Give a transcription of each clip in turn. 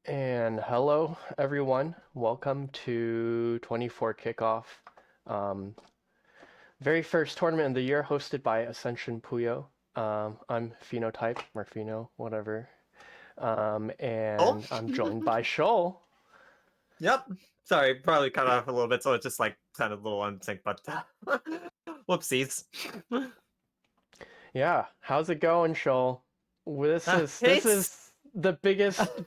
And hello, everyone. Welcome to 24 Kickoff. Um, Very first tournament of the year hosted by Ascension Puyo. I'm Phenotype, or Pheno, whatever. Oh, And I'm joined by Shoal. yep. Sorry, probably cut off a little bit, so it's just like kind of a little unsync, but whoopsies. Yeah, how's it going, Shoal? This is It's the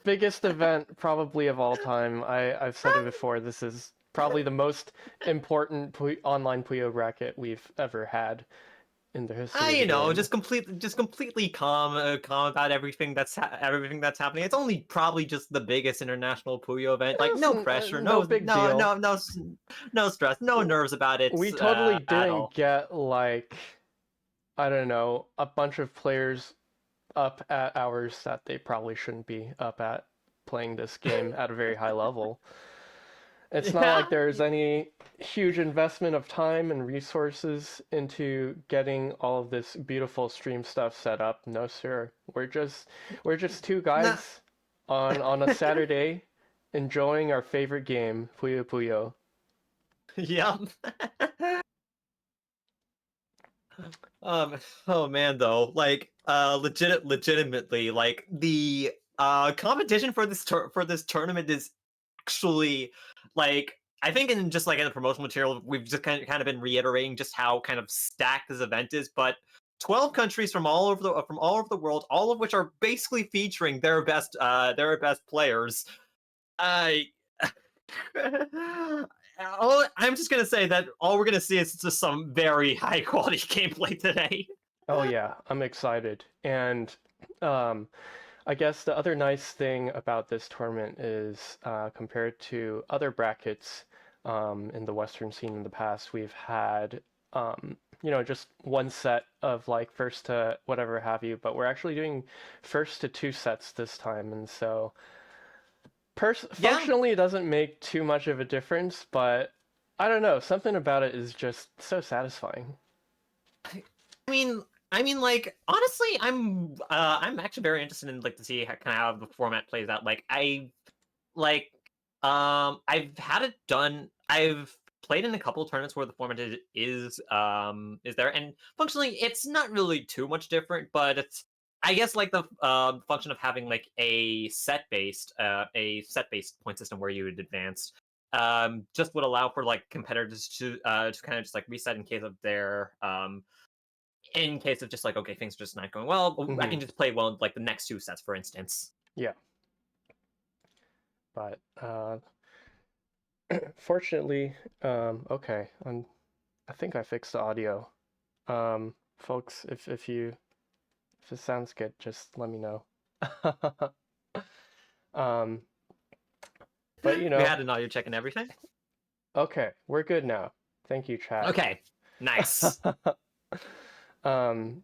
biggest event probably of all time. I've said it before. This is probably the most important online Puyo bracket we've ever had in the history of the game. just completely calm about everything that's happening. It's only probably just the biggest international Puyo event. Like It's no pressure, no no big no deal. no no no stress, no nerves about it We totally at didn't all. get like, I don't know, a bunch of players up at hours that they probably shouldn't be up at playing this game at a very high level. It's not Yeah. like there's any huge investment of time and resources into getting all of this beautiful stream stuff set up. No, sir. We're just two Nah. guys on a Saturday enjoying our favorite game, Puyo Puyo. Yep. Um, oh man, though, legitimately, like the competition for this tournament is actually like I think in just like in the promotional material we've just kind of been reiterating just how kind of stacked this event is, but 12 countries from all over the world, all of which are basically featuring their best players. I I'm just gonna say that all we're gonna see is just some very high quality gameplay today. Oh yeah, I'm excited. And um, I guess the other nice thing about this tournament is compared to other brackets in the Western scene in the past, we've had just one set of like first to whatever have you, but we're actually doing first to two sets this time, and so Yeah, functionally it doesn't make too much of a difference, but I don't know, something about it is just so satisfying. I mean, like honestly, I'm actually very interested in like to see how the format plays out. Like I've had it done. I've played in a couple of tournaments where the format is there, and functionally, it's not really too much different. But it's I guess like the function of having like a set based point system where you would advance just would allow for like competitors to kind of just like reset in case of just like okay things are just not going well. I Hmm. can just play well in, like the next two sets for instance. Yeah, but fortunately, okay, I think I fixed the audio. Folks, if it sounds good, just let me know. Um, but We had an audio check and everything. okay, we're good now. Thank you, chat. Okay, nice. Um,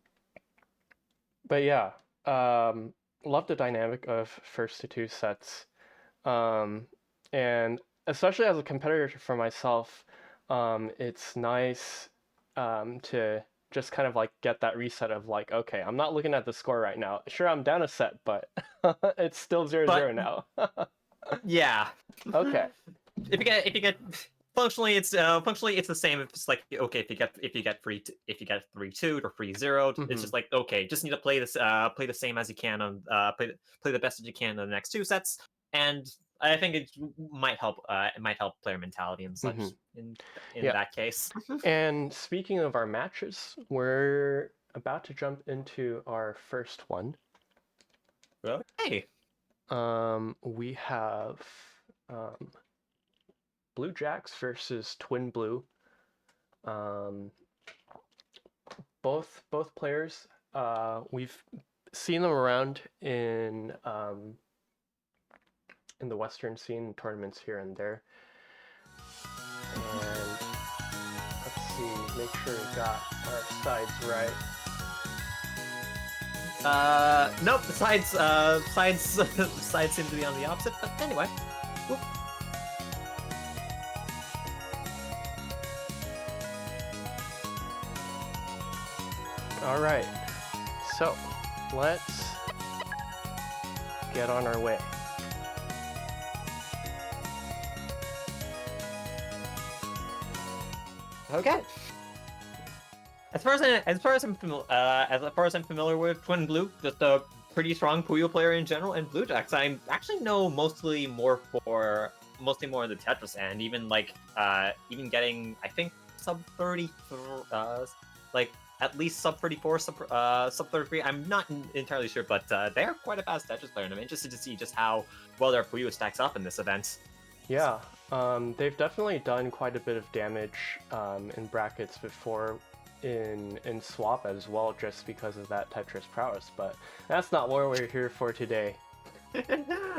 but yeah, love the dynamic of first to two sets. Um, and especially as a competitor for myself, it's nice to just kind of like get that reset of like, okay, I'm not looking at the score right now. Sure, I'm down a set, but it's still 0-0 But now. yeah, Okay. if you get functionally it's the same. If it's like okay, if you get 3-2 or 3-0, it's Hmm. just like okay, just need to play the same as you can on play the best that you can in the next two sets, and I think it might help player mentality and Hmm. such in Yeah. that case. And speaking of our matches, we're about to jump into our first one. Okay. We have um, Blue Jacks versus Twin Blue. Um, both players, we've seen them around in the Western scene tournaments here and there. And let's see, make sure we got our sides right. Nope. Sides seem to be on the opposite. But anyway, whoop. All right, so let's get on our way. Okay. As far as I'm familiar with Twin Blue, just a pretty strong Puyo player in general, and Blue Jacks I actually know mostly more in the Tetris end, even like even getting I think sub 30 like at least sub 34 sub 33. I'm not entirely sure, but they're quite a fast Tetris player, and I'm interested to see just how well their Puyo stacks up in this event. Yeah, they've definitely done quite a bit of damage in brackets before in swap as well, just because of that Tetris prowess. But that's not what we're here for today.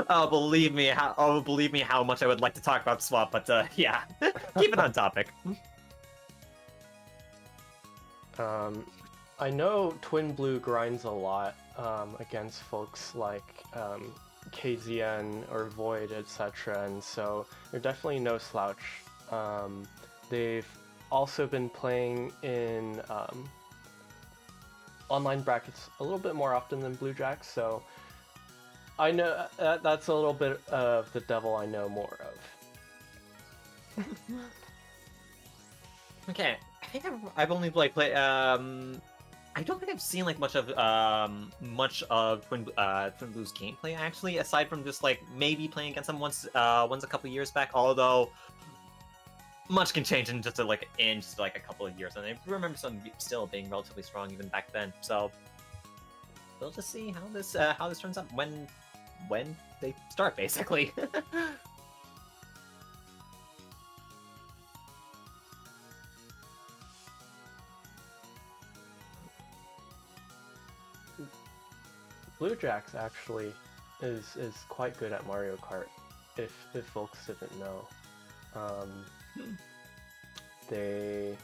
Believe me how much I would like to talk about swap, but yeah, keep it on topic. I know Twin Blue grinds a lot against folks like KZN or Void, etc., and so they're definitely no slouch. They've also been playing in online brackets a little bit more often than Blue Jacks, so I know that's a little bit of the devil I know more of. Okay, I think I've only played. I don't think I've seen like much of Twin Blue's gameplay actually, aside from just like maybe playing against them once a couple years back. Although much can change in just a couple of years, and I remember some still being relatively strong even back then. So we'll just see how this turns out when they start, basically. Blue Jacks actually is quite good at Mario Kart, if folks didn't know. They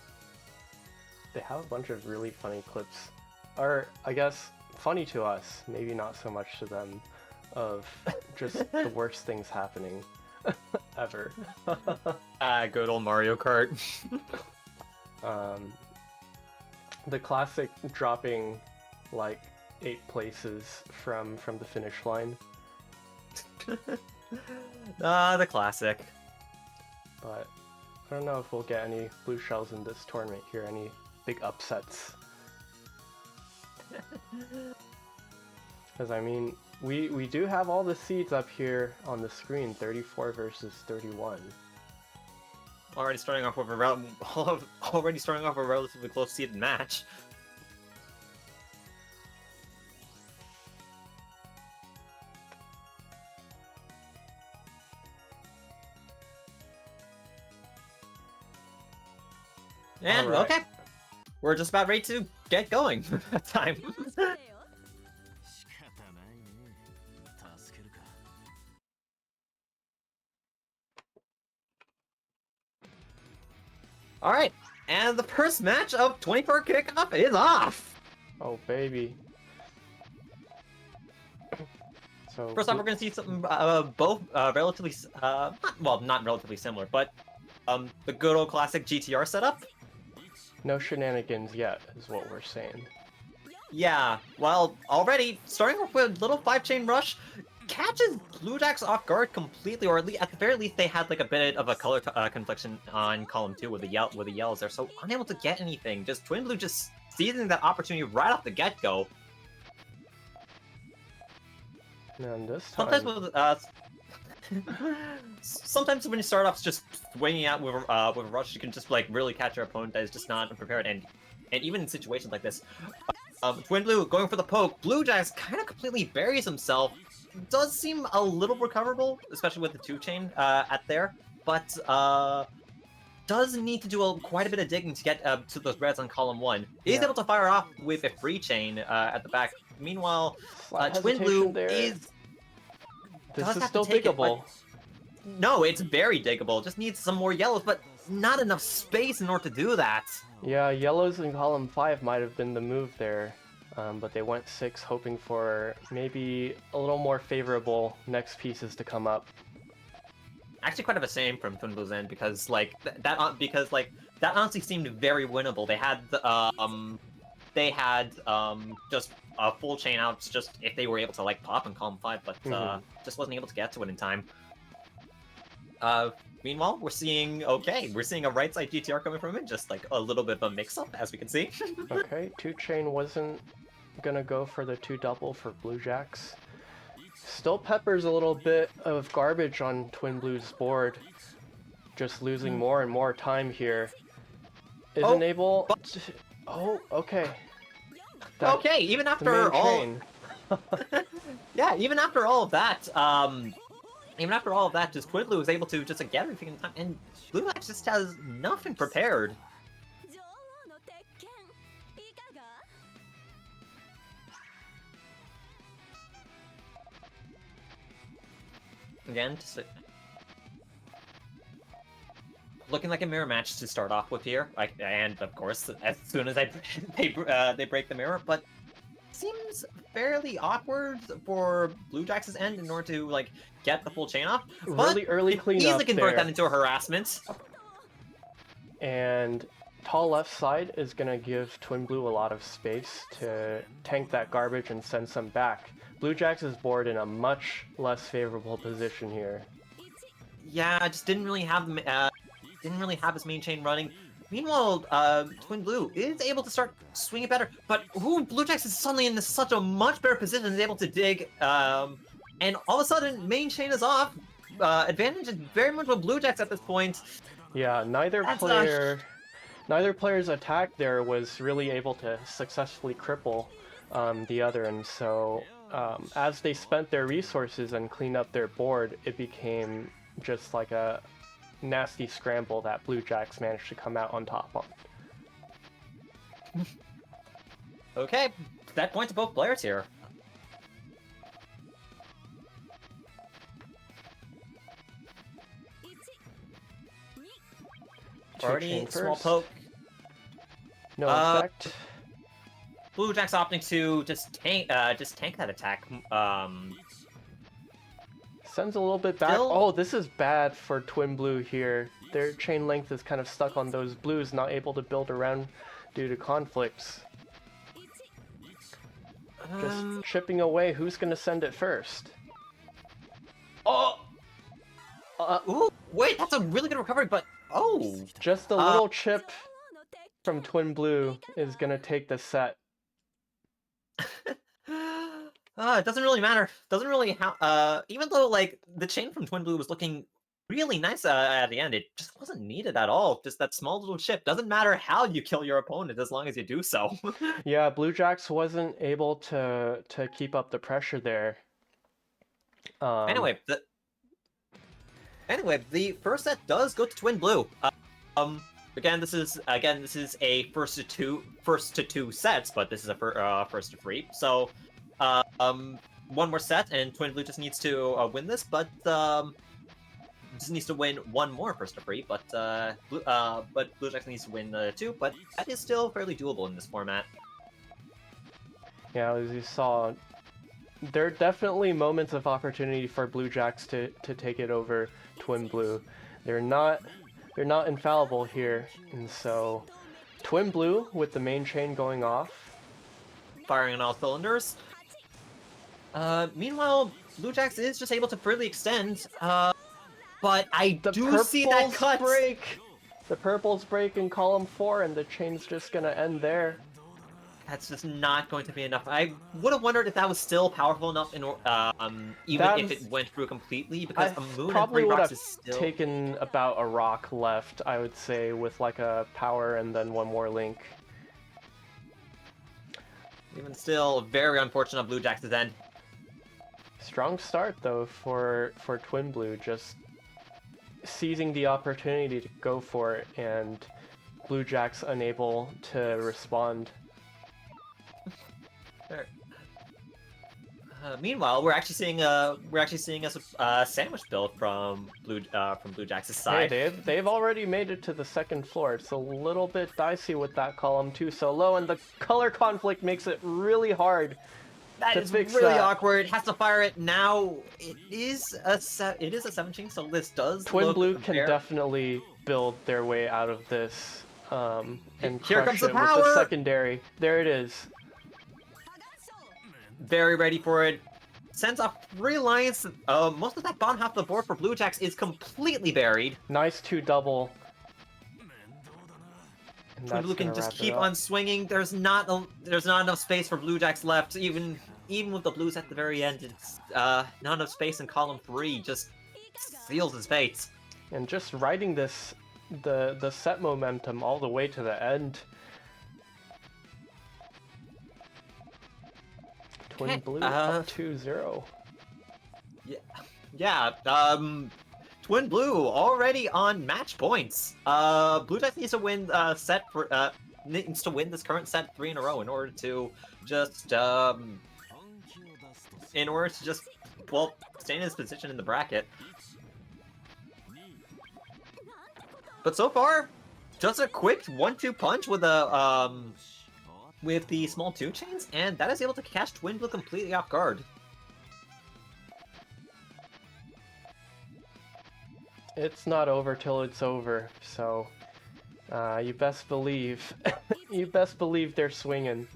have a bunch of really funny clips, or I guess funny to us, maybe not so much to them, of just the worst things happening ever. Good old Mario Kart. The classic dropping like 8 places from the finish line. The classic. But I don't know if we'll get any blue shells in this tournament here, any big upsets. Because I mean, we do have all the seeds up here on the screen, 34 versus 31. Already starting off a relatively close seeded match. And All right. okay, we're just about ready to get going. Time. All right, and the first match of 24 Kickoff is off. Oh baby. So First off, we're gonna see something both relatively not relatively similar, but the good old classic GTR setup. no shenanigans yet, is what we're saying. Yeah, well, already starting off with a little 5-chain rush catches Blue Jacks off guard completely, or at the very least they had like a bit of a color confliction on column 2 with the yells there, so unable to get anything. Just Twin Blue just seizing that opportunity right off the get-go. And this time... Sometimes when you start off just swinging out with a rush, you can just like really catch your opponent that is just not prepared, and even in situations like this, Twin Blue going for the poke, Blue Jacks kind of completely buries himself. Does seem a little recoverable, especially with the 2-chain at there, but does need to do quite a bit of digging to get to those reds on column 1. He's able to fire off with a free chain at the back. Meanwhile, Twin Blue is... This is still diggable. No, it's very diggable. Just needs some more yellows, but not enough space in order to do that. Yeah, yellows in column 5 might have been the move there, but they went 6 hoping for maybe a little more favorable next pieces to come up. Actually, quite of a shame from Twin Blue's end, because like that honestly seemed very winnable. They had just a full chain outs just if they were able to like pop in column 5, but just wasn't able to get to it in time. Meanwhile, we're seeing a right side GTR coming from it, just like a little bit of a mix-up, as we can see. Okay, 2-chain wasn't gonna go for the 2-double for Blue Jacks. Still peppers a little bit of garbage on Twin Blue's board. Just losing more and more time here. Isn't able to... Oh, okay. Okay, even after all... chain. Yeah, even after all of that, just Twin Blue was able to just get everything in time, and Blue Jacks just has nothing prepared. Again, just looking like a mirror match to start off with here, and of course, as soon as they break the mirror, but seems fairly awkward for Blue Jacks' end in order to like get the full chain off. Really early cleanup easily convert there. that into a harassment. And tall left side is gonna give Twin Blue a lot of space to tank that garbage and send some back. Blue Jacks is board in a much less favorable position here. Yeah, just didn't really have his main chain running. Meanwhile, Twin Blue is able to start swinging better, but Blue Jacks is suddenly in such a much better position, is able to dig, and all of a sudden, main chain is off. Advantage is very much with Blue Jacks at this point. Yeah, neither player's attack there was really able to successfully cripple the other, and so as they spent their resources and cleaned up their board, it became just like a nasty scramble that Blue Jacks managed to come out on top on. Okay, that point to both players here. Already small poke. No effect. Blue Jacks opting to just tank that attack. Sends a little bit back. Oh, this is bad for Twin Blue here. Their chain length is kind of stuck on those blues, not able to build around due to conflicts. Just chipping away. Who's gonna send it first? Oh! Ooh, wait, that's a really good recovery, but just a little chip from Twin Blue is gonna take the set. It doesn't really matter. Doesn't really even though like the chain from Twin Blue was looking really nice at the end, it just wasn't needed at all. Just that small little chip. Doesn't matter how you kill your opponent as long as you do so. Yeah, Blue Jacks wasn't able to keep up the pressure there. Anyway, the first set does go to Twin Blue. Again, this is a first to two sets, but this is a first to three. So, one more set, and Twin Blue just needs to win this, but just needs to win one more first to three. But Blue Jacks needs to win two, but that is still fairly doable in this format. Yeah, as you saw, there are definitely moments of opportunity for Blue Jacks to take it over Twin Blue. They're not infallible here, and so Twin Blue with the main chain going off, firing on all cylinders. Meanwhile, Blue Jacks is just able to freely extend. But I do see that cut break. The purples break in column 4, and the chain's just gonna end there. That's just not going to be enough. I would have wondered if that was still powerful enough in even if it went through completely, because a moon probably and 3 would rocks have is still taken about a rock left, I would say, with like a power and then one more link. Even still, very unfortunate on Blue Jacks' end. Strong start though for Twin Blue, just seizing the opportunity to go for it, and Blue Jacks unable to respond. Meanwhile, we're actually seeing a sandwich build from Blue Jacks' side. Hey, they've already made it to the second floor. It's a little bit dicey with that column 2 so low, and the color conflict makes it really hard. That is really awkward. It has to fire it now. It is a 17, so this does. Twin Blue can definitely build their way out of this, and here crush comes the it power. with the secondary. There it is. Very ready for it. sends off 3 Lions. Most of that bottom half of the board for Blue Jacks is completely buried. Nice 2 double. And Twin that's Blue can gonna just wrap it keep up. on swinging. There's not enough space for Blue Jacks left. Even with the Blues at the very end, it's not enough space in column 3. Just seals his fate. And just riding this, the set momentum all the way to the end. Twin Okay, Blue up 2-0. Yeah. Twin Blue already on match points. Blue Jacks needs to win needs to win this current set 3 in a row in order to just well, stay in his position in the bracket. But so far, just a quick 1-2 punch with a with the small 2 chains, and that is able to catch Twin Blue completely off guard. It's not over till it's over, so you best believe, you best believe they're swinging.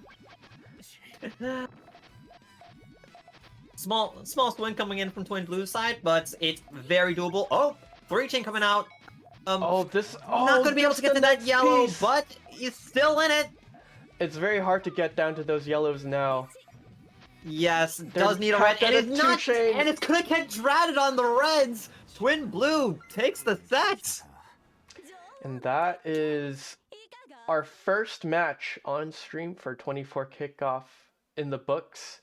Small swing coming in from Twin Blue's side, but it's very doable. Oh, 3 chain coming out. Not Not gonna be able to get to that yellow, but he's still in it. It's very hard to get down to those yellows now. Yes, does need a red, and it's not, and it's gonna get dratted on the reds. Twin Blue takes the set. And that is our first match on stream for 24 Kickoff in the books.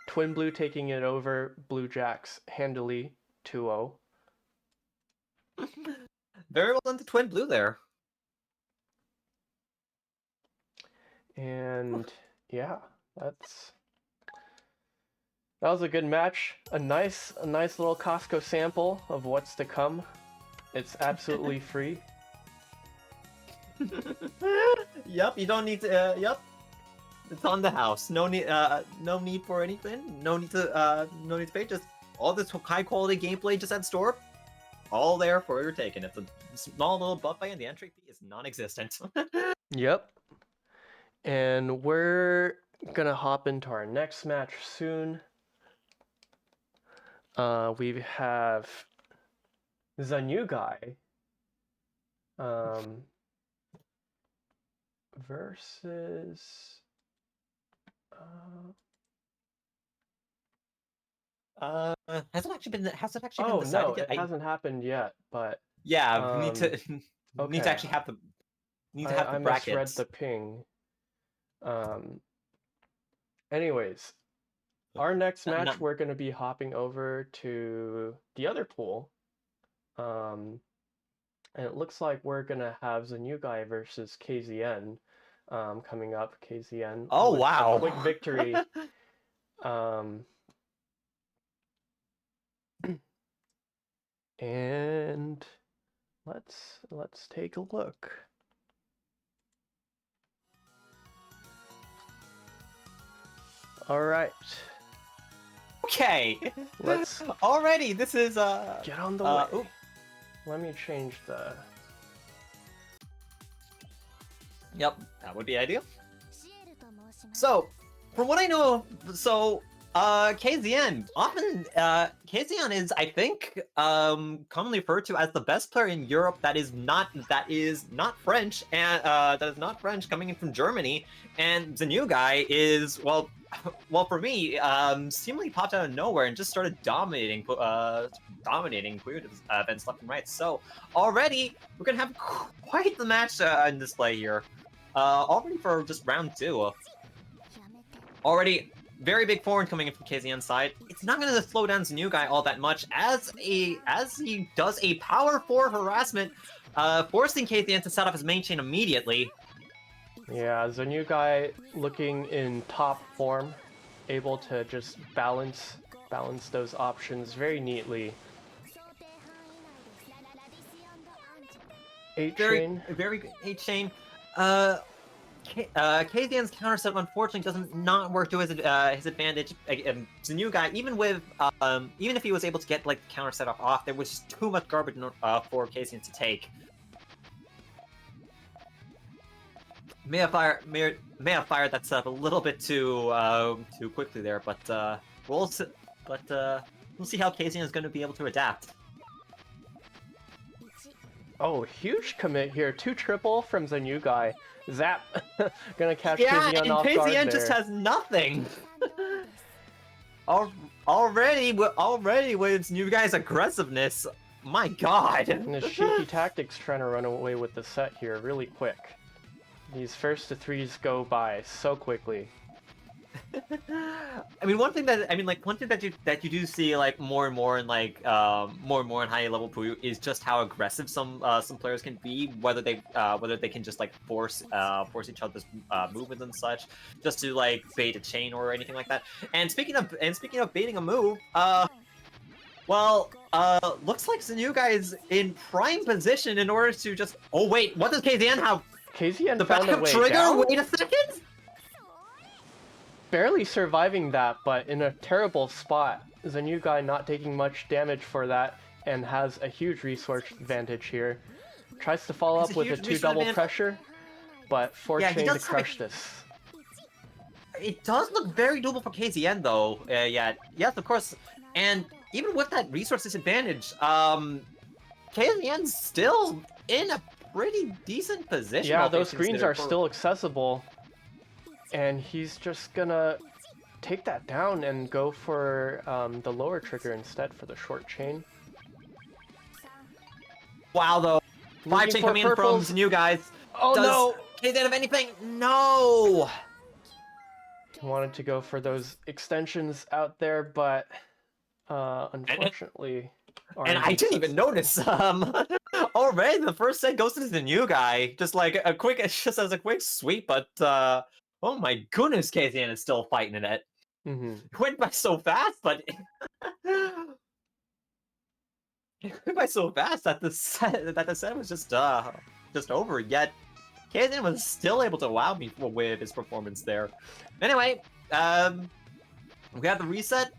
Twin Blue taking it over Blue Jacks handily 2-0. Very well done to Twin Blue there. And yeah, that was a good match. A nice little Costco sample of what's to come. It's absolutely free. Yep, you don't need to. Yep, it's on the house. No need for anything. No need to pay. Just all this high quality gameplay just at store. All there for your taking. It's a small little buffet, and the entry fee is non-existent. Yep. And we're gonna hop into our next match soon. We have the new guy versus Has it actually been decided no, yet? it hasn't happened yet, but Yeah, need to okay. actually have the I brackets. misread the ping. Anyways, our next match we're going to be hopping over to the other pool. And it looks like we're going to have the new guy versus KZN coming up. KZN. Oh with wow. a quick victory. And let's take a look. All right. Okay. Let's already. This is get on the way. Ooh. Let me change the. Yep, that would be ideal. So, from what I know, KZN often KZN is, I think, commonly referred to as the best player in Europe that is not French, and that is not French, coming in from Germany. And the new guy is well for me, seemingly popped out of nowhere and just started dominating queer events left and right. So already we're gonna have quite the match in display here. Already for just round 2. Already very big forward coming in from KZN's side. It's not going to slow down the new guy all that much as he does a power 4 harassment, forcing KZN to set up his main chain immediately. Yeah, the new guy looking in top form, able to just balance those options very neatly. 8 chain. Very good 8 chain. KZN's counter set unfortunately does not work to his advantage. The new guy, even if he was able to get like the counter set off, there was just too much garbage for KZN to take. May have fired that setup a little bit too quickly there, but but we'll see how KZN is going to be able to adapt. Oh, huge commit here. 2 triple from Zenugai. Zap! Gonna catch Yeah, KZN and off guard KZN just there. has nothing. Already with new guys' aggressiveness, my god. And his shaky tactics trying to run away with the set here really quick. These first to 3s go by so quickly. I mean, one thing that you do see like more and more in like more and more in high level Puyo is just how aggressive some players can be, whether they can just like force each other's movements and such, just to like bait a chain or anything like that. And speaking of baiting a move, looks like Zenugai is in prime position in order to just. Oh wait, what does KZN have? KZN The found a backup way trigger? down. Wait a second. Barely surviving that, but in a terrible spot. Zenugai not taking much damage for that, and has a huge resource advantage here. Tries to follow up with a 2 double pressure, but 4 chain to crush this. It does look very doable for KZN though. Yes, of course. And even with that resource disadvantage, KZN's still in a pretty decent position. Yeah, those greens are still accessible. And he's just gonna take that down and go for the lower trigger instead for the short chain. Wow, though. 5 chain coming in from the new guys. Oh no! KZN have anything? No! Wanted to go for those extensions out there, but unfortunately... And I didn't even notice. Already the first set goes to the new guy. Just like a quick, just as a quick sweep, but oh my goodness, KZN is still fighting in it. Mm-hmm. It went by so fast, but it went by so fast that the set was just over. Yet KZN was still able to wow me with his performance there. Anyway, we have the reset.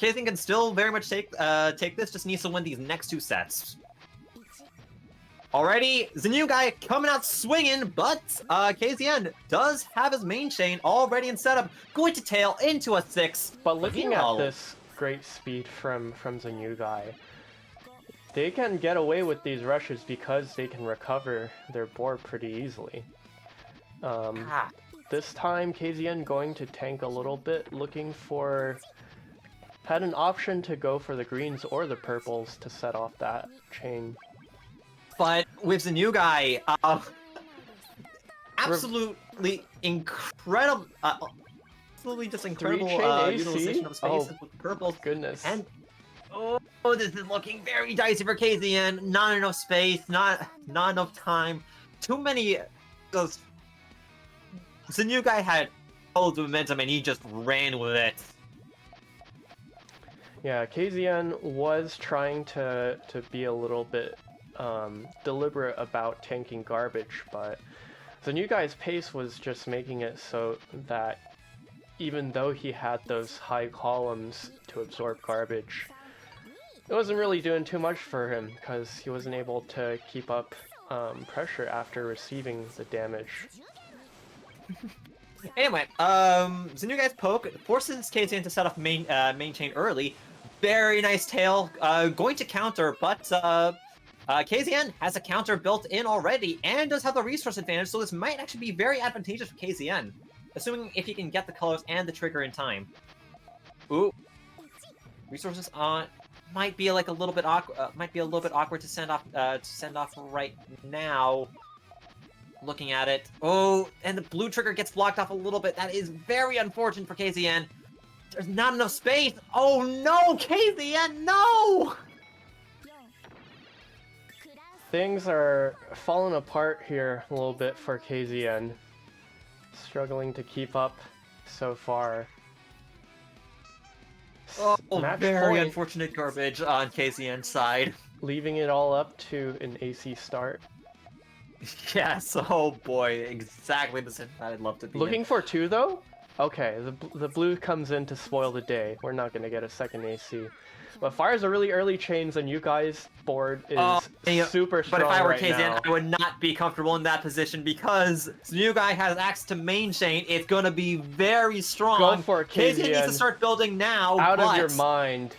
KZN can still very much take this. Just needs to win these next 2 sets. Already, the new guy coming out swinging, but KZN does have his main chain already in setup, going to tail into a 6. But looking at this great speed from the new guy, they can get away with these rushes because they can recover their board pretty easily. This time, KZN going to tank a little bit, looking for... Had an option to go for the greens or the purples to set off that chain. But with the new guy, absolutely incredible, absolutely just incredible utilization of spaces with the purples. Goodness. And oh, this is looking very dicey for KZN. Not enough space, not enough time. Too many. The new guy had all the momentum and he just ran with it. Yeah, KZN was trying to be a little bit deliberate about tanking garbage, but the new guy's pace was just making it so that even though he had those high columns to absorb garbage, it wasn't really doing too much for him because he wasn't able to keep up pressure after receiving the damage. Anyway, the new guy's poke forces KZN to set off main chain early. Very nice tail, going to counter, but KZN has a counter built in already and does have the resource advantage, so this might actually be very advantageous for KZN, assuming if he can get the colors and the trigger in time. Ooh, resources on might be like a little bit awkward to send off right now. Looking at it, oh, and the blue trigger gets blocked off a little bit. That is very unfortunate for KZN. There's not enough space. Oh no, KZN, no! Things are falling apart here a little bit for KZN. Struggling to keep up so far. Oh, very point, unfortunate garbage on KZN's side. Leaving it all up to an AC start. Yes, oh boy, exactly the same I'd love to be Looking in. for 2 though? Okay, the blue comes in to spoil the day. We're not gonna get a second AC. But Fire's a really early chains, and you guys' board Oh, is yeah. super But if strong I were right KZN, now. I would not be comfortable in that position because the new guy has access to main chain. It's going to be very Go strong. for it, KZN needs to KZN. start building now, Out of your but... mind.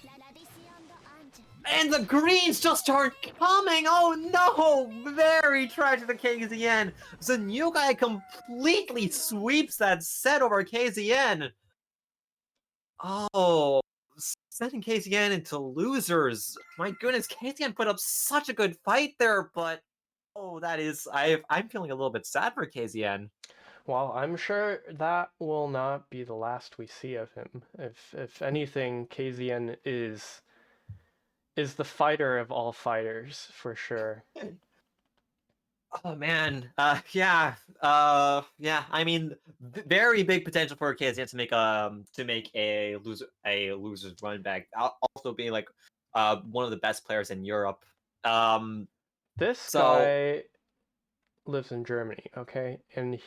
And the greens just aren't coming! Oh no! Very tragic for KZN. The new guy completely sweeps that set over KZN. Oh, sending KZN into losers. My goodness, KZN put up such a good fight there, but oh, that is I'm feeling a little bit sad for KZN. Well, I'm sure that will not be the last we see of him. If anything, KZN is the fighter of all fighters for sure. Oh man, yeah. I mean, very big potential for KZN to make a loser's run back. Also being like one of the best players in Europe. Um, This so guy lives in Germany, okay? And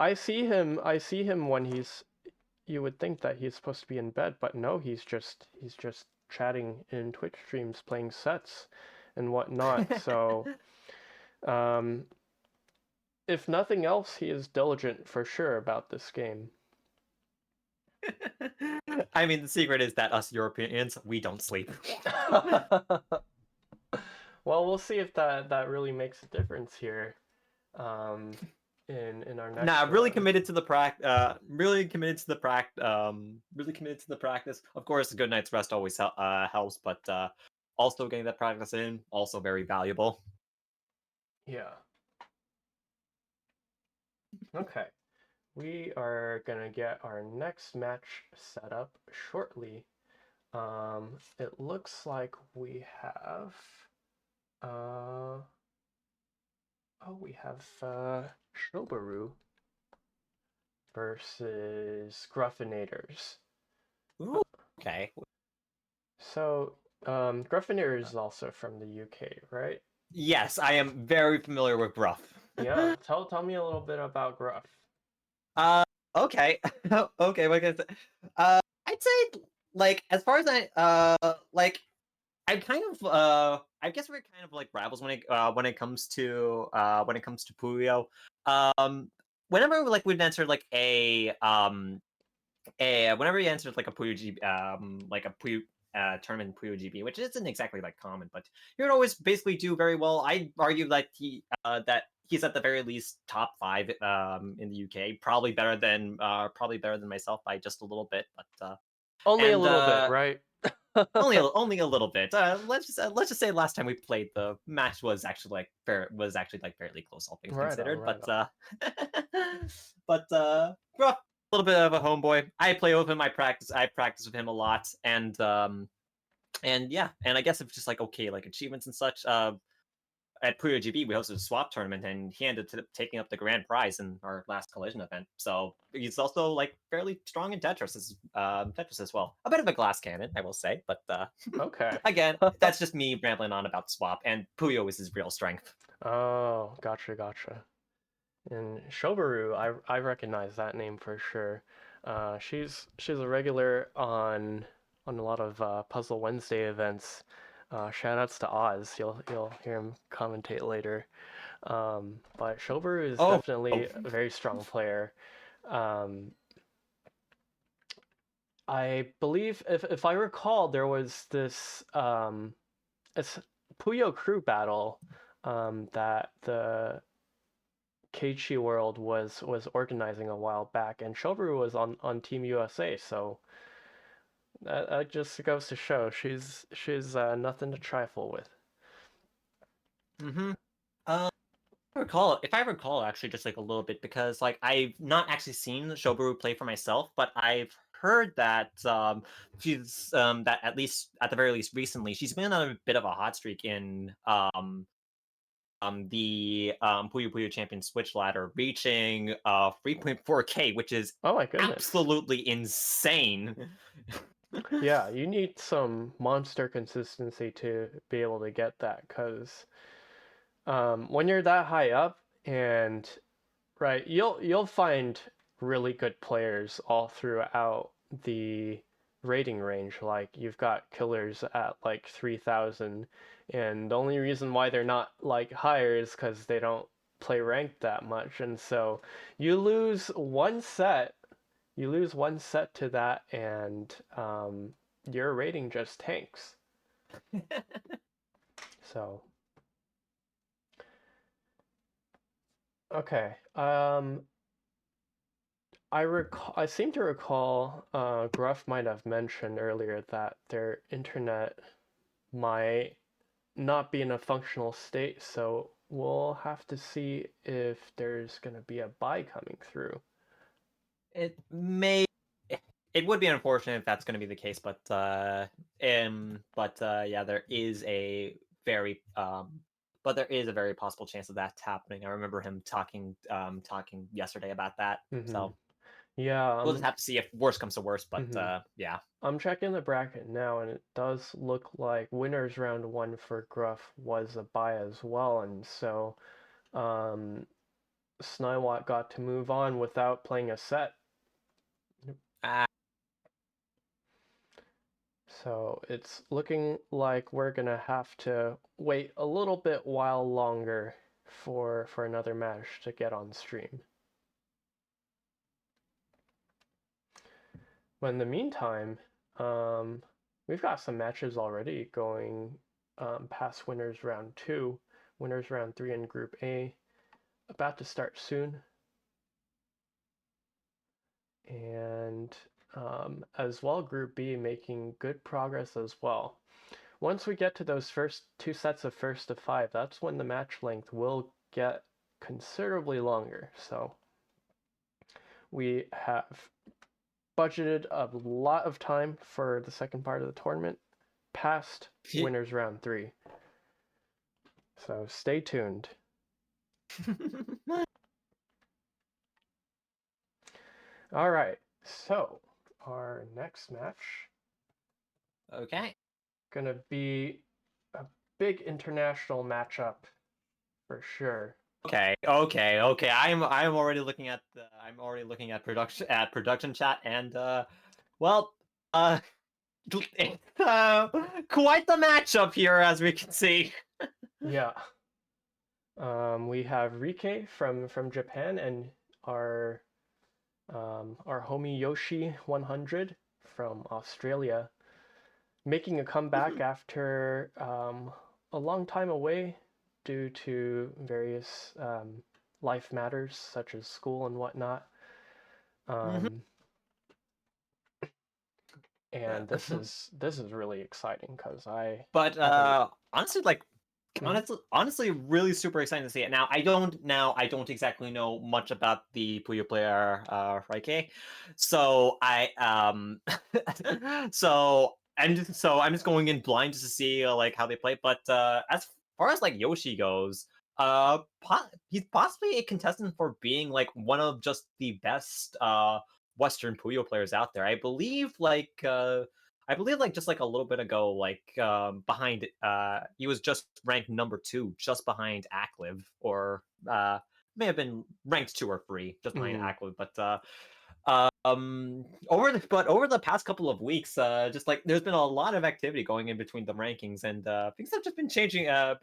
I see him when you would think that he's supposed to be in bed, but no, he's just chatting in Twitch streams, playing sets and whatnot. So, um, if nothing else, he is diligent for sure about this game. I mean, the secret is that us Europeans, we don't sleep. Well, we'll see if that really makes a difference here, um, in our Nah, next really one. committed to the really committed to the practice. Of course, a good night's rest always helps, but also getting that practice in, also very valuable. Yeah. Okay. We are gonna get our next match set up shortly. It looks like we have uh we have Shobaru versus Gruffinators. Ooh, okay. So Gruffinator is also from the UK, right? Yes, I am very familiar with Gruff. Yeah. Tell me a little bit about Gruff. Uh, okay, okay. Like I said, I'd say like as far as I kind of I guess we're kind of like rivals when it comes to Puyo. Um, whenever like we'd enter like whenever you entered like a Puyo G like a Puyo tournament in Puyo GB, which isn't exactly like common, but he would always basically do very well. I argue that he's at the very least top 5 in the UK, probably better than myself by just a little bit, but Only a and little bit, right? only a little bit. Let's just say last time we played, the match was actually like fairly close, all things Right on, considered. right But on. Ruff, a little bit of a homeboy. I play with him. I practice with him a lot, and yeah, and I guess it's just like okay, like achievements and such. At Puyo GB, we hosted a swap tournament, and he ended up taking up the grand prize in our last collision event. So he's also like fairly strong in Tetris as well. A bit of a glass cannon, I will say, but Okay. again, that's just me rambling on about swap. And Puyo is his real strength. Oh, gotcha, gotcha. And Shobaru, I recognize that name for sure. She's a regular on a lot of Puzzle Wednesday events. Shout outs to Oz. You'll hear him commentate later. But Shobaru is Oh, oh. definitely a very strong player. Um, I believe if I recall, there was this it's Puyo Crew battle that the Keiichi World was organizing a while back, and Shobaru was on Team USA, so that just goes to show she's nothing to trifle with. Mm-hmm. If I recall, actually, just like a little bit, because like I've not actually seen Shobaru play for myself, but I've heard that she's that at least at the very least recently she's been on a bit of a hot streak in the Puyo Puyo Champion Switch ladder, reaching 3.4K, which is Oh my goodness. absolutely insane. Yeah, you need some monster consistency to be able to get that, because when you're that high up and right. You'll find really good players all throughout the rating range. Like you've got killers at like 3,000, and the only reason why they're not like higher is because they don't play ranked that much. And so you lose one set, you lose one set to that, and your rating just tanks. So okay. I seem to recall Gruff might have mentioned earlier that their internet might not be in a functional state, so we'll have to see if there's going to be a buy coming through. It may. It would be unfortunate if that's going to be the case, yeah, there is a very possible chance of that happening. I remember him talking yesterday about that. Hmm. So Yeah, we'll just have to see if worst comes to worst. mhm. Yeah. I'm checking the bracket now, and it does look like winners round one for Gruff was a buy as well, and so um, Snywat got to move on without playing a set. Uh, So it's looking like we're gonna have to wait a little bit while longer for another match to get on stream. But in the meantime, um, we've got some matches already going past winners round two, winners round three in Group A, about to start soon. And as well, Group B making good progress as well. Once we get to those first two sets of first to five, that's when the match length will get considerably longer. So we have budgeted a lot of time for the second part of the tournament past winners round three. So stay tuned. All right. So our next match okay. gonna be a big international matchup for sure. Okay. I'm already looking at production chat and well uh it's quite the matchup here as we can see. Yeah. We have Rike from Japan and our our homie Yoshi 100 from Australia, making a comeback after a long time away due to various life matters such as school and whatnot. Mhm. Um, and this is really exciting because I But haven't. honestly, like Mhm. honestly, really super excited to see it. Now I don't exactly know much about the Puyo player Raike, so I'm just going in blind just to see like how they play. But as far as like Yoshi goes, he's possibly a contestant for being like one of just the best Western Puyo players out there. I believe like just like a little bit ago, like behind he was just ranked number 2, just behind Akliv, or may have been ranked 2 or 3, just behind Mhm. Akliv. Over the past couple of weeks, just like there's been a lot of activity going in between the rankings, and things have just been changing up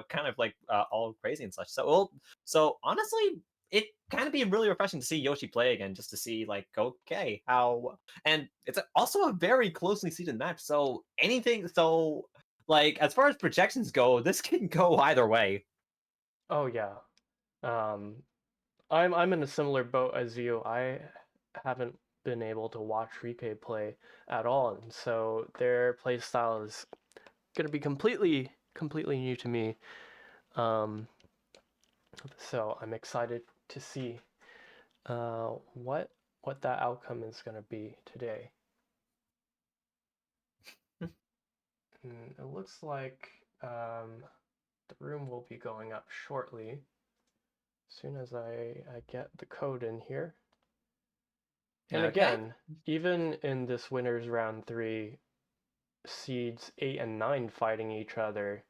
kind of like all crazy and such. So honestly, it kind of be really refreshing to see Yoshi play again, just to see like okay how, and it's also a very closely seeded match. So like as far as projections go, this can go either way. Oh yeah. Um, I'm in a similar boat as you. I haven't been able to watch Rike play at all, and so their play style is gonna be completely new to me. Um, so I'm excited to see what that outcome is gonna be today. It looks like the room will be going up shortly, as soon as I get the code in here. And Okay. again, even in this winners round three, seeds 8 and 9 fighting each other.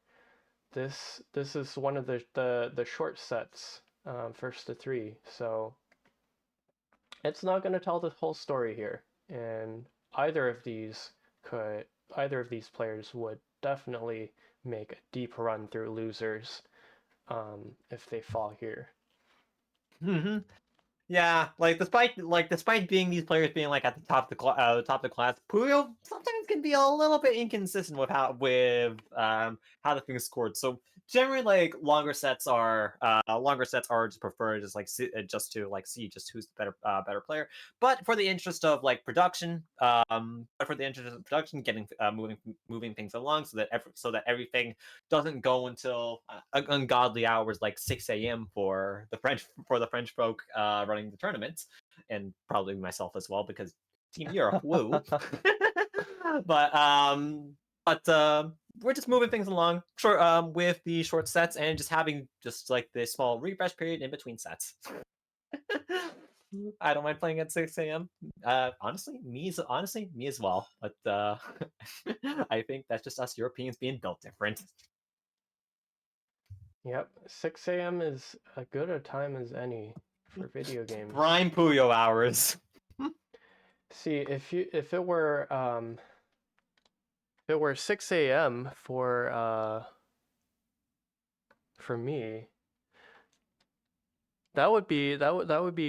This is one of the short sets first to three. So it's not going to tell the whole story here, and either of these either of these players would definitely make a deep run through losers if they fall here. Yeah, despite being these players being like at the top of the class, Puyo sometimes can be a little bit inconsistent with how the things scored. So generally, like longer sets are just preferred just to like see just who's the better player. But for the interest of like production, getting moving things along so that everything doesn't go until ungodly hours like 6 a.m. for the French folk running the tournament, and probably myself as well because Team Europe, woo. but we're just moving things along with the short sets and just having just like this small refresh period in between sets. I don't mind playing at 6 a.m. Honestly, me as well. But I think that's just us Europeans being built different. Yep, 6 a.m. is as good a time as any for video games. Prime Puyo hours. See, if it were 6 a.m. For me, that would be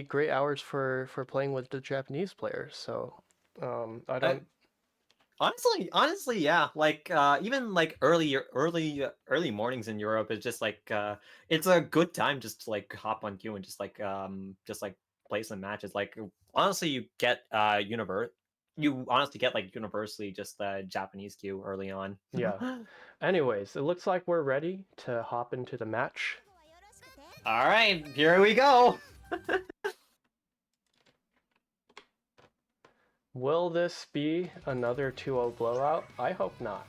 great hours for playing with the Japanese players. So I don't. Honestly, yeah. Like even like early mornings in Europe is just like it's a good time just to like hop on queue and just like play some matches. Like honestly, you honestly get like universally just the Japanese queue early on. Yeah. Anyways, it looks like we're ready to hop into the match. All right, here we go. Will this be another 2-0 blowout? I hope not.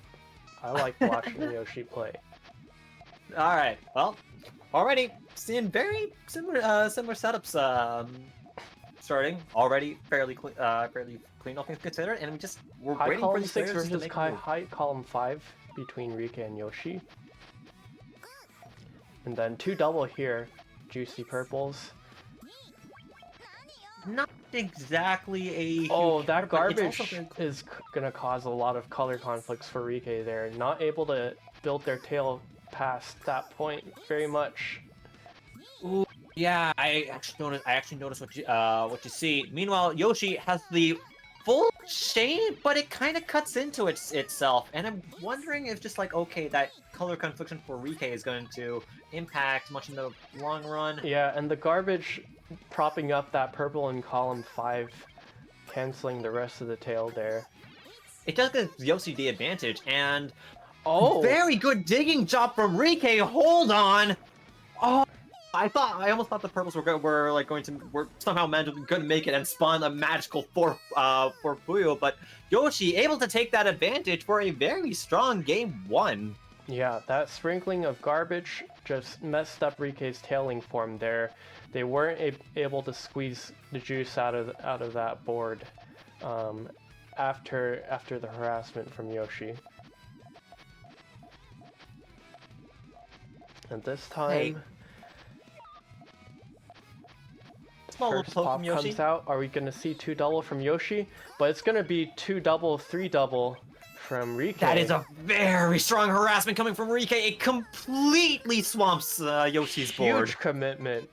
I like watching Yoshi play. All right, well, already seeing very similar setups starting already fairly clean all things considered, and we're High waiting for column these 6 players to versus make a move. high column 5 between Rika and Yoshi. And then 2 double here, Juicy Purples. Not exactly a Oh, huge that part, but garbage is gonna cause a lot of color conflicts for Rike there. Not able to build their tail past that point very much. Ooh, yeah, I actually noticed what you see. Meanwhile, Yoshi has the full shade, but it kind of cuts into itself, and I'm wondering if just like okay, that color confliction for Rike is going to impact much in the long run. Yeah, and the garbage propping up that purple in column 5, canceling the rest of the tail there. It does give Yoshi the advantage, and oh, very good digging job from Rike. Hold on. Oh, I almost thought the purples were somehow magically going to make it and spawn a magical for Puyo, but Yoshi able to take that advantage for a very strong game 1. Yeah, that sprinkling of garbage just messed up Rike's tailing form there. They weren't able to squeeze the juice out of that board after the harassment from Yoshi. And this time, small first little poke pop from Yoshi comes out. Are we going to see 2 double from Yoshi? But it's going to be 2 double, 3 double from Rike. That is a very strong harassment coming from Rike. It completely swamps Yoshi's board. Huge commitment.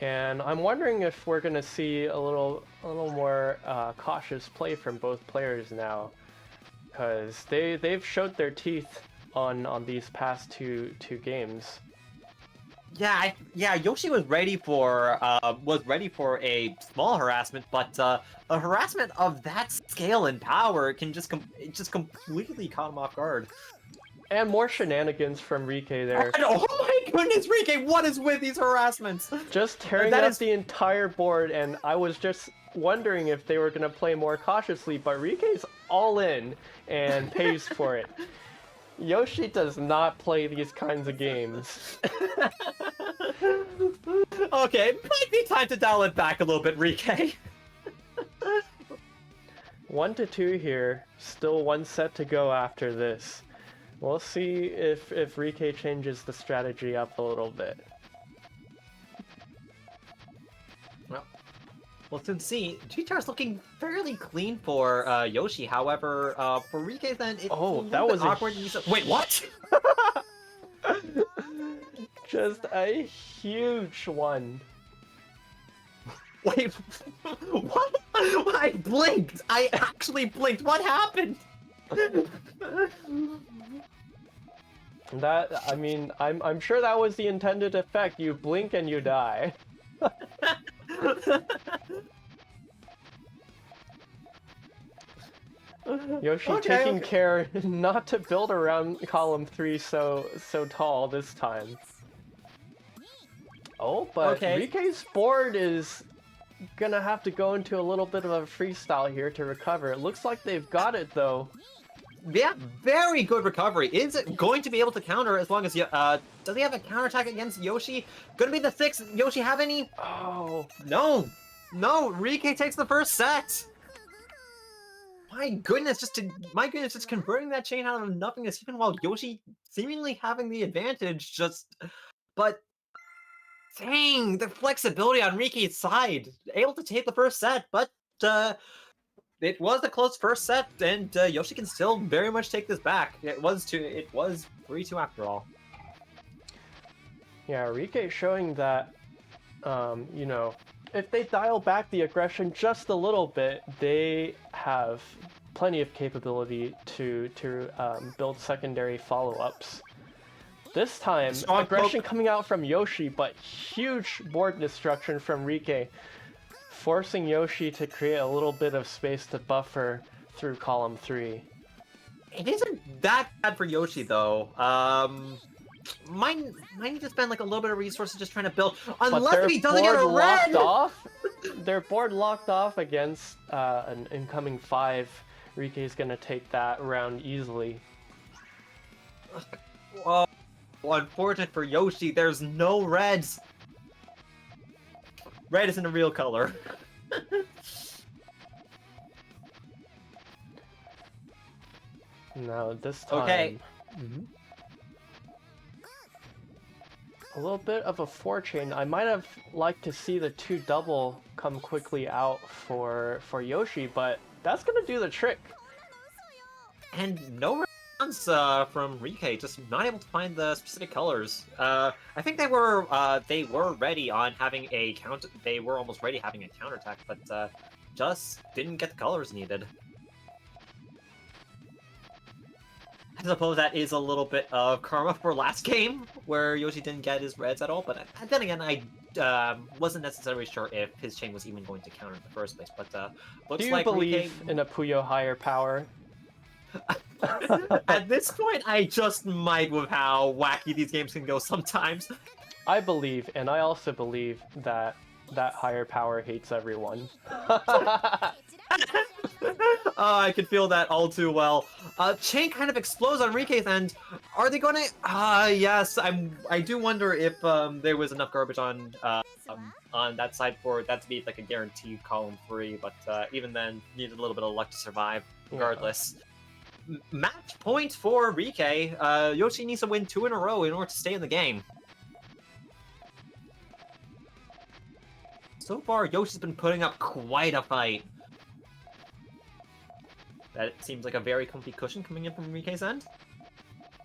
And I'm wondering if we're going to see a little more cautious play from both players now, because they've showed their teeth on these past two games. Yeah, Yoshi was ready for a small harassment, but a harassment of that scale and power can just completely caught him off guard. And more shenanigans from Rike there. Oh my goodness, Rike, what is with these harassments? Just tearing up the entire board, and I was just wondering if they were going to play more cautiously, but Rike's all in and pays for it. Yoshi does not play these kinds of games. Okay, might be time to dial it back a little bit, Rike. 1-2 here, still 1 set to go after this. We'll see if Rike changes the strategy up a little bit. Well, since see, GTR's looking fairly clean for Yoshi. However, for Rike, then it's a Oh, little that bit was a awkward. Wait, what? just a huge one. Wait, what? I blinked. I actually blinked. What happened? That, I mean, I'm sure that was the intended effect. You blink and you die. Yoshi taking care not to build around column 3 so tall this time. Oh, but Rike's board is gonna have to go into a little bit of a freestyle here to recover. It looks like they've got it though. Yeah, very good recovery. Is it going to be able to counter as long as does he have a counterattack against Yoshi? Gonna be the 6. Yoshi have any? Oh no, Rike takes the first set. My goodness, just converting that chain out of nothingness, even while Yoshi seemingly having the advantage. But dang, the flexibility on Rike's side, able to take the first set, but it was a close first set, and Yoshi can still very much take this back. It was 3-2 after all. yeah, Rike showing that, you know, if they dial back the aggression just a little bit, they have plenty of capability to build secondary follow-ups. This time, aggression coming out from Yoshi, but huge board destruction from Rike, forcing Yoshi to create a little bit of space to buffer through column 3. It isn't that bad for Yoshi, though. Might need to spend like a little bit of resources just trying to build. Unless he doesn't get a red! Their board locked off against an incoming 5. Rike's gonna take that round easily. Well, unfortunate for Yoshi, there's no reds. Red isn't a real color. Now this time... Okay. A little bit of a 4-chain. I might have liked to see the 2 double come quickly out for Yoshi, but that's gonna do the trick. And no response from Rike, just not able to find the specific colors. I think they were ready on having a count. They were almost ready having a counterattack, but just didn't get the colors needed. I suppose that is a little bit of karma for last game, where Yoshi didn't get his reds at all, but then again, I wasn't necessarily sure if his chain was even going to counter in the first place, but looks like Do you believe in a Puyo higher power? At this point, I just might with how wacky these games can go sometimes. I believe, and I also believe that higher power hates everyone. I can feel that all too well. Chain kind of explodes on Rike's end. Are they gonna? Yes. I do wonder if there was enough garbage on that side for that to be like a guaranteed column 3, but even then, needed a little bit of luck to survive. Regardless, match point for Rike. Yoshi needs to win 2 in a row in order to stay in the game. So far, Yoshi's been putting up quite a fight. That seems like a very comfy cushion coming in from Rike's end.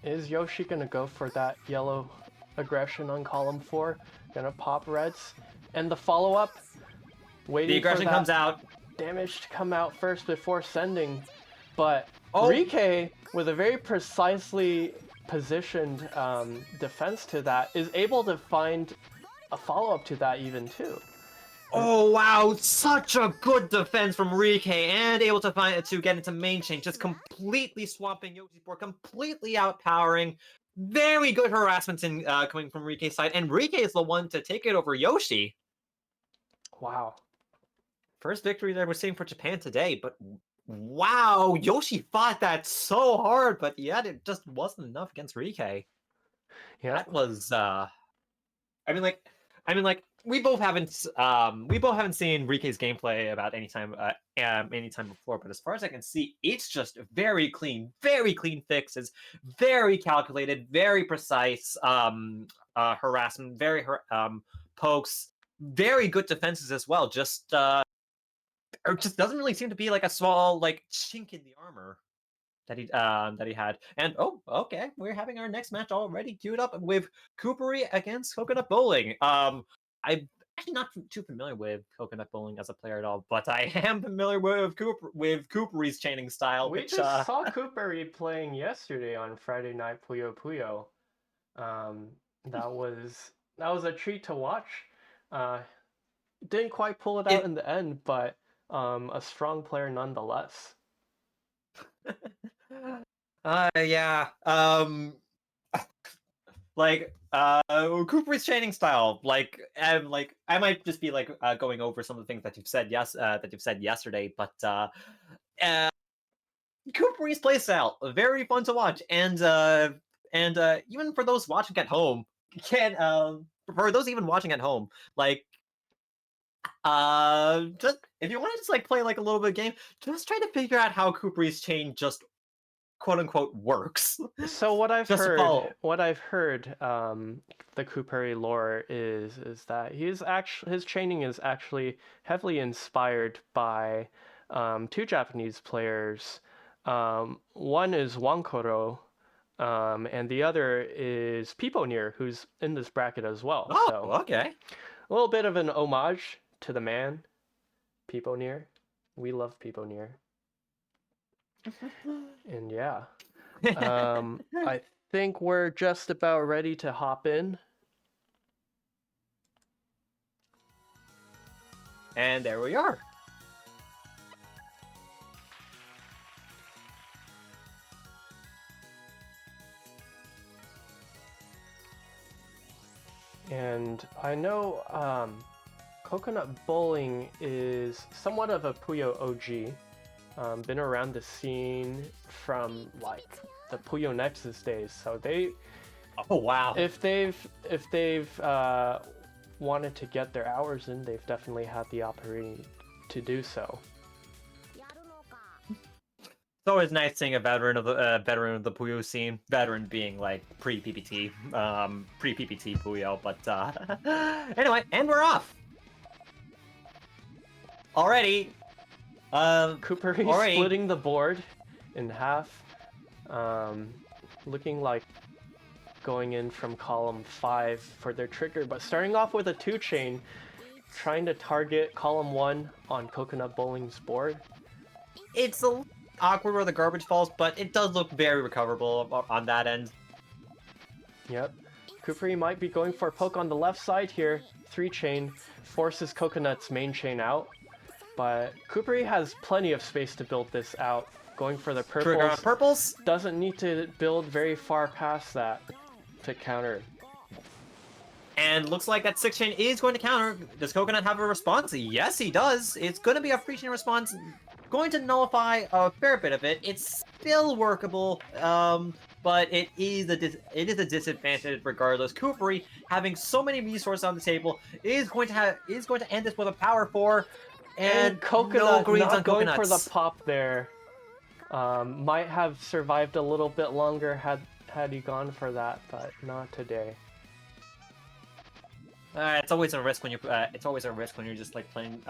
Is Yoshi gonna go for that yellow aggression on column 4? Gonna pop reds? And the follow-up? Waiting the aggression for that comes out. damage to come out first before sending. But Rike, with a very precisely positioned defense to that, is able to find a follow-up to that even too. Oh wow, such a good defense from Rike, and able to get into main chain, just completely swamping Yoshi's board, completely outpowering. Very good harassment coming from Rike's side, and Rike is the one to take it over Yoshi. Wow. First victory that we're seeing for Japan today, but wow, Yoshi fought that so hard, but yet it just wasn't enough against Rike. Yeah. That was I mean like we both haven't seen Rike's gameplay about any time before, but as far as I can see, it's just very clean fixes, very calculated, very precise harassment, very pokes. very good defenses as well. Or just doesn't really seem to be like a small like chink in the armor that he had. And oh, okay, we're having our next match already queued up with Coopery against Coconut Bowling. I'm actually not too familiar with Coconut Bowling as a player at all, but I am familiar with Coopery's chaining style, We which just saw Coopery playing yesterday on Friday Night Puyo Puyo. Um, that was a treat to watch. Uh, didn't quite pull it out it in the end, but a strong player nonetheless. yeah. Like Cooper's chaining style, like I might just be like going over some of the things that you've said that you've said yesterday, but uh Cooper's playstyle very fun to watch, and even for those watching at home, can for those even watching at home, like just if you want to just like play like a little bit of game, just try to figure out how Cooper's chain just quote unquote works. So what I've Just to heard, follow. the Cooperi lore is that his training is actually heavily inspired by two Japanese players. One is Wankoro, and the other is Piponir, who's in this bracket as well. Oh, So okay. a little bit of an homage to the man, Piponir. We love Piponir, and yeah. I think we're just about ready to hop in. And there we are. And I know Coconut Bowling is somewhat of a Puyo OG. Been around the scene from like the Puyo Nexus days. So Oh wow. if they've wanted to get their hours in, they've definitely had the opportunity to do so. It's always nice seeing a veteran of the Puyo scene. Veteran being like pre-PPT, pre-PPT Puyo. But anyway, and we're off already. Cooper Alrighty. splitting the board in half, looking like going in from column 5 for their trigger, but starting off with a 2-chain, trying to target column 1 on Coconut Bowling's board. It's a awkward where the garbage falls, but it does look very recoverable on that end. Yep. Cooper might be going for a poke on the left side here. 3-chain forces Coconut's main chain out, but Cooper has plenty of space to build this out. Going for the Trigger on purples. purples. Doesn't need to build very far past that to counter. And looks like that 6-chain is going to counter. Does Coconut have a response? Yes, he does. It's going to be a free chain response. Going to nullify a fair bit of it. It's still workable, but it is a disadvantage regardless. Coopery, having so many resources on the table, is going to end this with a power 4. And Coconut no greens not on going Coconuts. for the pop there. Might have survived a little bit longer had he gone for that, but not today. It's always a risk when you. It's always a risk when you're just like playing.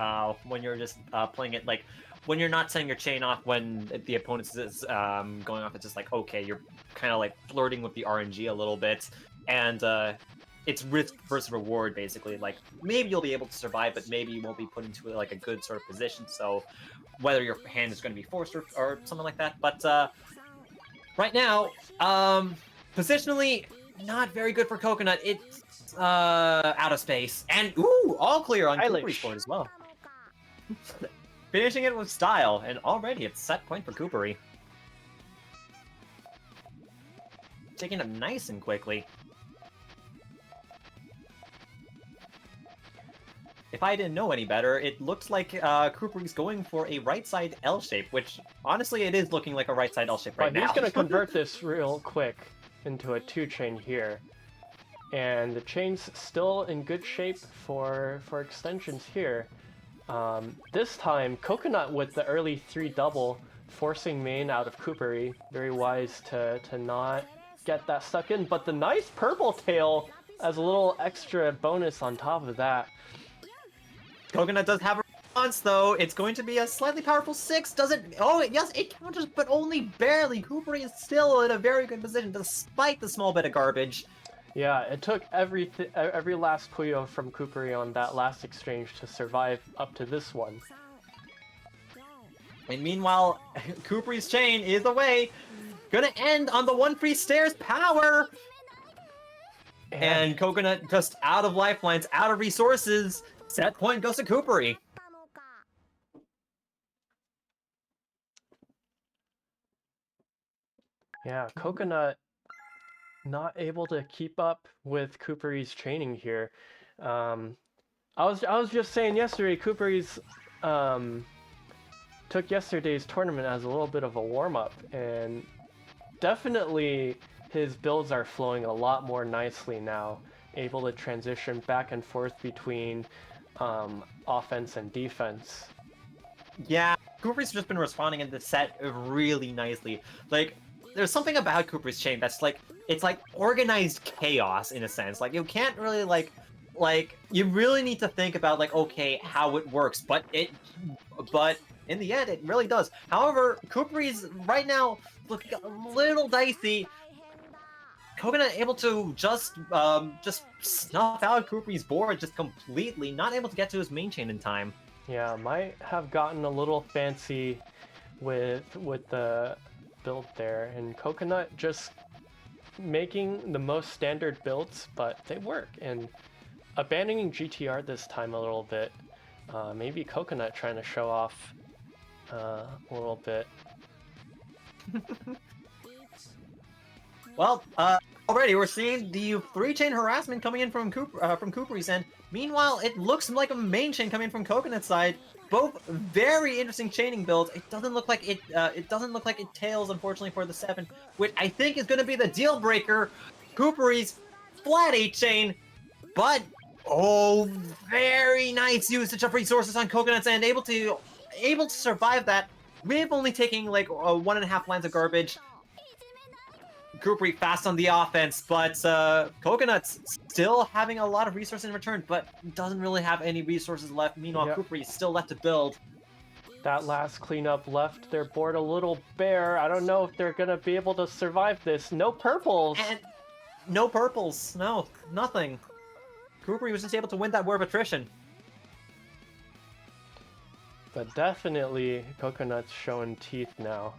When you're just playing it like when you're not setting your chain off when the opponent is going off. It's just like okay, you're kind of like flirting with the RNG a little bit, and it's risk versus reward basically. Like maybe you'll be able to survive, but maybe you won't be put into like a good sort of position. So whether your hand is going to be forced or something like that, but right now, positionally, not very good for Coconut. It's out of space. And ooh, all clear on Coopery's board as well. Finishing it with style, and already it's set point for Coopery. Taking it nice and quickly. If I didn't know any better, it looks like Coopery's going for a right side L shape, which honestly it is looking like a right side L shape right now. He's gonna convert this real quick into a 2-chain here. And the chain's still in good shape for extensions here. This time, Coconut with the early 3 double, forcing main out of Coopery. Very wise to not get that stuck in, but the nice purple tail as a little extra bonus on top of that. Coconut does have a response, though. It's going to be a slightly powerful 6. Does it? Oh, yes, it counters, but only barely. Kukri is still in a very good position, despite the small bit of garbage. Yeah, it took every last Puyo from Kupari on that last exchange to survive up to this one. And meanwhile, Kupri's chain is away. Gonna end on the 1 free stairs power! And Coconut just out of lifelines, out of resources. Set point goes to Kupari. Yeah, Coconut not able to keep up with Kupari's chaining here. I was just saying yesterday, Kupari's took yesterday's tournament as a little bit of a warm-up, and definitely his builds are flowing a lot more nicely now, able to transition back and forth between offense and defense. Yeah, Kupri's just been responding in the set really nicely. Like, there's something about Kupri's chain that's like, it's like organized chaos in a sense. Like, you can't really like, you really need to think about like, okay, how it works, but in the end, it really does. However, Kupri's right now looking a little dicey. Coconut able to just snuff out Kupri's board just completely, not able to get to his main chain in time. Yeah, might have gotten a little fancy with the build there, and Coconut just making the most standard builds, but they work, and abandoning GTR this time a little bit. Maybe Coconut trying to show off a little bit. Well, already we're seeing the 3-chain harassment coming in from Kupri's end. Meanwhile, it looks like a main chain coming in from Coconut's side. Both very interesting chaining builds. It doesn't look like it. It doesn't look like it tails, unfortunately, for the 7, which I think is going to be the deal breaker. Kupri's flat 8-chain, but oh, very nice usage of resources on Coconut's end, able to survive that. With only taking like 1.5 lines of garbage. Kupri fast on the offense, but Coconut's still having a lot of resources in return, but doesn't really have any resources left. Meanwhile, yep. Kupri is still left to build. That last cleanup left their board a little bare. I don't know if they're going to be able to survive this. No purples! And no purples. No, nothing. Kupri was just able to win that war of attrition. But definitely, Coconut's showing teeth now.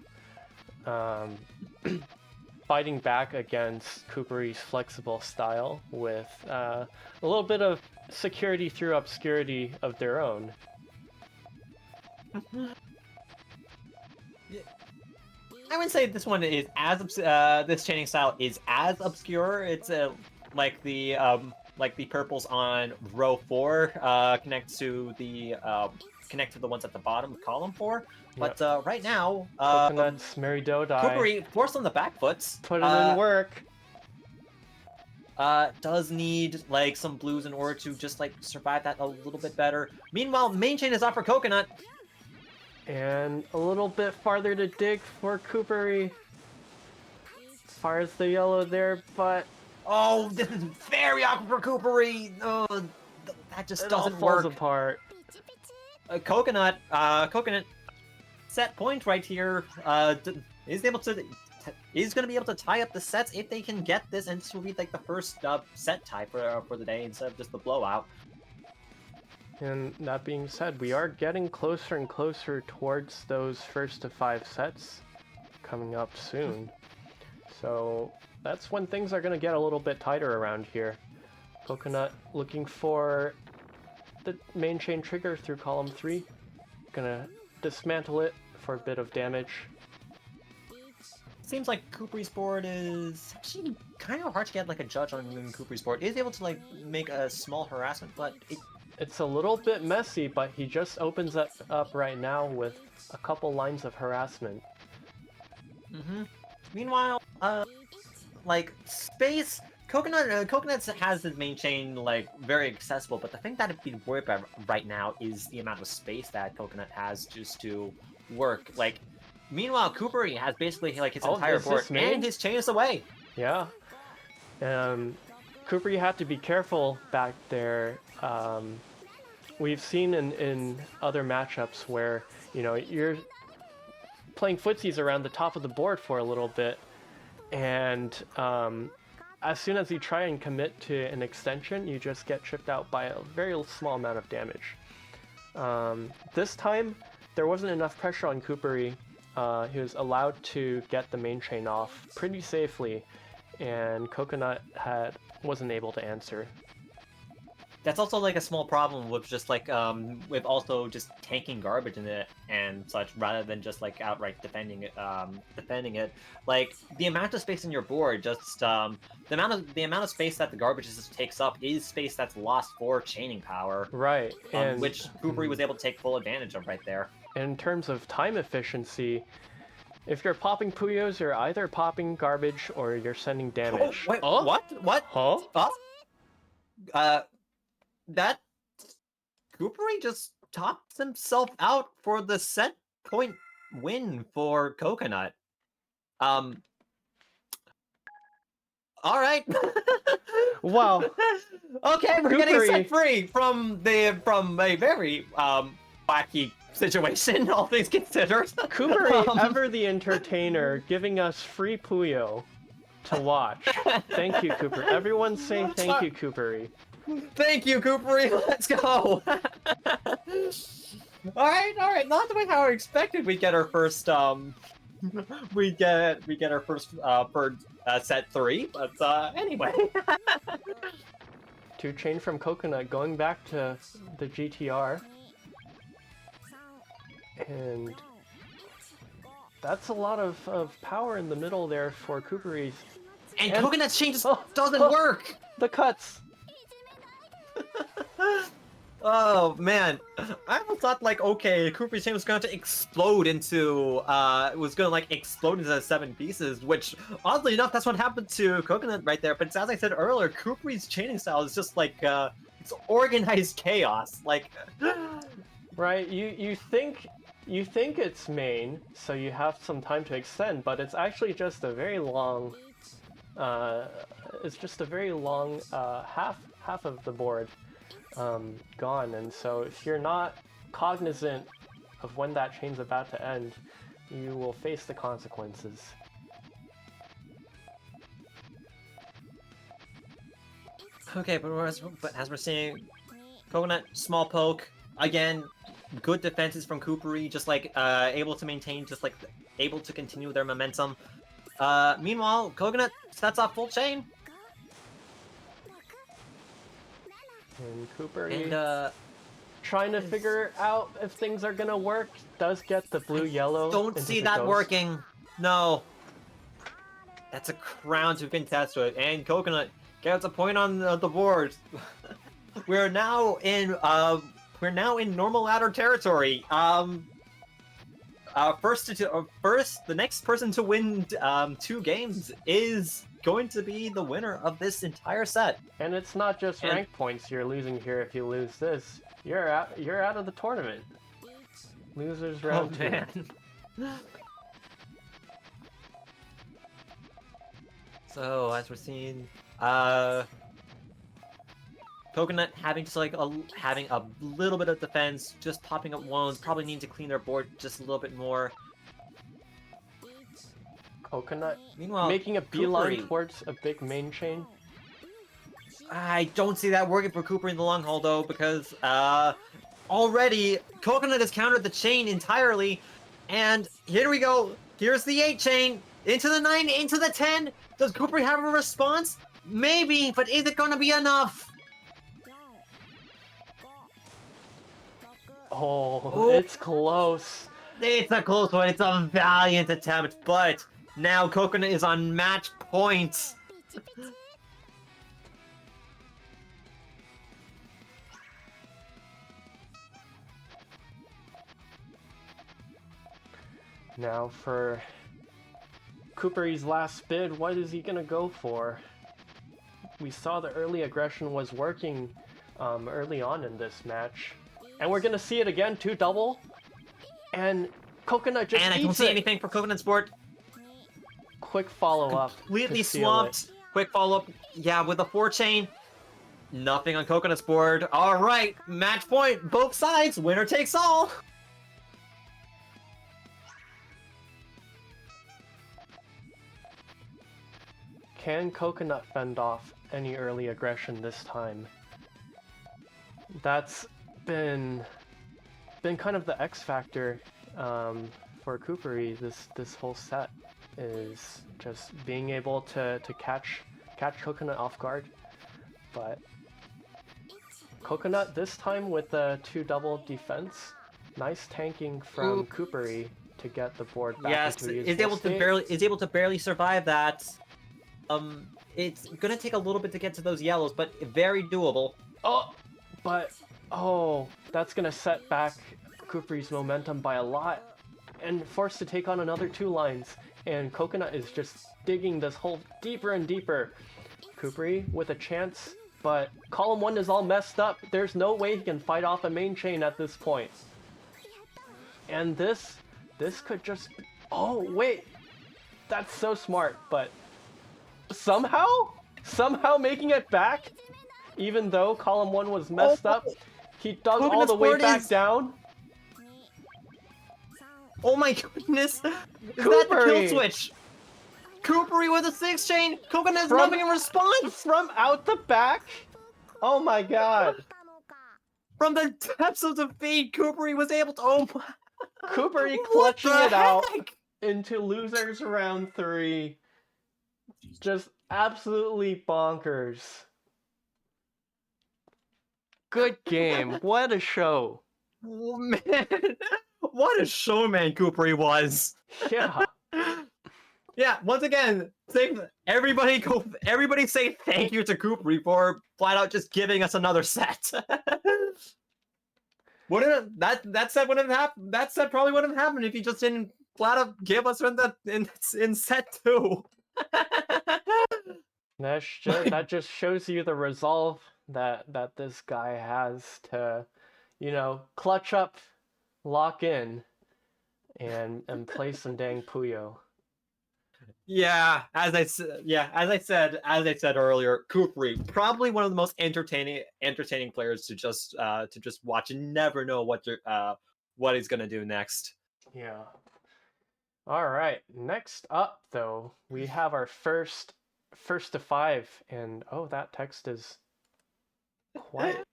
Fighting back against Kupari's flexible style with a little bit of security through obscurity of their own. I would say this one is as this chaining style is as obscure. It's like the purples on row 4 connect to the ones at the bottom of column 4. But yep. Right now, Coconut's Mary Dodai. Kupari forced on the back foots. Put it in work. Does need like some blues in order to just like survive that a little bit better. Meanwhile, main chain is off for Coconut. And a little bit farther to dig for Kupari. Fires the yellow there, but oh, this is very awkward for Kupari. Oh, that just doesn't work. Falls apart. Coconut set point right here. Is going to be able to tie up the sets if they can get this, and this will be like the first set tie for the day instead of just the blowout. And that being said, we are getting closer and closer towards those first to 5 sets coming up soon. So that's when things are going to get a little bit tighter around here. Coconut looking for the main chain trigger through column 3. Gonna dismantle it for a bit of damage. Seems like Kupri's board is actually kind of hard to get like a judge on Kupri's board. It is able to like make a small harassment, but it's a little bit messy, but he just opens that up right now with a couple lines of harassment. Meanwhile, like space. Coconut has his main chain like very accessible, but the thing that it'd be worried about right now is the amount of space that Coconut has just to work. Like, meanwhile, Kupari has basically like his entire board and his chain is away. Yeah. Kupari had to be careful back there we've seen in other matchups where, you know, you're playing footsies around the top of the board for a little bit, and as soon as you try and commit to an extension, you just get chipped out by a very small amount of damage. This time, there wasn't enough pressure on Coopery. He was allowed to get the main chain off pretty safely, and Coconut wasn't able to answer. That's also like a small problem with just like with also just tanking garbage in it and such rather than just like outright defending it. Like the amount of space in your board, just the amount of space that the garbage just takes up is space that's lost for chaining power. Right, and which Coopery was able to take full advantage of right there. in terms of time efficiency, if you're popping Puyos, you're either popping garbage or you're sending damage. Oh, wait, what? What? Huh? That Coopery just tops himself out for the set point win for Coconut. All right. Wow. Okay, we're Coopery. getting set free from a very wacky situation, all things considered. Coopery, ever the entertainer, giving us free Puyo to watch. Thank you, Cooper. Everyone say thank you, Coopery. Thank you, Coopery. Let's go. All right. Not the way how I expected. We get our first we get our first bird set 3. But anyway. 2 chain from Coconut going back to the GTR. And that's a lot of power in the middle there for Coopery. And Coconut's chain just doesn't work. The cuts. Oh man, I thought like okay, Cooper's chain was going to explode into explode into 7 pieces, which oddly enough that's what happened to Coconut right there. But as I said earlier, Cooper's chaining style is just like it's organized chaos. Like right, you think it's main, so you have some time to extend, but it's actually just a very long half of the board gone, and so if you're not cognizant of when that chain's about to end, you will face the consequences. okay, but as we're seeing, Coconut small poke again. Good defenses from Coopery, just like able to maintain, just like able to continue their momentum. Meanwhile, Coconut sets off full chain. And Cooper, And trying to figure out if things are gonna work, does get the blue-yellow. don't see that working. No. That's a crown to contest with, and Coconut gets a point on the board. We're now in normal ladder territory. The next person to win 2 games is going to be the winner of this entire set. And it's not just rank points you're losing here. If you lose this, you're out of the tournament. Losers round 2. Man. So as we're seeing, Coconut having just like having a little bit of defense, just popping up wounds, probably need to clean their board just a little bit more. Coconut Meanwhile, making a beeline Coopery, towards a big main chain. I don't see that working for Cooper in the long haul though, because already Coconut has countered the chain entirely, and here we go. Here's the 8 chain into the 9, into the 10. Does Cooper have a response? Maybe, but is it going to be enough? Oh, it's close. It's a close one. It's a valiant attempt, but now Coconut is on match point. Now for Coopery's last bid, what is he gonna go for? We saw the early aggression was working early on in this match. And we're gonna see it again, 2 double. And Coconut just And I don't see anything for Coconut's board. Quick follow-up. Completely swamped. Quick follow-up. Yeah, with a 4 chain. Nothing on Coconut's board. All right, match point. Both sides. Winner takes all. Can Coconut fend off any early aggression this time? That's been kind of the X factor for Coopery this whole set, is just being able to catch Coconut off guard. But Coconut this time with the 2 double defense, nice tanking from Coopery to get the board back Yes, into is able to barely survive that. It's gonna take a little bit to get to those yellows, but very doable. Oh, but that's gonna set back Coopery's momentum by a lot, and forced to take on another 2 lines. And Coconut is just digging this hole deeper and deeper. Coopery with a chance, but column 1 is all messed up. There's no way he can fight off a main chain at this point. And this could just... Oh, wait! That's so smart, but... Somehow making it back? Even though column 1 was messed up, he dug all the way back down. Oh my goodness! Is that the Coopery! kill switch? Coopery with a 6 chain! Coconut has nothing in response! From out the back? Oh my god. From the depths of defeat, Coopery was able to... Oh my... Coopery What clutching the it out heck? into losers round 3. Just absolutely bonkers. Good game. What a show. Oh, man, what a showman Coopery was! Yeah. Yeah, once again, everybody say thank you to Coopery for flat out just giving us another set. That set wouldn't have happened. That set probably wouldn't have happened if he just didn't flat out give us in set 2. That just shows you the resolve that this guy has to, clutch up, lock in, and play some dang Puyo. Yeah, as I said earlier, Coopery, probably one of the most entertaining players to just watch and never know what he's gonna do next. Yeah. All right. Next up, though, we have our first to 5, and that text is quite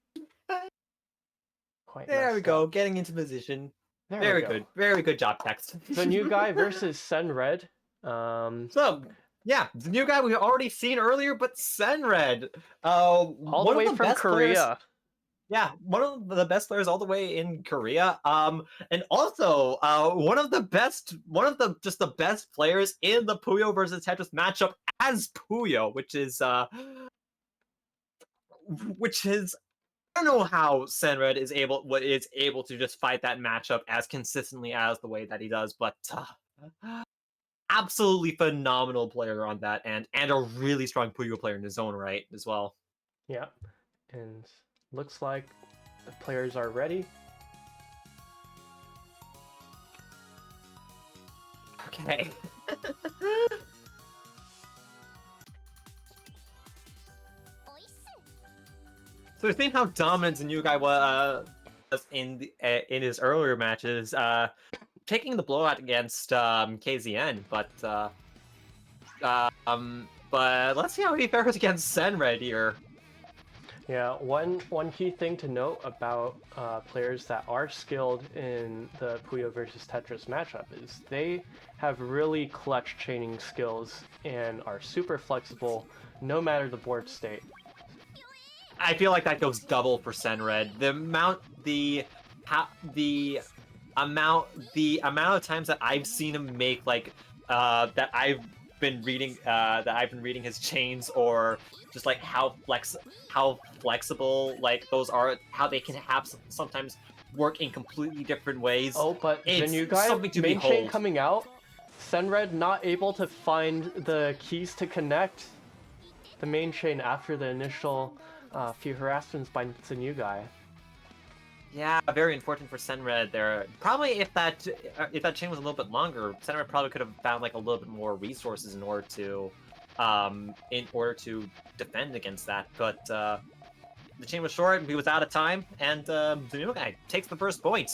There we messed go, up. getting into position. There Very we go. good, very good job, text. The new guy versus Senred. So, yeah, the new guy we've already seen earlier, but Senred. All the way from Korea. Yeah, one of the best players all the way in Korea. And also one of the best players in the Puyo versus Tetris matchup as Puyo, which is I don't know how Senred is able to just fight that matchup as consistently as the way that he does, but absolutely phenomenal player on that end, and a really strong Puyo player in his own right as well. Yeah, and looks like the players are ready. Okay. So we've seen how dominant the new guy was in his earlier matches, taking the blowout against KZN, but let's see how he fares against Senred here. Yeah, one key thing to note about players that are skilled in the Puyo versus Tetris matchup is they have really clutch chaining skills and are super flexible no matter the board state. I feel like that goes double for Senred. The amount of times that I've seen him make that I've been reading his chains, or just like how flexible like those are, how they can have sometimes work in completely different ways. Oh, but the new guy, main chain coming out, Senred not able to find the keys to connect the main chain after the initial few harassments by the new guy. Yeah, very unfortunate for Senred there. Probably if that chain was a little bit longer, Senred probably could have found like a little bit more resources in order to defend against that. But the chain was short, he was out of time, and the new guy takes the first point.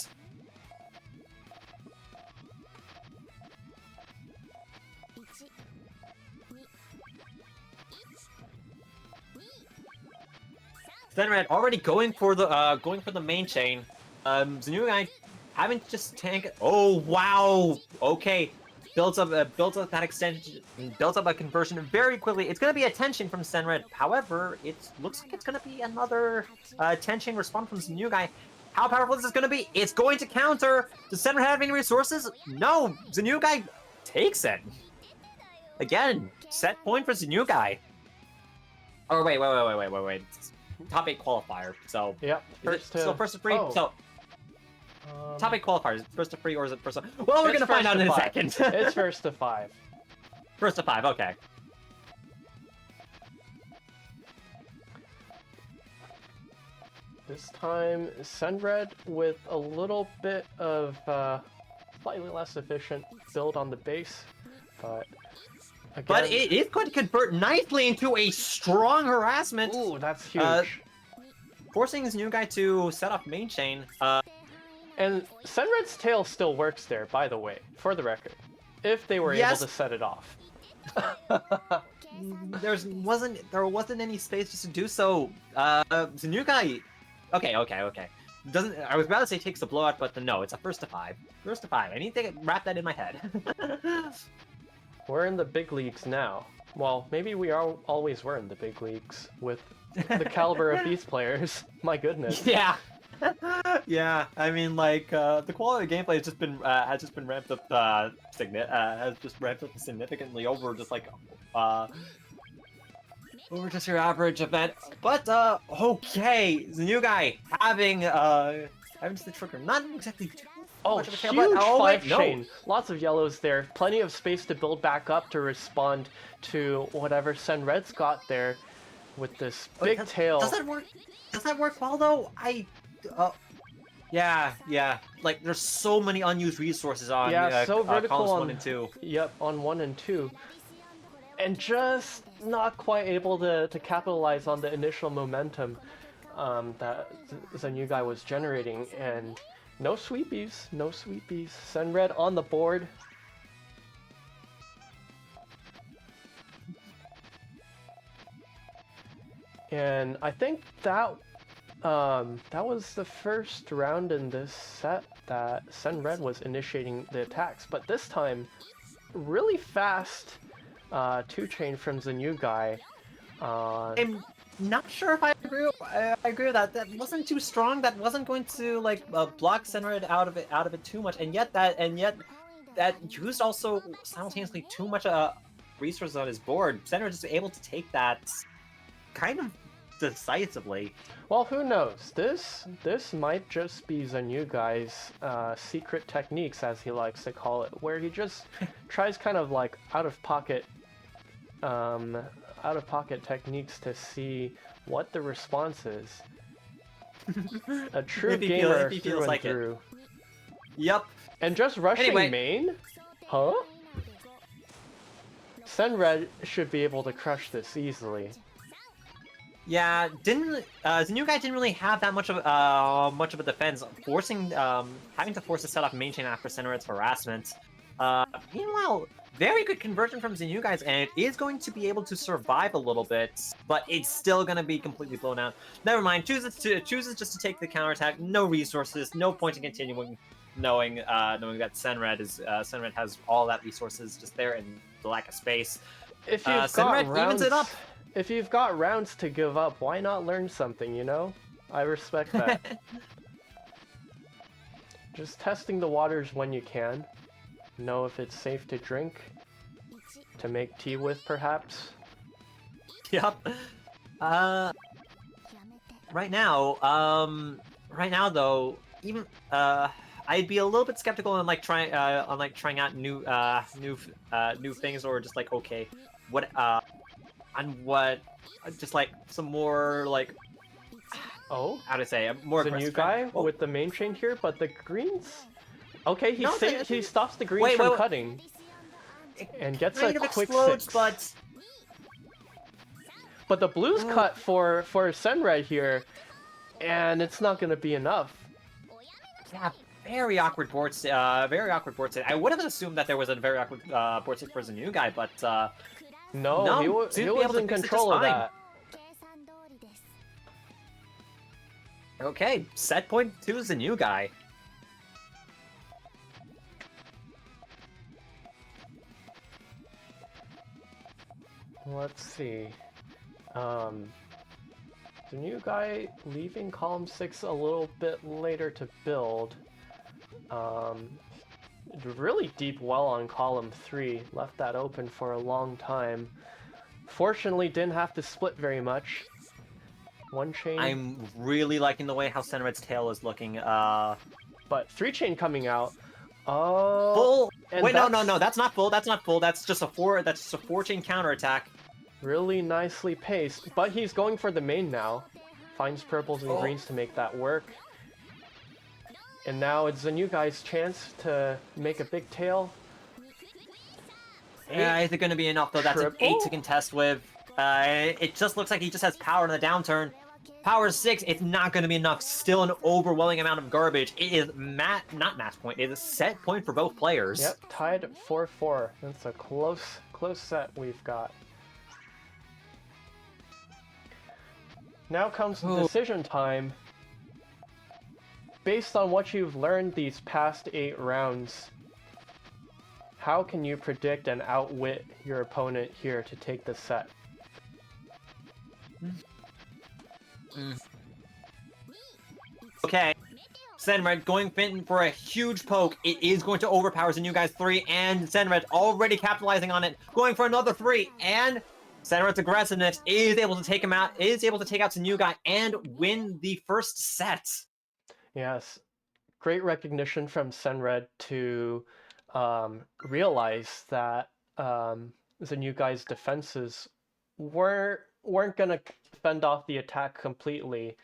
Zenred already going for the main chain. The new guy having to just tank it. Oh wow! Okay, builds up that extension, builds up a conversion very quickly. It's gonna be a tension from Zenred. However, it looks like it's gonna be another tension response from the new guy. How powerful is this gonna be? It's going to counter. Does Zenred have any resources? No. The new guy takes it. Again, set point for the new guy. Oh wait. Top 8 qualifier. So Yep. still first to free. Oh. So top 8 qualifiers. Is it first to free or is it first to... Well, we're gonna find out in a second. It's first to 5. First to 5. Okay. This time, Senred with a little bit of slightly less efficient build on the base, but again... But it is going to convert nicely into a strong harassment. Ooh, that's huge. Forcing this new guy to set off main chain. And Senred's tail still works there, by the way, for the record, if they were able to set it off. There wasn't any space just to do so. The new guy. Okay. Doesn't. I was about to say takes the blowout, but no, it's a first to 5. First to 5. I need to wrap that in my head. We're in the big leagues now. Well, maybe we always were in the big leagues with the caliber of these players. My goodness. Yeah. Yeah, I mean, like the quality of the gameplay has just been ramped up significantly over just like over just your average event. But okay, the new guy having just the trigger, not exactly too much of a tail, huge but 5 chain. Lots of yellows there. Plenty of space to build back up to respond to whatever Senred's got there with this big tail. Does that work? Does that work well though? Yeah. Like there's so many unused resources on so vertical columns on 1 and 2. Yep, on 1 and 2, and just not quite able to capitalize on the initial momentum that the new guy was generating, and no sweepies. Senred on the board. And I think that was the first round in this set that Senred was initiating the attacks, but this time, really fast 2-chain from the new guy. I'm not sure if I agree with that. That wasn't too strong. That wasn't going to like block Senred out of it too much, and yet that used also simultaneously too much resources on his board. Senred is able to take that kind of decisively. Well, who knows? This might just be the new guy's secret techniques, as he likes to call it, where he just tries kind of like out of pocket techniques to see what the response is. A true gamer through and through. Yep. And just rushing main? Huh? Senred should be able to crush this easily. Yeah, the new guy didn't really have that much of a defense, having to force a set off main chain after Senred's harassment. Meanwhile, very good conversion from the new guys, and it is going to be able to survive a little bit, but it's still going to be completely blown out. Never mind, chooses just to take the counterattack. No resources, no point in continuing, knowing that Senred has all that resources just there and the lack of space. If you've got rounds, it up. If you've got rounds to give up, why not learn something, you know? I respect that. Just testing the waters when you can. Know if it's safe to drink. To make tea with, perhaps. Yep. Right now though, even I'd be a little bit skeptical on trying out new things, or just like, okay, what just like some more like, how to say, more the new guy with the main chain here, but the greens. Okay, he stops the greens from cutting, and gets a quick 6. but the blue's cut for Senred here, and it's not going to be enough. Yeah, very awkward board state. Very awkward board state. I would have assumed that there was a very awkward board state for the new guy, but No, no, he seems to be was able to in fix it control just of fine. that. Okay, set point 2 is the new guy. Let's see. The new guy leaving column 6 a little bit later to build. Really deep well on column 3. Left that open for a long time. Fortunately, didn't have to split very much. One chain. I'm really liking the way how Senred's tail is looking. But 3 chain coming out. Oh. Full. And Wait, no, that's not full. That's not full. That's just a 4. That's just a 4-chain counterattack. Really nicely paced, but he's going for the main now. Finds purples and greens to make that work. And now it's the new guy's chance to make a big tail. Yeah, is it going to be enough though? That's an 8 to Triple? contest with. It just looks like he just has power in the downturn. Power 6, it's not going to be enough. Still an overwhelming amount of garbage. It is not match point. It is a set point for both players. Yep, tied 4-4. That's a close set we've got. Now comes decision time. Based on what you've learned these past 8 rounds, how can you predict and outwit your opponent here to take the set? Okay. Senred going for a huge poke. It is going to overpower the new guy's 3, and Senred already capitalizing on it, going for another 3, and Senred's aggressiveness is able to take him out, is able to take out the new guy and win the first set. Yes, great recognition from Senred to realize that the new guy's defenses weren't gonna fend off the attack completely,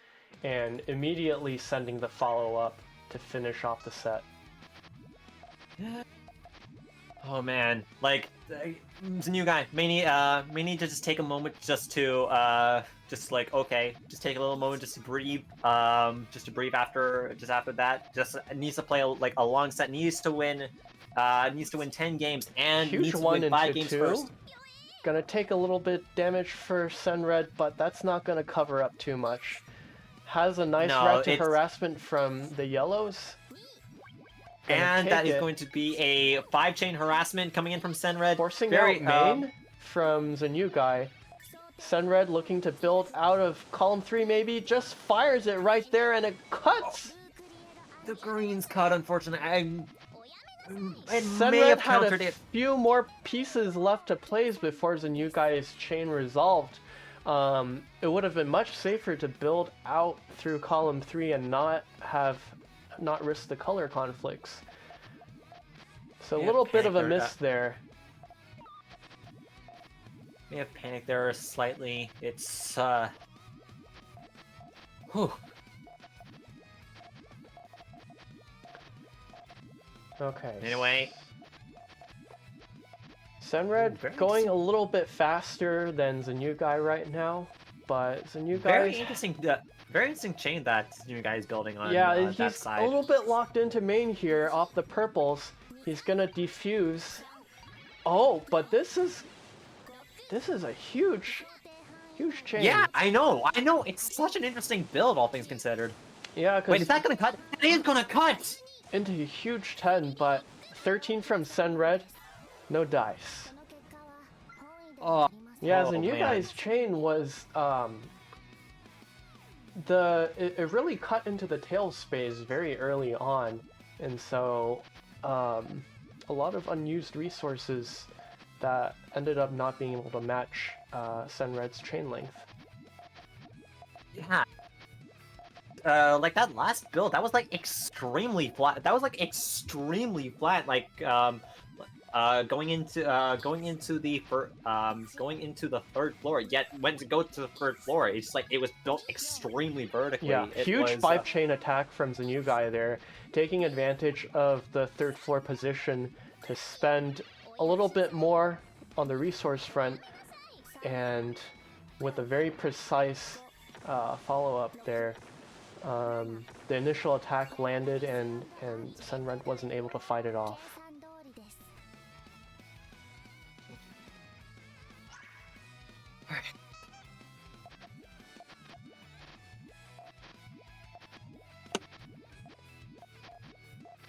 and immediately sending the follow-up to finish off the set. Oh man, like the new guy may need to just take a moment just to just take a little moment just to breathe after that. Just needs to play a long set, needs to win 10 games and Huge needs to 1 win 5 into games 2. first. Gonna take a little bit damage for Senred, but that's not gonna cover up too much. Has a nice rapid harassment from the yellows. And that is going to be a 5-chain harassment coming in from Senred. Forcing out main from the new guy. Senred looking to build out of column 3 maybe, just fires it right there and it cuts! The green's cut, unfortunately. Senred had a few more pieces left to place before the new guy's chain resolved. It would have been much safer to build out through column 3 and not risk the color conflicts. So a little bit of a miss there. May have panicked there slightly. It's whew. Okay. Anyway, Senred going a little bit faster than the new guy right now, but the new guy very interesting chain that the new guy is building on he's that side. a little bit locked into main here off the purples. He's gonna defuse. Oh, but this is a huge chain. Yeah, I know. It's such an interesting build, all things considered. Yeah, because wait, is that gonna cut? It is gonna cut into a huge 10, but 13 from Senred, no dice. Oh, yeah, the new guy's chain was it really cut into the tail space very early on, and so a lot of unused resources that ended up not being able to match Senred's chain length. Yeah. Like that last build, that was like extremely flat. Like going into the third floor. Yet when to go to the third floor, it's like it was built extremely vertically. Yeah, huge 5-chain attack from the new guy there, taking advantage of the third floor position to spend a little bit more on the resource front, and with a very precise follow-up there. The initial attack landed and Senred wasn't able to fight it off.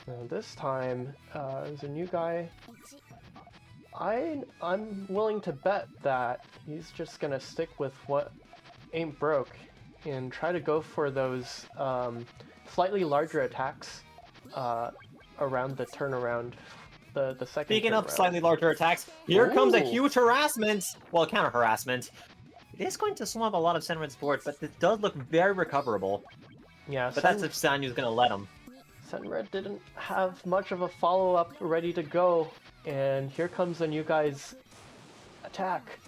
Now this time, there's a new guy. I'm willing to bet that he's just gonna stick with what ain't broke and try to go for those slightly larger attacks around the turnaround, the second. Speaking turnaround. of slightly larger attacks, here comes a huge harassment. Well, counter harassment. It is going to swamp a lot of Senred's board, but it does look very recoverable. Yeah, but that's if Sanyu's gonna let him. Senred didn't have much of a follow-up ready to go, and here comes the new guy's attack.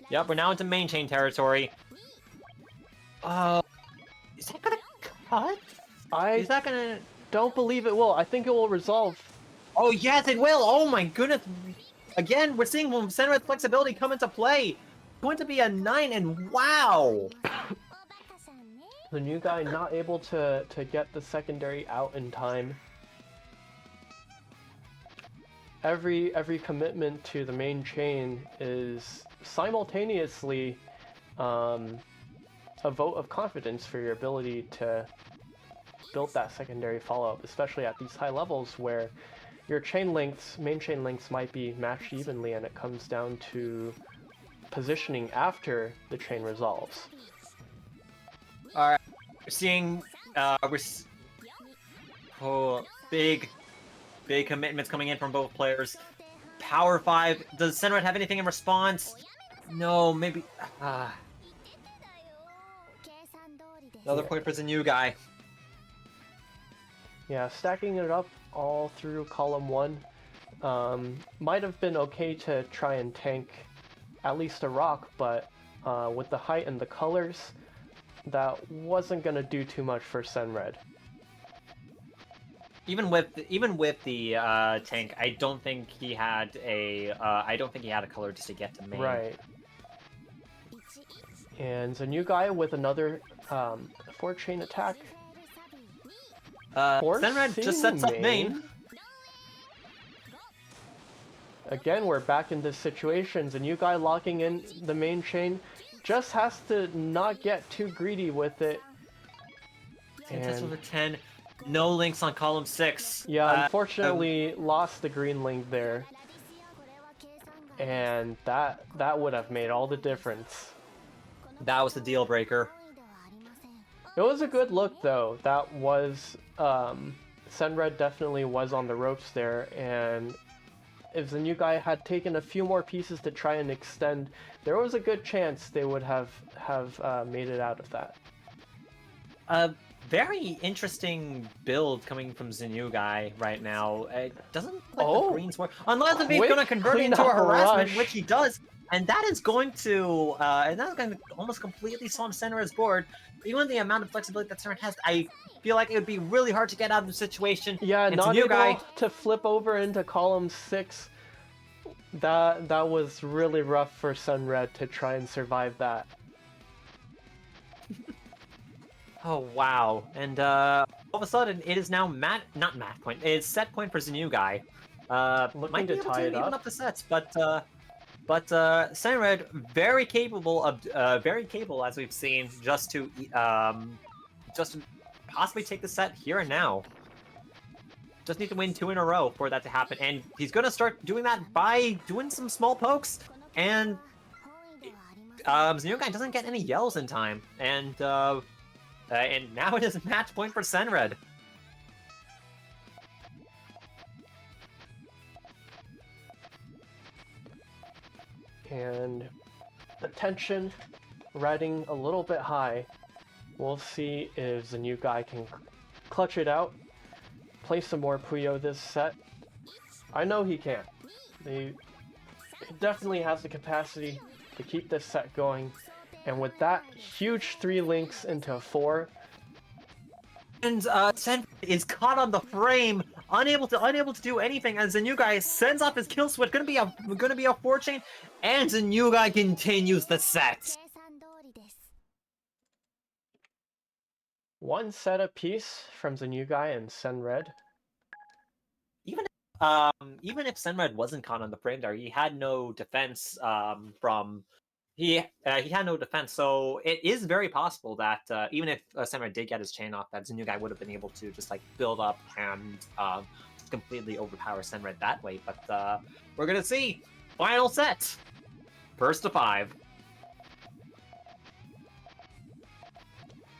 Yep, we're now into main chain territory. Is that gonna cut? Is that gonna... don't believe it will. I think it will resolve. Oh yes, it will! Oh my goodness! Again, we're seeing Senred's flexibility come into play! It's going to be a 9, and wow! The new guy not able to get the secondary out in time. Every commitment to the main chain is simultaneously a vote of confidence for your ability to build that secondary follow-up, especially at these high levels where your main chain lengths might be matched evenly and it comes down to positioning after the chain resolves. Alright, we're seeing, big commitments coming in from both players. Power 5, does Senred have anything in response? No, maybe, another point for the new guy. Yeah, stacking it up all through column 1 might have been okay to try and tank at least a rock, but with the height and the colors, that wasn't gonna do too much for Senred. Even with the tank, I don't think he had a color just to get to main. Right. And the new guy with another 4-chain attack. Senred just sets up main. Again, we're back in this situation. The new guy locking in the main chain just has to not get too greedy with it. Test over 10. No links on column 6. Yeah, unfortunately lost the green link there. And that would have made all the difference. That was the deal breaker. It was a good look though. That was Senred definitely was on the ropes there, and if the new guy had taken a few more pieces to try and extend, there was a good chance they would have made it out of that. Very interesting build coming from Zenu guy right now. It doesn't look like the greens work. Unless if he's going to convert it into a harassment, which he does. And that is going to almost completely swamp Senred's board. Even the amount of flexibility that Senred has, I feel like it would be really hard to get out of the situation. Yeah, and not able to flip over into column 6. That was really rough for Senred to try and survive that. Oh wow! And all of a sudden, it is now not match point. It's set point for Zenu guy. Might be able to even up the sets, but Senred very capable as we've seen, just to possibly take the set here and now. Just need to win 2 in a row for that to happen, and he's gonna start doing that by doing some small pokes. And Zenu guy doesn't get any yells in time, and now it is a match point for Senred. And the tension riding a little bit high. We'll see if the new guy can clutch it out, play some more Puyo this set. I know he can. He definitely has the capacity to keep this set going. And with that huge 3 links into 4, And Sen is caught on the frame, unable to do anything. As the new guy sends off his kill switch, gonna be a 4-chain, and the new guy continues the set. One set apiece from the new guy and Sen Red. Even if Senred wasn't caught on the frame there, he had no defense from he had no defense, so it is very possible that even if Senred did get his chain off, that the new guy would have been able to just like build up and completely overpower Senred that way. But we're gonna see final set, first to 5.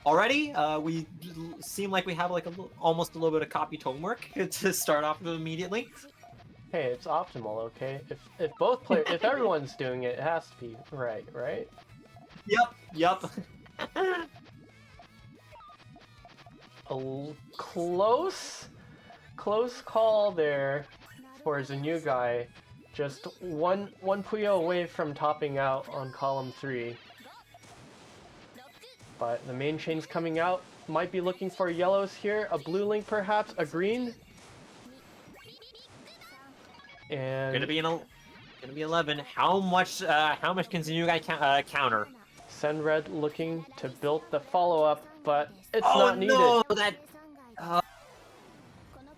Already, we seem like we have like almost a little bit of copy homework to start off with immediately. Hey, it's optimal, okay? If both players, if everyone's doing it, it has to be right, right? Yep. Close call there for the new guy. Just one Puyo away from topping out on column 3. But the main chain's coming out. Might be looking for yellows here. A blue link perhaps. A green. And Gonna be 11. How much can the new guy counter? Sen Red looking to build the follow-up, but it's Oh not needed. no! That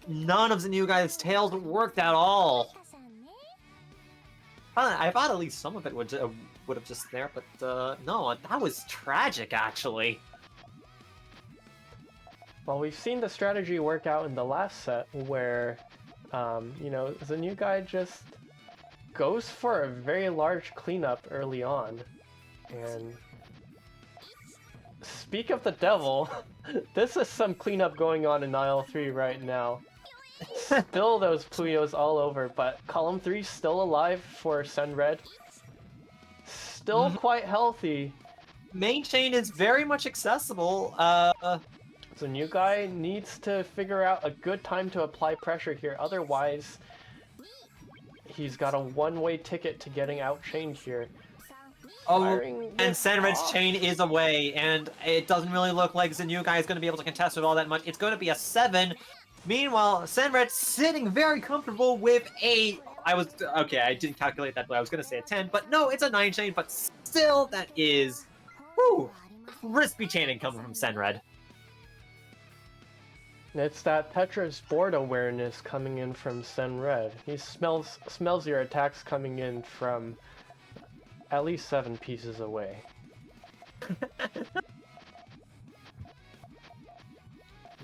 none of the new guy's tails worked at all. I thought at least some of it would have just there, but no, that was tragic actually. Well, we've seen the strategy work out in the last set where, you know, the new guy just goes for a very large cleanup early on. And speak of the devil, this is some cleanup going on in aisle 3 right now. Spill those Puyos all over, but column 3 still alive for Sen Red. Still quite healthy. Main chain is very much accessible. The new guy needs to figure out a good time to apply pressure here, otherwise he's got a one-way ticket to getting out-chained here. And Sen Red's chain is away, and it doesn't really look like the new guy is going to be able to contest it all that much. It's going to be a 7. Meanwhile, Sen Red sitting very comfortable with a... I didn't calculate that, but I was going to say a 10, but no, it's a 9 chain, but still, that is... Whew! Crispy chaining coming from Sen Red. It's that Petra's board awareness coming in from Sen Red. He smells your attacks coming in from at least 7 pieces away.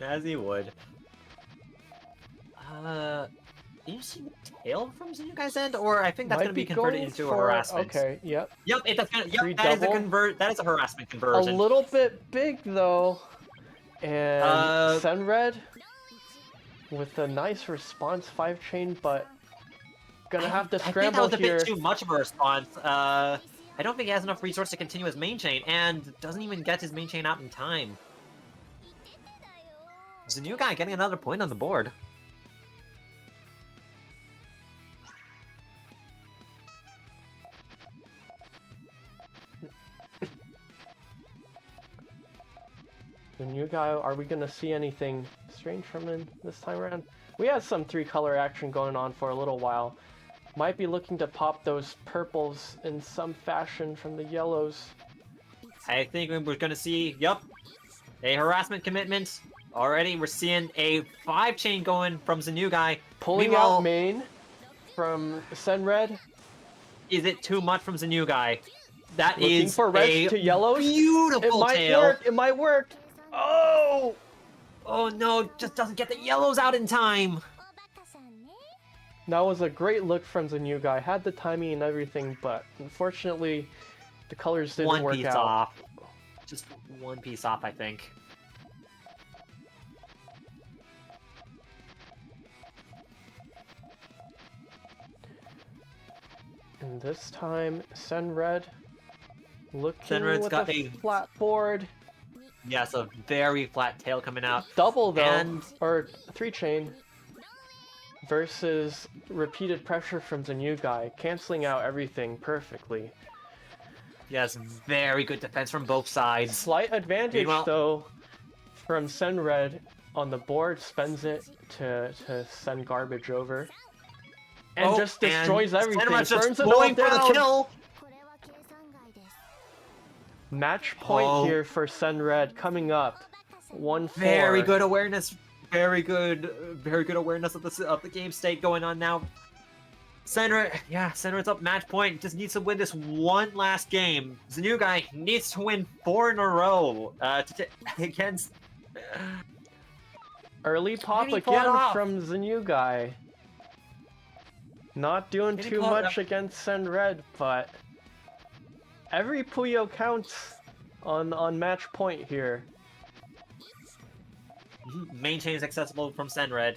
As he would. Did you see the tail from the new guy's end? Or I think that's going to be converted into a harassment. Okay, yep. Yep, that is a harassment A conversion. little bit big though. And Sen Red with a nice response 5 chain, but gonna have to scramble I think that was here. a bit too much of a response. I don't think he has enough resource to continue his main chain, and doesn't even get his main chain out in time. There's a new guy getting another point on the board. The new guy, are we gonna see anything strange from him this time around? We had some 3-color action going on for a little while. Might be looking to pop those purples in some fashion from the yellows. I think we're gonna see, a harassment commitment. Already, we're seeing a 5 chain going from the new guy. Pulling Meanwhile, out main from Sen Red. Is it too much from the new guy? That Looking is for reds to yellows. beautiful tail. It might work. Oh! Oh no, just doesn't get the yellows out in time. That was a great look from the new guy. Had the timing and everything, but unfortunately, the colors didn't work out. 1 piece off. Just 1 piece off, I think. And this time, Sen Red looking Senred's with got a a flat board. Yes, a very flat tail coming out. Double though, And... or 3 chain versus repeated pressure from the new guy, canceling out everything perfectly. Yes, very good defense from both sides. Slight advantage Meanwhile... though from Senred on the board, spends it to send garbage over. And just destroys everything, Senred's just burns it all going for the down! kill! Match point here for Senred coming up. 1-4. Very good awareness. Very good awareness of the game state going on now. Senred's up match point. Just needs to win this one last game. The new guy needs to win 4 in a row against. Early pop again from the new guy. Not doing too much against Senred, but every Puyo counts on match point here. Main chain is accessible from Senred.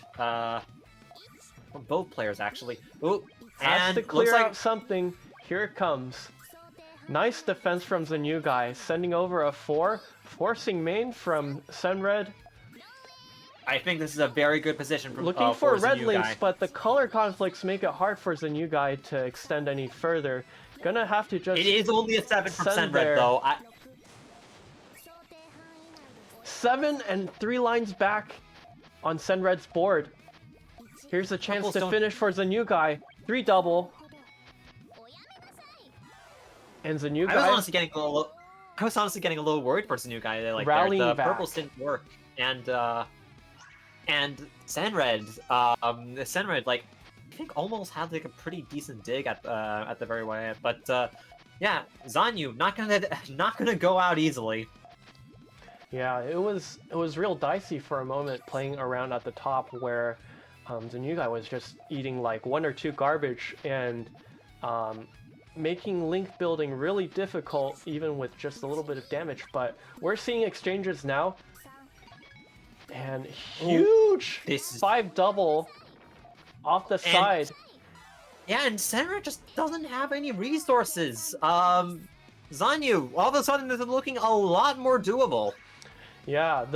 From both players actually. Ooh, has and to clear looks like out something. Here it comes. Nice defense from the new guy, sending over a 4, forcing main from Senred. I think this is a very good position from Looking for red links, guy. but the color conflicts make it hard for the new guy to extend any further. Gonna have to just. It is only a 7 from send Senred there. though. 7 and 3 lines back on Senred's board. Here's a chance to finish for the new guy. 3 double. And the new guy. I was honestly getting a little worried for the new guy. Like rallying the back. purples didn't work, and Senred, like I think almost had like a pretty decent dig at the very end, but yeah, Zanyu not gonna go out easily. Yeah, it was real dicey for a moment playing around at the top where the new guy was just eating like 1 or 2 garbage and making link building really difficult even with just a little bit of damage. But we're seeing exchanges now. And huge 5 double off the side. Yeah, and Senred just doesn't have any resources. Zanyu, all of a sudden, this is looking a lot more doable. Yeah,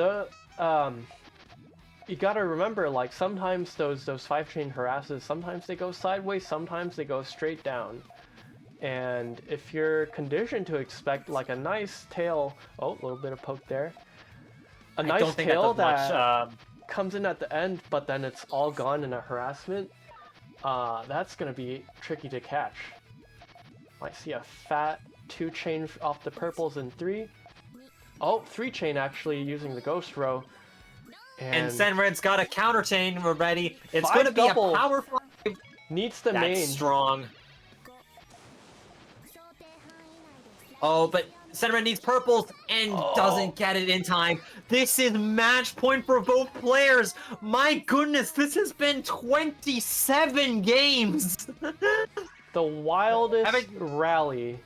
you gotta remember, like, sometimes those 5-chain harasses, sometimes they go sideways, sometimes they go straight down. And if you're conditioned to expect, like, a nice tail... Oh, a little bit of poke there. A nice tail that comes in at the end, but then it's all gone in a harassment, that's gonna be tricky to catch. Might see a fat 2-chain off the purples in 3. Oh, 3-chain actually using the ghost row. And Senred's got a counter chain ready. It's 5 going to be double. a power 5. Needs the That's main. strong. Oh, but Senred needs purples and doesn't get it in time. This is match point for both players. My goodness, this has been 27 games. The wildest rally.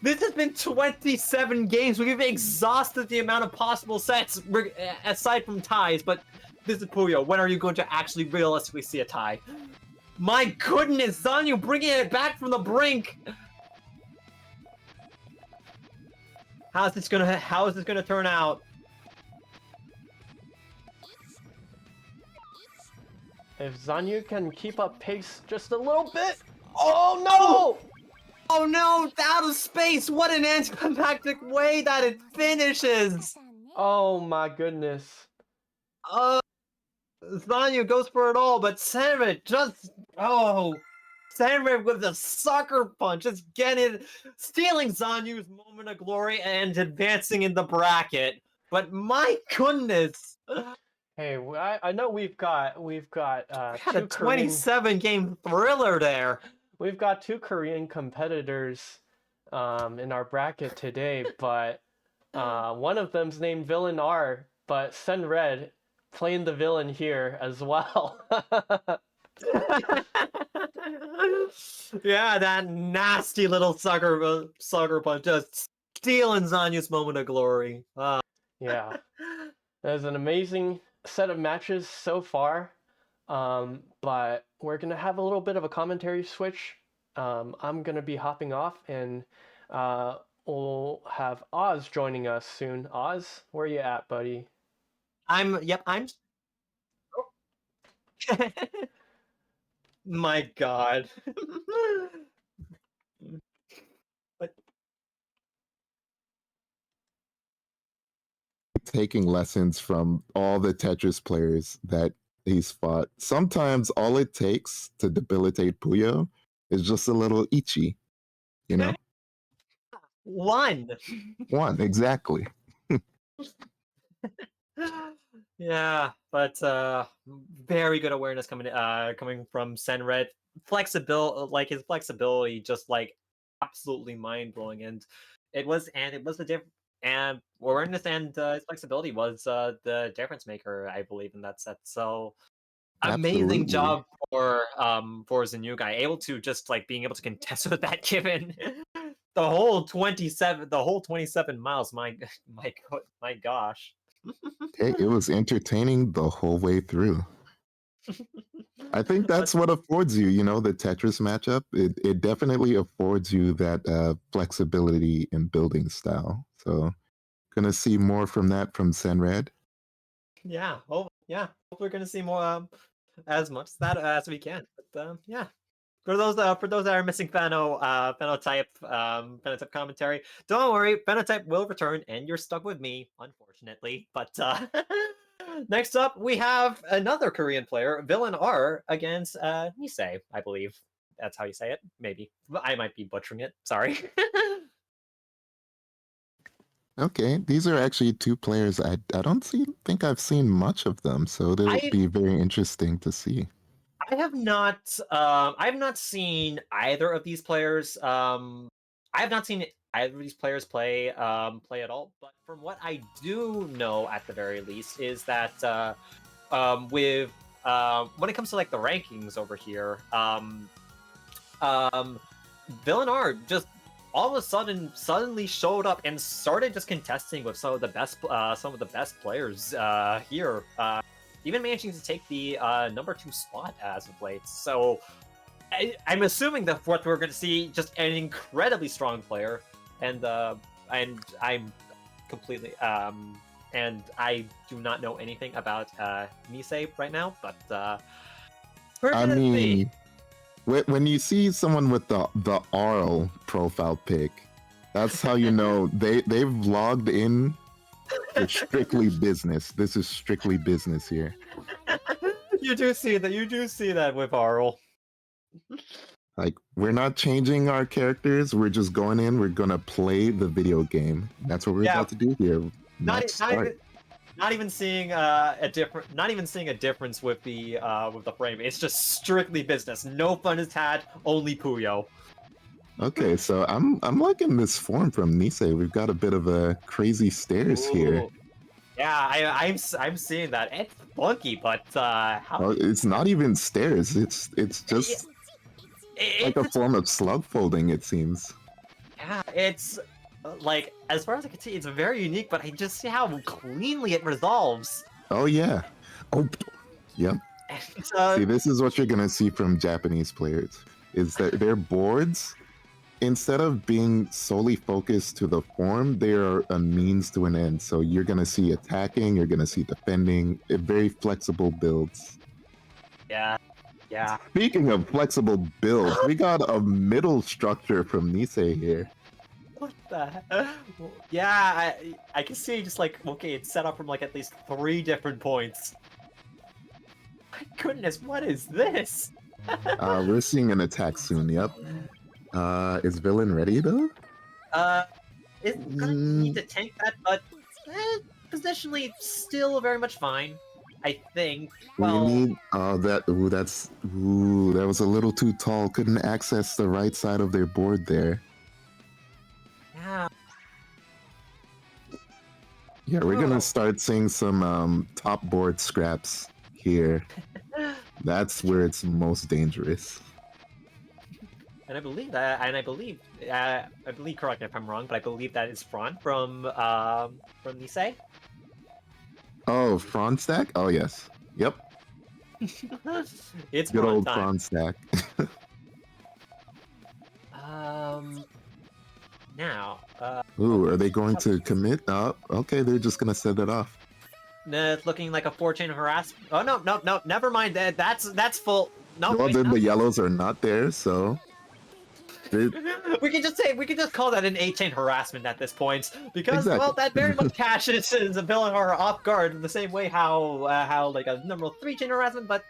This has been 27 games. We've exhausted the amount of possible sets, aside from ties, but this is Puyo. When are you going to actually realistically see a tie? My goodness, Zanyu bringing it back from the brink! How is this gonna turn out? If Zanyu can keep up pace just a little bit... Oh no! Oh no, out of space! What an anticlimactic way that it finishes! Oh my goodness. Zanyu goes for it all, but Senred just... Oh! Senred with the sucker punch, just stealing Zanyu's moment of glory and advancing in the bracket. But my goodness! Hey, I know we've got Had a 27-game thriller there. We've got 2 Korean competitors in our bracket today, but one of them's named Villain R, but Senred playing the villain here as well. Yeah, that nasty little sucker punch just stealing Zanyu's moment of glory. Yeah, there's an amazing set of matches so far. But we're gonna have a little bit of a commentary switch. I'm gonna be hopping off, and we'll have Oz joining us soon. Oz, where you at, buddy? I'm. My God. What? taking lessons from all the Tetris players that he's fought. Sometimes all it takes to debilitate Puyo is just a little Ichi, you know? One. One, exactly. Yeah, but very good awareness coming from Senred. His flexibility, just like absolutely mind blowing, and it was the and awareness and his flexibility was the difference maker, I believe, in that set. So amazing Absolutely. job for the new guy, able to just like being able to contest with that given the whole 27 miles. My gosh. Hey, it was entertaining the whole way through. I think But that's what affords you, the Tetris matchup. It definitely affords you that flexibility in building style. So, gonna see more from that from Senred. yeah, hope we're gonna see more as much as that as we can. But yeah. For those that are missing phenotype commentary, don't worry, phenotype will return, and you're stuck with me, unfortunately. But next up, we have another Korean player, Villain R, against Nisei, I believe. That's how you say it. Maybe I might be butchering it. Sorry. Okay, these are actually two players I don't think I've seen much of them, so it'll I be very interesting to see. I have not seen either of these players. I have not seen either of these players play at all. But from what I do know, at the very least, is that with when it comes to like the rankings over here, Villain R just all of a sudden suddenly showed up and started just contesting with some of the best players here. Even managing to take the number 2 spot as of late. So I'm assuming that what we're going to see just an incredibly strong player, and I'm completely and I do not know anything about Nisei right now, but we're I gonna see. mean, when you see someone with the Arl profile pic, that's how you know they've logged in for strictly business. This is strictly business here. You do see that. You do see that with Arl. Like, we're not changing our characters. We're just going in. We're gonna play the video game. That's what we're Yeah, about to do here. not Match start. not even seeing not even seeing a difference with the frame. It's just strictly business. No fun is had. Only Puyo. Okay, so I'm liking this form from Nisei. We've got a bit of a crazy stairs here. Ooh. Yeah, I'm seeing that. It's funky, but how? Oh, it's not even stairs. It's just like a It's form of slug folding. It seems. yeah, it's like as far as I can see, it's very unique. But I just see how cleanly it resolves. Oh yeah. Oh, yep. And, See, this is what you're gonna see from Japanese players. Is that their boards, instead of being solely focused to the form, they are a means to an end. So you're gonna see attacking, you're gonna see defending, very flexible builds. yeah, yeah. Speaking of flexible builds, we got a middle structure from Nisei here. What the heck? Yeah, I can see just like okay, it's set up from like at least 3 different points. My goodness, what is this? We're seeing an attack soon, yep. Is Villain ready though? It's gonna need to tank that, but positionally still very much fine. I think. Well, We need that that was a little too tall. Couldn't access the right side of their board there. yeah. Yeah, we're Oh. gonna start seeing some top board scraps here. That's where it's most dangerous. And I believe, correct me if I'm wrong, but I believe that is Fron from Nisei. Oh, Prawn Stack? Oh yes. Yep. It's Good Fron old time. Prawn Stack. Now. Ooh, are they going to commit? Oh, okay, they're just gonna set it off. It's looking like a 4-chain harassment. Oh no, never mind. That's full. No, Well, wait, then no. the yellows are not there, so We can just call that an 8-chain harassment at this point because well Exactly. that very much catches a villain or off guard in the same way how like a normal 3-chain harassment, but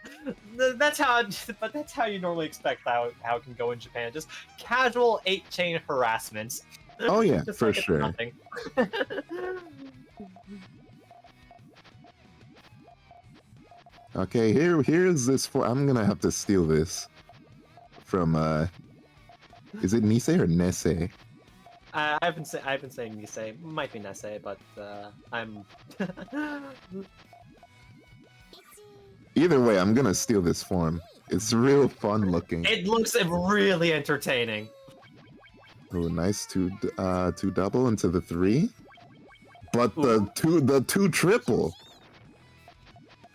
that's how you normally expect how it can go in Japan. Just casual 8-chain harassment. Oh yeah, Just for like it's sure. nothing. Okay, here's this for. I'm gonna have to steal this from is it Nisei or Nesei? I've been saying Nisei, might be Nesei, but I'm. Either way, I'm gonna steal this form. It's real fun looking. It looks really entertaining. Oh, nice two double into the 3, but Ooh. the two triple.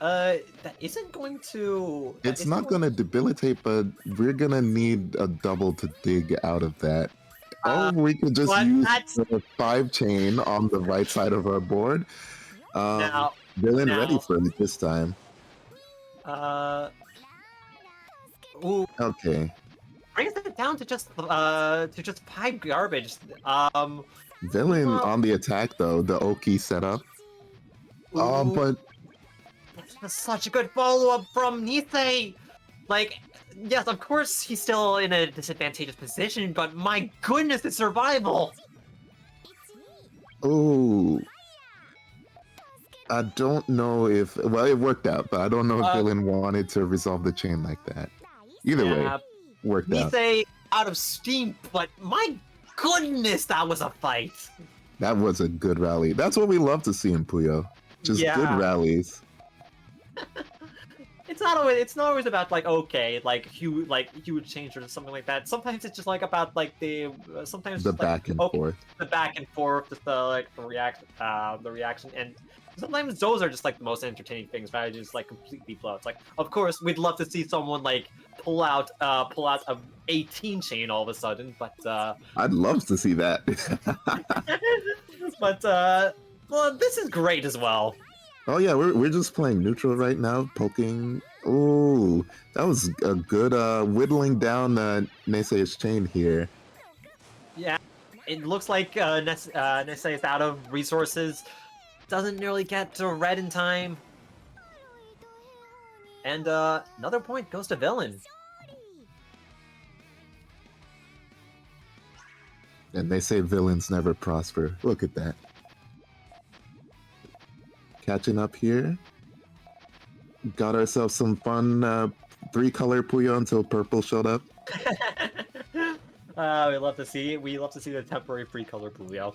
That isn't going to. It's not gonna debilitate, but we're gonna need a double to dig out of that. Or we could just but use that's- the 5-chain on the right side of our board. Now, Villain now- ready for it this time. Ooh, Okay. brings it down to just 5 garbage. Villain Well- on the attack though, the Oki setup. Oh, ooh, but that's such a good follow-up from Nisei. Like, yes, of course he's still in a disadvantageous position, but my goodness, it's survival. oh, I don't know if well it worked out, but I don't know if Villain wanted to resolve the chain like that. Either way, worked out. Nisei out of steam, but my goodness, that was a fight. That was a good rally. That's what we love to see in Puyo. Just Yeah. good rallies. It's not always about like huge change or something like that. Sometimes it's just like about like sometimes The just, like, back and okay, forth. the back and forth, just the reaction, and sometimes those are just like the most entertaining things. But I just like completely blow. It's like, of course, we'd love to see someone like pull out a 18 chain all of a sudden, but I'd love to see that. but well, this is great as well. Oh yeah, we're just playing neutral right now, poking. Ooh, that was a good whittling down Nesei's chain here. Yeah, it looks like Nesei is out of resources. Doesn't nearly get to red in time. And another point goes to Villain. And they say villains never prosper. Look at that. Catching up here. Got ourselves some fun 3-color Puyo until purple showed up. We love to see the temporary free color Puyo.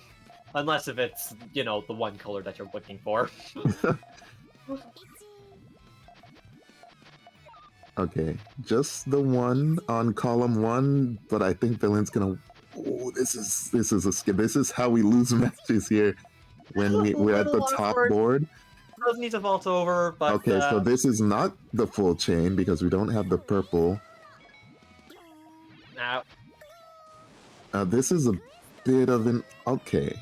Unless if it's, the one color that you're looking for. Okay, just the one on column 1, but I think villain's gonna. Oh, this is a skip. This is how we lose matches here when we're at the top board. Does need to vault over, but Okay, so this is not the full chain because we don't have the purple. now. This is a bit of an okay.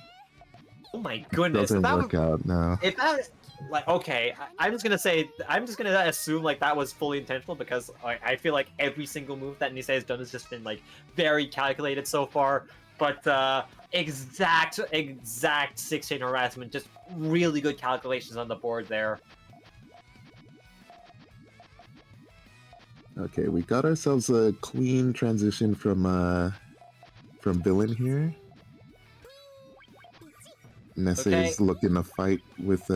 Oh my goodness! Doesn't work out now. If that like okay, I'm just gonna assume like that was fully intentional because I feel like every single move that Nisei has done has just been like very calculated so far. But exact 6-chain harassment, just really good calculations on the board there. Okay, we got ourselves a clean transition from villain here. Nesei is looking to fight with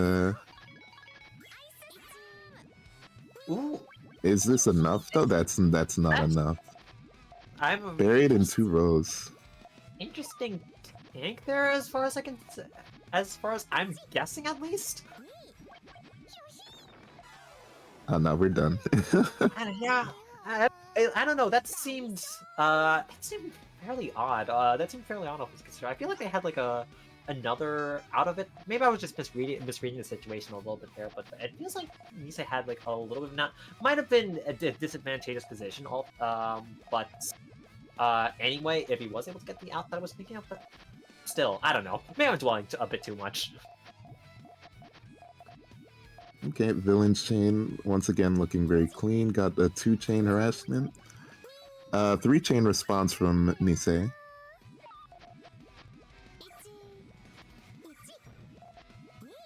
Ooh, Is this enough though? That's not enough. I'm Buried in 2 rows. interesting tank there as far as I'm guessing at least. Oh no, we're done. Yeah, I don't know. That seemed fairly odd. That seemed fairly odd. I feel like they had like another out of it. Maybe I was just misreading the situation a little bit there, but it feels like Nisei had like a little bit might have been a disadvantageous position. But anyway, if he was able to get the out that I was thinking of, but still, I don't know. Maybe I'm dwelling a bit too much. Okay, villain's chain once again looking very clean. Got the 2-chain harassment. Three chain response from Nisei.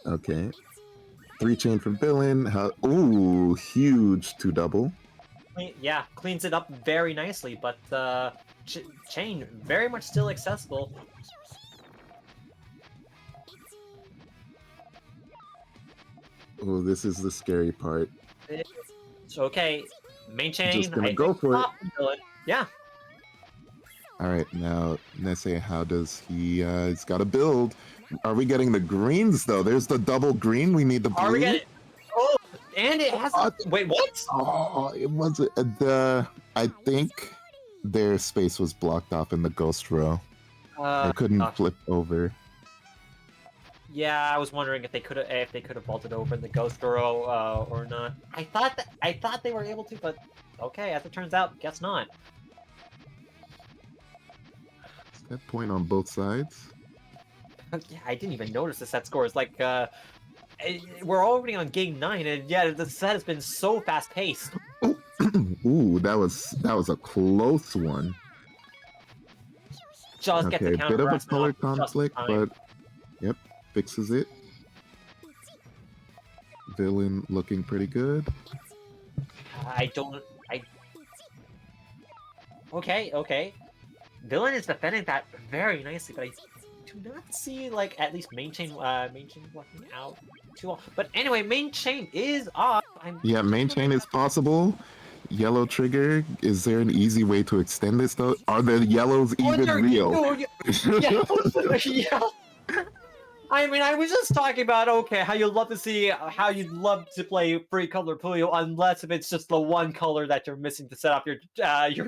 Okay. Three chain from Villain. Ooh, huge two double. Yeah, cleans it up very nicely, but chain very much still accessible. Oh, this is the scary part. It's okay. Main chain. Just gonna I go think for it. top villain. Yeah. All right, now Nesse, how does he? He's got to build. Are we getting the greens though? There's the double green. We need the blue. Are we getting? Oh, and it has. Wait, what? Oh, it was the. I think their space was blocked off in the ghost row. They couldn't flip over. Yeah, I was wondering if they could have vaulted over in the ghost row or not. I thought they were able to, but okay. As it turns out, guess not. Is that point on both sides? Yeah, I didn't even notice the set scores. Like, we're already on game 9, and yeah, the set has been so fast paced. Ooh, that was a close one. Just get the Okay, counter bit of a press color now, just in conflict, time. but yep, fixes it. Villain looking pretty good. Okay. Villain is defending that very nicely, but I do not see, like, at least main chain working out too well. But anyway, main chain is off. Yeah, main chain is possible. Yellow trigger. Is there an easy way to extend this though? Are the yellows even real? Yeah. I mean, I was just talking about, okay, how you'd love to play free color Puyo, unless if it's just the one color that you're missing to set up your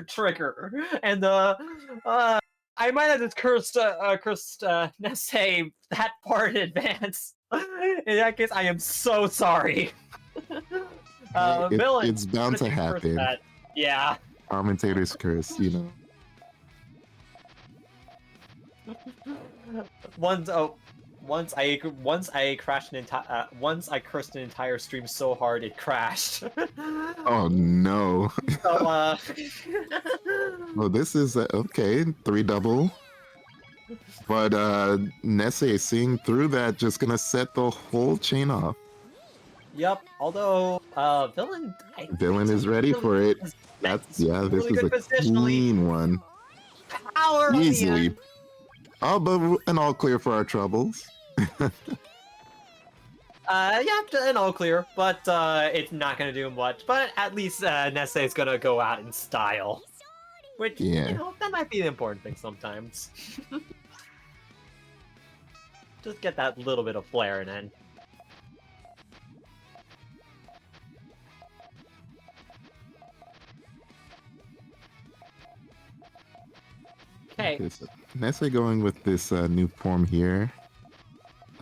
trigger. And I might have just cursed Nesse that part in advance. In that case, I am so sorry. Villain, It's bound to happen. Yeah. Commentator's curse, you know. Once I cursed an entire stream so hard it crashed. Oh no. So Well, this is okay. Three double. But Nesse seeing through that, just gonna set the whole chain off. Yep. Although Villain Is ready for it. This really is a clean one. Power Easily. Oh, but an all clear for our troubles. an all clear, but it's not gonna do much. But at least Nesse is gonna go out in style, which that might be the important thing sometimes. Just get that little bit of flair in. Okay. So Nesse going with this new form here.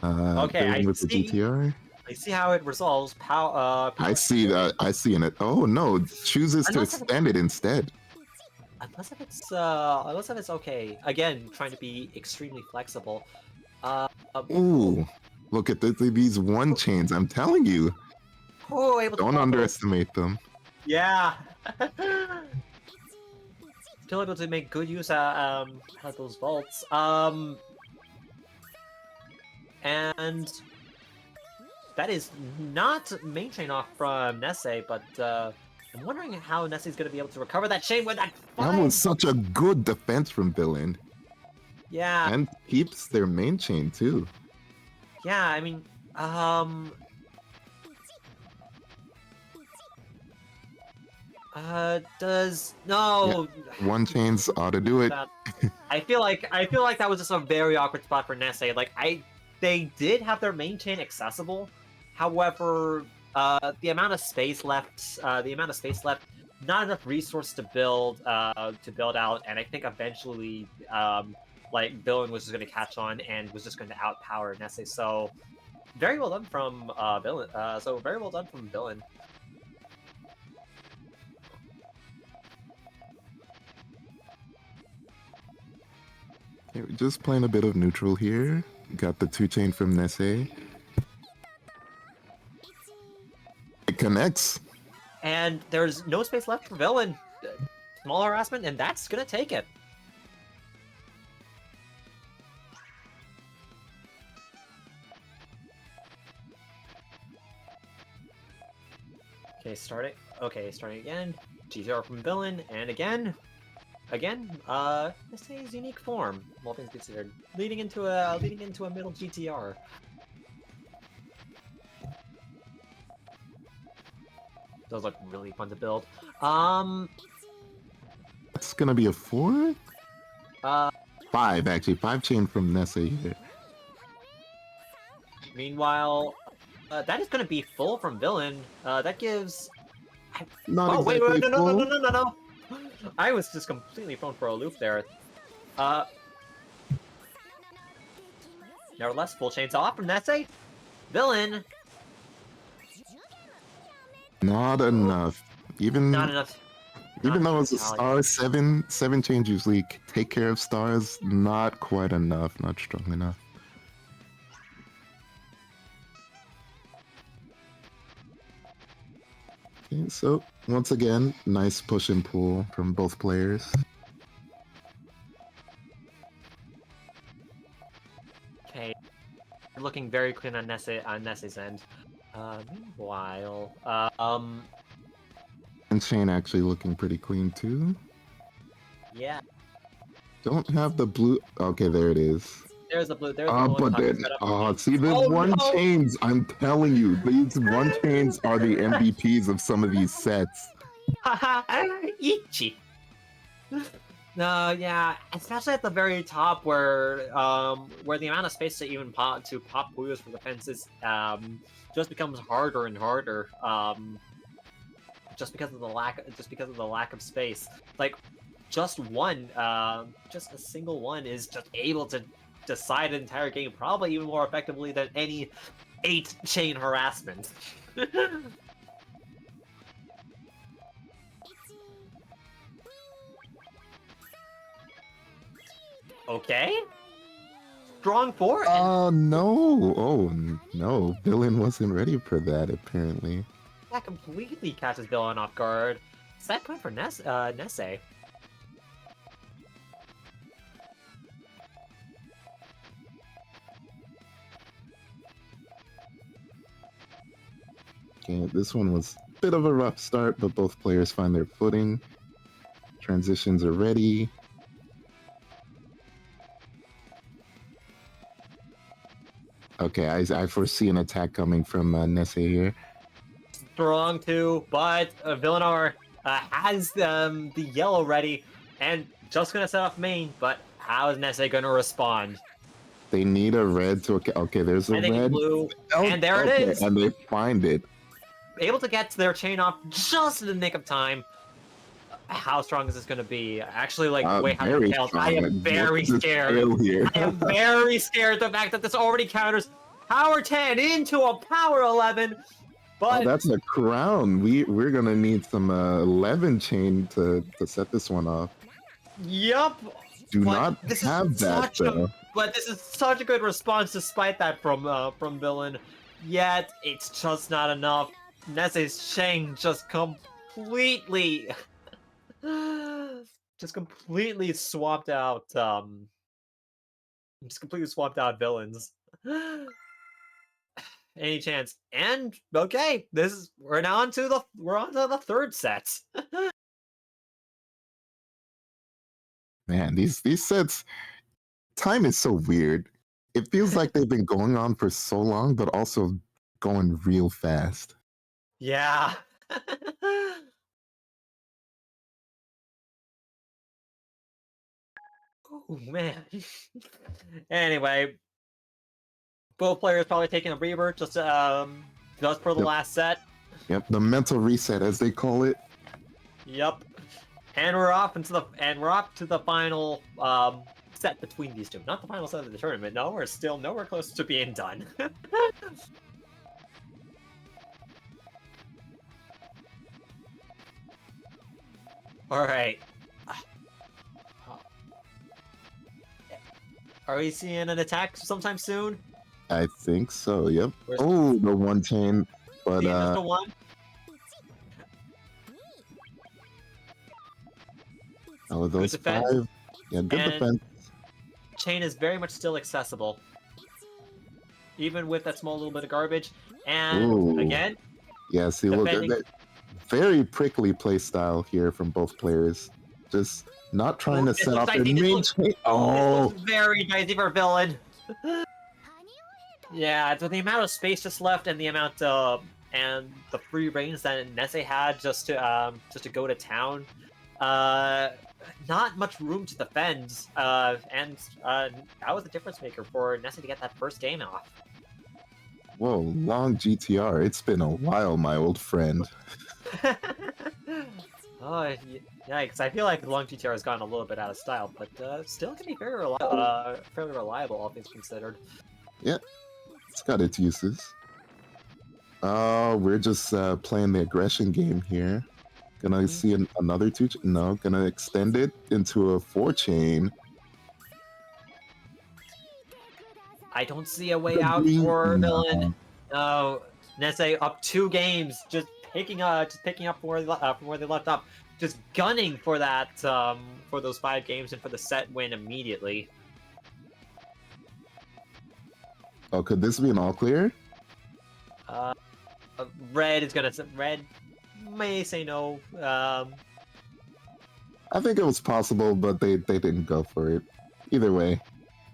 Okay, with the GTR. I see how it resolves. I see that. I see in it. Oh no! Chooses to extend it instead. Unless if it's okay. Again, trying to be extremely flexible. Ooh, look at these one chains. I'm telling you. Don't underestimate them. Yeah. Still able to make good use out of those vaults. And that is not main chain off from Nesse, but I'm wondering how Nesse's going to be able to recover that chain with that. That was such a good defense from Villain. Yeah. And keeps their main chain too. Yeah, I mean, one chains ought to do it. I feel like that was just a very awkward spot for Nesse. Like they did have their main chain accessible, however, the amount of space left, not enough resource to build out, and I think eventually, Villain was just going to catch on and was just going to outpower Nesse. So very well done from Villain. Villain. Okay, we're just playing a bit of neutral here. Got the two chain from Nesse. It connects. And there's no space left for Villain. Small harassment, and that's gonna take it. Okay, starting. Okay, starting again. G0 from villain, and again. This is unique form, all things considered. Leading into a middle GTR. Those look really fun to build. It's gonna be a 4? 5, actually. 5 chain from Nessa here. Meanwhile, that is gonna be full from villain. That gives. Not Oh exactly wait, full. no! I was just completely thrown for a loop there. Nevertheless, full chains off from Nesse. Villain. Not enough. Even Not enough. even Not though it's a enough. star, 7 chains usually take care of stars. Not quite enough. Not strong enough. Okay, so once again, nice push and pull from both players. Okay, looking very clean on Nesse's end. Meanwhile, And Shane actually looking pretty clean too. yeah, Don't have the blue. Okay, there it is. there's the blue. There's the blue But then, see the Oh, one no! chains. I'm telling you, these one chains are the MVPs of some of these sets. Haha, Ichi. No, yeah, especially at the very top where the amount of space to even pop Buyos for the fences just becomes harder and harder. Just because of the lack of space. Like just a single one is just able to decide an entire game probably even more effectively than any 8 chain harassment. Okay. Strong 4. No. Oh, no. Villain wasn't ready for that, apparently. That completely catches Villain off guard. Set point for Nesse. Okay, this one was a bit of a rough start, but both players find their footing. Transitions are ready. Okay, I foresee an attack coming from Nesse here. Strong 2, but Villanor has the yellow ready and just gonna set off main, but how is Nesse gonna respond? They need a red to... Okay, there's a I think red. blue, Oh, and there it is! And they find it. Able to get their chain off just in the nick of time. How strong is this gonna be? Actually, like, wait, how many tails? I am very scared. I am very scared the fact that this already counters power 10 into a power 11. But that's a crown. We're gonna need some 11 chain to set this one off. Yup. Do not have that though. But this is such a good response despite that from Villain. Yet it's just not enough. Nesse's chain just completely swapped out Villains. Any chance? And okay, we're on to the third set. Man, these sets, time is so weird. It feels like they've been going on for so long, but also going real fast. Yeah. Oh man. Anyway, both players probably taking a breather just for the last set. Yep, the mental reset as they call it. Yep. And we're off to the final set between these two. Not the final set of the tournament. No, we're still nowhere close to being done. All right. Are we seeing an attack sometime soon? I think so. Yep. Oh, the one chain, but just the one. All of those defense. 5. Yeah, good And- defense. Chain is very much still accessible, even with that small little bit of garbage. And Ooh. again, Yeah, see, look, defending- very prickly play style here from both players. Just not trying to This set looks off like their he just main looks- chain. this Oh, looks very dicey for Villain. Yeah, with the amount of space just left and the amount and the free reigns that Nesse had just to go to town, not much room to defend. And that was the difference maker for Nesse to get that first game off. whoa, long GTR. It's been a while, my old friend. Oh, yikes! I feel like the long GTR has gone a little bit out of style, but still can be very fairly reliable, all things considered. It's got its uses. Oh, we're just playing the aggression game here. Gonna see another 2 no, gonna extend it into a 4 chain. I don't see a way The out green- for no. Villain. No, Nesse up 2 games, just picking up from where they left off, just gunning for that for those 5 games and for the set win immediately. Oh, could this be an all clear? Red may say no. I think it was possible, but they didn't go for it. Either way,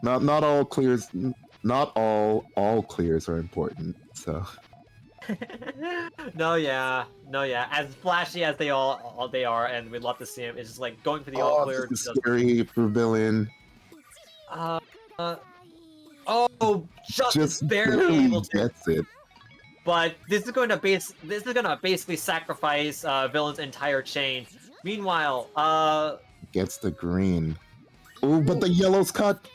not all clears. Not all clears are important. So No, yeah. As flashy as they are, and we'd love to see him. It's just like going for the all clear. this is scary for villain. Just barely able to. gets it. But this is going to basically sacrifice Villain's entire chain. Meanwhile, Gets the green. Oh, but the yellow's cut.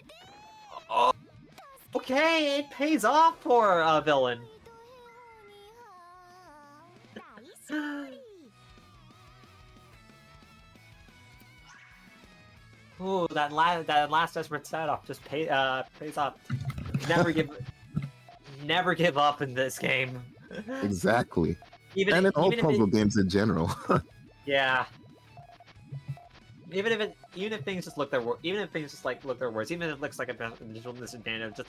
okay, it pays off for Villain. Ooh, that last desperate setup just pays off. Never give up in this game. Exactly. Even And in all if it- puzzle games in general. Yeah. Even if things just look their worst, even if things just like look their worst, even if it looks like a visual disadvantage, just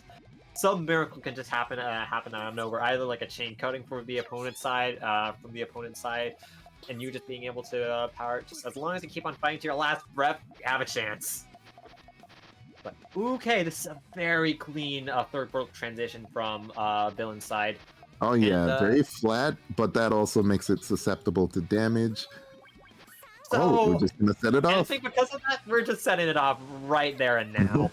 some miracle can just happen out of nowhere. Either like a chain cutting from the opponent's side, and you just being able to power it. Just as long as you keep on fighting to your last breath, you have a chance. But okay, this is a very clean third world transition from Villain's side. Oh yeah, And, very flat, but that also makes it susceptible to damage. So we're just gonna set it I off. think because of that, we're just setting it off right there and now.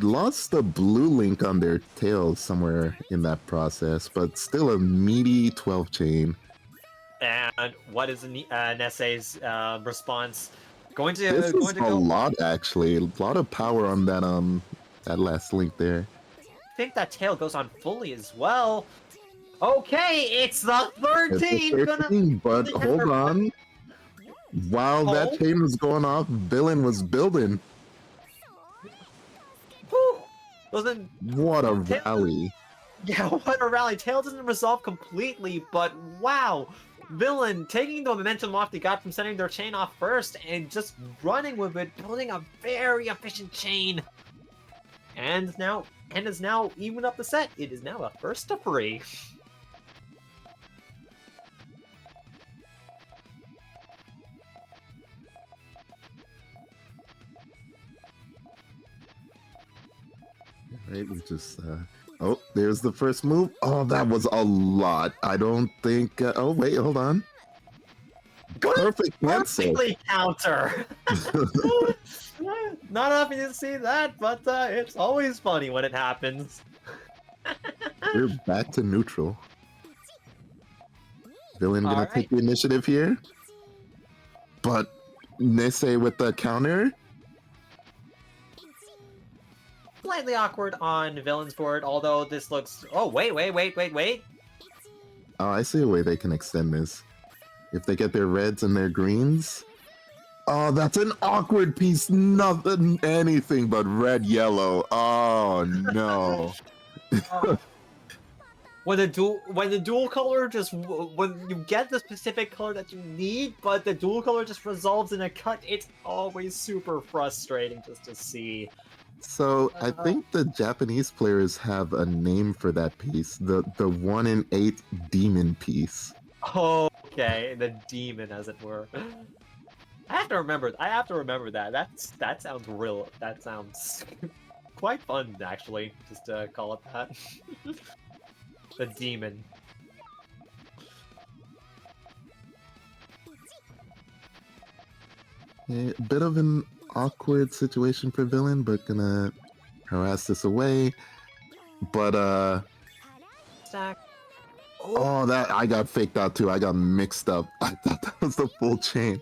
Lost the blue link on their tails somewhere in that process, but still a meaty 12 chain. And what is Nesse's response? This is a lot, actually. A lot of power on that last link there. I think that tail goes on fully as well. Okay, it's the 13. It's a 13, but hold on. While that Oh. chain was going off, Villain was building. Whew. Doesn't What a Tail- rally. Yeah, what a rally. Tail doesn't resolve completely, but wow. Villain taking the momentum off they got from sending their chain off first and just running with it, building a very efficient chain. And is now even up the set. It is now a first to 3. Right, we just oh, there's the first move. Oh, that was a lot. I don't think oh wait, hold on. Perfect cancel. Perfectly counter. Not often to see that, but it's always funny when it happens. We're back to neutral. Villain gonna Alright. take the initiative here. But Nisse with the counter. Slightly awkward on Villain's board, although this looks... Oh, wait. Oh, I see a way they can extend this. If they get their reds and their greens. Oh, that's an awkward piece. Nothing, anything but red, yellow. Oh, no. Oh. when the dual color just when you get the specific color that you need, but the dual color just resolves in a cut, it's always super frustrating just to see. So I think the Japanese players have a name for that piece, the 1 in 8 demon piece. Okay, the demon, as it were. I have to remember that. That sounds real. That sounds quite fun, actually. Just to call it that. The demon. A bit of an awkward situation for villain, but gonna harass this away. But Stack. oh, that I got faked out too. I got mixed up. I thought that was the full chain.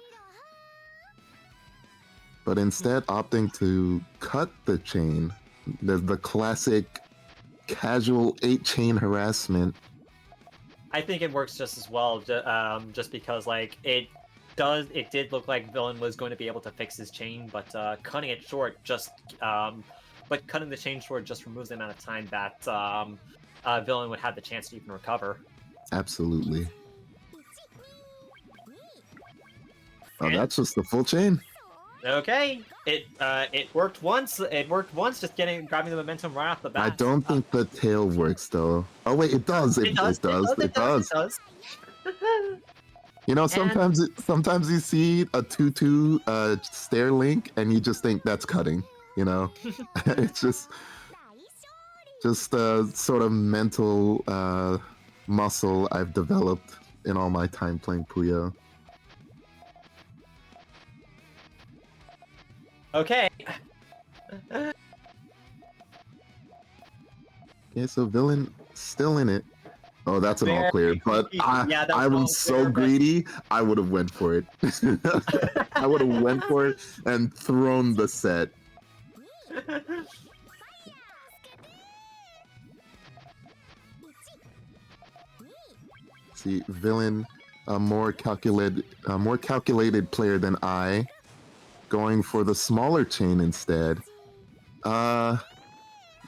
But instead opting to cut the chain, the classic casual 8-chain harassment. I think it works just as well, just because like it did look like villain was going to be able to fix his chain, but cutting it short but cutting the chain short just removes the amount of time that villain would have the chance to even recover. Absolutely. Oh, And- that's just the full chain. Okay, it worked once. It worked once, just grabbing the momentum right off the bat. I don't think the tail works though. Oh wait, it does. It does. You know, sometimes you see a 2-2 stair link and you just think that's cutting, you know? It's just a sort of mental muscle I've developed in all my time playing Puyo. Okay. Okay, so villain still in it. Oh, that's an all Very clear. But greedy. Yeah, that I was all was so clear, but- greedy, I would have went for it. I would have went for it and thrown the set. See, villain, a more calculated player than I, going for the smaller chain instead.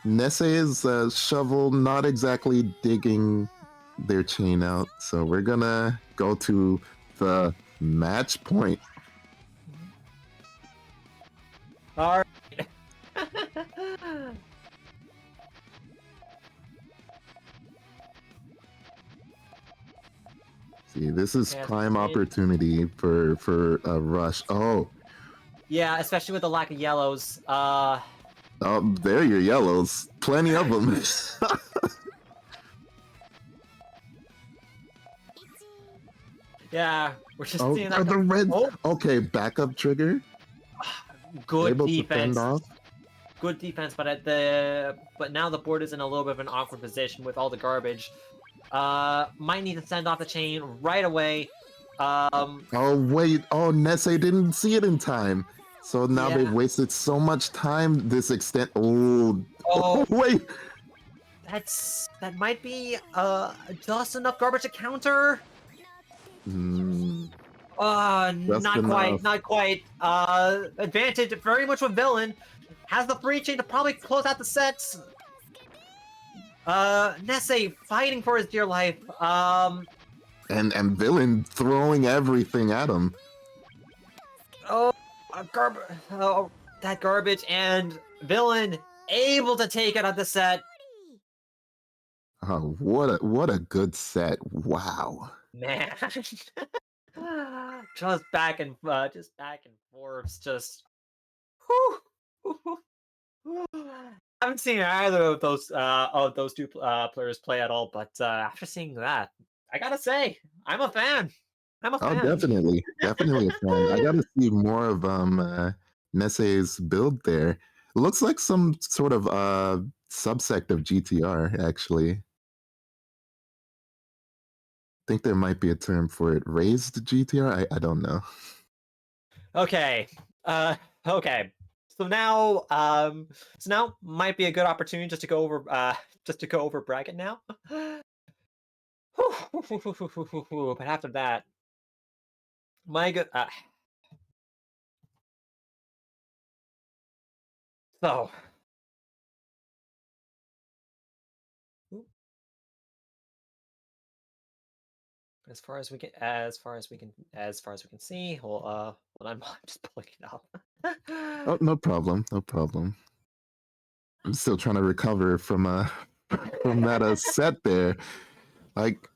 Nessei's shovel not exactly digging their chain out, so we're gonna go to the match point. All right. See, this is Yeah, prime it- opportunity for a rush. Oh, Yeah, especially with the lack of yellows. oh, there are your yellows. Plenty of them. Yeah, we're just Oh, seeing that. the red. Oh, Okay, backup trigger. good Able to defense. fend off. Good defense, but now the board is in a little bit of an awkward position with all the garbage. Might need to send off the chain right away. Oh wait, oh Nesse didn't see it in time. So now Yeah. they've wasted so much time this extent. Oh, Oh, wait. that might be just enough garbage to counter. Hmm, Just Not enough. quite, not quite. Advantage very much with villain. Has the free chain to probably close out the sets. Nesse fighting for his dear life. And villain throwing everything at him. Oh, that garbage and villain able to take it on the set. Oh, what a good set. Wow. Man, just back and forth, just. Whew. Haven't seen either of those two players play at all, but after seeing that, I gotta say, I'm a fan. I'm a Oh, fan. definitely. Definitely a fan. I gotta see more of Nesse's build there. It looks like some sort of subsect of GTR, actually. Think there might be a term for it. Raised GTR? I don't know. Okay. Okay. So now might be a good opportunity just to go over bracket now. But after that, my good. So as far as we can see. Well, I'm just pulling it up. Oh, no problem, no problem. I'm still trying to recover from from that set there. Like,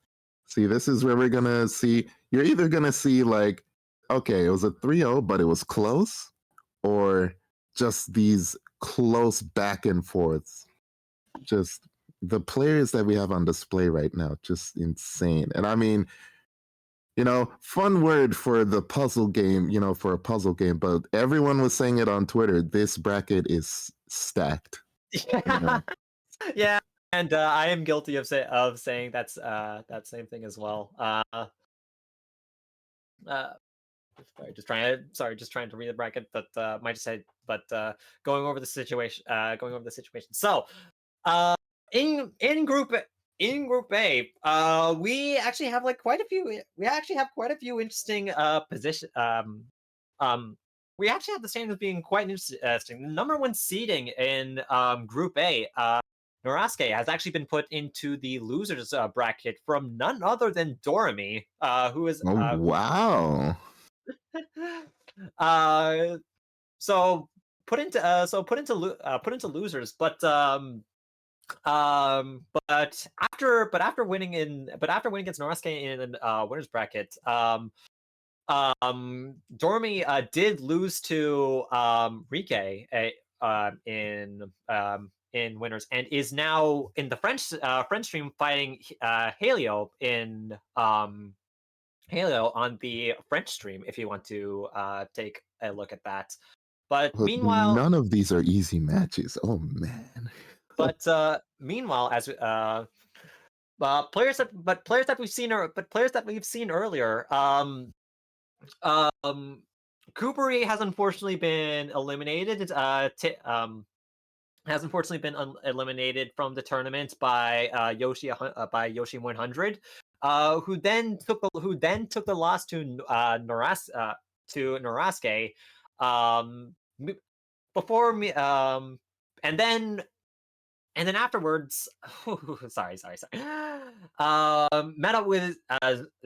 see, this is where we're gonna see. You're either gonna see like, okay, it was a 3-0, but it was close, or just these close back and forths. Just the players that we have on display right now, just insane. And I mean, fun word for the puzzle game, for a puzzle game, but everyone was saying it on Twitter. This bracket is stacked. Yeah, yeah, and I am guilty of saying that's that same thing as well. Just trying to read the bracket, but might just say, but going over the situation. So, in Group A, we actually have quite a few. We actually have quite a few interesting position. We actually have the standings being quite interesting. The number one seeding in Group A, Norasuke, has actually been put into the losers bracket from none other than Doremi, who is Oh, wow. so put into losers, but after winning against Norasuke in winners bracket, Dormy did lose to Rike in winners, and is now in the French stream fighting Halio in Halo on the French stream, if you want to take a look at that. But But meanwhile, none of these are easy matches. Oh man. meanwhile, as players that we've seen earlier, Kuberi has unfortunately been eliminated. Has unfortunately been eliminated from the tournament by Yoshi 100. Who then took the loss to Norasuke, before me, and then afterwards, sorry, met up with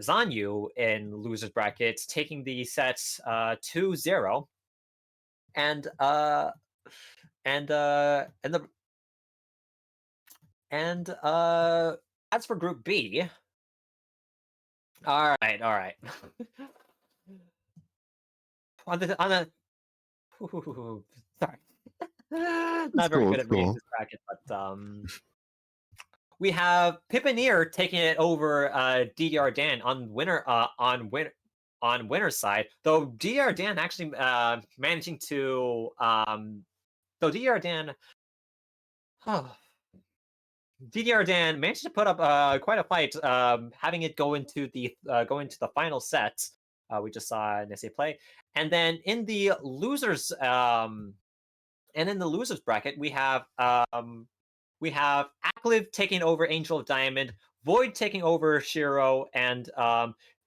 Zanyu in losers brackets, taking the sets 2-0, and as for Group B, all right. on the sorry, not very good at reading this bracket, but we have Pippaneer taking it over DDR Dan on winner's side, though DDR Dan actually managing to though DDR Dan DDR Dan managed to put up quite a fight, having it go into the final set. We just saw Nessie play, and then in the losers bracket, we have Akliv taking over Angel of Diamond, Void taking over Shiro, and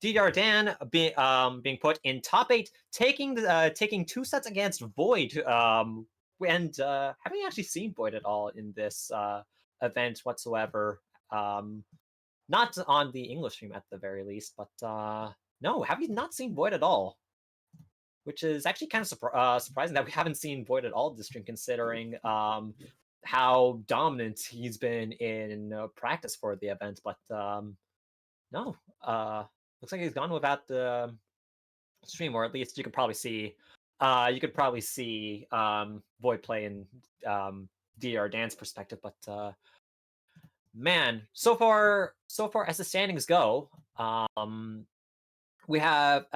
DDR Dan being put in top 8, taking 2 sets against Void. And haven't actually seen Void at all in this event whatsoever. Not on the English stream at the very least, but no, have you not seen Void at all? Which is actually kind of surprising that we haven't seen Void at all this stream, considering how dominant he's been in practice for the event. But no, looks like he's gone without the stream, or at least you could probably see Void play in DR Dan's perspective. But man, so far as the standings go, we have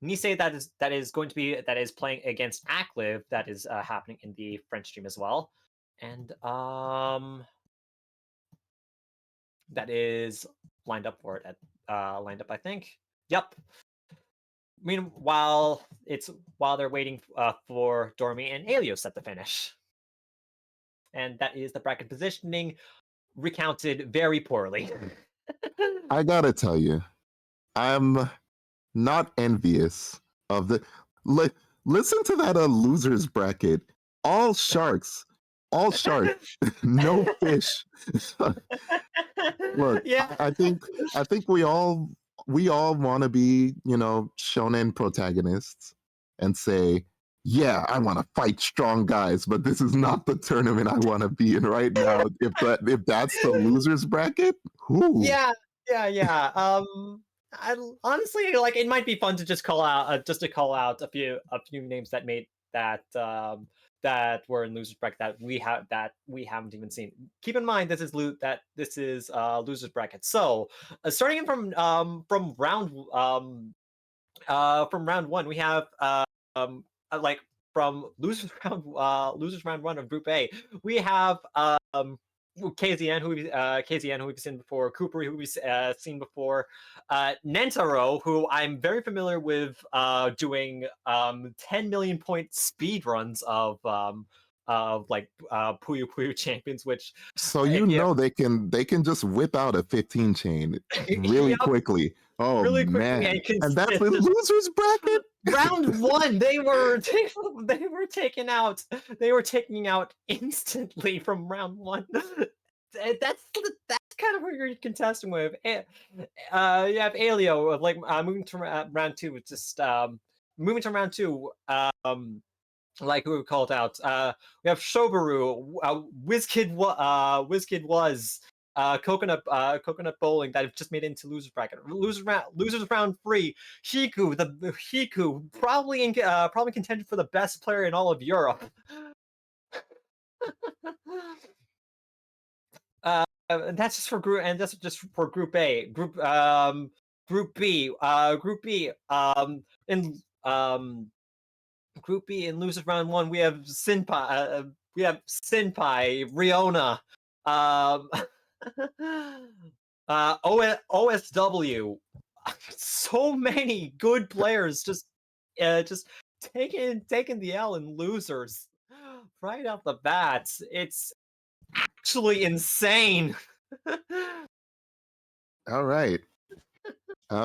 Nisei that is playing against Akliv, that is happening in the French stream as well, and that is lined up for it I think. Yep. Meanwhile, while they're waiting for Dormy and Alios at the finish, and that is the bracket positioning recounted very poorly. I gotta tell you, I'm not envious of the. Listen to that losers bracket. All sharks. No fish. Look, yeah. I think we all we all want to be, shonen protagonists and say, "Yeah, I want to fight strong guys," but this is not the tournament I want to be in right now. If that's the losers bracket, whoo. Yeah, yeah. Honestly, like it might be fun to just call out a few names that made that were in losers bracket that we haven't even seen. Keep in mind this is losers bracket. So starting from round one, we have like from losers round one of Group A, we have KZN who we've seen before, Cooper who we've seen before, Nentaro who I'm very familiar with doing 10 million point speed runs of like Puyo Puyo champions, which So if you they can just whip out a 15 chain really yep, quickly. Oh really quickly man. and And that's the consistent. losers bracket? Round one, they were they were taking out instantly from round one. That's kind of where you're contesting with. You have Alio like moving to round two. It's just moving to round two. Like who we called out. We have Shobaru, WizKid was Coconut Bowling that have just made it into losers bracket. Losers round three. Hiku, probably contended for the best player in all of Europe. And that's just for Group A. Group B. In Group B in losers round one, we have Senpai, Riona, um, OSW. So many good players just taking the L in losers right off the bat. It's actually insane. All right.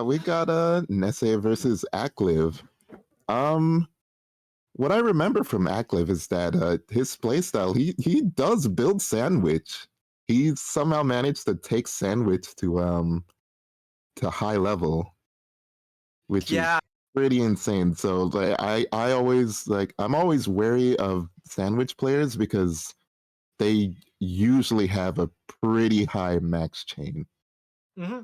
We got Nesse versus Akliv. Um what I remember from Akliv is that his playstyle, he does build Sandwich. He somehow managed to take Sandwich to high level, which is Yeah. pretty insane. So like I always I'm always wary of Sandwich players because they usually have a pretty high max chain. hmm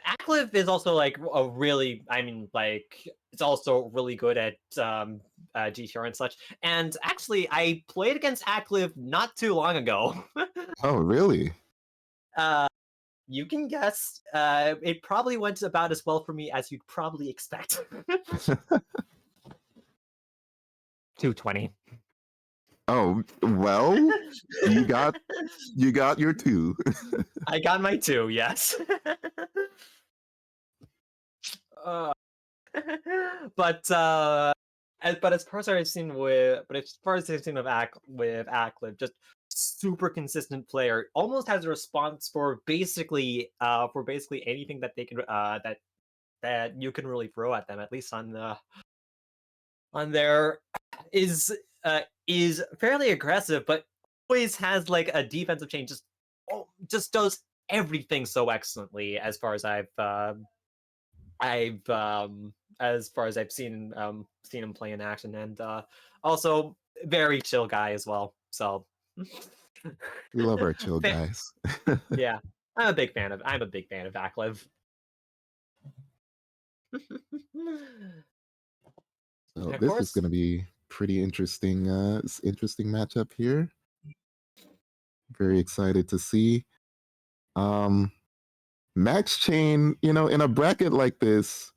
Akliv is also like a really, I mean, like it's also really good at GTR and such. And actually, I played against Akliv not too long ago. Oh, really? uh, you can guess. It probably went about as well for me as you'd probably expect. 220. Oh, well, you got your two. I got my two. Yes. uh, but as far as I've seen with Ackliff, just super consistent player. Almost has a response for basically anything that they can that you can really throw at them. At least on their is is fairly aggressive, but always has like a defensive chain. Just does everything so excellently I've as far as I've seen him play in action, and also very chill guy as well. So We love our chill Fa- guys. yeah, I'm a big fan of Aklev. So Of this is course, going to be pretty interesting. Interesting matchup here. Very excited to see. Um, Max Chain, in a bracket like this,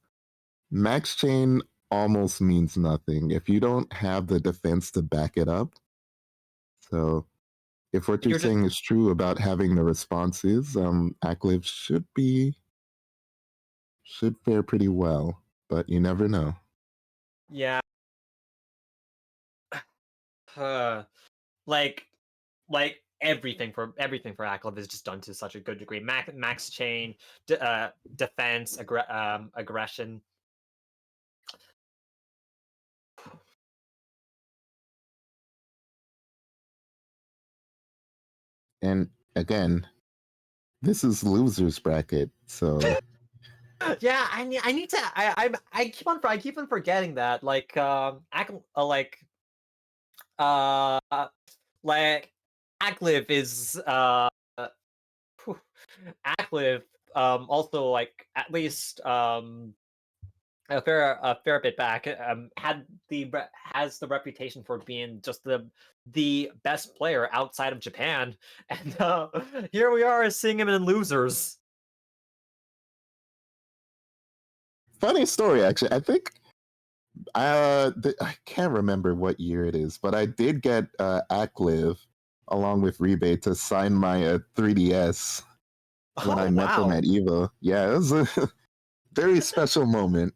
Max Chain almost means nothing if you don't have the defense to back it up. So if what you're you're just saying is true about having the responses, Akliv should fare pretty well, but you never know. yeah, uh, like everything for Aklev is just done to such a good degree. Max chain, defense, aggression. And again, this is losers bracket, so Yeah, I need to. I keep on forgetting that. Uh, like Akliv is phew, Akliv also like at least a fair bit back has the reputation for being just the best player outside of Japan, and here we are seeing him in losers. Funny story, actually. I think I can't remember what year it is, but I did get Akliv along with Rebate to sign my 3DS when Oh I met them wow. at Evo. Yeah, it was a very special moment.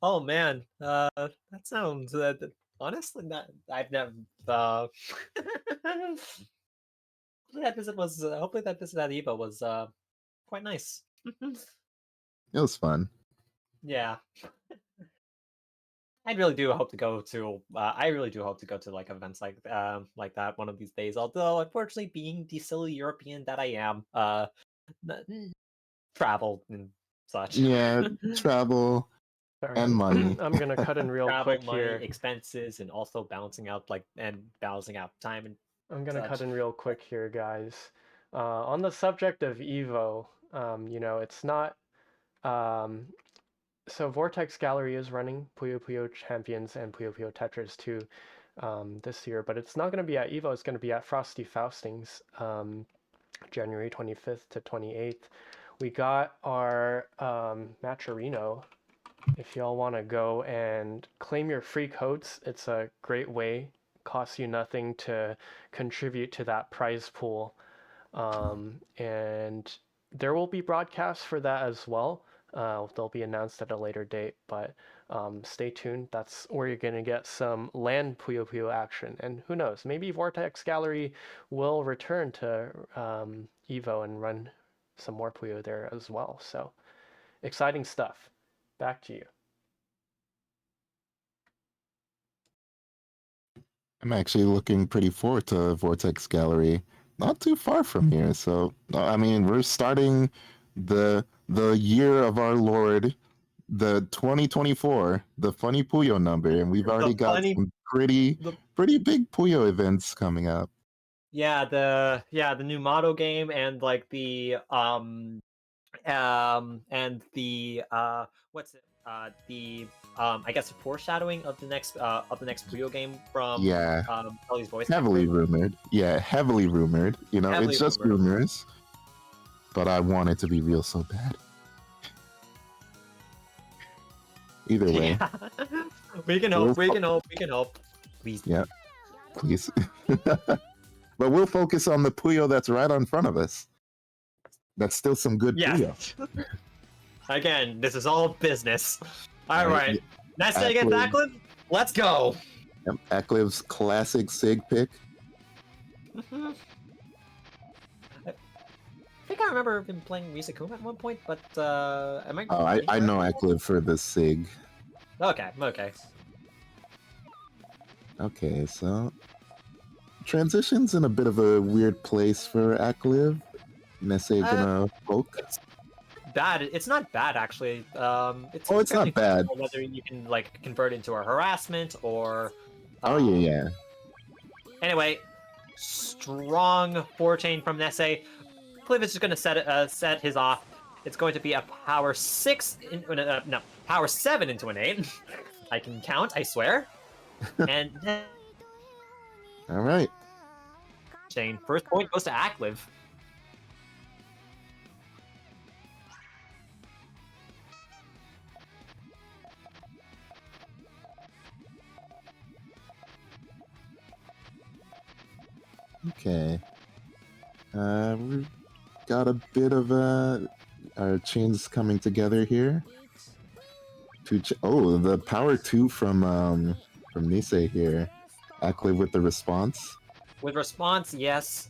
Oh man, that sounds honestly not. I've never. Hopefully that visit at Evo was quite nice. It was fun. Yeah, I really do hope to go to. I really do hope to go to like events like that one of these days. Although unfortunately, being the silly European that I am, travel and such. Yeah, travel Sorry, and money. I'm gonna cut in real Travel, quick money, here. expenses, and also balancing out time and I'm gonna cut such. in real quick here, guys. On the subject of Evo, it's not. Um, so Vortex Gallery is running Puyo Puyo Champions and Puyo Puyo Tetris 2 this year, but it's not going to be at Evo. It's going to be at Frosty Faustings, January 25th to 28th. We got our Matcherino. If y'all want to go and claim your free codes, it's a great way. Costs you nothing to contribute to that prize pool. And there will be broadcasts for that as well. They'll be announced at a later date, but stay tuned. That's where you're going to get some land Puyo Puyo action. And who knows, maybe Vortex Gallery will return to Evo and run some more Puyo there as well. So exciting stuff. Back to you. I'm actually looking pretty forward to Vortex Gallery. Not too far from here, so I mean, we're starting the year of our Lord, the 2024, the funny Puyo number, and we've The already got funny, some pretty big Puyo events coming up. the new motto game and like the what's it the I guess foreshadowing of the next Puyo game from Yeah, Ellie's voice heavily actor. rumored. Yeah, heavily rumored. You know, Heavily it's just rumored. rumors, but I want it to be real so bad. Either way, Yeah. We can hope, we can hope, we can hope. Please. yeah, please. But we'll focus on the Puyo that's right in front of us. That's still some good Yeah. Puyo. Again, this is all business. All Right, right. Next day against Acklin. Acklin. Let's go. Yep, Akliv's classic Sig pick. I think I remember him playing Risakuma at one point, but am I? Oh, I know Akliv for the Sig. Okay, okay. Okay, so transitions in a bit of a weird place for Akliv. Nesse gonna poke. It's bad. It's not bad actually. It's Oh, it's fairly not bad. flexible whether you can like convert into a harassment or. Oh yeah. Anyway, strong 4-chain from Nesse. Cliv is just going to set his off. It's going to be a power 6 no, power 7 into an 8. I can count, I swear. And then All right. chain first point goes to Akliv. Okay. We've got a bit of our chains coming together here. Oh, the power 2 from Nisei here. Akliv with the response. With response, yes.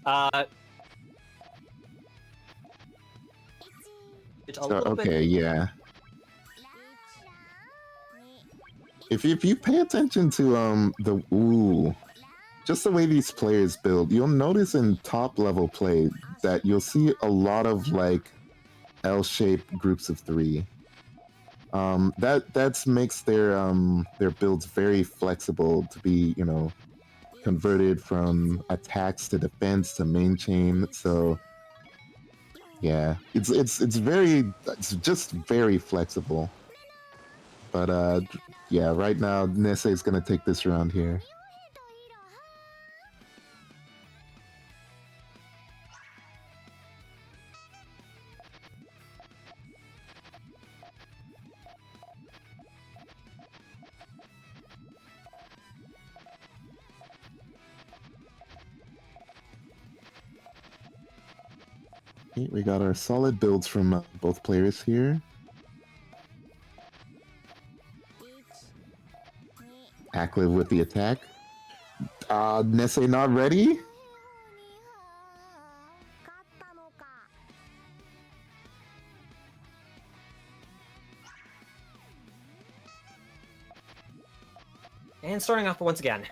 It's a So, little okay, bit. yeah. If you pay attention to just the way these players build, you'll notice in top level play that you'll see a lot of like L-shaped groups of 3. That makes their builds very flexible to be, converted from attacks to defense to main chain. So yeah, it's just very flexible. But yeah, right now Nesse is gonna take this round here. Okay, we got our solid builds from both players here. Akliv with the attack. Nesse not ready? And starting off once again.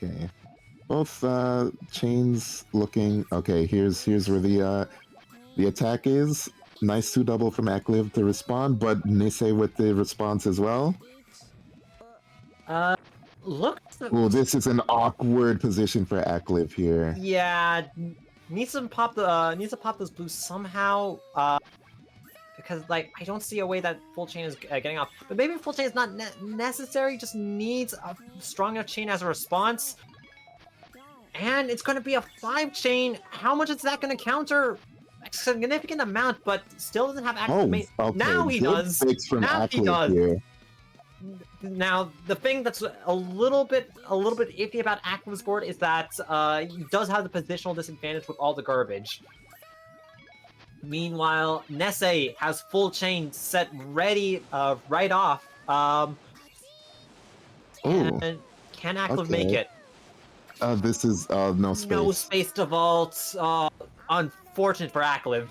Okay. Both chains looking okay. Here's where the attack is. Nice 2-double from Akliv to respond, but Nisse with the response as well. Look. Oh, this is an awkward position for Akliv here. Yeah, needs to pop those blues somehow. Because like I don't see a way that full chain is getting off. But maybe full chain is not necessary. Just needs a strong enough chain as a response. And it's going to be a 5 chain. How much is that going to counter? A significant amount, but still doesn't have access to main. Okay. Now he Good does. fix from Now he Akliv does. here. Now, the thing that's a little bit iffy about Akliv's board is that he does have the positional disadvantage with all the garbage. Meanwhile, Nesse has full chain set ready right off. And can Akliv make it? This is no space. No space to vault. Unfortunate for Akliv.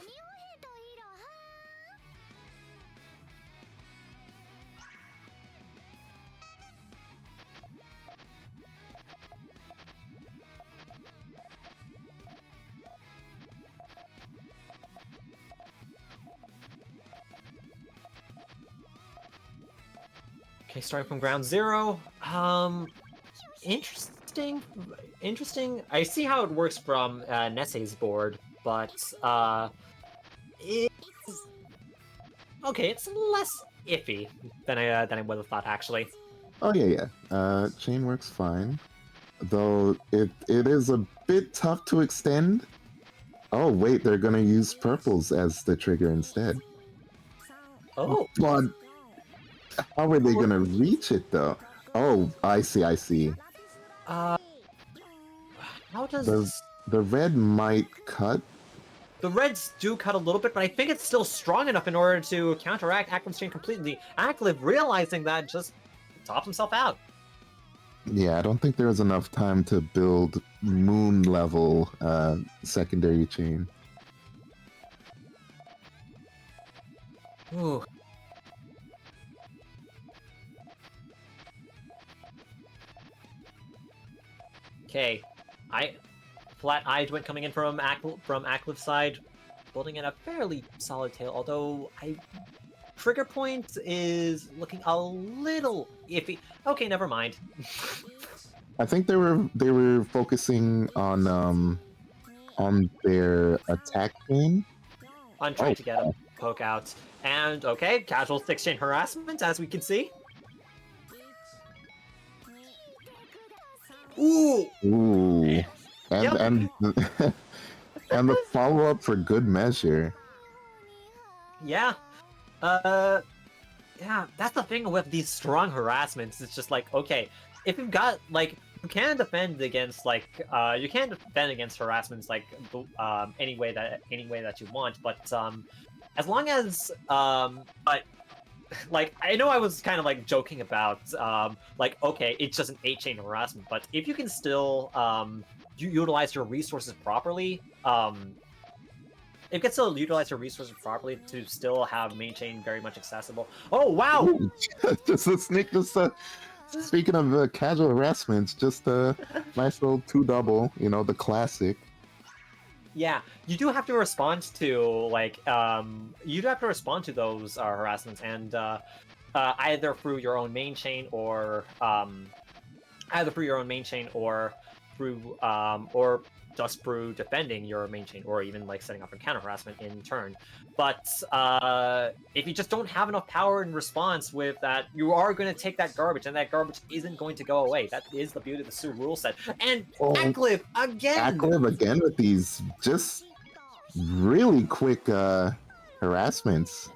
Okay, starting from ground zero. Interesting. I see how it works from Nesse's board, but it's okay. It's less iffy than I would have thought actually. Oh yeah. Chain works fine, though it is a bit tough to extend. Oh wait, they're gonna use purples as the trigger instead. Oh, But how are they gonna reach it though? Oh, I see. how does The red might cut. the reds do cut a little bit, but I think it's still strong enough in order to counteract Akliv's chain completely. Akliv realizing that just tops himself out. Yeah, I don't think there was enough time to build moon level secondary chain. Ooh. Okay, Flat-eyed went coming in from Akliv's side, building in a fairly solid tail. Although trigger point is looking a little iffy. Okay, never mind. I think they were focusing on their attack chain. On trying to get a poke out, and okay, casual 6-chain harassment as we can see. Ooh. Ooh. And and the follow-up for good measure. Yeah. Yeah, that's the thing with these strong harassments. It's just like, okay, if you've got, like, you can defend against, like, you can defend against harassments, like, any way that you want, but, as long as, but, like, I know I was kind of, like, joking about, like, okay, it's just an 8-chain harassment, but if you can still, you utilize your resources properly, it can still utilize your resources properly to still have main chain very much accessible. Oh wow! Ooh, just a sneak. Speaking of casual harassments, just a nice little 2-double. You know, the classic. Yeah, you do have to respond to like you do have to respond to those harassments and either through your own main chain or or just through defending your main chain or even like setting up a counter harassment in turn. But if you just don't have enough power in response with that, you are going to take that garbage, and that garbage isn't going to go away. That is the beauty of the Sue rule set. And Oh, Acklip again! Acklip again with these just really quick harassments.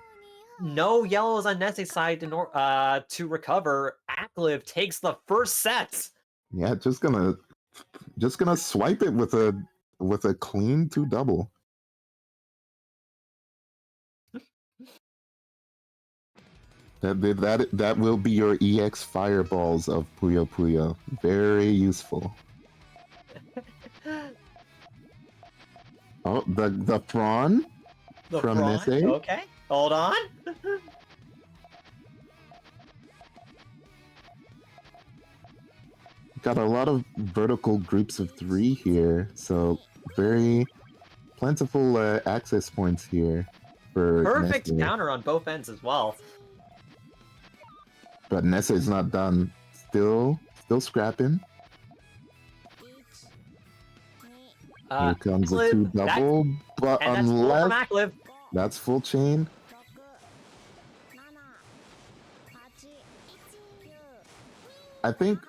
No yellows on Nessie's side to recover. Acklip takes the first set. Yeah, just gonna swipe it with a clean 2-double. That will be your EX fireballs of Puyo Puyo. Very useful. Oh, the prawn from prawn? Nesse. Okay, hold on. Got a lot of vertical groups of 3 here, so very plentiful access points here for Perfect Nesse. counter on both ends as well. But Nesse is not done. Still scrapping. Here comes a Acklip, 2-double, but and unless that's full from Acklip. that's full chain. I think,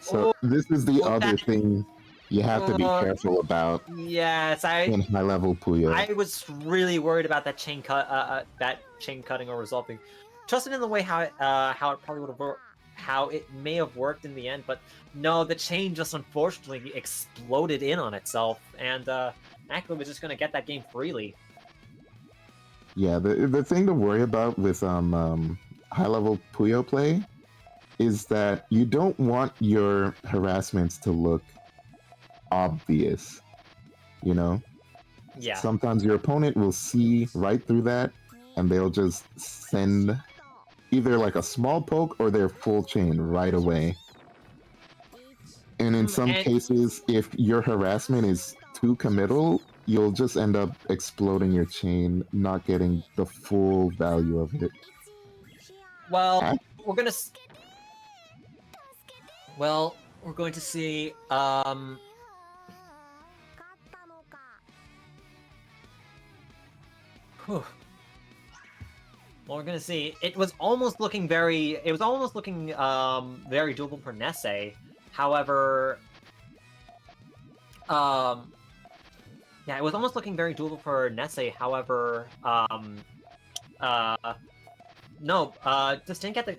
so this is the other thing you have to be careful about Yes, in high-level Puyo. I was really worried about that chain cutting or resolving. Trusted in the way how it probably would have worked, how it may have worked in the end, but no, the chain just unfortunately exploded in on itself, and Acklip was just going to get that game freely. Yeah, the thing to worry about with high-level Puyo play is that you don't want your harassments to look obvious, you know? Yeah. Sometimes your opponent will see right through that, and they'll just send either like a small poke or their full chain right away. And in some cases, if your harassment is too committal, you'll just end up exploding your chain, not getting the full value of it. Well, we're gonna see. Whew. Well, we're gonna see. It was almost looking very doable for Nesse. However, yeah, it was almost looking very doable for Nesse. However, no,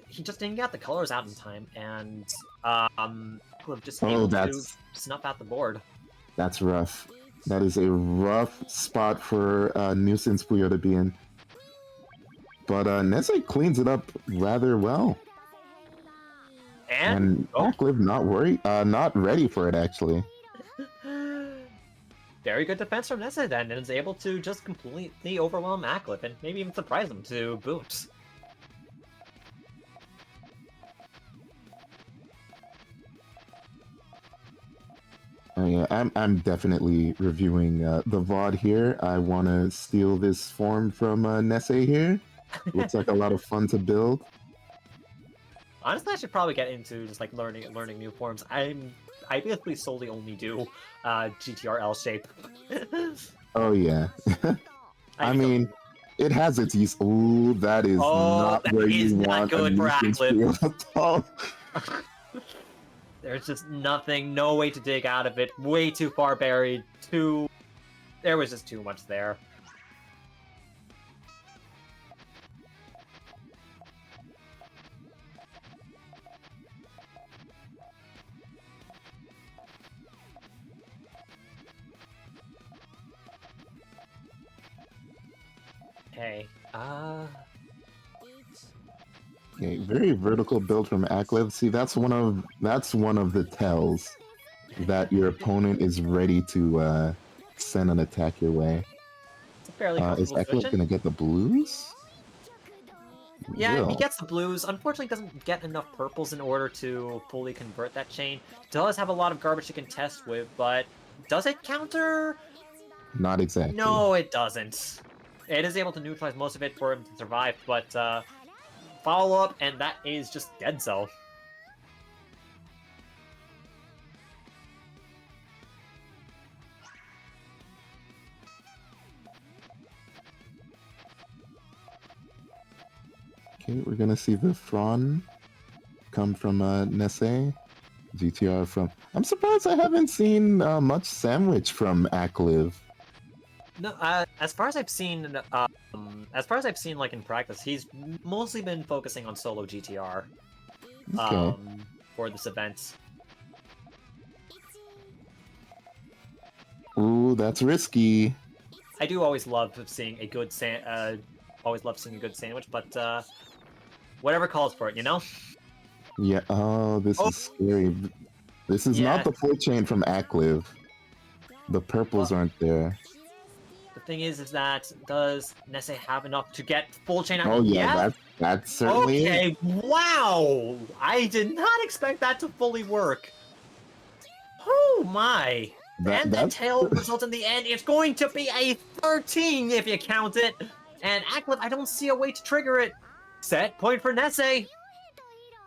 he just didn't get the colors out in time, and just able to snuff out the board. That's rough. That is a rough spot for Nuisance Puyo to be in. But Nesse cleans it up rather well. And Acklip not ready for it, actually. Very good defense from Nesse then, and is able to just completely overwhelm Acklip, and maybe even surprise him to boot. Oh yeah, I'm definitely reviewing the VOD here. I want to steal this form from Nesse here. Looks like a lot of fun to build. Honestly, I should probably get into just like learning new forms. I basically solely only do GTR L shape. Oh yeah. I mean, it has its use. Ooh, that is not where you want a nuisance field at all. There's just nothing, no way to dig out of it. Way too far buried. There was just too much there. Okay, Okay, very vertical build from Acklip. See, that's one of the tells that your opponent is ready to send an attack your way. fairly Is comfortable Eklund position. gonna get the blues? Yeah, he Will. gets the blues. Unfortunately, doesn't get enough purples in order to fully convert that chain. Does have a lot of garbage to contest with, but does it counter? Not exactly. No, it doesn't. It is able to neutralize most of it for him to survive, but follow up, and that is just dead cell. Okay, we're gonna see the Fron come from Nesse. GTR from. I'm surprised I haven't seen much sandwich from Akliv. No, as far as I've seen, like in practice, he's mostly been focusing on solo GTR. Okay. For this event. Ooh, that's risky. I do always love seeing a good always love seeing a good sandwich, but whatever calls for it, you know? Yeah. Oh, this is scary. This is not Yeah. the full chain from Akliv. The purples aren't there. The thing is that does Nesse have enough to get full chain out? Oh yeah, that's certainly it. Okay, wow! I did not expect that to fully work. Oh my! And the tail result in the end, it's going to be a 13 if you count it. And Akliv, I don't see a way to trigger it. Set point for Nesse.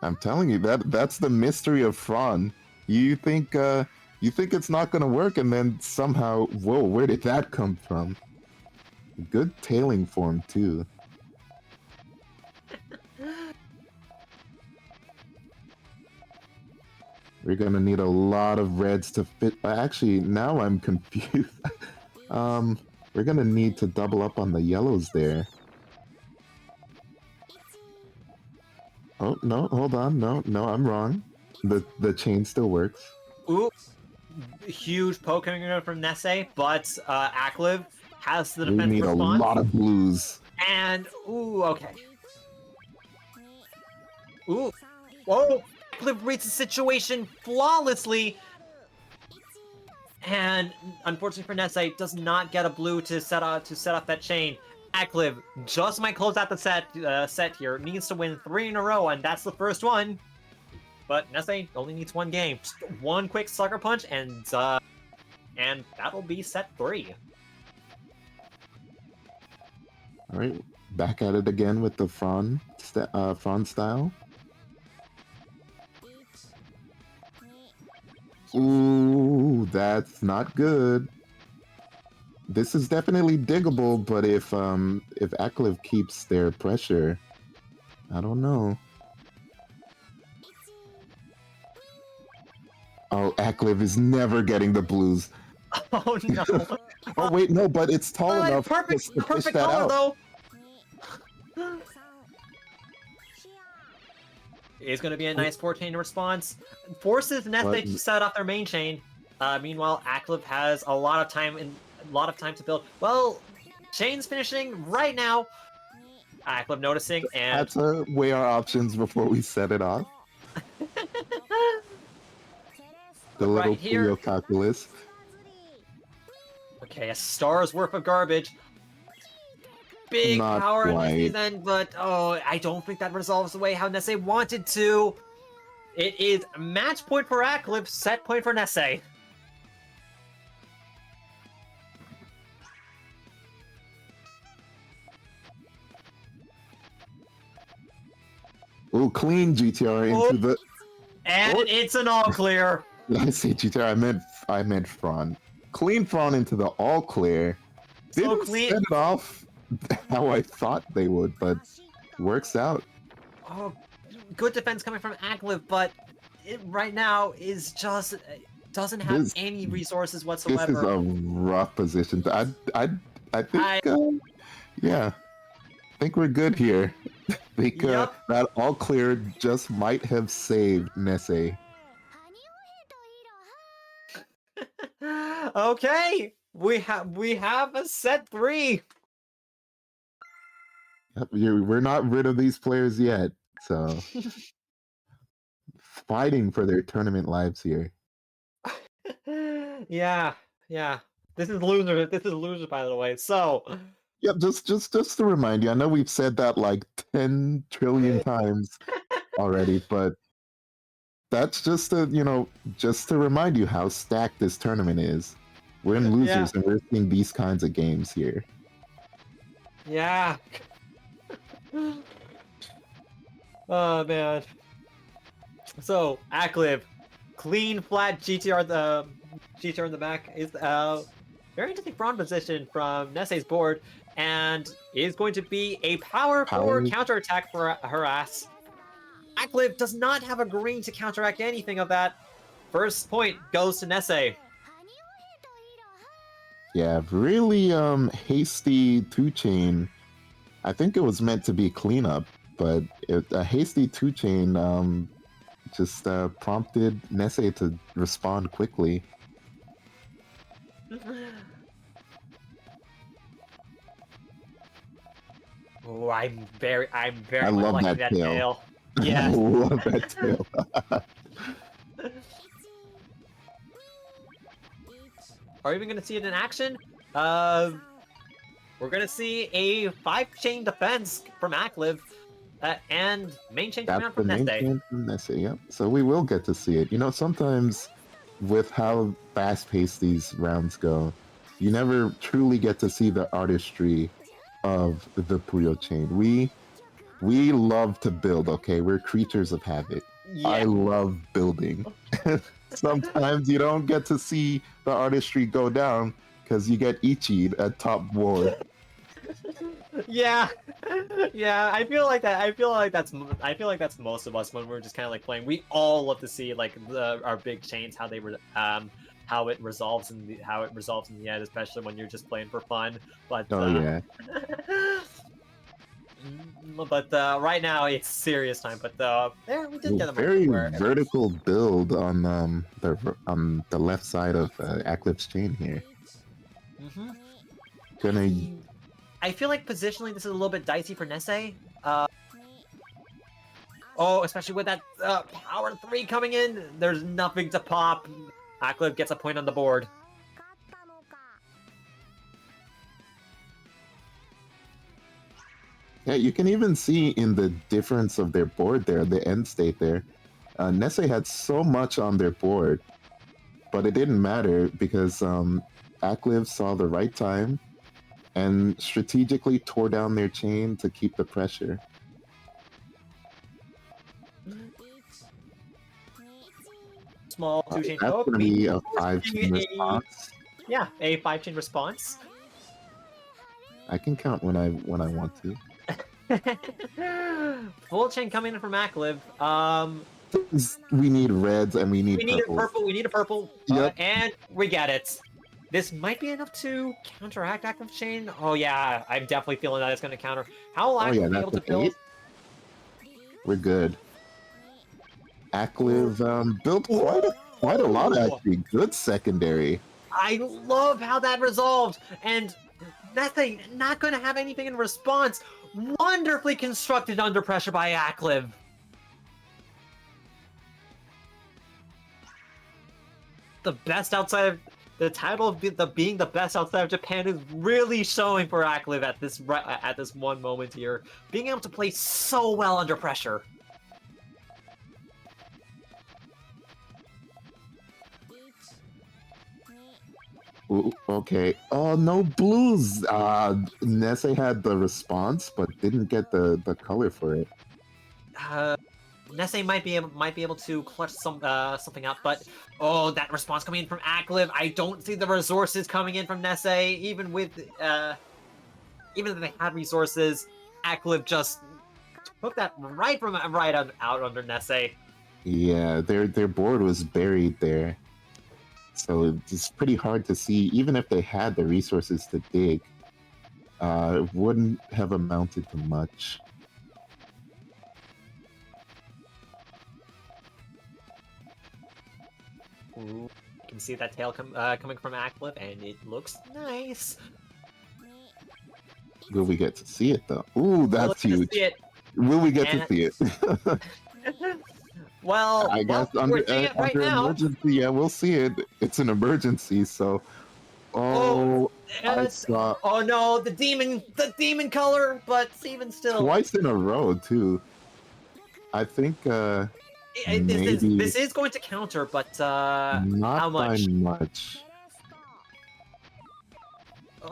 I'm telling you, that's the mystery of Fron. You think it's not gonna work, and then somehow, whoa, where did that come from? Good tailing form too. We're gonna need a lot of reds to fit. Actually, now I'm confused. We're gonna need to double up on the yellows there. Oh no, hold on, no, I'm wrong. The chain still works. Ooh, huge poke coming in from Nesse, but Akliv has the defense We need response. a lot of blues. And ooh, okay. Ooh, whoa! Akliv reads the situation flawlessly. And unfortunately for Nesse, does not get a blue to set off that chain. Akliv just might close out the set here. Needs to win 3 in a row, and that's the first one. But Nesse only needs one game. Just one quick sucker punch, and that'll be set 3. All right, back at it again with the Fron style. Ooh, that's not good. This is definitely diggable, but if Akliv keeps their pressure, I don't know. Oh, Akliv is never getting the blues. Oh no! Oh wait, no, but it's tall enough to push Perfect that color out. though. It's going to be a nice 4-chain response. Forces Neste to set off their main chain. Meanwhile, Akliv has a lot of time to build. Well, chain's finishing right now. Akliv noticing and That's weigh our options before we set it off. The little right here. calculus. Okay, a star's worth of garbage. Big Not power in quite. this season, but oh, I don't think that resolves the way how Nesse wanted to. It is match point for Akliv, set point for Nesse. Oh, clean GTR into the. And it's an all clear. Did I say GTR? I meant Fron. Clean Fron into the all clear. Didn't set it off how I thought they would, but works out. Oh, good defense coming from Akliv, but it right now is just doesn't have any resources whatsoever. This is a rough position. I think yeah. I think we're good here. I think that all clear just might have saved Nesse. Okay, we have a set 3. Yep, we're not rid of these players yet, so fighting for their tournament lives here. Yeah. This is loser. This is loser, by the way. So, Yeah, just to remind you, I know we've said that like 10 trillion times already, but that's just to, just to remind you how stacked this tournament is. We're in Yeah. losers and we're seeing these kinds of games here. Yeah. Oh man. So Akliv, clean flat GTR GTR in the back is very interesting front position from Nesse's board, and is going to be a power 4 Power, counterattack for her ass. Akliv does not have a green to counteract anything of that. First point goes to Nesse. yeah, really hasty two chain. I think it was meant to be cleanup, but a hasty two chain just prompted Nesse to respond quickly. Oh, I'm very I much love liking that that tail. tail. I Yes. love that tail. Are we even gonna see it in action? We're gonna see a 5-chain defense from Akliv, and main chain coming That's out the from main Neste. thing from Nesse, yep. So we will get to see it. Sometimes with how fast-paced these rounds go, you never truly get to see the artistry of the Puyo chain. We love to build, okay? We're creatures of habit. I Yeah. love building. Sometimes you don't get to see the artistry go down because you get Ichi'd at top board. Yeah. Yeah, I feel like that. I feel like that's most of us when we're just kind of like playing. We all love to see like our big chains, how they were how it resolves in the end, especially when you're just playing for fun. But Oh yeah. but right now it's serious time. But there we did get a moment Very where vertical build on the left side of Aklip's chain here. Mhm. Gonna I feel like positionally this is a little bit dicey for Nesse. Especially with that power 3 coming in, there's nothing to pop. Akliv gets a point on the board. Yeah, you can even see in the difference of their board there, the end state there. Nesse had so much on their board, but it didn't matter because Akliv saw the right time and strategically tore down their chain to keep the pressure. Small 2-chain That's hook. going to be a 5-chain A response. yeah, a 5-chain response. I can count when I want to. Full chain coming in from Akliv. We need reds and we need We need a purples. purple. We need a purple. Yep. And we get it. This might be enough to counteract Akliv chain. Oh yeah, I'm definitely feeling that it's going to counter. How will Oh yeah, Akliv be able that's to an build? 8. We're good. Akliv built quite a lot actually. Good secondary. I love how that resolved, and Nesse not going to have anything in response. Wonderfully constructed under pressure by Akliv. The best outside of the title of being the best outside of Japan is really showing for Akliv at this one moment here. Being able to play so well under pressure. Ooh, okay. Oh no, blues. Nesse had the response, but didn't get the color for it. Nesse might be able to clutch something out, but oh, that response coming in from Akliv. I don't see the resources coming in from Nesse, even if they had resources. Akliv just took that right out under Nesse. Yeah, their board was buried there, so it's pretty hard to see. Even if they had the resources to dig, it wouldn't have amounted to much. Ooh, you can see that tail coming from Akliv, and it looks nice. Will we get to see it though? Ooh, that's huge. Will we get to see it? Well, I guess we're seeing it right under now. emergency, yeah, we'll see it. It's an emergency, so. Oh, I It's, saw oh no, the demon color, but even still, twice in a row too. I think maybe this is going to counter, but not how by much? much.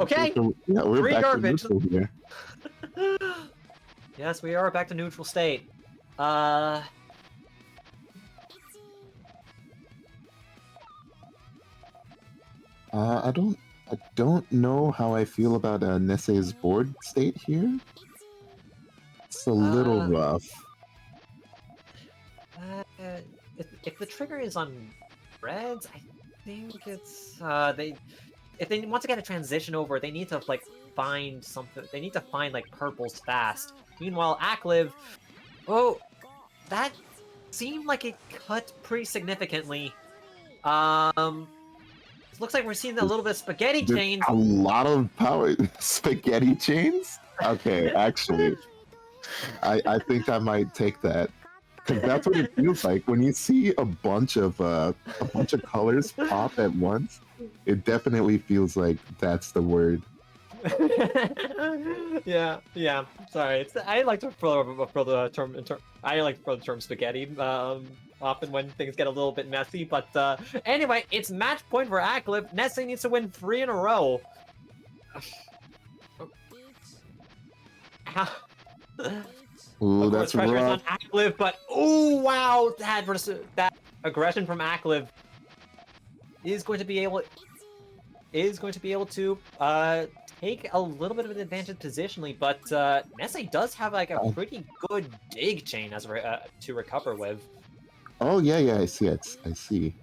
Okay, So, yeah, we're free back garbage. to neutral here. Yes, we are back to neutral state. I don't know how I feel about Nesse's board state here. It's a little Uh, rough. if the trigger is on reds, I think it's if they want to get a transition over, they need to like find something. They need to find like purples fast. Meanwhile, Akliv, oh, that seemed like it cut pretty significantly. Looks like we're seeing a little bit of spaghetti There's chains. a lot of power. Spaghetti chains? Okay, actually, I think I might take that. Because that's what it feels like when you see a bunch of colors pop at once. It definitely feels like that's the word. Yeah. Sorry, I like to throw the term. I like to throw the term spaghetti. Often when things get a little bit messy, but anyway, it's match point for Akliv. Nessie needs to win 3 in a row. Ooh, Of course, that's pressure is on rough. Akliv, but oh wow, that aggression from Akliv is going to be able to take a little bit of an advantage positionally, but Nessie does have like a pretty good dig chain as to recover with. Oh yeah, I see it. I see.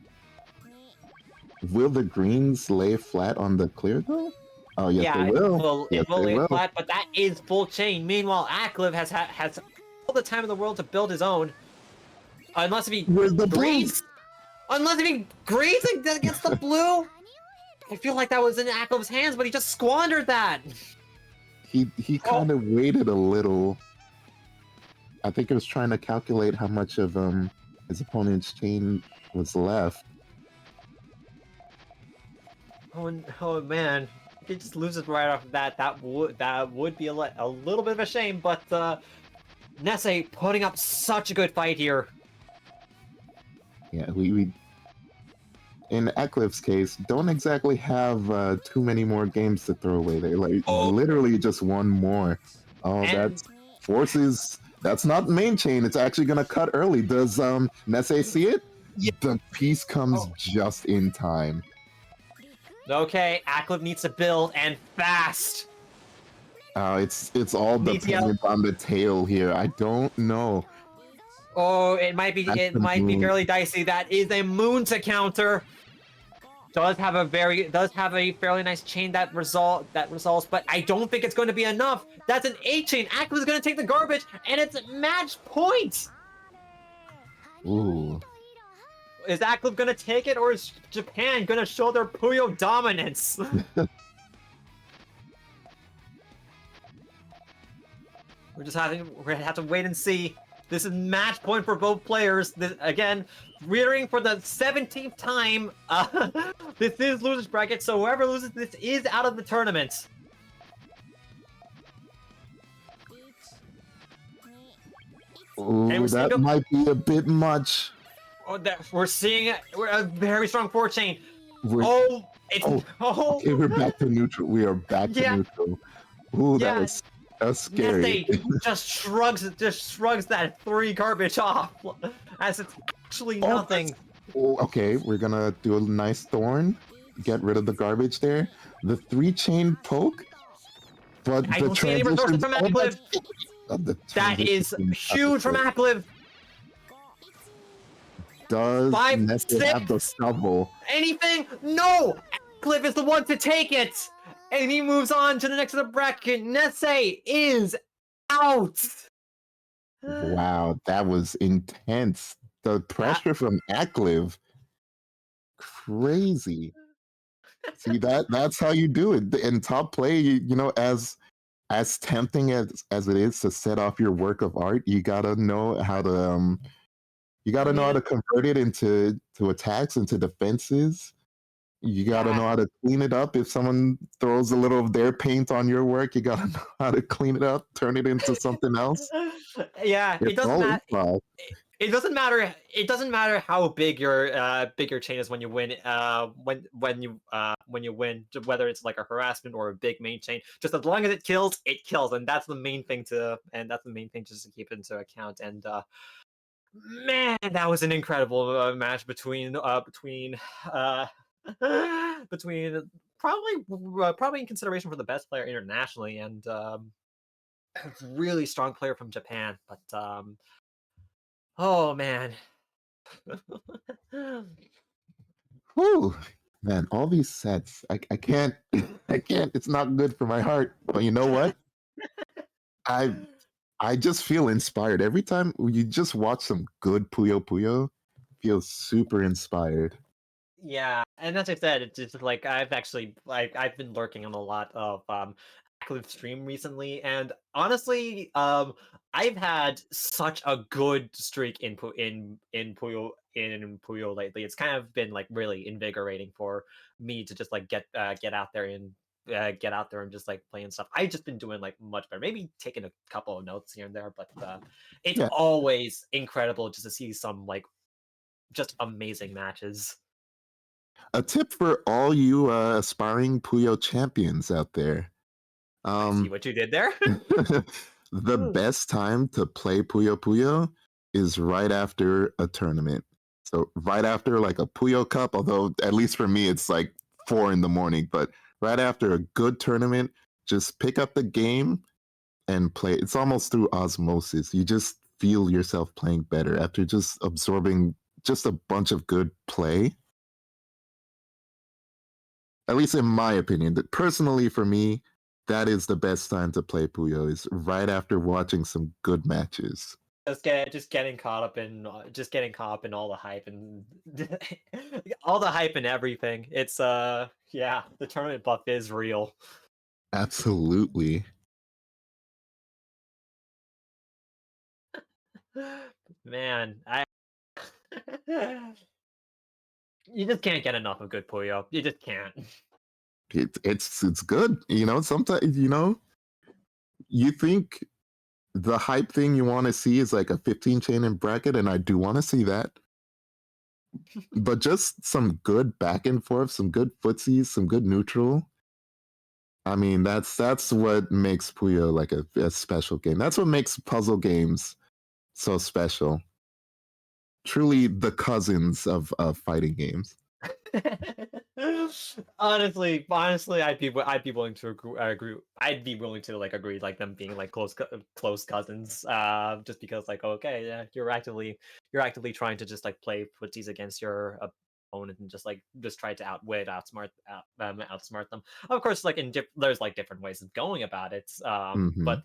Will the greens lay flat on the clear though? Oh yes, Yeah, they will. Yes, it will they lay will. flat, but that is full chain. Meanwhile, Akliv has all the time in the world to build his own, unless if he Where's the greens, against the blue. I feel like that was in Akliv's hands, but he just squandered that. He kind of waited a little. I think he was trying to calculate how much of his opponent's chain was left. Oh man, if he just loses right off that, that would be a little bit of a shame. But Nessie putting up such a good fight here. Yeah, we in Eclipse case don't exactly have too many more games to throw away. They like literally just one more. Oh, And- that's forces. That's not main chain. It's actually gonna cut early. Does Nesse see it? Yeah. The piece comes just in time. Okay, Akliv needs to build and fast. It's all dependent on the tail here. I don't know. Oh, it might be fairly dicey. That is a moon to counter. Does have a fairly nice chain that resolves, but I don't think it's going to be enough. That's an 8 chain. Akliv is going to take the garbage, and it's match point. Ooh. Is Akliv going to take it, or is Japan going to show their Puyo dominance? We're gonna have to wait and see. This is match point for both players. Again, reiterating for the 17th time, this is losers bracket, so whoever loses this is out of the tournament. Ooh, that might be a bit much. We're seeing a very strong 4 chain. Okay, we're back to neutral. We are back to neutral. Ooh, that's scary. Nessie just shrugs that 3 garbage off as it's actually nothing. Okay, we're gonna do a nice thorn. Get rid of the garbage there. The 3 chain poke. But I don't see any resources from Akliv. That is huge from Akliv. Does 5, Nessie 6, have the shovel? Anything? No! Akliv is the one to take it! And he moves on to the next of the bracket. Nessie is out! Wow, that was intense. The pressure from Akliv. Crazy. See, that's how you do it. In top play, you know, as tempting as it is to set off your work of art, you gotta know how to know how to convert it into attacks, into defenses. You gotta Yeah. know how to clean it up. If someone throws a little of their paint on your work, you gotta know how to clean it up, turn it into something else. Yeah, it It's doesn't all matter. improv. It doesn't matter. It doesn't matter how big your chain is when you win. When you win, whether it's like a harassment or a big main chain, just as long as it kills, and that's the main thing just to keep into account. And man, that was an incredible match uh, between probably in consideration for the best player internationally and a really strong player from Japan. But oh man. Whew. Man, all these sets. I can't I can't. It's not good for my heart. But you know what? I I just feel inspired. Every time you just watch some good Puyo Puyo, feel super inspired. Yeah, and as I said, it's just like I've been lurking on a lot of active stream recently, and honestly, I've had such a good streak in Puyo lately. It's kind of been like really invigorating for me to just like get out there and get out there and just like playing stuff. I've just been doing like much better. Maybe taking a couple of notes here and there, but it's Yeah. always incredible just to see some like just amazing matches. A tip for all you aspiring Puyo champions out there. I see Um what you did there. the best time to play Puyo Puyo is right after a tournament. So right after like a Puyo Cup, although at least for me it's like 4 in the morning, but right after a good tournament, just pick up the game and play. It's almost through osmosis. You just feel yourself playing better after just absorbing just a bunch of good play. At least in my opinion, that personally for me, that is the best time to play Puyo is right after watching some good matches. Just getting caught up in all the hype and all the hype and everything. It's yeah, the tournament buff is real. Absolutely. Man, I you just can't get enough of good Puyo. You just can't. It's good. You know, sometimes you think the hype thing you want to see is like a 15 chain in bracket, and I do want to see that. But just some good back and forth, some good footsies, some good neutral. I mean, that's what makes Puyo like a special game. That's what makes puzzle games so special. Truly the cousins of fighting games. Honestly, I'd be willing to agree. I'd be willing to like agree like them being like close cousins. Just because like okay, yeah, you're actively trying to just like play footsies against your opponent and just try to outsmart them. Of course, like there's like different ways of going about it. Hmm. But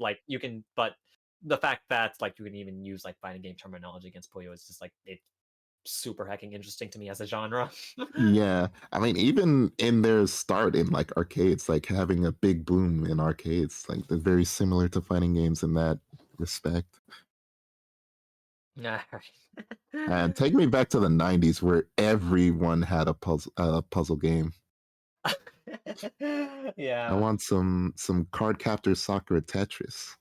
the fact that like you can even use like fighting game terminology against Puyo is just like it's super hecking interesting to me as a genre. Yeah, I mean, even in their start in like arcades, like having a big boom in arcades, like they're very similar to fighting games in that respect. Alright. And take me back to the '90s where everyone had a puzzle game. I Yeah. want some card captor soccer Tetris.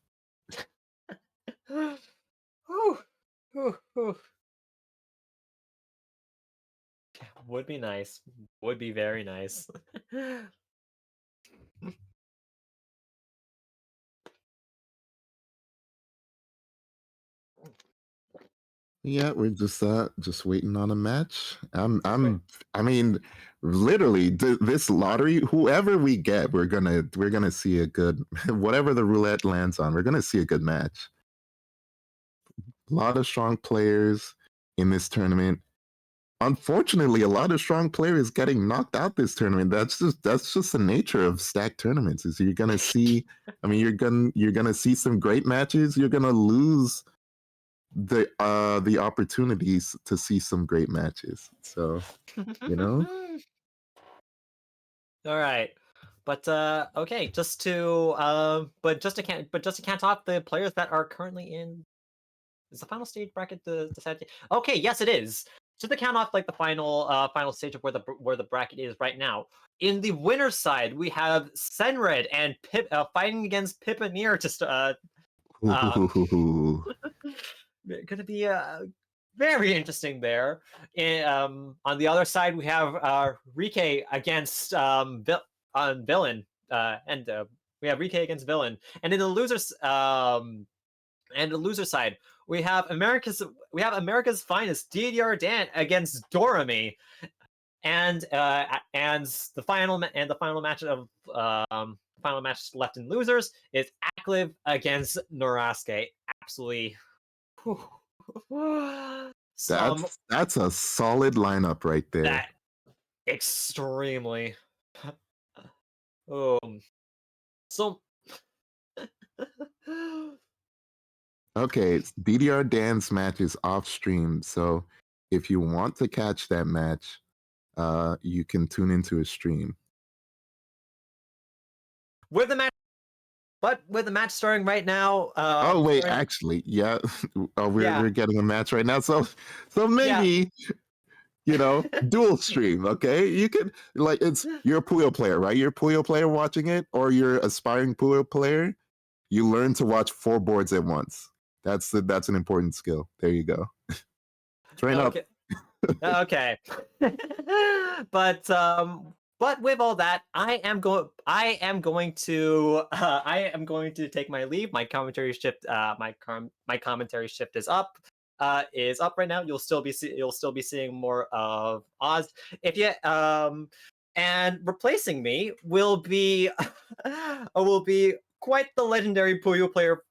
Whew, whew, whew. Would be nice. Would be very nice. Yeah, we're just waiting on a match. Wait. I mean, literally this lottery, whoever we get, we're gonna see a good whatever the roulette lands on, we're gonna see a good match. A lot of strong players in this tournament. Unfortunately, a lot of strong players getting knocked out this tournament. That's just the nature of stacked tournaments. Is you're gonna see. I mean, you're gonna see some great matches. You're gonna lose the opportunities to see some great matches. So you know, All right. But okay, just to count off the players that are currently in. Is the final stage bracket the decided? Okay, yes, it is. just to count off like the final stage of where the bracket is right now. In the winner's side, we have Senred and Pip fighting against Pippaneer to Ooh. gonna be very interesting there. On the other side, we have Rike against Villain, and we have Rike against Villain, and in the loser side, we have America's finest DDR Dan against Dorami, and the final match of final match left in losers is Akliv against Norasuke. Absolutely. Some That's a solid lineup right there. that extremely. So. Okay, DDR Dan's match is off stream, so if you want to catch that match, you can tune into a stream. With the match starting right now. Oh wait, actually, yeah, we're getting a match right now, so maybe dual stream. Okay, you could you're a Puyo player, right? You're a Puyo player watching it, or you're aspiring Puyo player. You learn to watch 4 boards at once. That's an important skill. There you go. Train up. Okay. But with all that, I am going to take my leave. My commentary shift my commentary shift is up right now. You'll still be seeing more of Oz. If you and replacing me will be quite the legendary Puyo player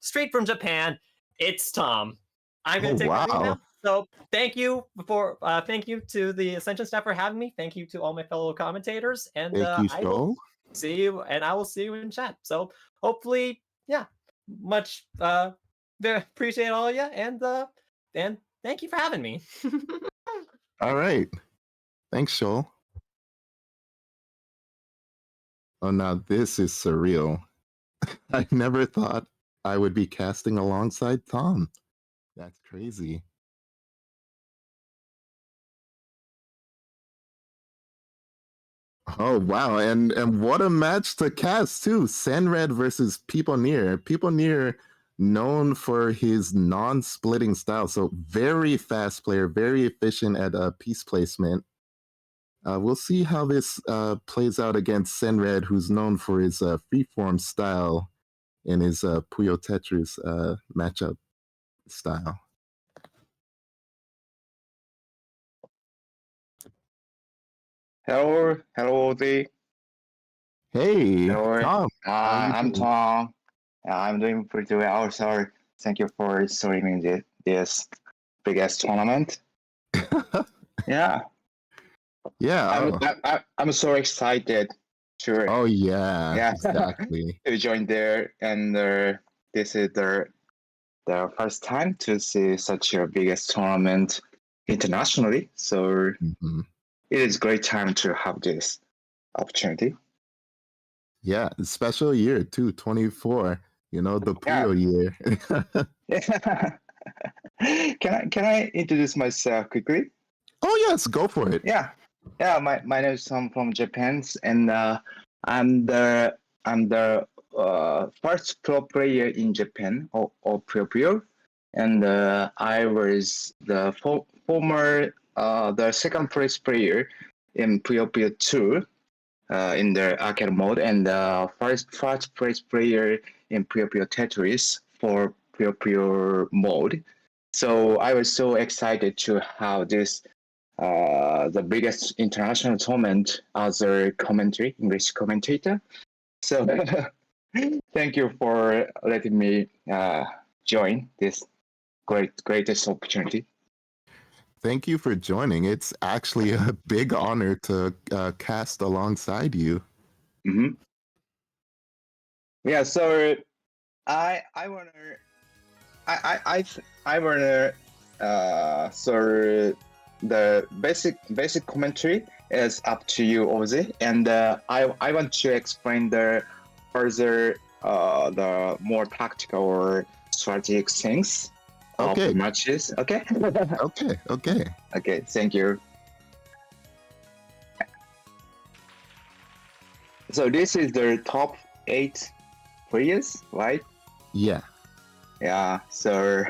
straight from Japan. It's Tom. I'm going to take my leave now. So thank you to the Ascension staff for having me. Thank you to all my fellow commentators, and I will see you in chat. So hopefully, much appreciate all of you, and thank you for having me. All right, thanks, Shoal. Oh, now this is surreal. I never thought I would be casting alongside Tom. That's crazy. Oh wow, and what a match to cast too. Senred versus Pippaneer. Pippaneer known for his non-splitting style, so very fast player, very efficient at piece placement. We'll see how this plays out against Senred, who's known for his freeform style and his Puyo Tetris matchup style. Hello, Odi. Hey, Hello. Tom. I'm Tom. I'm doing pretty well. Sorry. Thank you for streaming this biggest tournament. Yeah. Yeah. I'm so excited to. Oh yeah. Exactly. to join there, and this is the first time to see such a biggest tournament internationally. So. It is a great time to have this opportunity. Yeah, special year too, 24. The Puyo year. Can I introduce myself quickly? Oh yes, go for it. Yeah. My name is Tom from Japan, and I'm the first pro player in Japan of Puyo, and I was the former. The second place player in Puyo 2 in the arcade mode, and the first place player in Puyo Tetris for Puyo mode. So I was so excited to have this the biggest international tournament as a English commentator. So thank you for letting me join this greatest opportunity. Thank you for joining. It's actually a big honor to cast alongside you. Mm-hmm. Yeah, so I wanna so the basic commentary is up to you, Ozzy, and I want to explain the further the more tactical or strategic things of the Okay. matches. Okay. Okay. Okay. Okay. Thank you. So this is the top 8 players, right? Yeah. Yeah. So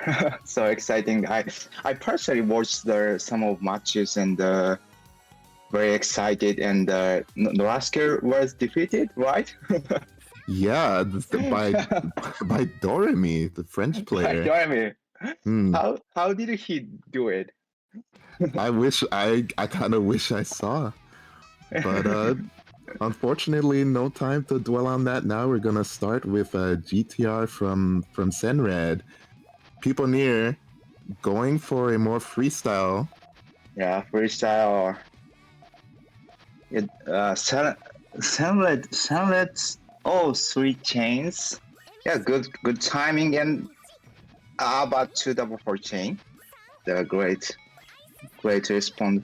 so exciting. I personally watched some of matches and very excited. And Norasker was defeated, right? Yeah. By by Doremi, the French player. Jeremy, Hmm. how did he do it? I kind of wish I saw, but unfortunately, no time to dwell on that. Now we're gonna start with a GTR from Senrad. People near going for a more freestyle. Yeah, freestyle. It Sunlet. Oh, 3 chains. Yeah, good timing and about 2 double 4 chain. The great response.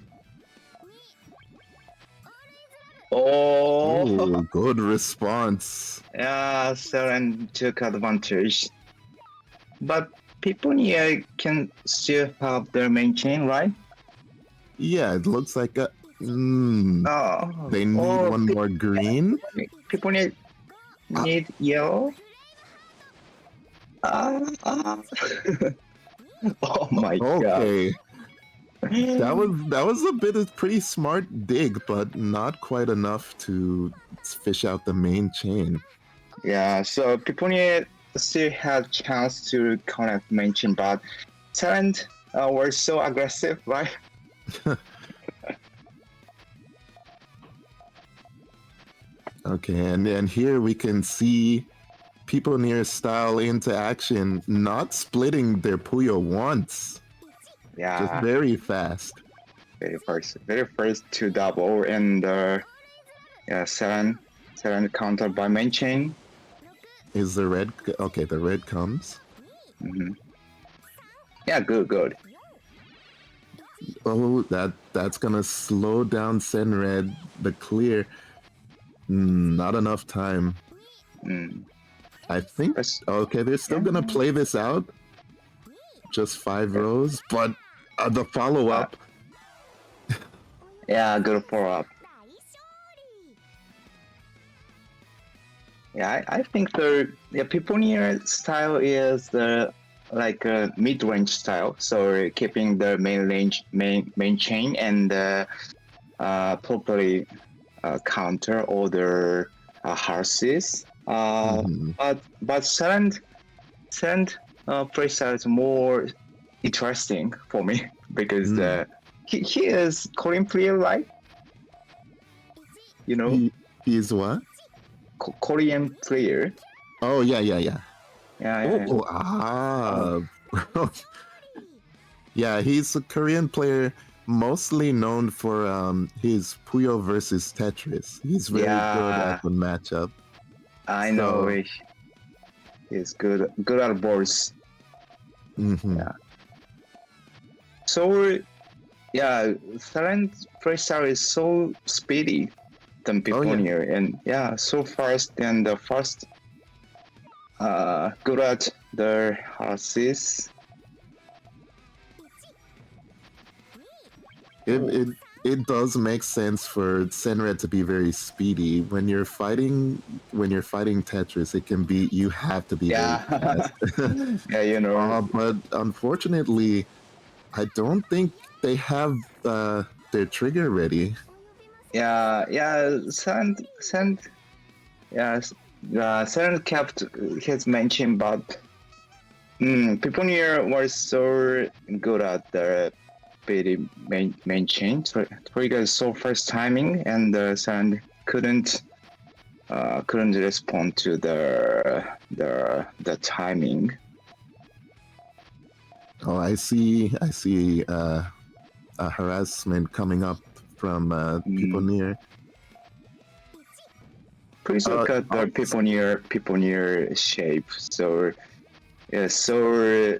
Oh, Oh, good response. yeah, Seren took advantage. But people here can still have their main chain, right? Yeah, it looks like a. Mm, Oh, they need one more green. people need yellow. Ah. Oh my god. Okay, that was a bit of pretty smart dig, but not quite enough to fish out the main chain. Yeah, so people still had chance to connect main chain, but Talent were so aggressive, right? Okay, and then here we can see people near style into action, not splitting their Puyo once, just Yeah, very fast. very first 2 double, and yeah, Seren countered by main chain. Is the red okay? The red comes. Hmm. Yeah, good. Oh, that's gonna slow down Senred. The clear. Not enough time. Mm. I think. That's- Okay, they're still yeah. gonna play this out. Just 5 rows, but the follow up. Yeah, good follow up. Yeah, I think the Piponier style is the like a mid-range style. So keeping the main chain and properly counter all the horses. Mhm. But Sand freestyle is more interesting for me because Mm. he is Korean player, right? You know, He is what? Korean player. Oh yeah. Yeah. Oh, yeah, he's a Korean player, mostly known for his Puyo versus Tetris. He's very good Yeah, at the matchup. I So- know. He's good at boards. Mhm. Yeah. So yeah, Silent freestyle is so speedy than Oh, people yeah. here, and yeah, so fast and the first good at the horses. It does make sense for Senred to be very speedy. When you're fighting Tetris, it can be you have to be Yeah, very fast. yeah, you know. But unfortunately, I don't think they have their trigger ready. Yeah, yeah, Sand kept his mention, but people here were so good at the speedy main chain. So Trigger is so fast timing, and Sand couldn't respond to the timing. Oh, I see a harassment coming up from people near. Please look at the people near shape. So yeah, so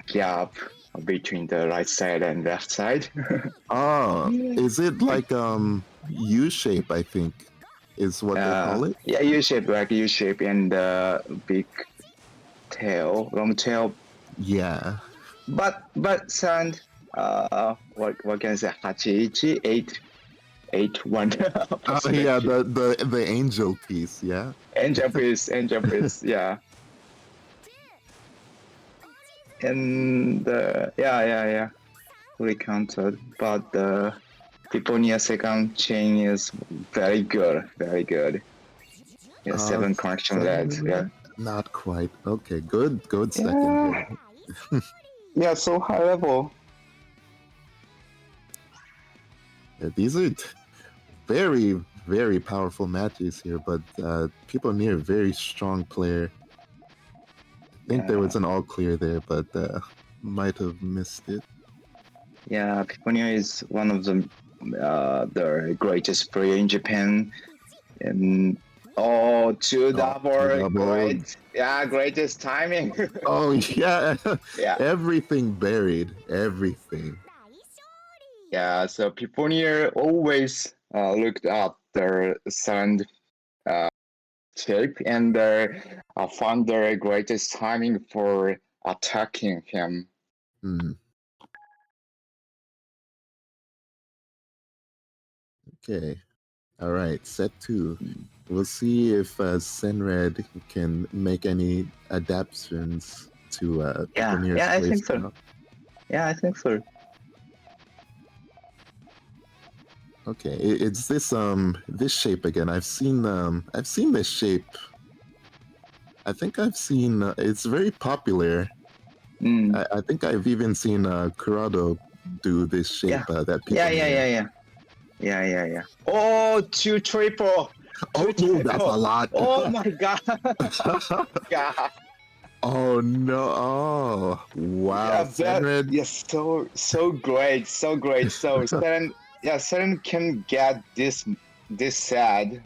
gap between the right side and left side. Oh, is it like U shape? I think is what they call it. Yeah, U shape, like U shape, and big tail, long tail Yeah. But Sand, what can I say? Hachiichi 881 Oh yeah, perspective. the angel piece. Yeah. Angel piece, yeah. And yeah, fully counted. But the Piponia second chain is very good, very good. Yeah, Uh, 7 connection leads. Yeah, seven? Not quite. Okay, good second yeah, there. yeah. So high level. Yeah, these are very, very powerful matches here, but people near very strong player. I think there Yeah, was an all clear there, but might have missed it. yeah. Piponia is one of the greatest player in Japan. And two Oh, two double, double. great. Yeah, greatest timing. Oh yeah, Yeah. everything buried, everything. Yeah, so Piponia always looked at their sand uh, shape and found their greatest timing for attacking him. Hmm. Okay, all right, set two. We'll see if Senred can make any adaptations to Yeah, Piponier's yeah, I think so. playstyle. Yeah, I think so. Okay, it's this shape again. I've seen this shape. I think I've seen it's very popular. Mm, I think I've even seen Kurado do this shape yeah, that yeah, people yeah, near. yeah, yeah. Yeah. Oh, two triple. Oh Two no, that's a triple. lot. Oh my god. God. Oh no! Oh wow, Yeah, that Senred. yes, so great, so great. So Seren can get this sad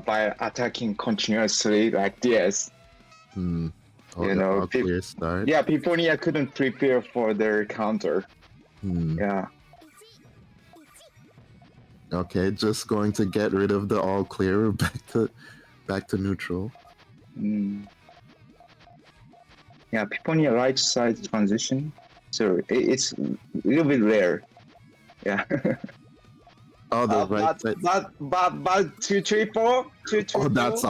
by attacking continuously like this. Hmm. You know, All clear start. yeah, Piponia couldn't prepare for their counter. Hmm. Yeah, Okay, just going to get rid of the all clear. Back to neutral. mm. Yeah, Piponia right side transition. So it's a little bit rare. Yeah, Oh, the right but side. two triple, two triple. That's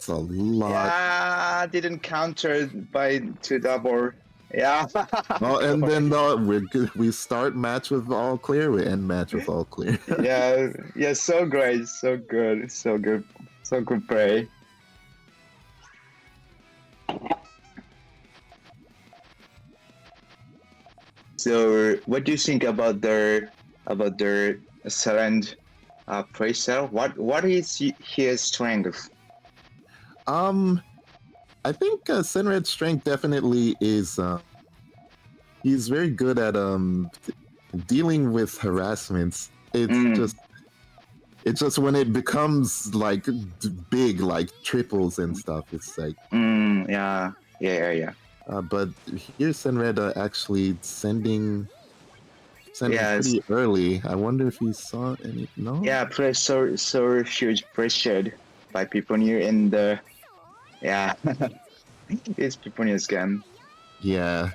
a lot. Yeah, didn't counter by two double. Yeah. Oh, and then we start match with all clear. We end match with all clear. Yeah, so great, so good, so good play. So, what do you think about their Serend play style? What is his strength? um, I think Senred's strength definitely is he's very good at dealing with harassments. Mm, It's just when it becomes like big, like triples and stuff. It's like, yeah. but here's Senred actually sending Yes, pretty early. I wonder if he saw any. No. yeah. Pressure, so huge pressured by people near in the yeah. It's people near scam. Yeah.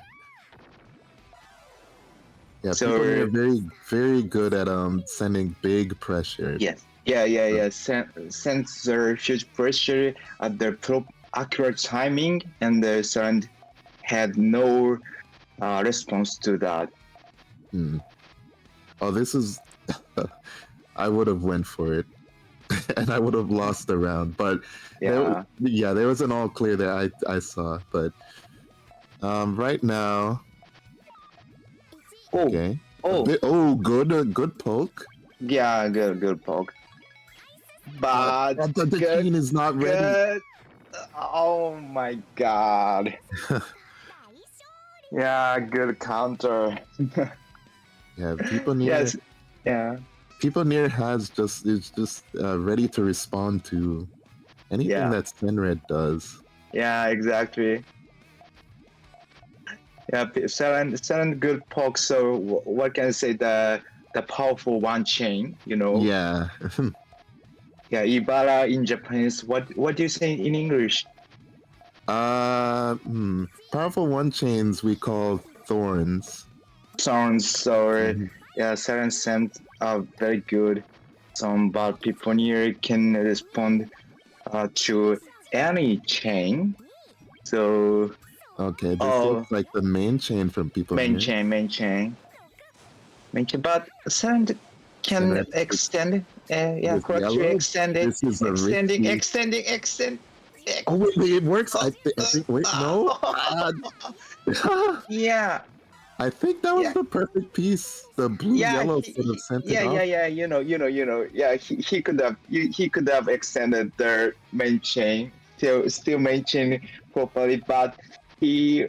Yeah. People here So are very very good at sending big pressure. yes. Yeah. Sense their huge pressure at their accurate timing, and the Sand had no response to that. Hmm. Oh, this is. I would have went for it, and I would have lost the round. But Yeah. there was an all clear that I saw. But right now, Oh, okay. oh, Good poke. yeah, good poke. But The good, queen is not ready. good. Oh my god. Yeah, good counter. Yeah, Yes. Yeah. people near has just is just ready to respond to anything Yeah. that Senred does. Yeah, exactly. Yeah, seven good poke. So what can I say? The powerful one chain. Yeah. Yeah, Ibara in Japanese. What do you say in English? Powerful one chains we call thorns. Sounds or Mhm. yeah, Siren Sand are very good. Some but people here can respond to any chain. So Okay, this oh, looks like the main chain from people main near. chain, main chain, main chain. But Siren can Center extend. Yeah, with correctly yellow. extend it. This is a Extending, risky. extending, extend. Oh wait, it works. I think. Wait, no. Yeah, I think that was yeah, the perfect piece. The blue yeah, yellow sort of sent it yeah, yeah, off. yeah. Yeah, he could have extended their main chain, still main chain properly, but he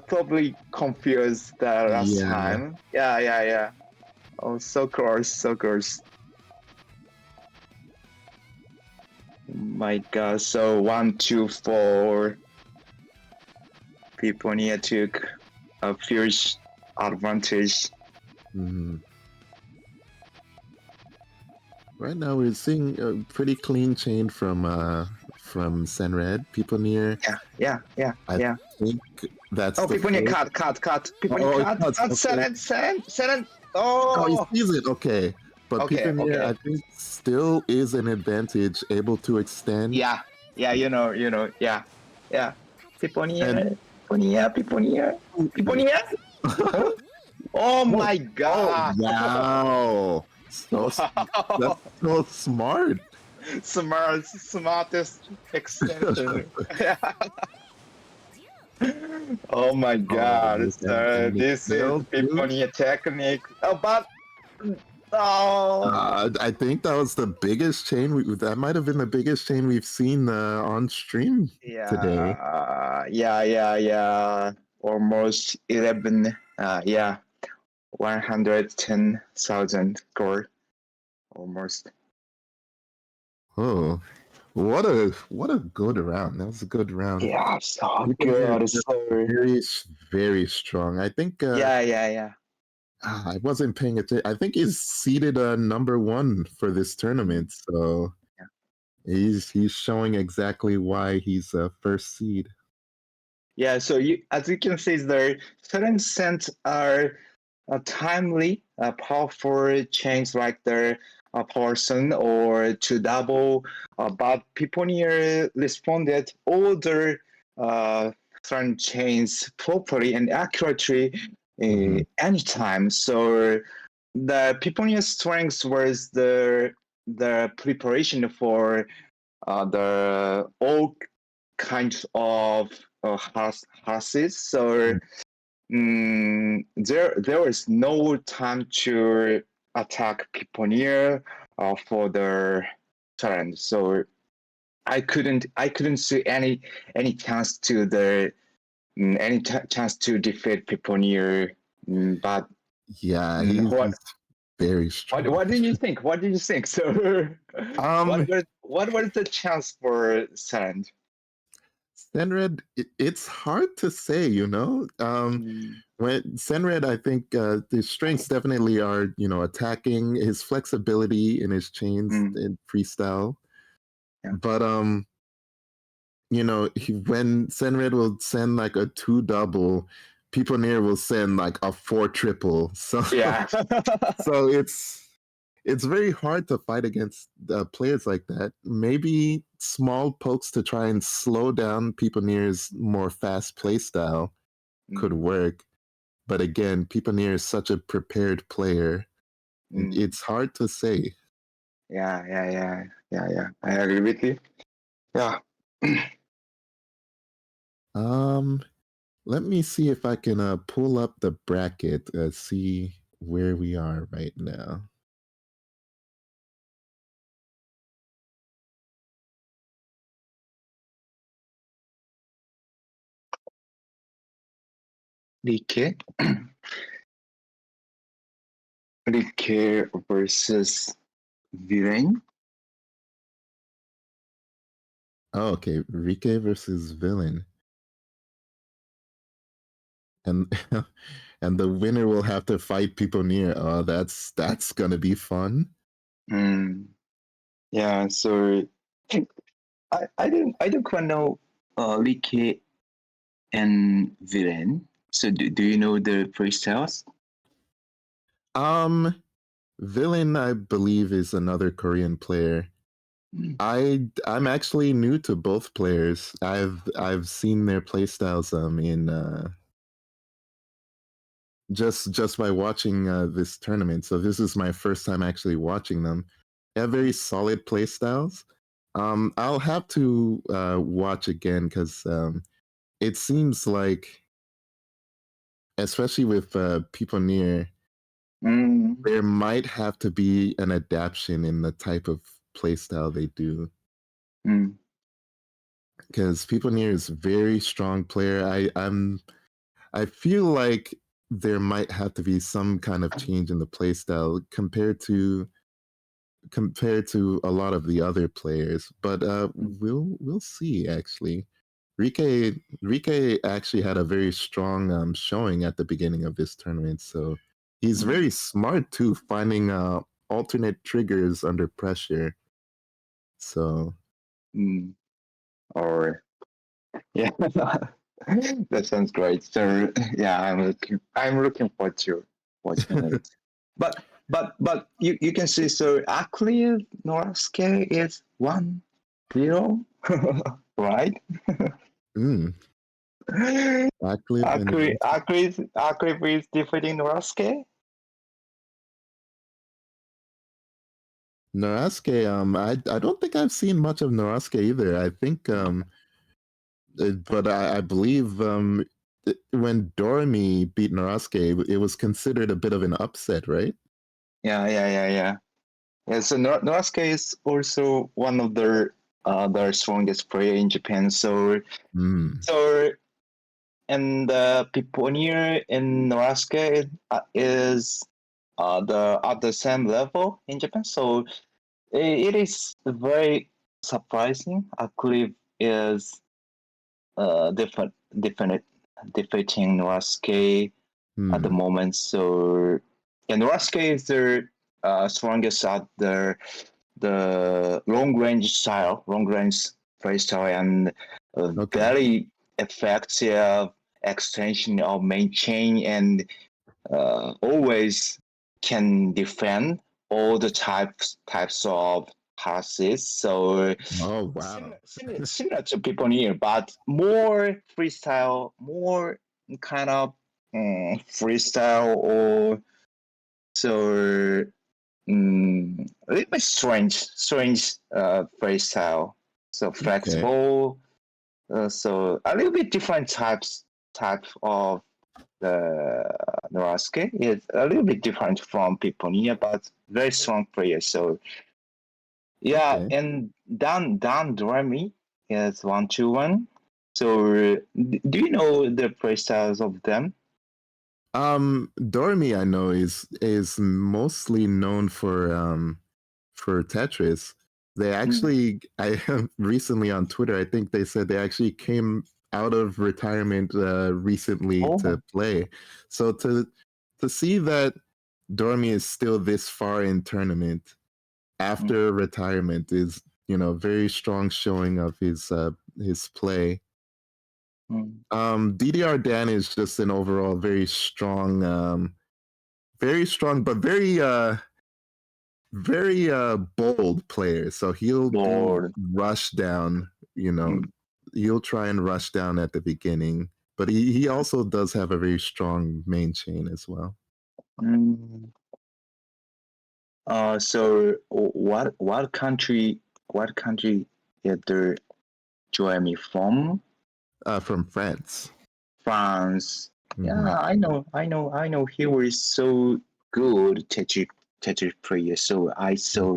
probably confused the last Yeah. time. Yeah, yeah, yeah. Oh, so close, so close. My God. So 1, 2, 4. People need took a huge advantage. Mhm. Right now we're seeing a pretty clean chain from Senred. People near. Yeah, yeah, yeah, I yeah. think that's Oh, the people need first. cut. People need Oh, it cut. cuts. Okay. Send. Oh, he Oh, sees it. Okay. But okay, people near, okay. I think, still is an advantage, able to extend. Yeah, yeah, yeah, yeah. People And near, people near. Oh, oh oh, my oh, God! wow. That's Wow, so smart. smartest extension. Oh my Oh, God! look, So and it this is failed people too. near technique. Oh, but oh. I think that was the biggest chain. That might have been the biggest chain we've seen on stream today. Yeah. Almost 11. Yeah, 110,000 score. Almost. Oh, what a good round. That was a good round. Yeah, so People here good. just So very strong. I think yeah. I wasn't paying attention. I think he's seeded number one for this Mm, tournament, so yeah. he's showing exactly why he's a first seed. Yeah. So as you can see, there certain scents are timely, powerful change like the person or to double, but people near responded all the certain chains properly and accurately Mhm. anytime. So the people near strength was the preparation for the all kinds of horses. So there was no time to attack people near for the challenge. So I couldn't see any chance to the chance to defeat people near. But Yeah, what he's very what strong. what did you think? What did you think? So Um, what was the chance for challenge? Senred, it's hard to say, you know. Mm, When Senred, I think his strengths definitely are, attacking, his flexibility in his chains mm, in freestyle. yeah. But when Senred will send like a two double, people near will send like a four triple. So Yeah. so it's very hard to fight against players like that. Maybe small pokes to try and slow down people near's more fast play style could Mm, work. But again, people near is such a prepared player. mm. It's hard to say. Yeah. I agree with you. Yeah. Um, Let me see if I can pull up the bracket, see where we are right now. Rike. Rike versus Villain. Oh, okay. Rike versus Villain. And and the winner will have to fight people near. Oh, that's gonna be fun. Mm, yeah, so I don't quite know Rike and Viren. So do you know the freestyles? Villain, I believe, is another Korean player. I'm actually new to both players. I've seen their playstyles in just by watching this tournament. So this is my first time actually watching them. They have very solid playstyles. I'll have to watch again because it seems like, especially with people near, Mm, there might have to be an adaptation in the type of playstyle they do. mm, Because people near is a very strong player. I feel like there might have to be some kind of change in the playstyle compared to a lot of the other players. But we'll see actually. Rike actually had a very strong showing at the beginning of this tournament, so he's mm, very smart too, finding alternate triggers under pressure. So mm. Or yeah, that sounds great. So yeah, I'm looking forward to watching it. But you can see, so actually Norasuke is 1-0, right? mm, Radcliffe and Akri is defeating Norasuke. Norasuke, I don't think I've seen much of Norasuke either. I think, but I believe when Doremi beat Norasuke, it was considered a bit of an upset, right? Yeah. Yeah, so Norasuke is also one of the strongest player in Japan. Mm, So and the people near in Norasuke is the at the same level in Japan. So it is very surprising. Cliff is different defeating Norasuke at the mm, moment. So yeah, Norasuke is the strongest at the long range play style, and a okay. very effective extension of main chain, and always can defend all the types of passes. So Oh, wow. similar to people here, but more freestyle, more kind of freestyle, or so a little bit strange freestyle. So Okay. flexible, so a little bit different type of the Norasuke is a little bit different from Piponia, but very strong player. So yeah, Okay. and Dan Doremi is 1-2-1. So do you know the playstyles of them? Doremi, I know, is mostly known for Tetris. They Mm. actually, I recently on Twitter, I think they said they actually came out of retirement recently to Oh, play. So to see that Doremi is still this far in tournament mm, after retirement is, very strong showing of his play. mm, DDR Dan is just an overall very strong, but very bold player. So he'll do Lord. rush down, you know, Mm, he'll try and rush down at the beginning, but he also does have a very strong main chain as well. mm. So what country is the Joemi from? From France. France. Hmm. Yeah, I know. He was so good Tetris player. So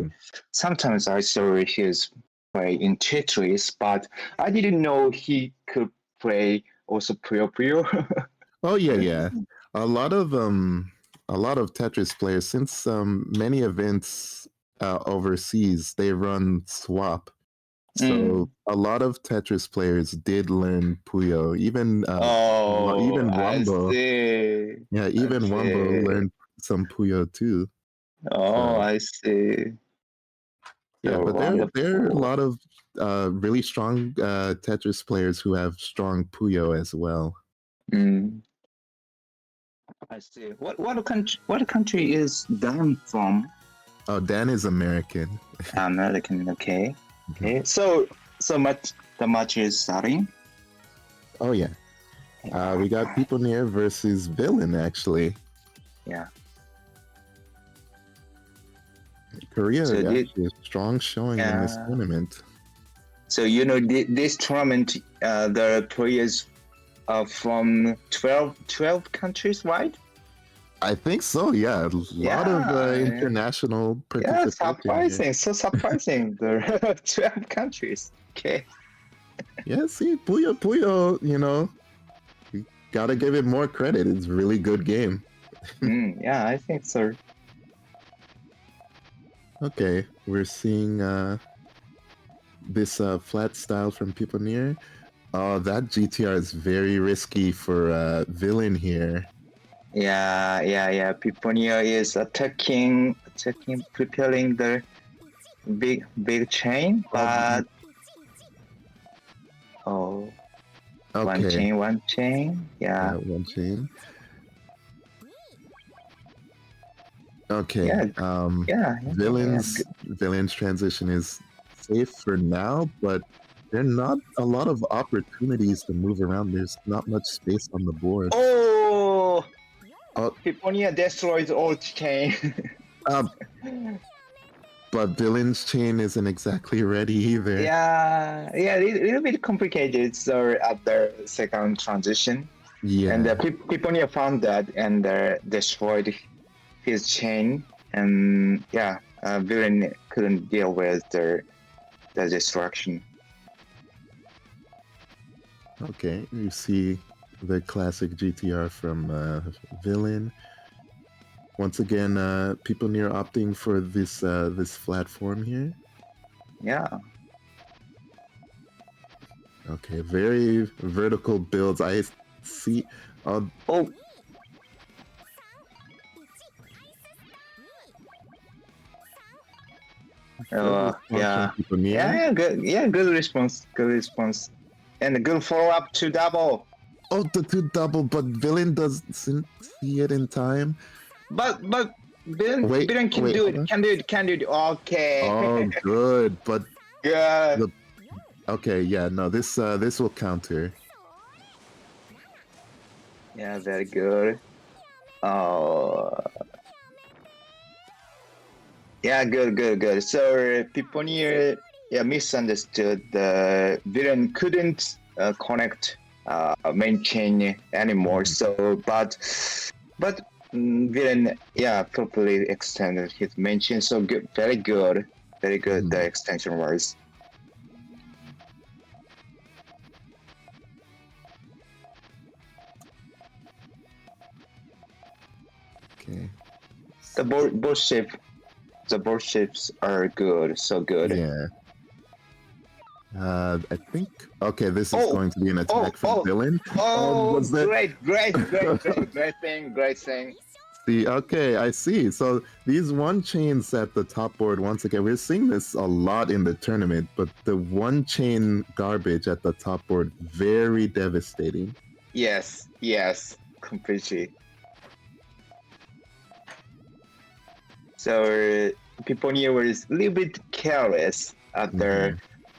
Hmm. sometimes I saw his play in Tetris, but I didn't know he could play also Puyo Puyo. Oh yeah, yeah. A lot of um a lot of Tetris players, since many events overseas they run swap. So Mm. a lot of Tetris players did learn Puyo. Oh, Even I Wumbo, see. yeah, I even Wumbo see. learned some Puyo too. Oh, So I see. Yeah, So but there are a wonderful. lot of really strong Tetris players who have strong Puyo as well. Mm, I see. What country is Dan from? Oh, Dan is American. American. Okay. Mhm. Okay. So much. The match is starting. Oh yeah, we got People Near versus Villain actually. Yeah. Korea So actually a strong showing in this tournament. So this tournament, the players are from 12 countries, right? I think so. Yeah, a lot of Yeah, international yeah, participation here. surprising, so surprising. The 12 countries. Okay. Yeah, see, Puyo, you gotta give it more credit. It's a really good game. Yeah, I think so. Okay, we're seeing this flat style from People Near. Oh, that GTR is very risky for Villain here. Yeah. Piponia is attacking, preparing the big chain, but oh, Okay, one chain. yeah, Yeah, one chain. Okay, yeah, yeah. Villain's transition is safe for now, but there are not a lot of opportunities to move around. There's not much space on the board. Oh, Oh, Piponia destroys all chain. uh, but Villain's chain isn't exactly ready either. Yeah, a little bit complicated. So at the second transition, and Yeah. Piponia found that and destroyed his chain, and yeah, Villain couldn't deal with the destruction. Okay, you see the classic GTR from Villain. Once again, People Near opting for this flat form here. Yeah. Okay, very vertical builds. I see. Oh, Good response from yeah. People Near. Yeah, good. Yeah, good response. Good response. And a good follow up to double. Oh, the two double, but Villain doesn't see it in time. But Wait, Villain can wait, do hold it. on. Can do it. Can do it. Okay. Oh, good, but Good. the okay, yeah, no, this will counter. Yeah, very good. Oh, yeah, good. So people near, yeah, misunderstood. The villain couldn't connect main chain anymore. So, but villain, yeah, properly extended his main chain. So good, very good, very good. The extension was. Okay. The board shapes are good, so good. Yeah. I think okay. This is Oh, going to be an attack from Villain. Was that? Great thing. See, okay, I see. So these one chains at the top board, once again, we're seeing this a lot in the tournament, but the one chain garbage at the top board, very devastating. Yes, completely. So Piponia was a little bit careless at the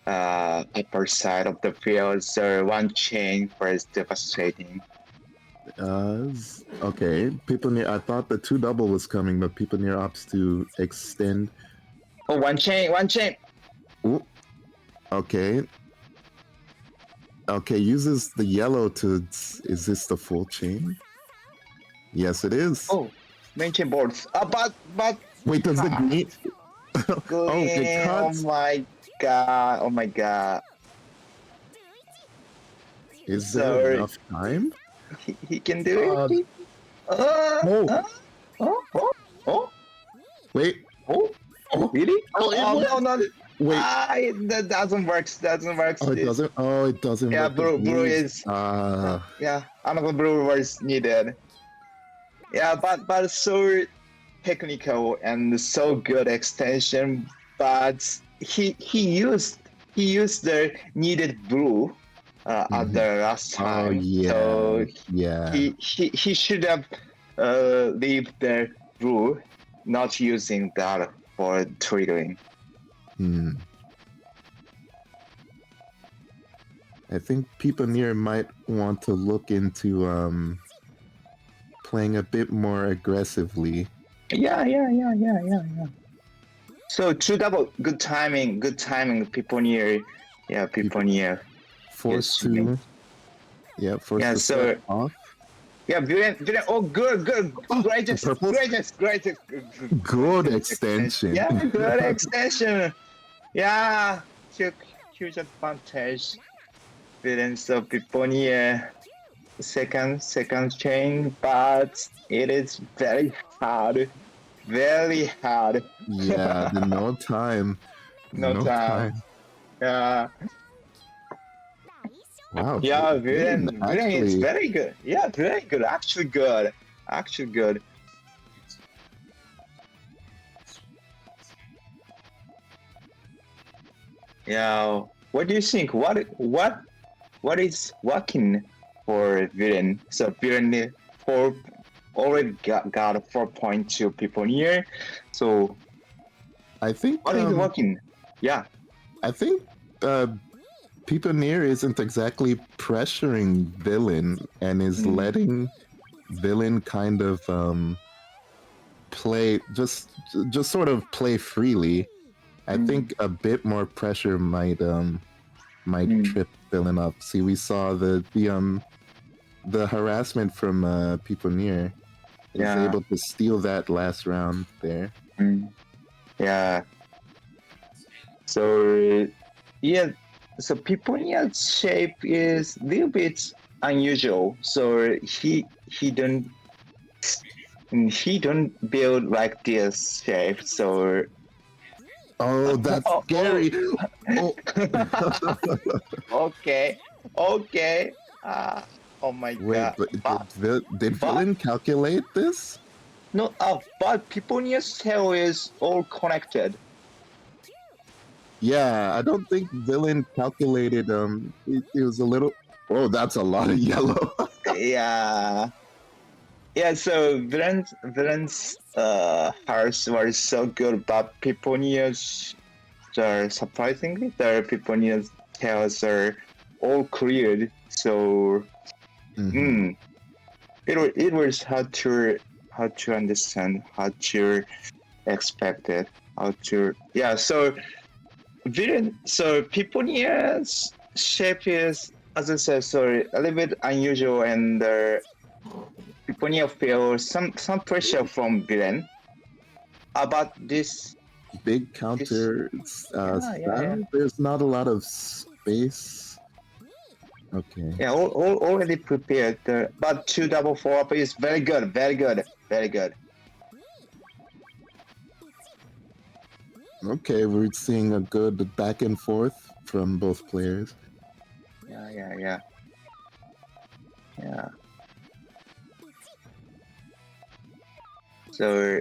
upper side of the field, so one chain was devastating. Okay, People Near. I thought the two double was coming, but People Near opts to extend. Oh, one chain. Ooh. Okay. Okay, uses the yellow to. Is this the full chain? Yes, it is. Oh, main chain boards. But wait, does the green? Oh, it cuts. Oh my god. Is there enough time? He can do it. Oh. Wait. Oh, really? Oh, no. Wait. That doesn't work. Oh, it doesn't. Oh, it doesn't. Yeah, work. blue is. Yeah, another blue was needed. Yeah, but so technical and so good extension, but he used the needed blue at the last Oh time. yeah, So yeah. he should have leave the blue, not using that for triggering. Hmm. I think people near might want to look into playing a bit more aggressively. Yeah. So two double, good timing, people near. Yeah, people near. Forced Yes, to, yeah, forced Yeah, to so start off. yeah, Viren. Oh, good, Oh, the greatest, purples. greatest. Good extension. Yeah, good extension. Yeah, took huge advantage. Viren, so people near second chain, but it is very hard, very hard. Yeah, the no time. No time. Yeah. Wow. Yeah, Villain Viren is actually. very good. Yeah, very good. Actually good. Yeah. What do you think? What is working for Viren? So Viren already got 4.2 people here. So I think. what is working? Yeah. I think. People near isn't exactly pressuring villain and is letting villain kind of play just sort of play freely. I think a bit more pressure might trip villain up. See, we saw the harassment from people near is Yeah. able to steal that last round there. Yeah. So yeah, so Piponia's shape is a little bit unusual. So he don't build like this shape. So Oh, that's scary. Oh. Okay. Oh my Wait, god. did villain calculate this? No, but Piponia's tail is all connected. Yeah, I don't think villain calculated. It was a little. Oh, that's a lot of yellow. Yeah. Yeah, so villain's hearts were so good, but Piponia's are surprisingly their Piponia's tails are all cleared. So it was hard to understand, how to expect it, how to so Piponia's shape is, as I said, sorry, a little bit unusual, and Piponia feel some pressure from villain about this Big counter style. There's not a lot of space. Okay. Yeah, already prepared. But 2 double 4 up is very good. Okay, we're seeing a good back and forth from both players. Yeah. So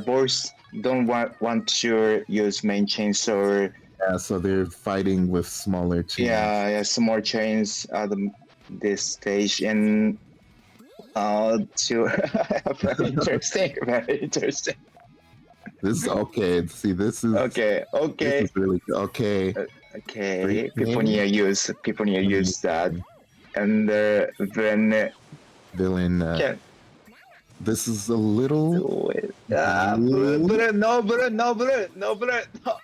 boys don't want to use main chain, so Yeah, so they're fighting with smaller chains. yeah, small chains at this stage, and to very interesting. This is okay. See, this is Okay. This is really okay. Okay. People need to use that, and then villain. This is a little. Blue.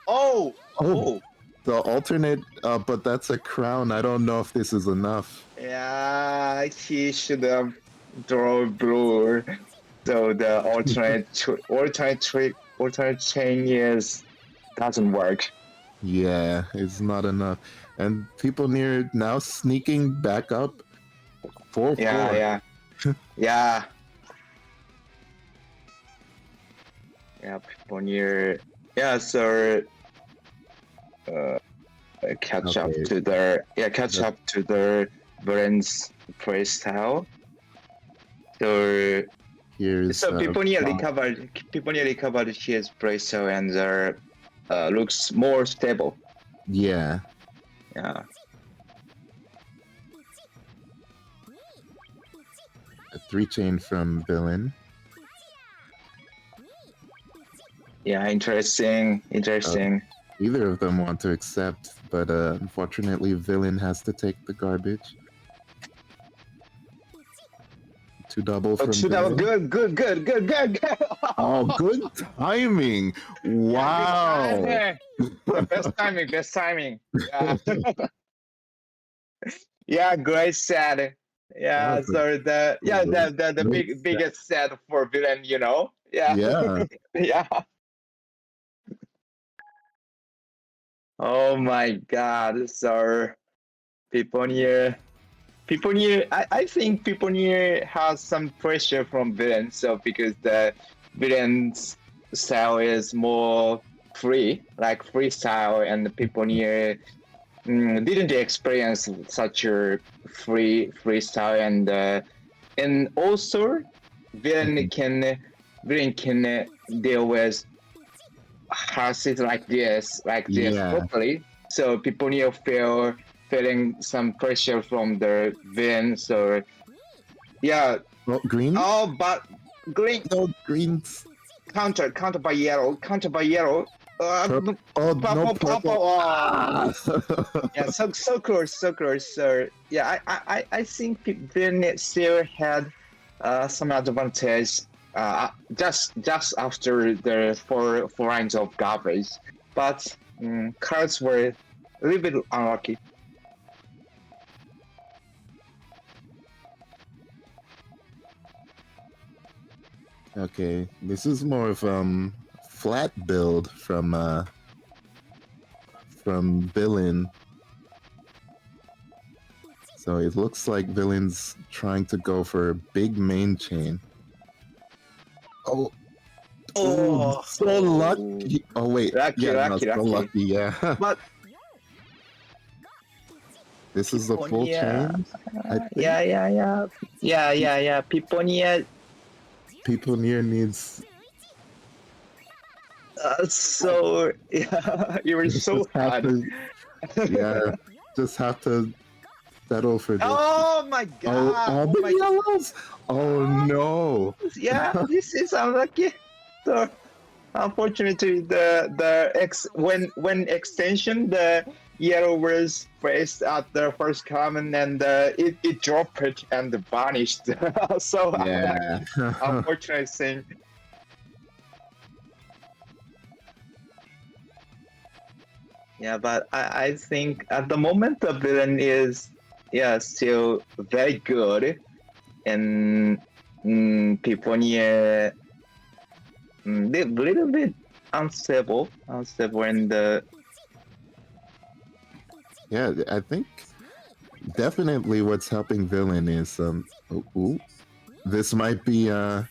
Oh. The alternate, but that's a crown. I don't know if this is enough. Yeah, he should have drawn blue. So the alternate chain doesn't work. Yeah, it's not enough. And people near now sneaking back up. 4-4. Yeah. Yeah, people near. Yeah, so catch up to the brand's play style. So Here's So Piponia Bob. recovered his pressure and looks more stable. Yeah. Yeah. A 3-chain from Villain. Yeah, interesting. Either of them want to accept, but unfortunately, Villain has to take the garbage. 2 double from Villain. Good. Oh, good timing! Wow! Best timing. Yeah. Yeah, great set. Yeah, That was so the great set. biggest set for villain, Yeah. Yeah. Yeah. Oh my god, so I think Piponeer has some pressure from villain, so because the villain's style is more free, like freestyle, and the Piponeer didn't experience such a freestyle, and also villain can deal with horses like this Yeah. properly. So people need feeling some pressure from the villain. So yeah. Oh, green? Oh, but green No, greens. counter by yellow. Purple. Oh, no purple. Oh. Ah. Yeah, so close. So yeah, I think villain still had some advantage just after the four lines of garbage, but cards were a little bit unlucky. Okay, this is more of flat build from Villain. So it looks like Villain's trying to go for a big main chain. Oh, Oh, so lucky! Oh wait, Lucky. so lucky, yeah. But This is the full yeah, chain. I think yeah. Piponia. people near needs So yeah, you were so just have hard. to, yeah, just have to settle for this. Oh my god! all the yellows! Oh no! Yeah, this is unlucky. So unfortunately, when extension the yellow was placed at the first common and it dropped it and vanished. So Yeah. unfortunate thing. Yeah, but I think at the moment the villain is still very good, and Piponia little bit unstable and Yeah, I think definitely what's helping Villain is ooh, this might be oh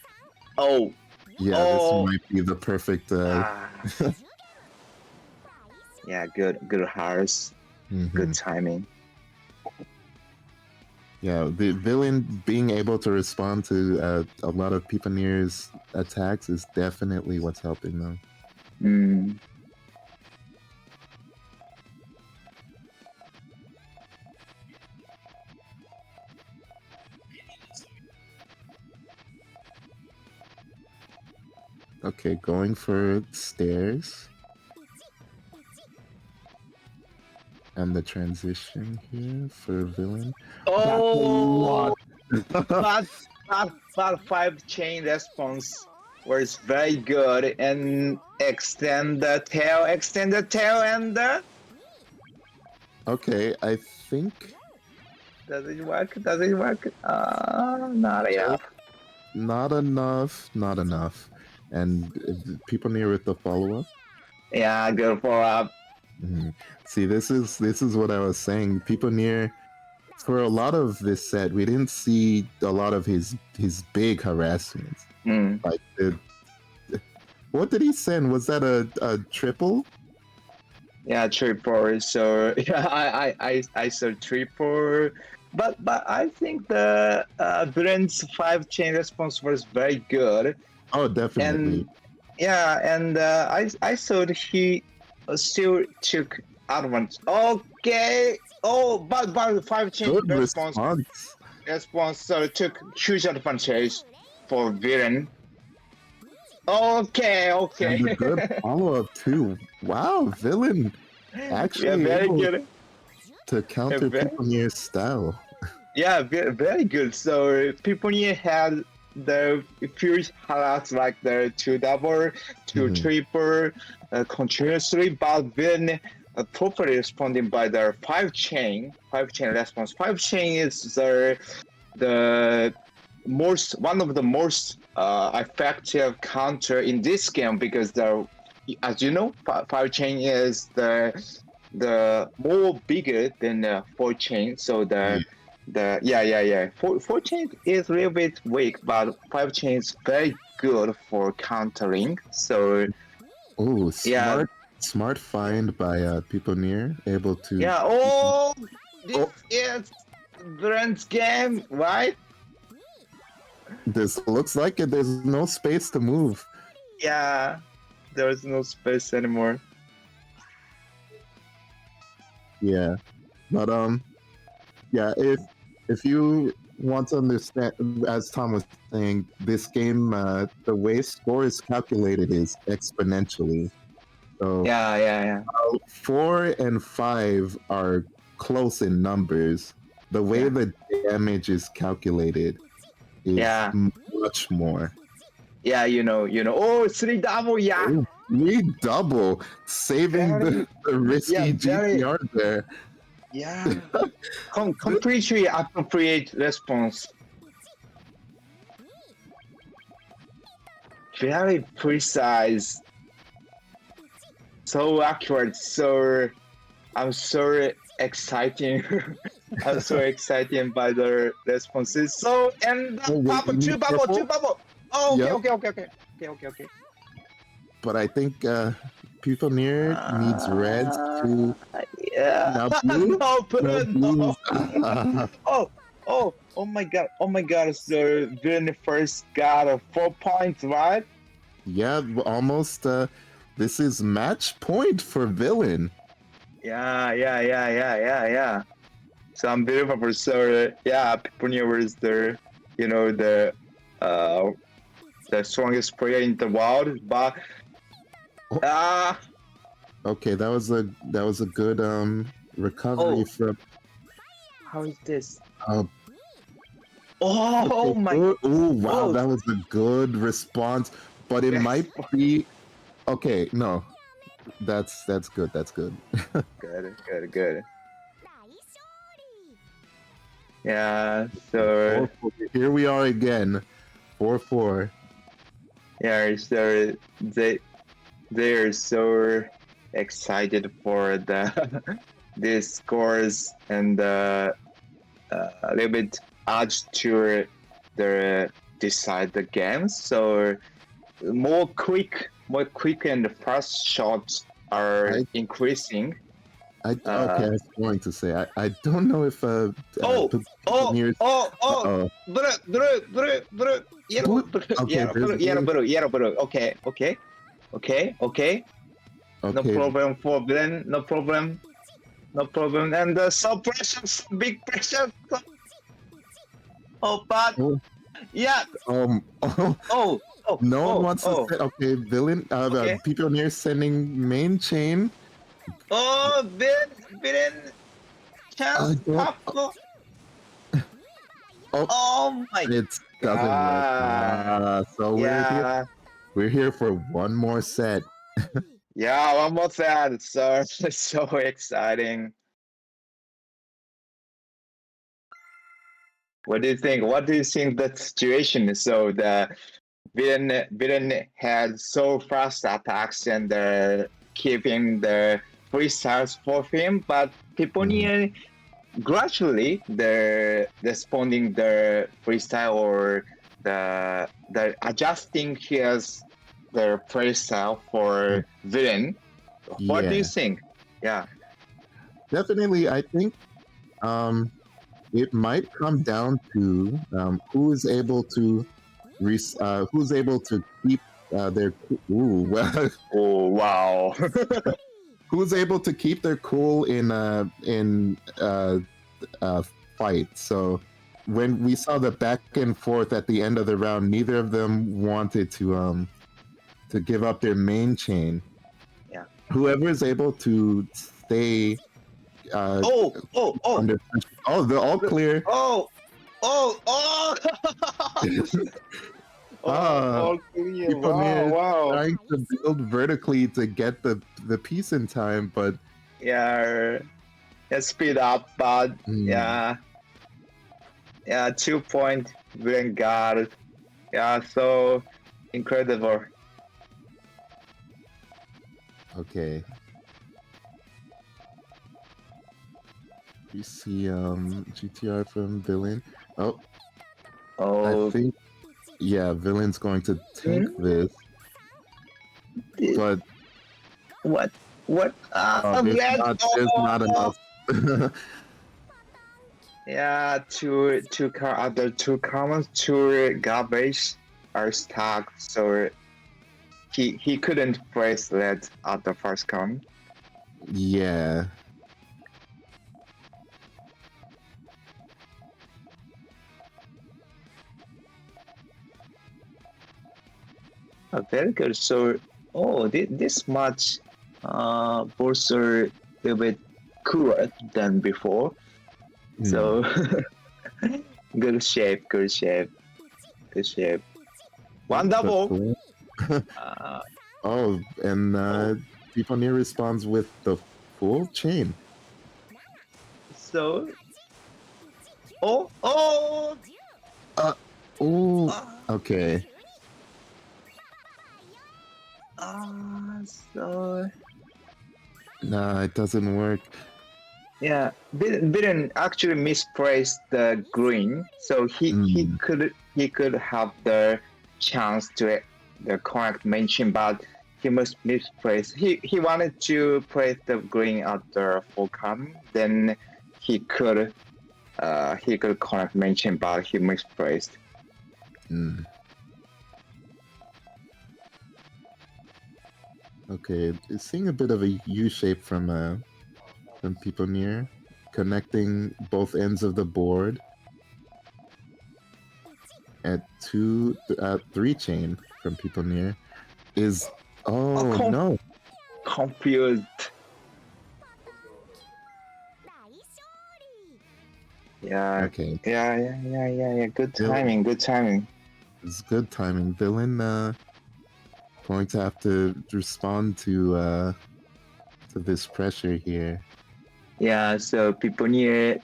this might be the perfect ah. Yeah, good hearts, good timing. Yeah, the Villain being able to respond to a lot of Piponeer's attacks is definitely what's helping them. Okay, going for stairs. And the transition here for Villain. Oh, but 5 chain response was very good, and extend the tail, and Okay, I think does it work? Not enough. not enough. And people near with the follow up. Yeah, good follow up. See, this is what I was saying. People near, for a lot of this set, we didn't see a lot of his big harassments. Like what did he send? Was that a triple? Yeah, triple. So yeah, I saw triple, but I think the Brent's 5 chain response was very good, Oh, definitely. and yeah, and I thought he still took advantage. Okay. Oh, but 5 chain Good response so took huge advantage for Viren. Okay, okay. And a good follow-up too. Wow, villain Yeah, actually very able good. to counter Very, Puponier's style. yeah, very good. So Piponia had the few highlights like the 2 double, 2 Mhm. triple, continuously, but then properly responding by the 5 chain response. 5 chain is the one of the most effective counter in this game because as you know, 5 chain is the more bigger than the 4 chain. So four chain is a little bit weak, but 5 chain is very good for countering. So Oh, yeah, smart find by Piponier, able to. yeah. Oh, this Oh, is Brent's game, right? this looks like it. There's no space to move. Yeah, there is no space anymore. Yeah, but yeah. If you want to understand, as Tom was saying, this game, the way score is calculated is exponentially. So Yeah. 4 and 5 are close in numbers. The way Yeah. the damage is calculated is Yeah. much more. Yeah, Oh, 3 double, yeah. Oh, we double saving Very, the risky very, GPR there. yeah. Completely appropriate response. Very precise. So accurate. I'm so exciting. I'm so excited by the responses. So, and Oh, wait, bubble, you two need bubble, purple? 2 bubble. Oh, okay, Yep. okay. But I think people near needs red to Yeah. now blue. No, No no. blues. Oh my god. Oh my god. So, Villain first got a 4 points, right? Yeah, almost. This is match point for villain. Yeah. So unbelievable. So yeah, Piponia was the strongest player in the world. But Oh. ah, Okay, that was a good recovery Oh. from. how is this? Uh, Oh my! good. Oh wow, Oh, that was a good response, but it yes. might be okay. No, that's good. That's good. Good. Yeah. So 4-4. Here we are again, 4-4. yeah. So they are so excited for these scores and a little bit edge to the decide the games. So more quick and fast shots are I- increasing. Okay, I was going to say I don't know if Oh, near. blue, yellow, Okay, there's yellow, blue. Okay. No okay. problem for Glenn. No problem. And so precious, big pressure. Oh, but Oh, yeah. oh, Oh, no one wants to say. Okay, villain. Okay. People near sending main chain. Oh, Villain chance. don't- Oh, Oh my it doesn't work. god. So Yeah. we're here for one more set. Yeah, one more set. So it's so exciting. What do you think? What do you think that situation is? So the villain had so fast attacks and keeping the freestyles for him, but Piponia gradually they're responding the freestyle or the adjusting his their playstyle for villain. What do you Yeah, think? Yeah. definitely. I think it might come down to who is able to keep their ooh well Oh wow. who's able to keep their cool in fight. So when we saw the back and forth at the end of the round, neither of them wanted to give up their main chain. Yeah. Whoever is able to stay Oh. under pressure. Oh, they're all clear. Oh. Oh. All clear. People Wow. near Wow. trying to build vertically to get the piece in time, but Yeah. Speed up, but yeah. 2 point Vanguard. Yeah, so incredible. okay. We see GTR from Villain. Oh, Oh, I think Villain's going to tank this, this- but what? there's not enough. Yeah, other two commons, two garbage are stuck, so he couldn't place that at the first common. Yeah. Very good. So, this match, both are a little bit cooler than before. So, good shape. One double. Oh, and people near responds with the full chain. So, oh, okay. So Nah, it doesn't work. yeah, didn't actually misplaced the green, so he could have the chance to the correct mention, but he must misplace. He wanted to place the green at the full cam, then he could correct mention, but he misplaced. Okay, seeing a bit of a U shape from people near, connecting both ends of the board at three chain from people near is no. Confused. Yeah. Okay. Yeah. Good timing. It's good timing. Villain going to have to respond to this pressure here. Yeah, so people near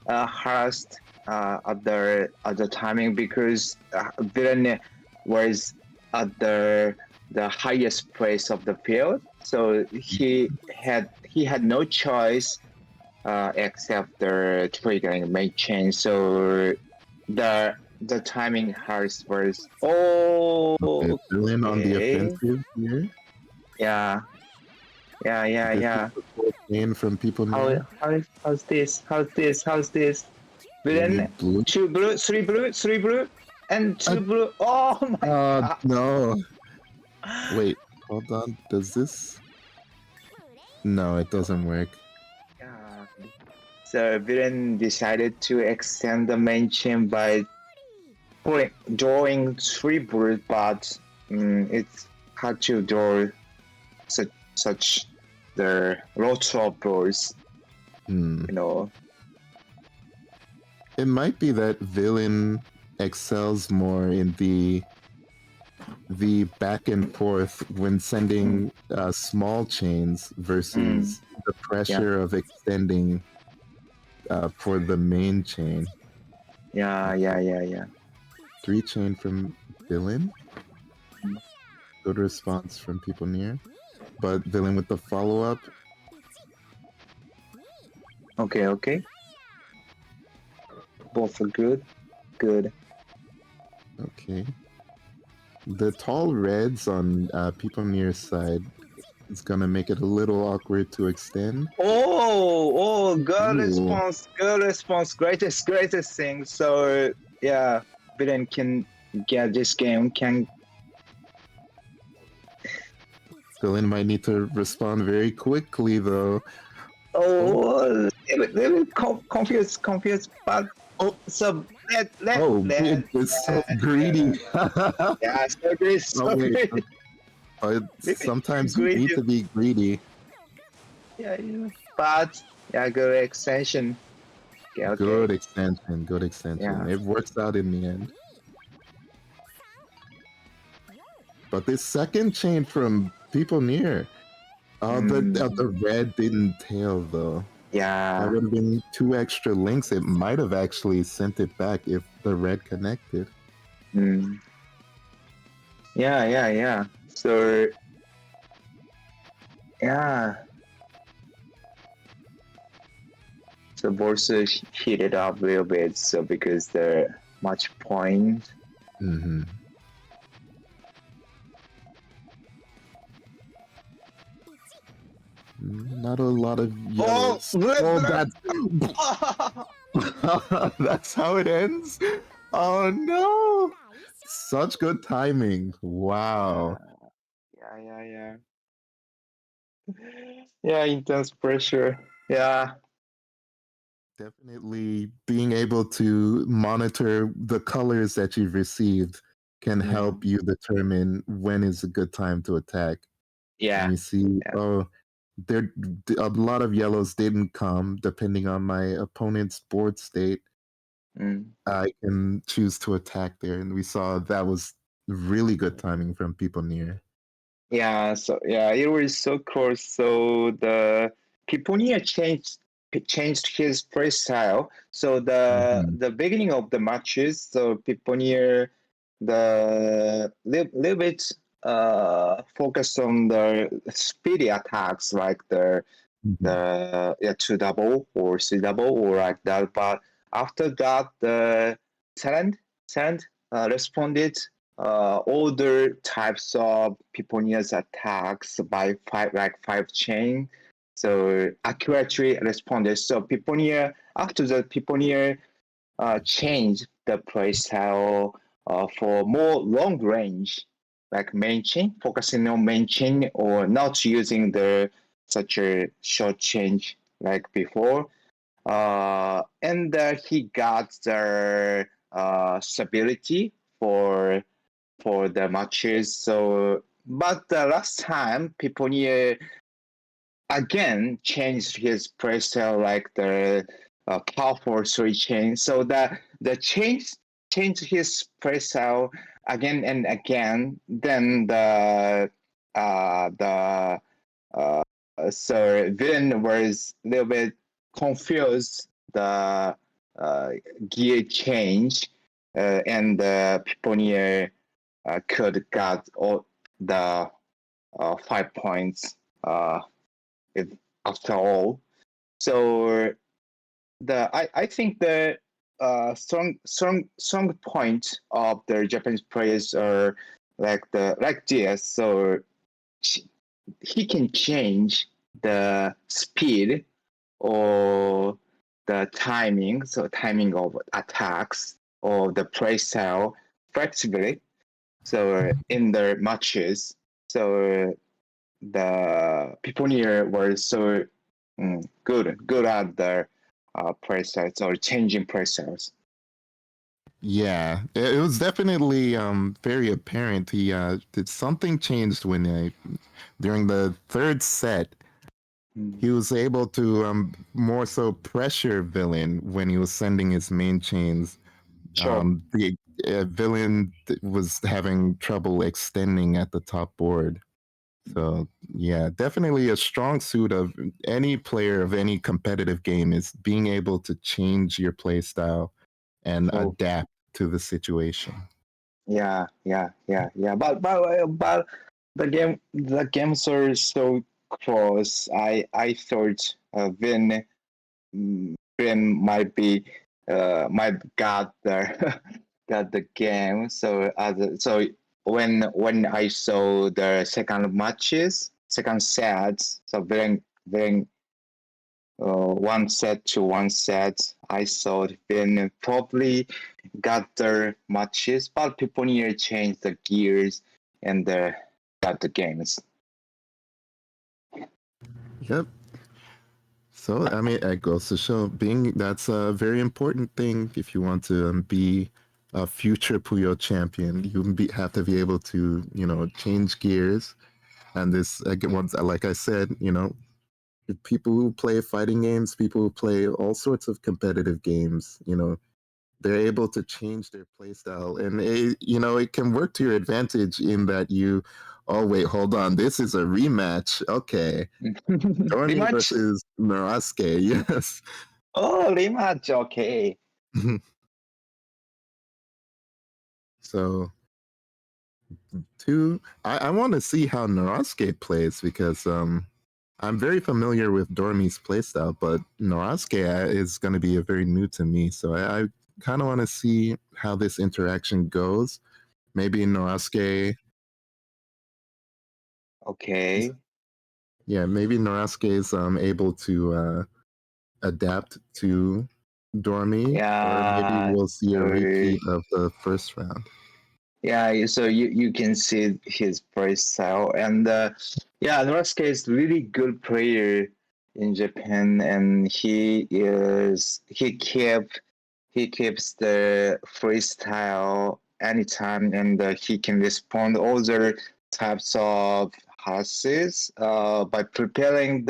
harassed at the timing because Villain was at the highest place of the field, so he had no choice except the triggering main chain. So the timing harass was Villain on the okay. offensive here. Yeah. Chain from people near. How's this? Villain, Blue. 2 blue, 3 blue, and 2 blue. Oh my god. No. Wait, hold on. Does this? No, it doesn't work. Yeah. So Villain decided to extend the main chain by drawing 3 blue, but it's hard to draw such the lots of blues. You know. It might be that Villain excels more in the back and forth when sending small chains versus the pressure of extending for the main chain. Yeah. 3 chain from Villain. Good response from people near. But Villain with the follow-up. Okay. Both are good. Okay. The tall reds on people near side It's gonna make it a little awkward to extend. Good Ooh. response, good response. Greatest thing. So yeah, Villain can get this game. Can Villain might need to respond very quickly though. little confused. But Oh, so oh, let Bid is so greedy. yeah, so great, Oh so wait, great. sometimes you need Greedy. to be greedy. Yeah, yeah. But yeah, good extension. Okay, okay. Good extension, good extension. Yeah. It works out in the end. But this second chain from people near, the red didn't tail though. That Yeah. would have been 2 extra links. It might have actually sent it back if the red connected. Mm. Yeah. So yeah. So both heated up a little bit. So because there much point. Mm-hmm. Not a lot of yellows. That's how it ends. Oh no! Such good timing. Wow. Yeah. Yeah, intense pressure. Yeah. Definitely being able to monitor the colors that you've received can help you determine when is a good time to attack. And Yeah. you see, Yeah. oh, there a lot of yellows didn't come depending on my opponent's board state. Mm. I can choose to attack there, and we saw that was really good timing from people near. Yeah, so yeah, it was so close. So the Piponia changed his play style. So Mhm. the beginning of the matches, so Piponia the little bit focused on the speedy attacks like Mhm. the yeah, two double or three double or like that. But after that, the Sand responded older types of Piponia's attacks by five chain. So accurately responded. So Piponia after the Piponia changed the playstyle for more long range, like main chain, focusing on main chain or not using the such a short change like before. And he got the stability for the matches. So, but the last time, Piponia again changed his playstyle like the powerful three chain. So the changed his playstyle again and again. Then the so Vin was a little bit confused the gear change and Piponia could got all the 5 points if, after all. So I think the strong point of the Japanese players are like this. So he can change the speed or the timing, so timing of attacks or the play style flexibly. So in the matches, so the people here were so good at their play styles or changing play styles. Yeah, it was definitely very apparent. He did something changed when during the third set he was able to more so pressure villain when he was sending his main chains. Sure. The villain was having trouble extending at the top board. So yeah, definitely a strong suit of any player of any competitive game is being able to change your play style and So adapt to the situation. yeah. But the games are so close. I thought Vin might got the got the game. So when I saw the second matches, second set. So very 1 set to 1 set. I thought then probably got the matches, but people here changed the gears and got the games. Yep. So I mean, it goes to show that's a very important thing if you want to be a future Puyo champion. You have to be able to change gears. And this again, like I said, people who play fighting games, people who play all sorts of competitive games, they're able to change their playstyle, and it can work to your advantage in that oh wait, hold on, this is a rematch. Okay, Dormy Rematch? versus Norasuke. Yes. Oh, rematch. Okay. So, I want to see how Norasuke plays because I'm very familiar with Dormy's playstyle, but Norasuke is going to be very new to me. So I kind of want to see how this interaction goes. Maybe Norasuke. Okay. Yeah, maybe Norasuke is able to adapt to Dormy, or maybe Yeah. we'll see a So, repeat of the first round. yeah. So you can see his play style, and yeah, Norasuke is really good player in Japan, and he keeps the freestyle anytime, and he can respond other types of harasses by preparing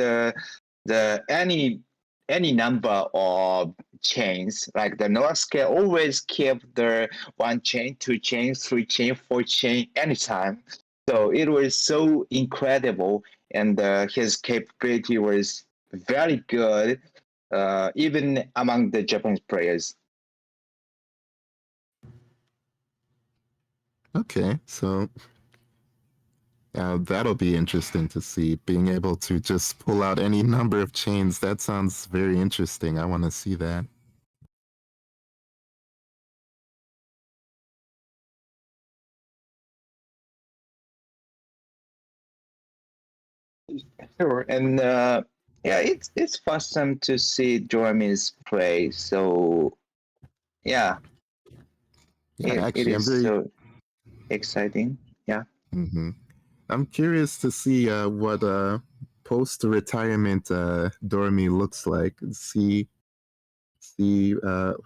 any number of chains. Like the Norasuke always keep the 1 chain, 2 chain, 3 chain, 4 chain anytime. So it was so incredible, and his capability was very good, even among the Japanese players. Okay, so that'll be interesting to see. Being able to just pull out any number of chains, that sounds very interesting. I want to see that. Sure, and yeah, it's awesome to see Dormy's play. So yeah, Yeah, it actually, I'm is very. so exciting. Yeah. hmm I'm curious to see what post-retirement Dormy looks like. See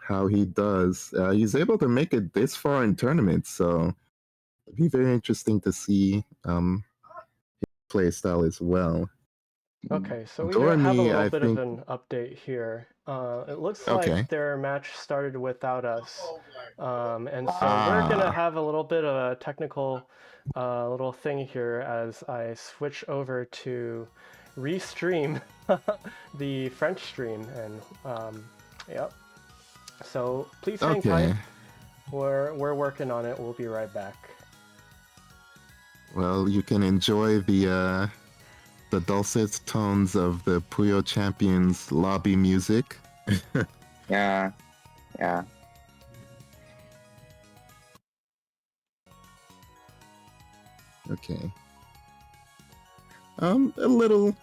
how he does. He's able to make it this far in tournaments, so it'd be very interesting to see his play style as well. Okay, so we have a Dormy, little I bit of think. an update here. It looks like Okay. their match started without us, and so we're gonna Ah. have a little bit of a technical little thing here as I switch over to restream the French stream, and yep. So please hang tight. Okay. We're working on it. We'll be right back. Well, you can enjoy the dulcet tones of the Puyo Champions lobby music. Yeah. Yeah. Okay. A little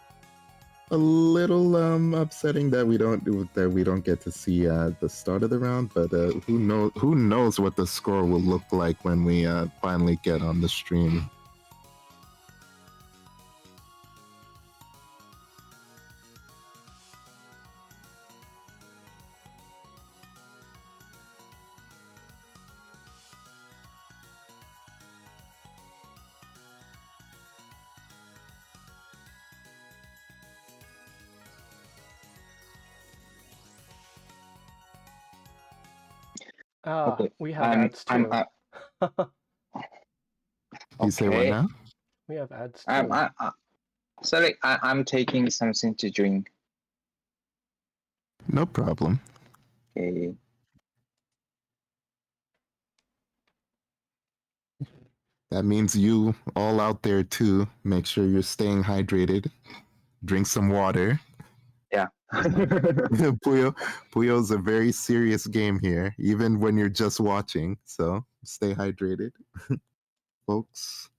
upsetting that we don't get to see the start of the round, but who knows what the score will look like when we finally get on the stream. Okay. We have I'm ads I'm too. You say what okay. now? We have ads I'm too. sorry. I'm taking something to drink. No problem. Okay. That means you all out there too. Make sure you're staying hydrated. Drink some water. Yeah. Puyo's a very serious game here, even when you're just watching. So stay hydrated, folks.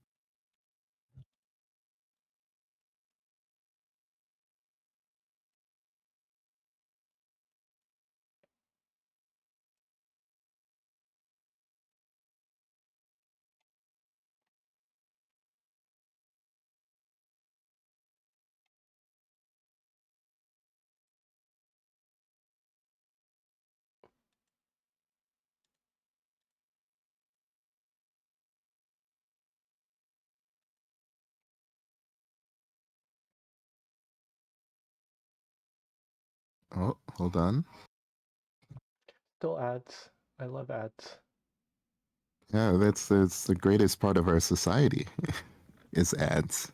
Oh, hold on. Still ads. I love ads. Yeah, that's the greatest part of our society is ads.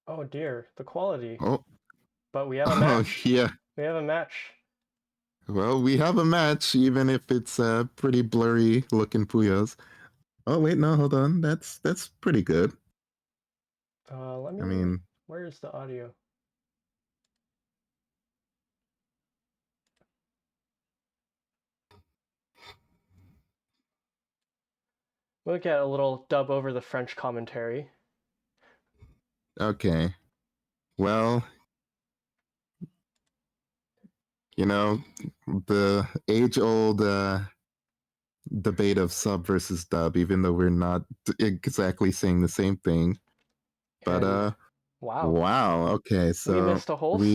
Oh dear, the quality. Oh, But we have a oh match. yeah. We have a match. Well, we have a match, even if it's pretty blurry looking Puyos. Oh wait, no, hold on. That's pretty good. Let I me. mean, Where is the audio? We'll get a little dub over the French commentary. okay. Well, you know, the age-old debate of sub versus dub, even though we're not exactly saying the same thing. But And wow, wow. Okay, we so missed a whole set. we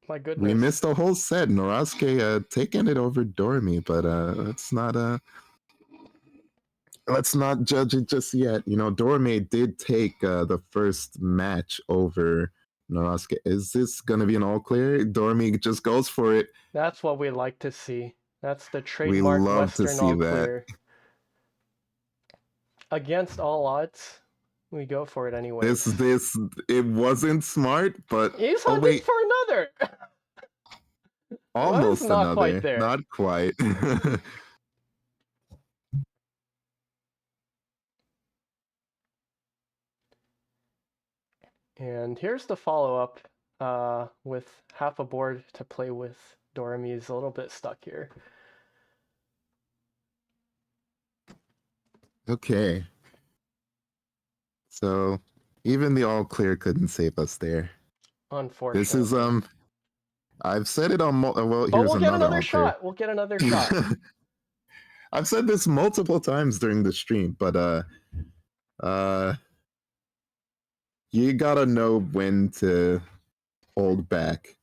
My we goodness. missed a whole set. Norasuke taking it over Dormy, but let's not judge it just yet. You know, Dorme did take the first match over Norasuke. Is this gonna be an all clear? Dorme just goes for it. That's what we like to see. That's the We trademark love to Western see all that. clear. Against all odds, we go for it anyways. This it wasn't smart, but He's oh hunting wait, for another. Was almost not quite another. there. Not quite. And here's the follow-up with half a board to play with. Dorami's a little bit stuck here. Okay. So even the all clear couldn't save us there. Unfortunately. This is I've said it on well, but here's we'll get another another all clear. shot. We'll get another shot. I've said this multiple times during the stream, but you gotta know when to hold back.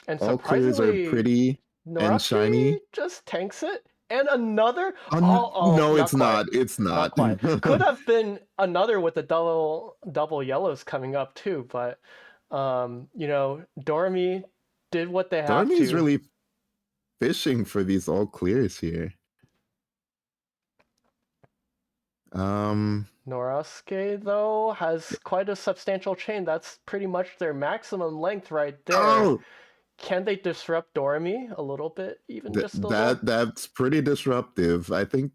And All clears are surprisingly, pretty and Norasuke shiny. just tanks it. And another. Oh, No, not it's quite. not. It's Not not. quite. Could have been another with the double yellows coming up too, but you know, Dormy did what they have Dormy's to. really fishing for these all clears here. Norasuke, though, has quite a substantial chain. That's pretty much their maximum length right there. Oh, Can they disrupt Dormy a little bit, even just a little? that's pretty disruptive. I think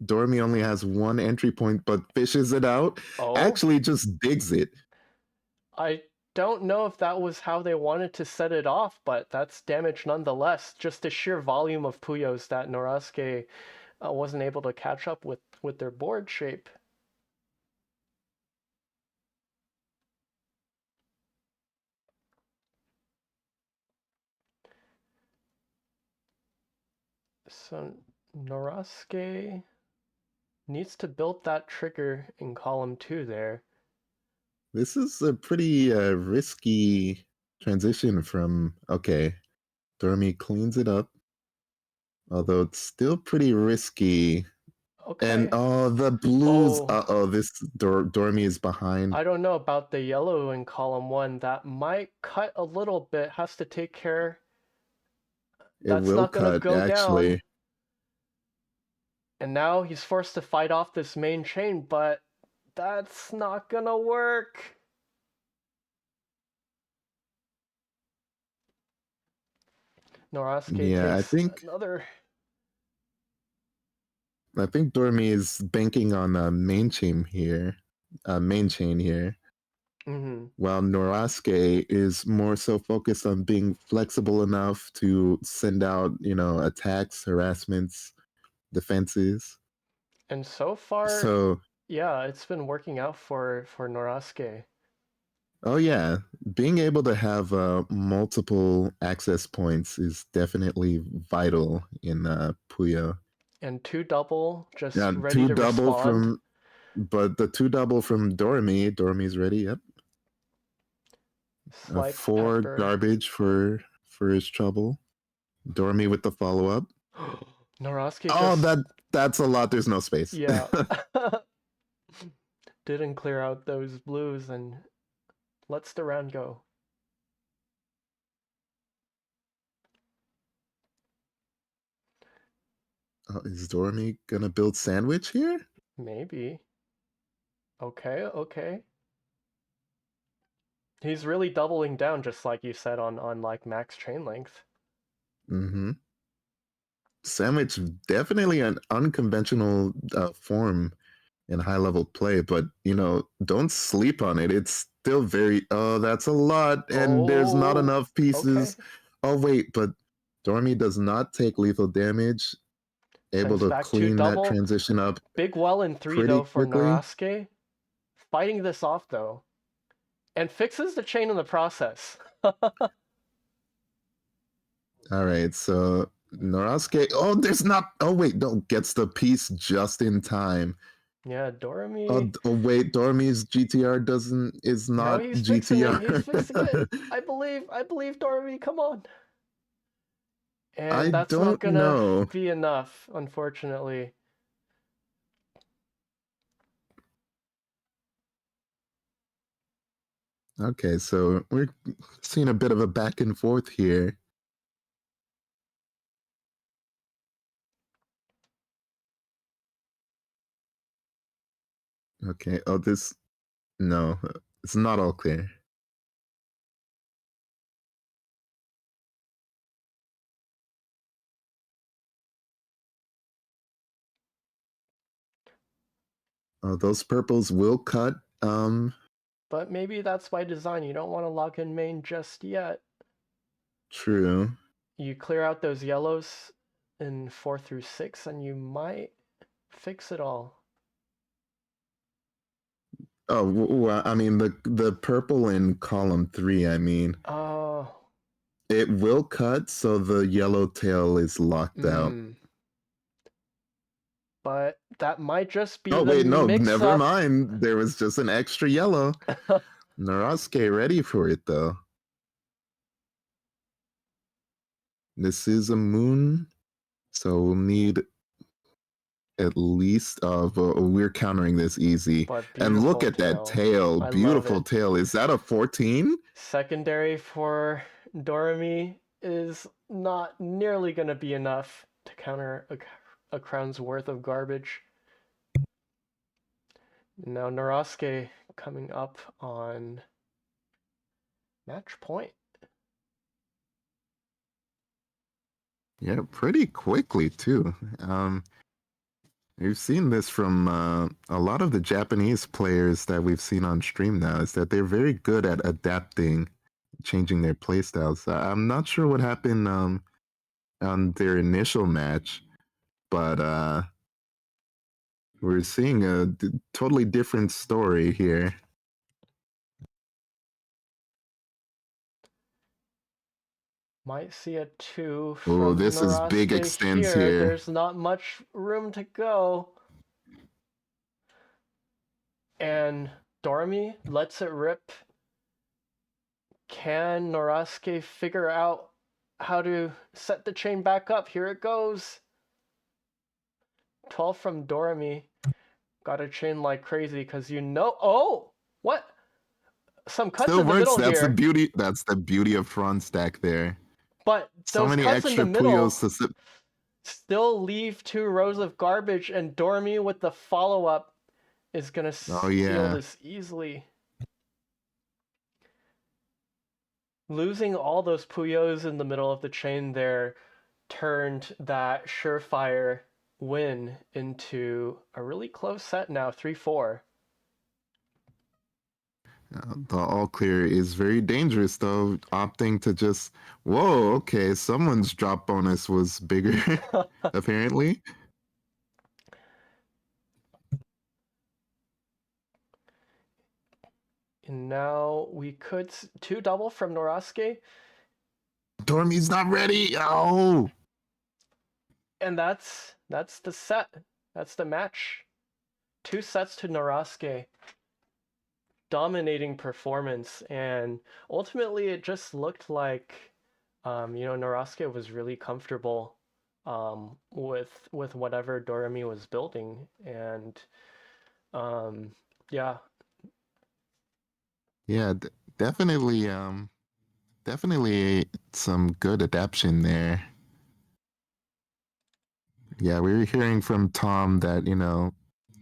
Dormy only has one entry point, but fishes it out. Oh, Actually, just digs it. I don't know if that was how they wanted to set it off, but that's damage nonetheless. Just the sheer volume of Puyos that Norasuke wasn't able to catch up with their board shape. So Norasuke needs to build that trigger in column 2 there. This is a pretty risky transition from okay. Dormy cleans it up, although it's still pretty risky. Okay. And the blues. Oh. This Dormy is behind. I don't know about the yellow in column 1. That might cut a little bit. Has to take care. It That's will not going to cut, go actually. down. And now he's forced to fight off this main chain, but that's not going to work. Norasuke Yeah, takes another. I think Dormy is banking on main chain here. Main chain here. Mm-hmm. while Norasuke is more so focused on being flexible enough to send out, attacks, harassments, defenses. And so far, So, yeah, it's been working out for Norasuke. oh yeah, being able to have multiple access points is definitely vital in Puyo. And two double, just Yeah, ready two to double respond. but the two double from Doremi. Doremi's ready. Yep. Slight Four pepper. garbage for his trouble. Doremi with the follow up. Norasuke Oh, just, that's a lot. There's no space. yeah, didn't clear out those blues and lets the round go. Is Doremi gonna build sandwich here? Maybe. Okay, okay. He's really doubling down, just like you said, on like max chain length. Mm-hmm. Sandwich definitely an unconventional form in high level play, but don't sleep on it. It's still very that's a lot, and there's not Oh, enough okay. pieces. Oh wait, but Doremi does not take lethal damage. Able Sends to back two clean that double. transition up Big well in 3 pretty though for quickly. Norasuke. Fighting this off though. And fixes the chain in the process. All right, so Norasuke. Oh, there's not. Oh wait, no, gets the piece just in time. Yeah, Oh, Doremi. oh wait, Dormi's GTR is No, not he's fixing it. GTR. He's fixing it. I believe Doremi. Come on. I And that's not don't gonna know. be enough, unfortunately. Okay, so we're seeing a bit of a back and forth here. Okay. Oh, no, it's not all clear. Oh, those purples will cut. But maybe that's by design. You don't want to lock in main just yet. True. You clear out those yellows in 4 through 6 and you might fix it all. Oh, well, I mean the purple in column 3. I mean, Oh, it will cut, so the yellow tail is locked out. but that might just be Oh the wait, no, never mix-up. mind. There was just an extra yellow. Narasuke ready for it though. This is a moon, so we'll need at least we're countering this easy. But And look beautiful at that tail. tail. I love Beautiful it. tail. Is that a 14? Secondary for Doremi is not nearly going to be enough to counter a crown's worth of garbage. Now Narasuke coming up on match point. Yeah, pretty quickly too. We've seen this from a lot of the Japanese players that we've seen on stream now, is that they're very good at adapting, changing their playstyles. I'm not sure what happened on their initial match, but we're seeing a totally different story here. Might see a 2 Oh, from this is big Norasuke extends here. here. There's not much room to go. And Doremi lets it rip. Can Norasuke figure out how to set the chain back up? Here it goes. 12 from Doremi. Got a chain like crazy because oh, what? Some cuts Still in the works. middle That's the here. beauty. That's the beauty of front stack there. But So those many cuts in the extra middle Puyos to sit. still leave 2 rows of garbage, and Doremi with the follow-up is going to Oh steal yeah. this easily. Losing all those Puyos in the middle of the chain there turned that surefire win into a really close set now, 3-4. The all clear is very dangerous, though. Opting to just, whoa, okay, someone's drop bonus was bigger, apparently. And now we could two double from Norasuke, Dormy's not ready. Oh, and that's the set. That's the match. 2 sets to Norasuke. Dominating performance, and ultimately it just looked like Norasuke was really comfortable with whatever Doremi was building, and yeah. yeah, definitely, definitely some good adaptation there. Yeah, we were hearing from Tom that,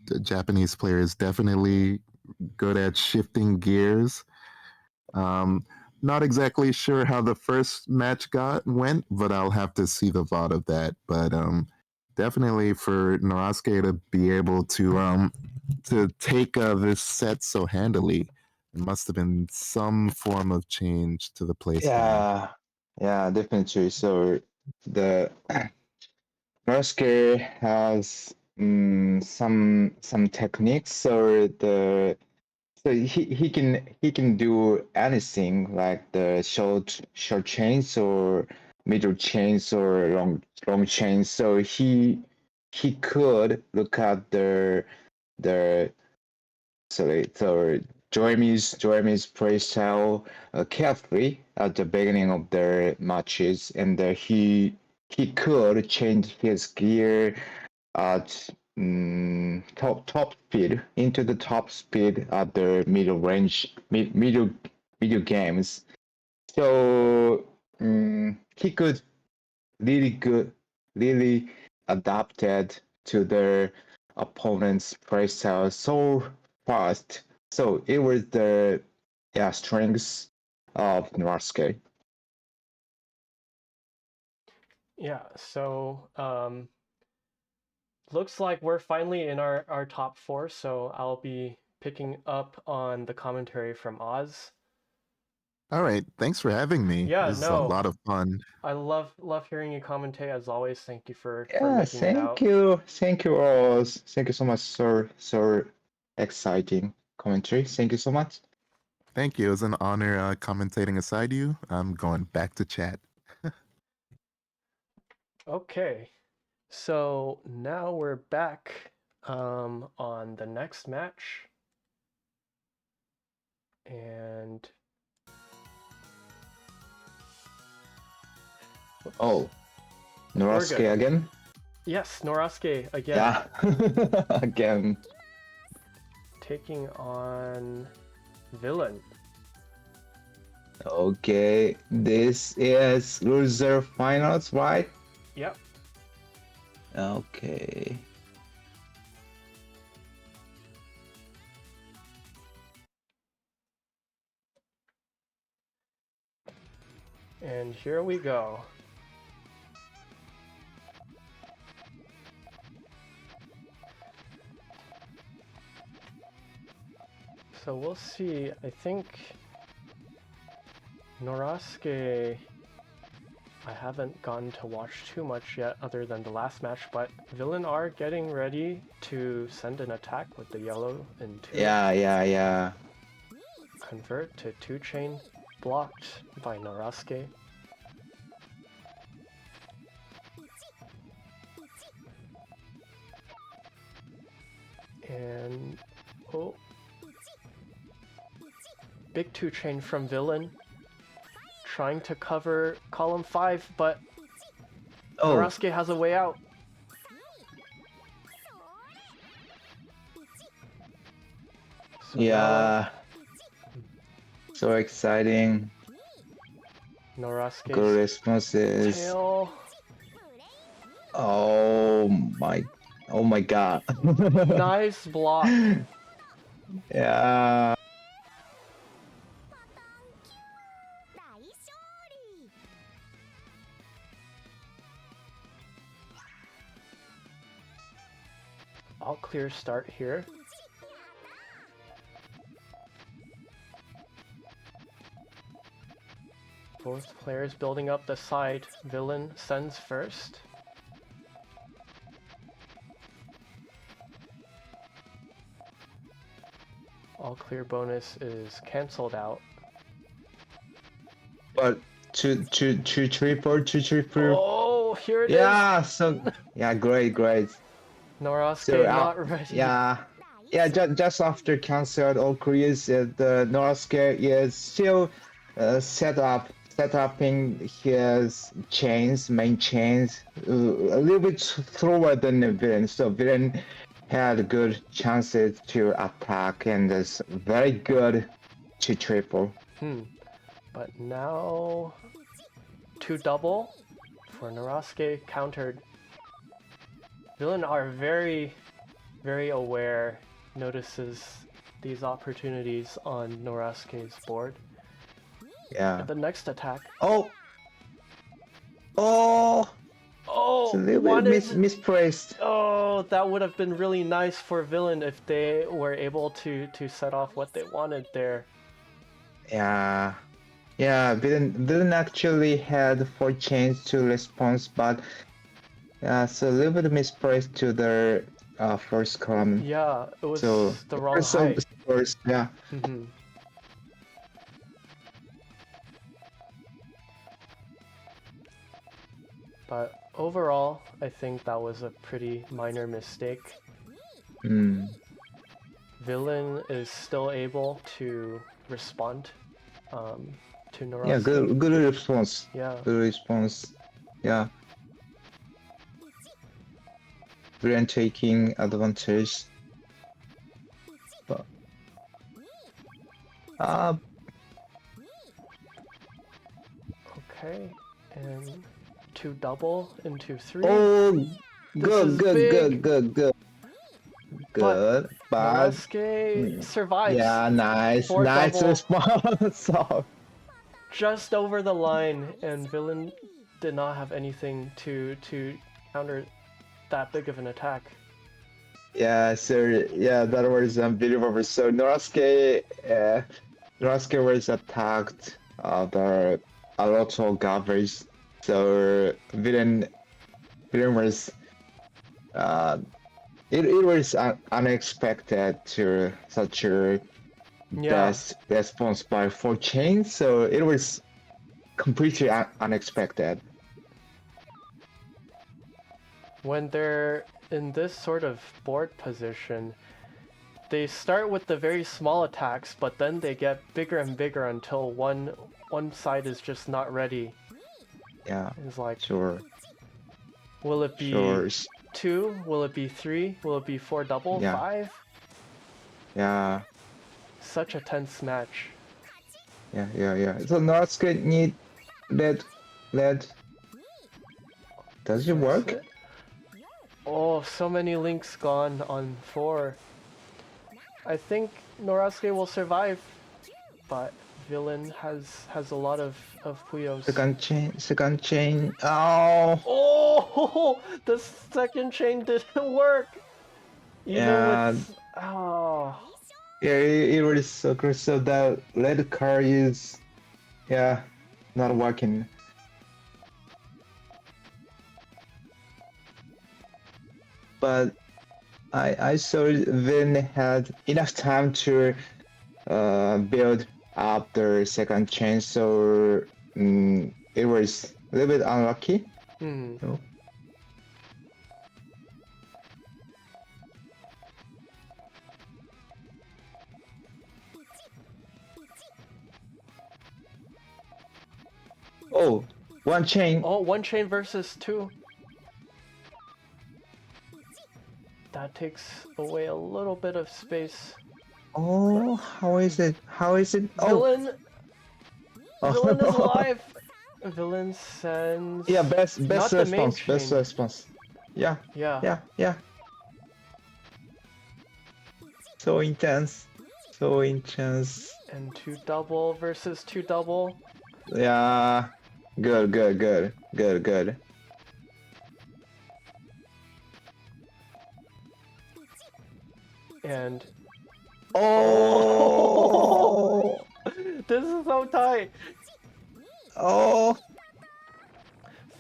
the Japanese player is definitely good at shifting gears. Um, Not exactly sure how the first match went, but I'll have to see the VOD of that. But definitely for Norasuke to be able to take this set so handily, it must have been some form of change to the playstyle. Yeah, definitely. So the Norske has some techniques, or the so he can do anything like the short chains or middle chains or long chains. So he could look at the so Jeremy's play style carefully at the beginning of their matches, and he could change his gear at top speed into the top speed at the middle range middle games. So he could really adapted to their opponent's playstyle so fast. So it was the strengths of Norske. Yeah, so looks like we're finally in our top 4, so I'll be picking up on the commentary from Oz. All right, thanks for having me. Yeah, This is a no, lot of fun. I love hearing you commentate as always. Thank you for Yeah, making it out. thank you all. Thank you so much, sir. So exciting commentary. Thank you so much. Thank you. It was an honor commentating aside you. I'm going back to chat. Okay, so now we're back on the next match, and whoops. Oh, We're Norske good. again? Yes, Norasuke again. Yeah, again. Taking on Villain. Okay, this is loser finals, right? Yep. Okay. And here we go. So we'll see. I think Norasuke, I haven't gotten to watch too much yet other than the last match, but Villain are getting ready to send an attack with the yellow and 2. Yeah. Convert to 2 chain, blocked by Norasuke. And oh, big 2 chain from Villain, trying to cover column 5, but Oh, Norasuke has a way out. So yeah. So exciting. now Good Norasuke's responses. tail. Oh my god. Nice block. Yeah. All clear start here. Both players building up the side. Villain sends first. All clear bonus is cancelled out. But two triple. Oh, here it is. Yeah, so yeah, great. Norasuke So not ready. yeah. Just after canceled all clears, the Norasuke is still setting his main chains, a little bit slower than the villain. So villain had good chances to attack and is very good to triple. But now 2 double for Norasuke countered. Villain are very, very aware, notices these opportunities on Norasuke's board. Yeah. And the next attack. Oh, it's a little bit misplaced. Oh, that would have been really nice for Villain if they were able to set off what they wanted there. Yeah, didn't actually had 4 chains to response, but so a little bit misplaced to their first column. Yeah, it was So the wrong height. First, yeah. But overall, I think that was a pretty minor mistake. Villain is still able to respond to Norasuke. Yeah, good response. Yeah. Good response. Yeah. Villain taking advantage. But Okay, and 2 double into 3. oh, This good. is big. Good. But But Norasuke survives. yeah, nice 4 double. response. Just over the line, and Villain did not have anything to counter that big of an attack. Yeah, so yeah, that was unbelievable. So Norasuke was attacked by a lot of garbage. So villain was it was unexpected to such a best response by 4 chains. So it was completely unexpected. When they're in this sort of board position, they start with the very small attacks, but then they get bigger and bigger until one side is just not ready. Yeah. It's like, Sure. will it be Sure. 2? Will it be 3? Will it be 4 double? Yeah. 5? Yeah. Such a tense match. Yeah. So Norasuke need lead. Does it work? That's it. Oh, so many links gone on 4. I think Norasuke will survive, but Villain has a lot of Puyos. Second chain. Oh. Oh, the second chain didn't work. Even with Yeah, it was so close. So that red card is, not working. But I saw Vin had enough time to build up the second chain, so it was a little bit unlucky. No? Oh, 1 chain. Oh, 1 chain versus 2. That takes away a little bit of space. Oh, how is it? Oh, Villain is alive. Villain sends. yeah, best not the main response. Best chain. response. Yeah. Yeah. So intense. And 2 double versus 2 double. Yeah. Good. And Oh. this is so tight. Oh,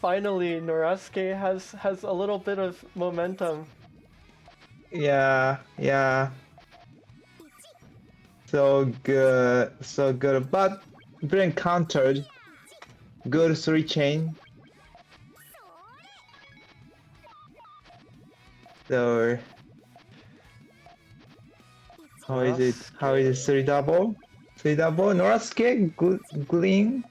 Finally, Norasuke has a little bit of momentum. yeah, yeah. So good, so good. But being countered. Good 3 chain. So how is it? How is it? 3 double? 3 double? Norasuke? Good green?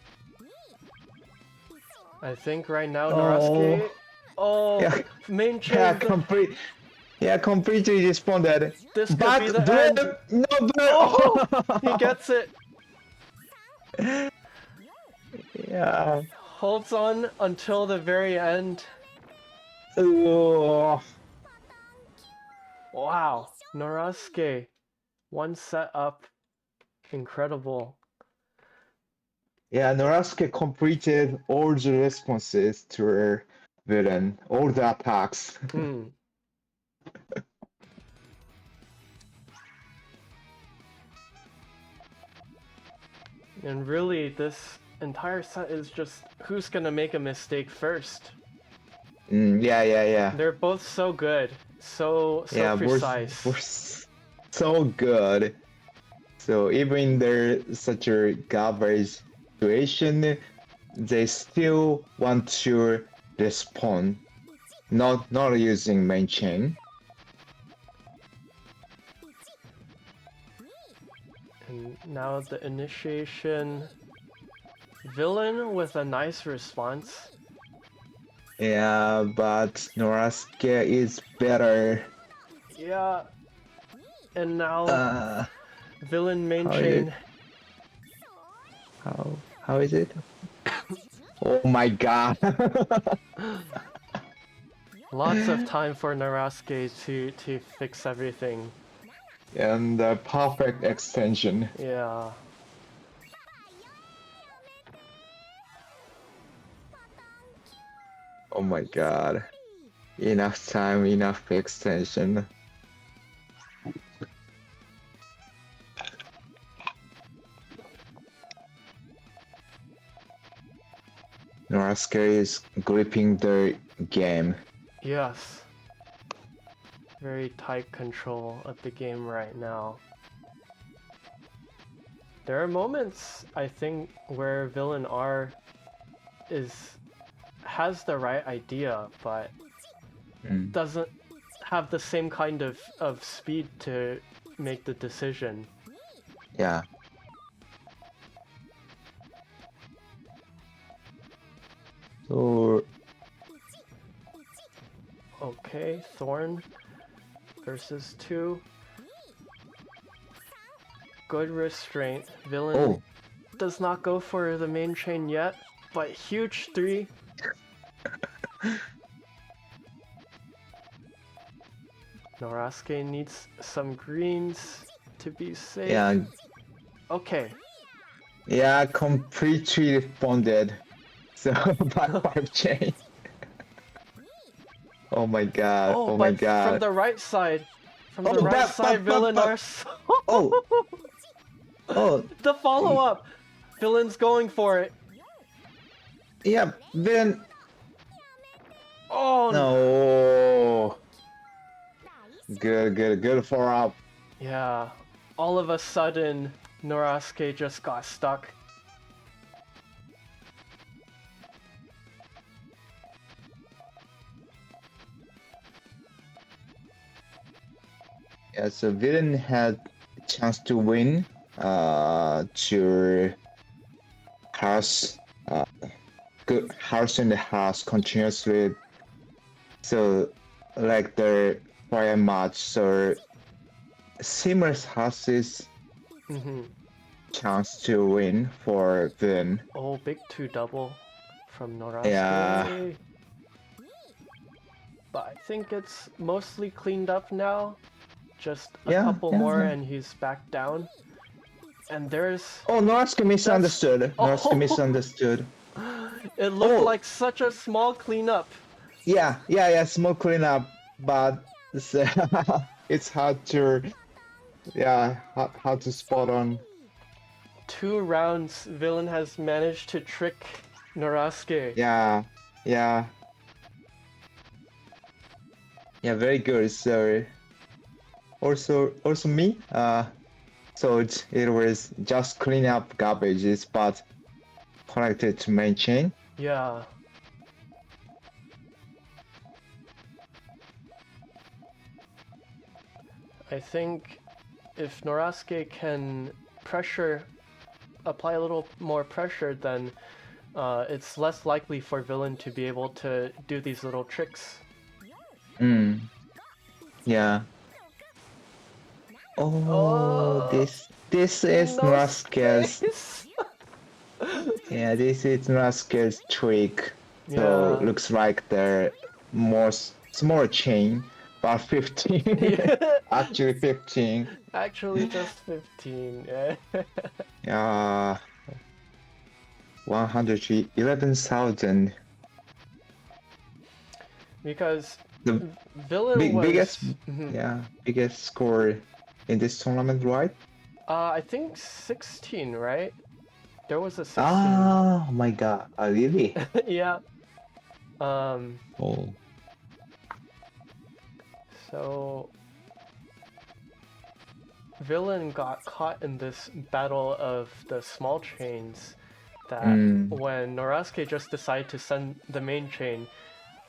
I think right now Oh. Norasuke. Oh, Yeah, main yeah, chain. completely responded. This could But be the blue, end. no blue. Oh, he gets it. Yeah. Holds on until the very end. Oh. Wow, Norasuke, one set up. Incredible. Yeah, Norasuke completed all the responses to her villain, all the attacks. Hmm. And really, this entire set is just who's gonna make a mistake first. Yeah. They're both so good, so Yeah, precise. we're so good. So even there such a garbage situation, they still want to respond, not using main chain. And now the initiation. Villain with a nice response. Yeah, but Norasuke is better. Yeah. And now Uh, villain main how is it? chain. How is it? Oh my god. Lots of time for Narasuke to fix everything. And the perfect extension. Yeah. Oh my god. Enough time, enough extension. Norasuke is gripping the game. Yes. Very tight control of the game right now. There are moments, I think, where Villain R has the right idea, but doesn't have the same kind of speed to make the decision. Yeah. So Okay, Thorn versus 2. Good restraint. Villain does not go for the main chain yet, but huge 3. Norasuke needs some greens to be safe. yeah, Okay. yeah, completely responded. So back 5 chain. Oh my god, Oh, oh my but god. from the right side. From the Oh, right but- side, Villain but- are Oh. Oh, The follow-up! Villain's going for it. yeah, then Oh no. Good for up. Yeah. All of a sudden, Norasuke just got stuck. Yeah, so Villain had a chance to win to house good house in the house continuously. So like the prior match, so seamless houses chance to win for Villain. Oh, big 2 double from Norasuke. Yeah. But I think it's mostly cleaned up now. Just a Yeah, couple yeah, more yeah. and he's back down. And there's... Oh, Norasuke misunderstood. Norasuke Oh. misunderstood. It looked Oh. like such a small cleanup. Yeah, small cleanup, but it's hard to, hard to spot on. 2 rounds, Villain has managed to trick Norasuke. Yeah, yeah. Yeah, very good. So also me, thought it was just clean up garbages, but connected to main chain. Yeah. I think if Norasuke can apply a little more pressure, then it's less likely for Villain to be able to do these little tricks. Yeah. Oh, Oh, this is no Norasuke's. space. Yeah, this is Norasuke's trick. So Yeah. looks like the small chain, but 15. Yeah. Actually 15. Actually, just 15. Yeah. Yeah. 111,000. Because The Villain was. biggest, Mhm. yeah, biggest score in this tournament, right? I think 16, right? There was a 16. Oh my god, really? Yeah. Um. Oh. So Villain got caught in this battle of the small chains that when Norasuke just decided to send the main chain,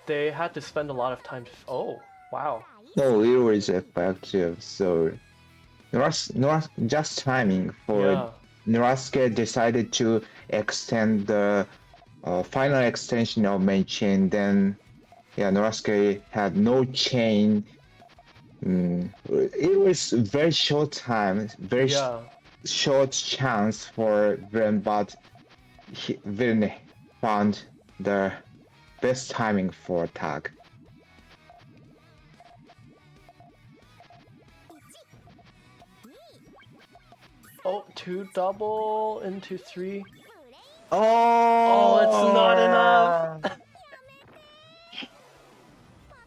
they had to spend a lot of time. Oh, wow. No, it was effective. So, just timing for Yeah. Norasuke decided to extend the final extension of main chain. Then, yeah, Norasuke had no chain. It was very short time, very Yeah. short chance for Vren, but Vren found the best timing for attack. Oh, 2 double into 3. Oh, it's not enough.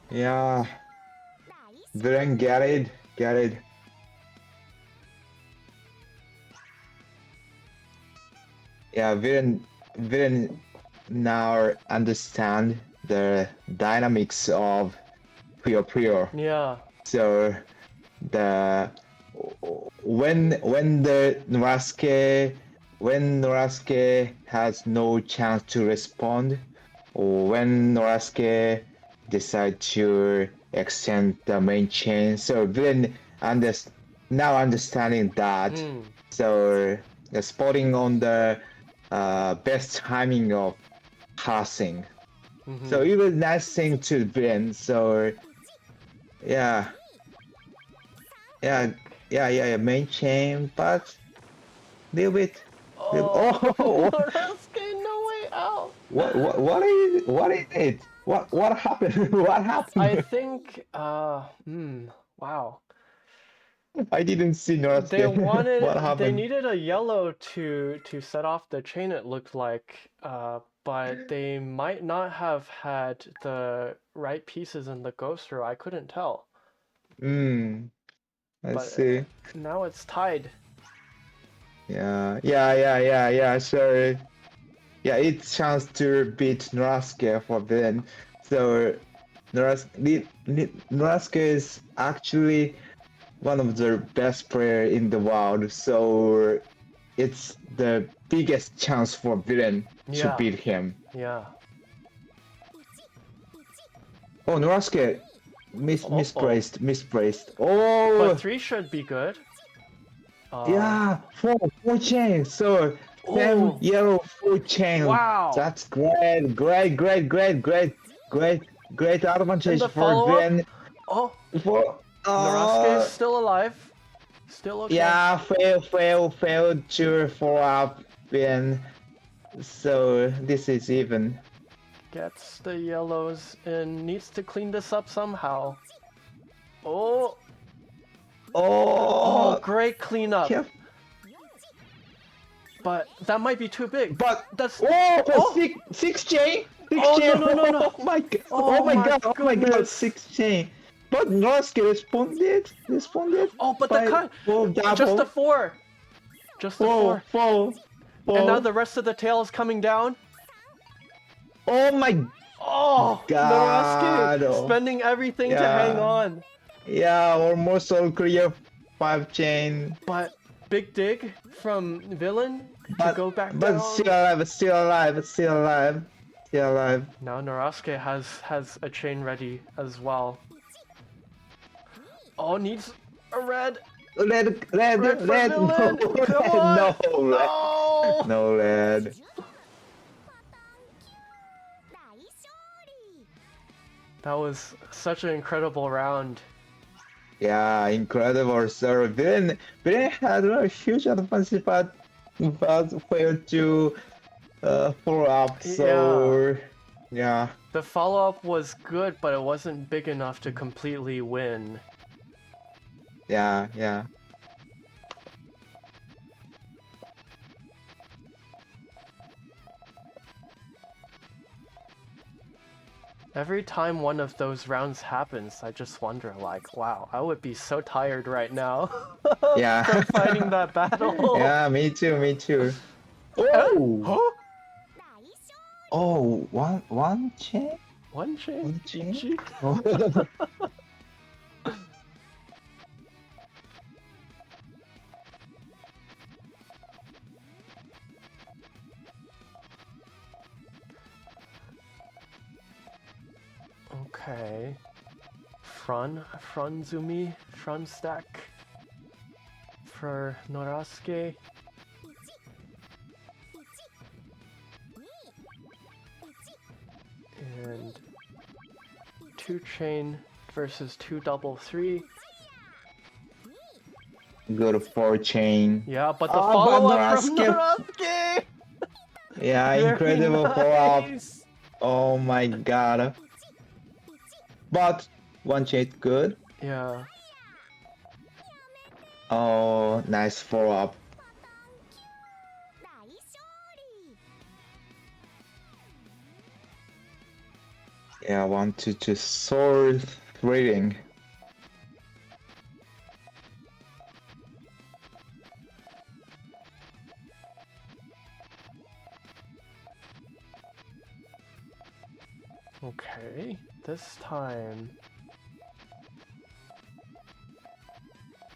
Yeah. Didn't get it. Get it. Yeah, we didn't now understand the dynamics of Puyo Puyo. Yeah. So the when the Norasuke has no chance to respond, or when Norasuke decide to extend the main chain, so then now understanding that, so the spotting on the best timing of passing. So it was nice thing to win. So yeah. Yeah, main chain, but little bit. Oh, Oh, Norasuke, no way out. what is it? What happened? What happened? I think, wow. I didn't see Norasuke. What They happened? needed a yellow to set off the chain, it looked like, but they might not have had the right pieces in the ghost row. I couldn't tell. I But see. now it's tied. Yeah. So yeah, it's chance to beat Norasuke for then. So Norasuke is actually one of the best player in the world, so it's the biggest chance for Villain to Yeah. beat him. Yeah. Oh, Norasuke misplaced. Oh, But 3 should be good. yeah, four chains. So Oh. 10 yellow 4 chain. Wow. That's great advantage And the for follow-up? Villain. Oh, For Norasuke is still alive. Still okay. yeah, failed to follow up, and so this is even. Gets the yellows and needs to clean this up somehow. Oh, Oh, great cleanup. yeah, But that might be too big. but That's oh, six chain. Oh, Chain. no. Oh my god! Oh my Oh my god! goodness. 6 chain. But Norasuke responded. Oh, but by the cut. full double. Just a 4. Just the Whoa, four. whoa, And now whoa. the rest of the tail is coming down. Oh my Oh, God. Norasuke spending everything to hang Yeah. on. Yeah, almost all clear 5 chain. But big dig from Villain to But go back but down. still alive, still alive, still alive, still alive. Now Norasuke has a chain ready as well. Oh, needs a red. Red, Red red, for red, no, Villain. Come red, on. no, red, No. no red. That was such an incredible round. Yeah, incredible. So Villain had a huge advantage, but failed to follow up. So yeah. The follow-up was good, but it wasn't big enough to completely win. Yeah, yeah. Every time one of those rounds happens, I just wonder, like, wow, I would be so tired right now Yeah. from fighting that battle. Yeah, me too, me too. Huh? Oh! Huh? Oh, one chain? One chain? One chain? Ichi? Oh. Okay. Franzumi, Fran stack for Norasuke. And 2 chain versus 2 double 3. Go to 4 chain. Yeah, but the Oh, but follow-up from Norasuke- Norasuke! Yeah, Very incredible follow-up. nice. Oh my god. But one chain good. Yeah. Oh, nice follow-up. Yeah, I want to just sword reading. Okay, this time.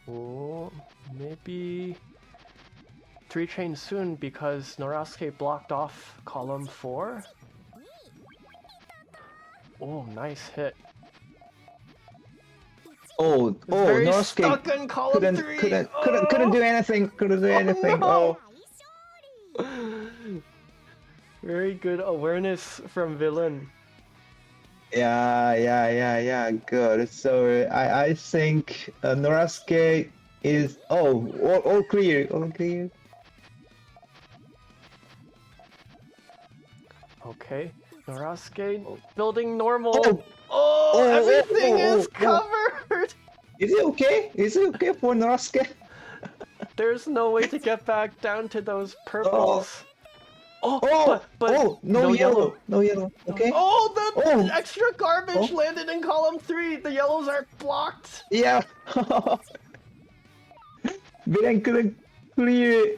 Oh, maybe 3 chain soon because Norasuke blocked off column 4. Oh, nice hit. Oh, It's oh, very Norasuke stuck in column 3. couldn't do anything. Couldn't do anything. no. Oh. Very good awareness from Villain. Yeah, good. So I think Norasuke is all clear, all clear. Okay, Norasuke building normal. Oh, Oh, everything is oh. covered. Is it okay? Is it okay for Norasuke? There's no way to get back down to those purples. Oh, Oh, but no yellow, no yellow. Okay. Oh, the Oh. extra garbage Oh. landed in column 3. The yellows are blocked. Yeah. Villain couldn't clear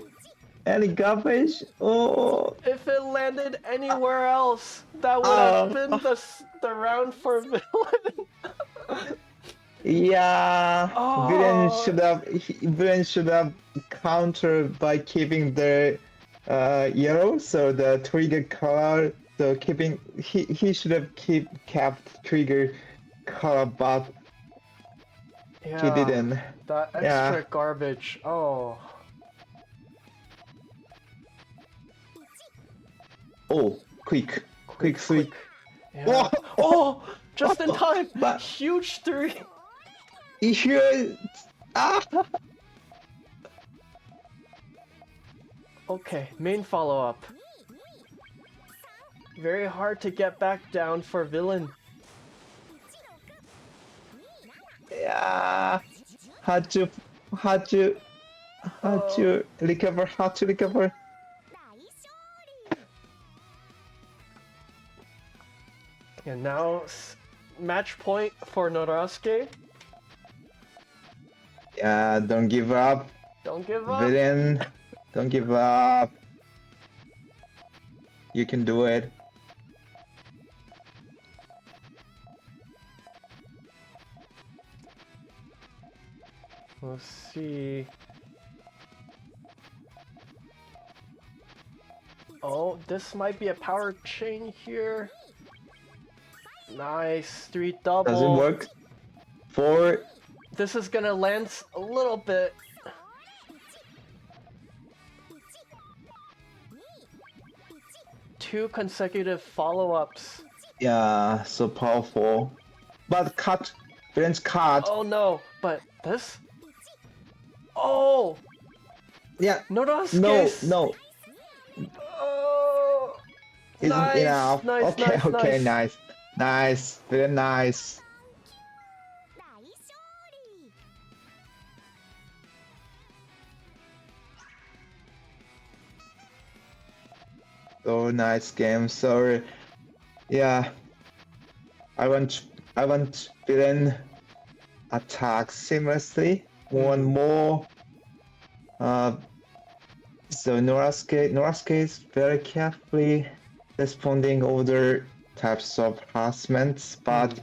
any garbage. Oh. If it landed anywhere else, that would have been the round for Villain. Yeah. Oh. Villain should have countered by keeping the yellow, so the trigger color. So he should have kept trigger color, but he didn't. That extra Yeah. garbage. Oh. Oh, quick sweep. Yeah. Oh. Oh, just in time. But- Huge 3. He should. Ah. Okay, main follow-up. Very hard to get back down for Villain. Yeah. Had to recover. And now, match point for Norasuke. Yeah, don't give up. Don't give up. Villain Don't give up. You can do it. Let's see. Oh, this might be a power chain here. Nice, 3 double. Does it work? 4. This is gonna land a little bit. Two consecutive follow-ups. Yeah, so powerful. But cut. Friends cut. Oh no, but this? Oh! Yeah. No, No, escapes. no. Oh! Isn't Nice, enough. nice, Okay, nice, okay, nice. nice. Nice. Very nice. So nice game. So yeah. I want villain attack seamlessly. One more. So Norasuke is very carefully responding other types of harassments, but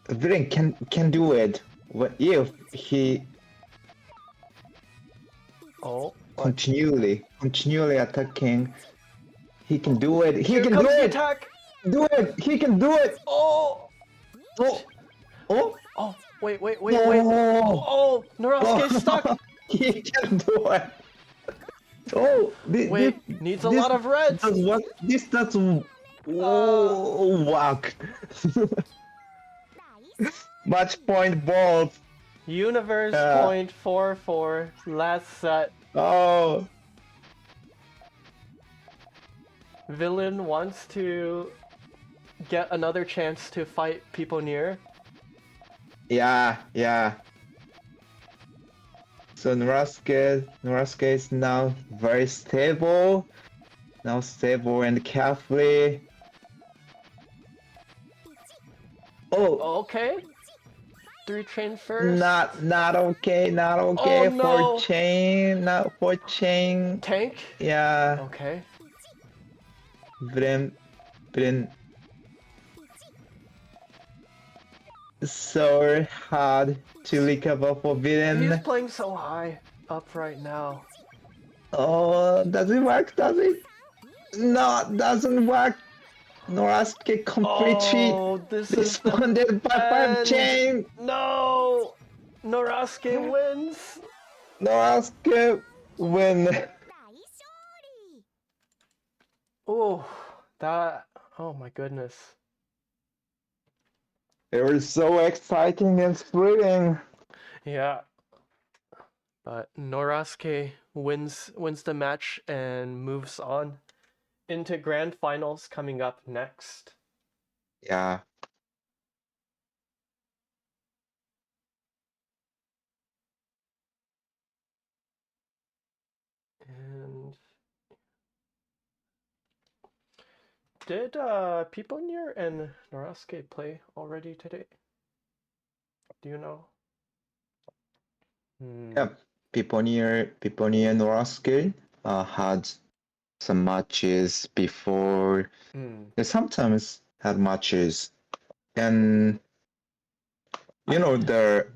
villain can do it if he Oh, what? continually attacking. He can do it. He Here can comes do the it. attack. Do it. He can do it. Oh! Oh. Oh. Oh, wait. Oh. Oh, Norasuke's stuck. He can do it. Oh, Wait, needs a lot of reds. Does what? This does. Oh, whack. Match point balls. Universe point 4-4. Last set. Oh. Villain wants to get another chance to fight people near. Yeah. So Norasuke is now very stable. Now stable and carefully. Oh, Okay. 3 chain first. not okay. Oh, no. For chain, not for chain. Tank. Yeah. Okay. Bren. So hard to recover for He's villain. playing so high up right now. Oh, does it work? Does it? No, doesn't work. Norasuke completely Oh, this is the responded by 5 end. chain. No! Norasuke wins! Norasuke win. Oh, oh my goodness. It was so exciting and thrilling. Yeah. But Norasuke wins the match and moves on into grand finals coming up next. Yeah. And did Piponir and Norasuke play already today? Do you know? Yeah. Piponir Norasuke had some matches before. They sometimes had matches, and you know the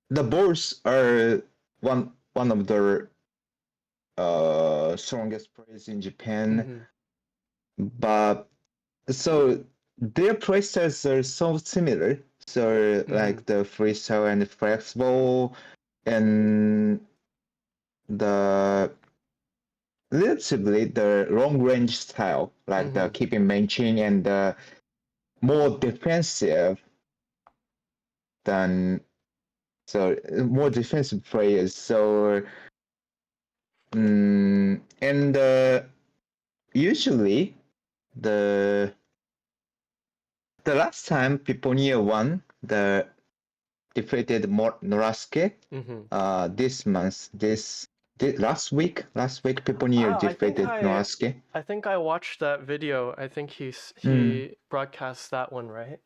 Bulls are one of the strongest players in Japan, but so their playstyles are so similar. So like the freestyle and flexible, and the relatively the long range style, like the keeping main chain and the more defensive than more defensive players. So and usually the last time Piponia won, the defeated Norasuke. This month, last week Piponia defeated Norasuke. I think I watched that video. I think he broadcast that one, right?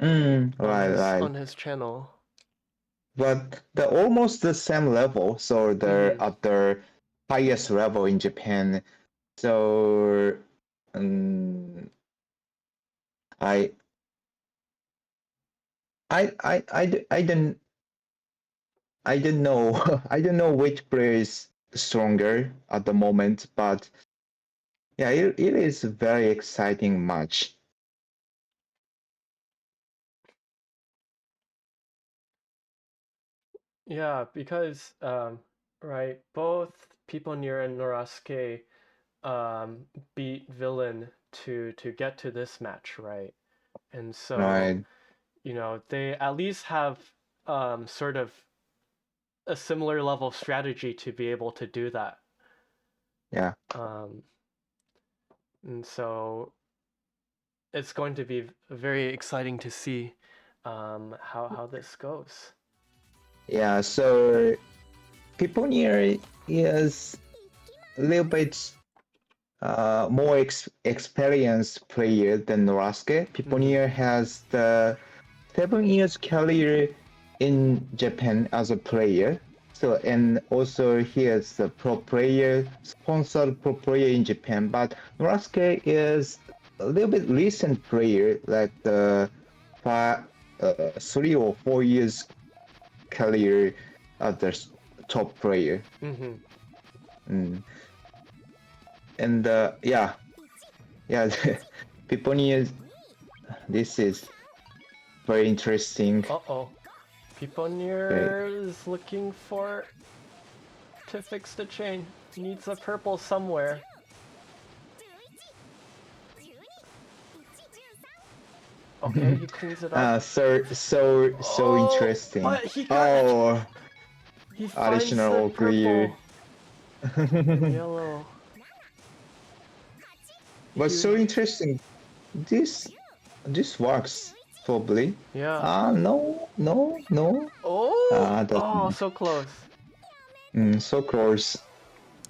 Right. On his channel. but they're almost the same level, so they're Mhm. at the highest level in Japan. So um, I I don't know I don't know which player is stronger at the moment, but yeah, it is a very exciting match. Yeah, because right, both People Near and Norasuke beat Villain to get to this match, right? And so, Right. they at least have sort of a similar level strategy to be able to do that. Yeah. Um, and so it's going to be very exciting to see how this goes. Yeah. So Piponier is a little bit more experienced player than Norasuke. Mhm. Piponier has the 7 years career in Japan as a player. So and also he is the pro player, sponsored pro player in Japan. But Norasuke is a little bit recent player, like the 3 or 4 years career as the top player. Mhm. Mm. And yeah, Piponier. This is very interesting. Uh-oh. People Right. near is looking for to fix the chain. Needs a purple somewhere. Okay, he cleans it up. So Oh, interesting. but he got Oh, he finds the additional clear. purple and yellow. But He so interesting. This works probably. yeah. No. Oh, That's oh, not. so close. So close.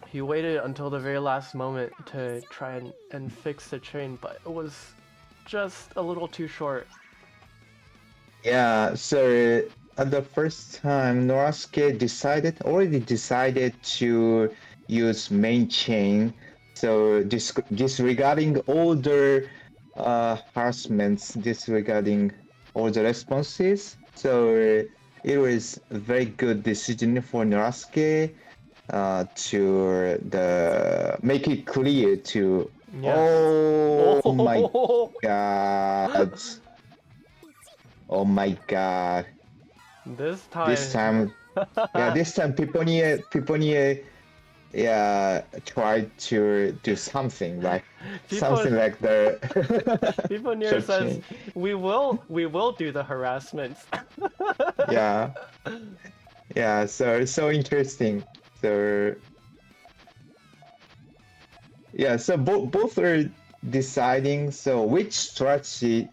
He waited until the very last moment to try and fix the chain, but it was just a little too short. Yeah. So at the first time, Norasuke already decided to use main chain. So disregarding all the harassments, disregarding all the responses. So it was a very good decision for Norasuke to the make it clear to. Yes. Oh my Oh, god! Oh my god! this This time. time, yeah, this time Piponia, yeah, tried to do something like people something like the people near says searching. we will do the harassments. Yeah, yeah. So interesting. So yeah, so both are deciding. So which strategy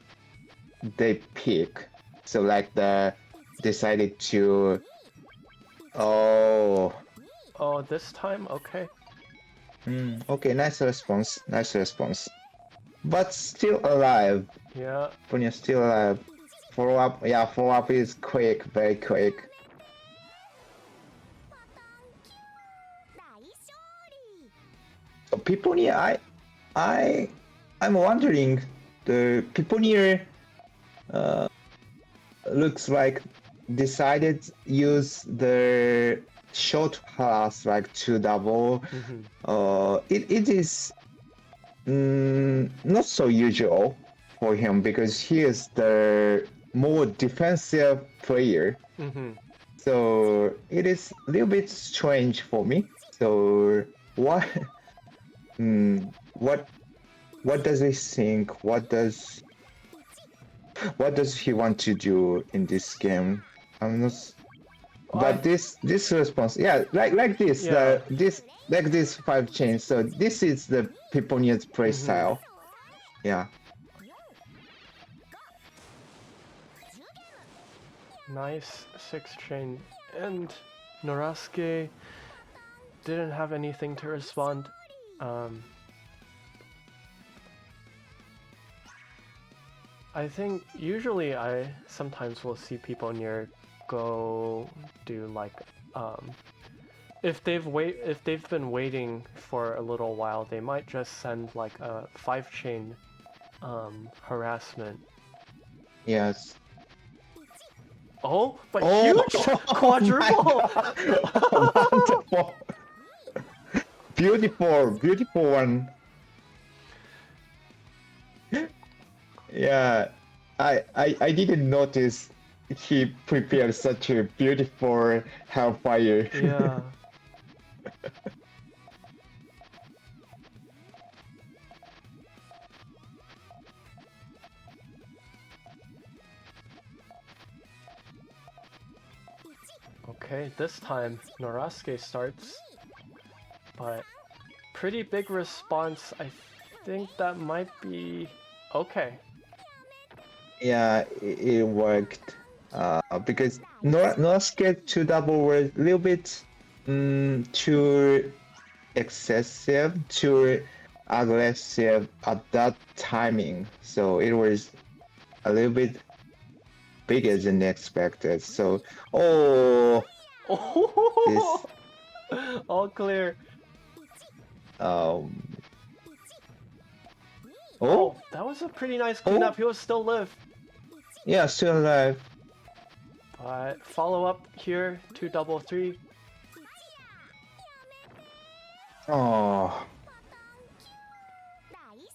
they pick. So like the decided to. Oh. Oh, this time? Okay. Okay, nice response. Nice response. But still alive. Yeah. Punya still alive. Follow up, yeah, follow up is quick, very quick. So people near, I, I'm wondering, the people near uh, looks like decided use the short pass like to double. Mhm. It is not so usual for him because he is the more defensive player. Mhm. So it is a little bit strange for me. So what mm, what what does he think? What does he want to do in this game? I'm not I but this response, yeah, like this, yeah. this 5 chains. So this is the Piponia's play Mhm. style. Yeah. Nice six chain. And Norasuke didn't have anything to respond. Um, I think usually I sometimes will see people near go do like if they've been waiting for a little while, they might just send like a 5-chain harassment. Yes. Oh, but Oh, huge quadruple. oh my God. Wonderful. Beautiful one. Yeah, I didn't notice he prepared such a beautiful hellfire. Yeah. Okay, this time Norasuke starts, but pretty big response. I think that might be okay. Yeah, it worked. Because Nosuke 2 double was a little bit too excessive, too aggressive at that timing. So it was a little bit bigger than expected. So, oh, this, All clear. um, Oh, that was a pretty nice cleanup. He will still live. yeah, still alive. But follow up here, 2-3. Oh,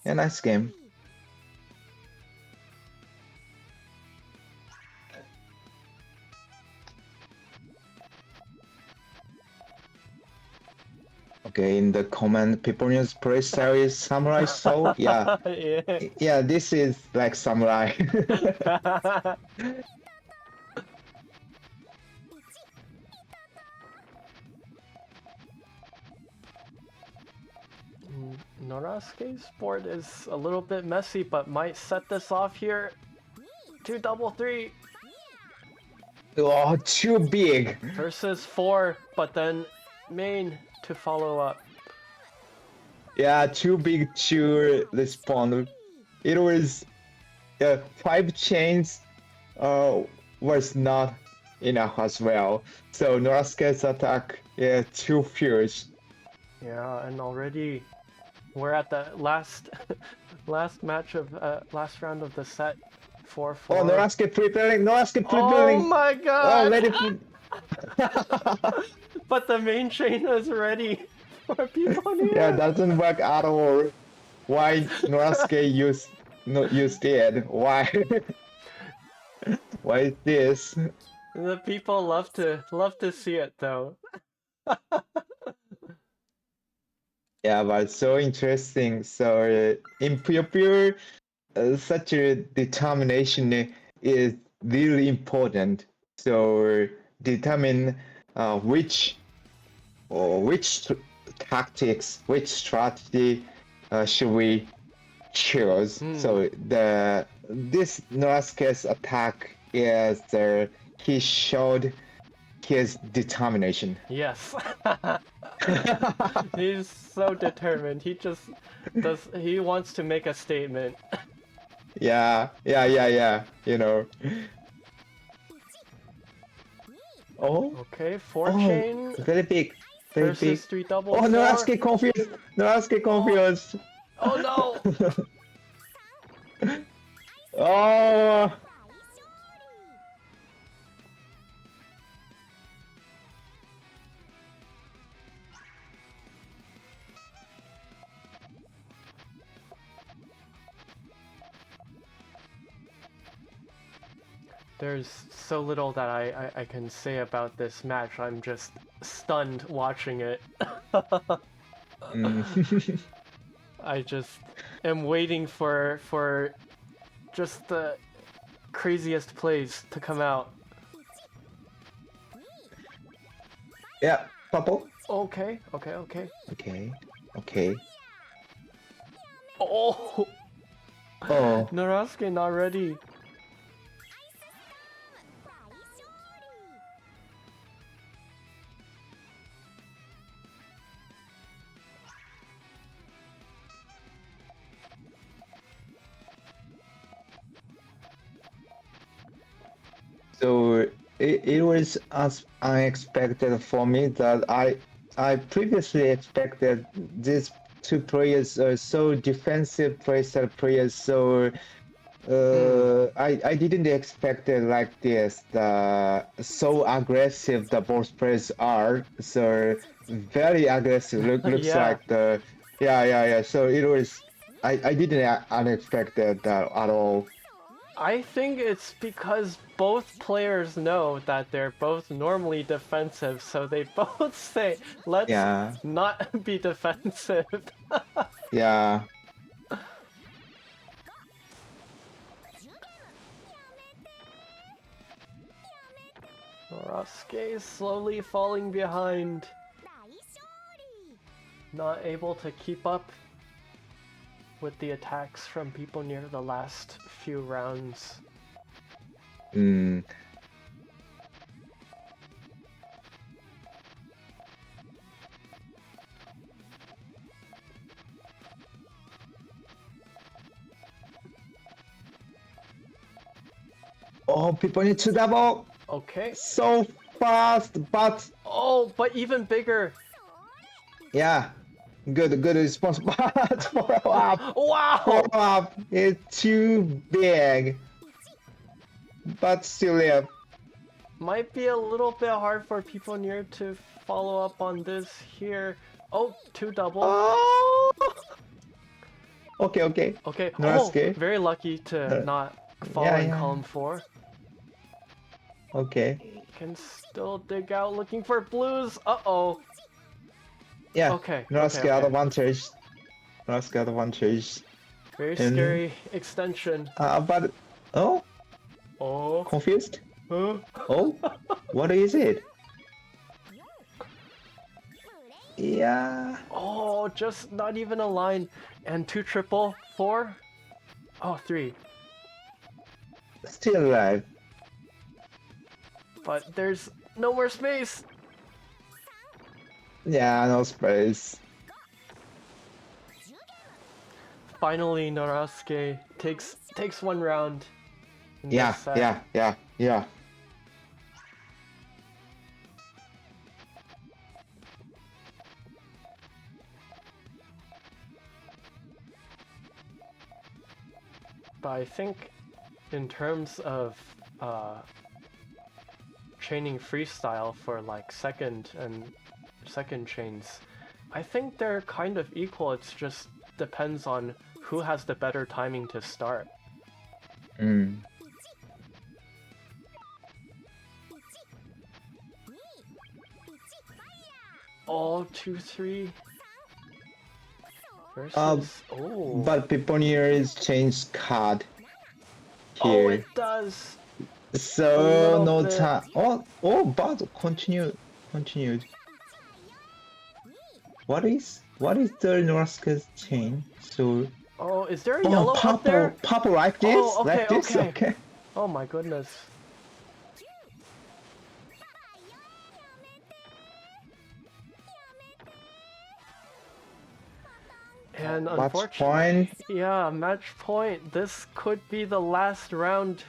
yeah, nice game. Okay, in the comment, people use praise series Samurai Soul. Yeah, Yeah. yeah, this is like Samurai. Norasuke's board is a little bit messy, but might set this off here. 2-3 Oh, too big. versus 4, but then main to follow up. Yeah, too big to respond. It was 5 chains was not enough as well. So Norasuke's attack, yeah, too fierce. Yeah, and already we're at the last last match of last round of the set. 4-4. Oh, Norasuke preparing, Norasuke Oh preparing. my Oh, god! let it put... But the main chain is ready for people here. Yeah, doesn't work at all. Why Norasuke used it? Why? Why is this? The people love to see it though. Yeah, but so interesting. So in Puyo Puyo, such a determination is really important. So determine which tactics, which strategy should we choose. So this Norasuke's attack is he showed his determination. Yes. He's so determined. He wants to make a statement. Yeah. You know. Oh. Okay, 4 Oh, chain very big. Very big. versus 3-4. Oh, Norasuke confused. Norasuke confused. Oh no! Oh. There's so little that I can say about this match. I'm just stunned watching it. I just am waiting for just the craziest plays to come out. Yeah, purple. Okay. Okay. Oh! Oh. Norasuke not ready. So it was as unexpected for me that I previously expected these two players are so defensive playstyle players, so I didn't expect it like this. The so aggressive the both players are, so very aggressive. Looks Yeah, like the yeah. So it was I didn't unexpected that at all. I think it's because both players know that they're both normally defensive, so they both say, let's Yeah, not be defensive. yeah. Norasuke is slowly falling behind, not able to keep up with the attacks from people near the last few rounds. Mm. Oh, people need to double Okay. so fast, but Oh, but even bigger. yeah, good response. But follow up, Wow! follow up is too big, but still live. Might be a little bit hard for people near to follow up on this here. Oh, two double. Oh, okay. Okay. Oh, Norasuke. very lucky to not fall yeah, in yeah. column 4. Okay, Can still dig out looking for blues. Uh-oh. yeah. Okay. Norasuke okay. advantage. Norasuke advantage. Very And- scary extension. But oh, Oh. confused. Huh? Oh, what is it? Yeah. Oh, just not even a line. And 2 triple, 4. Oh, 3. Still alive. But there's no more space. Yeah, no space. Finally, Norasuke takes one round. in Yeah, this set. yeah. But I think in terms of chaining freestyle for like second chains, I think they're kind of equal. It's just depends on who has the better timing to start. Mm. Oh, 2-3 versus. Oh, But Piponier is changed card oh, here. it does. So little no bit. time. But continued. What is the Norasuke's chain? So Oh, is there a yellow up there? purple like this, Oh, okay, like this. okay. Okay. Oh my goodness. And Match unfortunately, point. yeah, match point. This could be the last round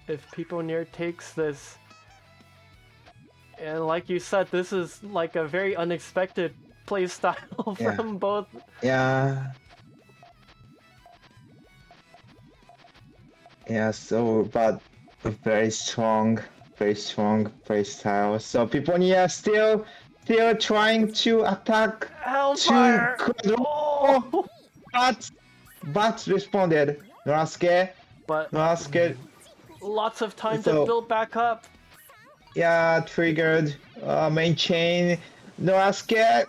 if People Near takes this. And like you said, this is like a very unexpected play style Yeah. from both. Yeah. Yeah. So, but very strong play style. So Piponia still trying to attack Hellfire! to Oh! but responded. Norasuke But lots of time to So- build back up. yeah, triggered main chain. Norasuke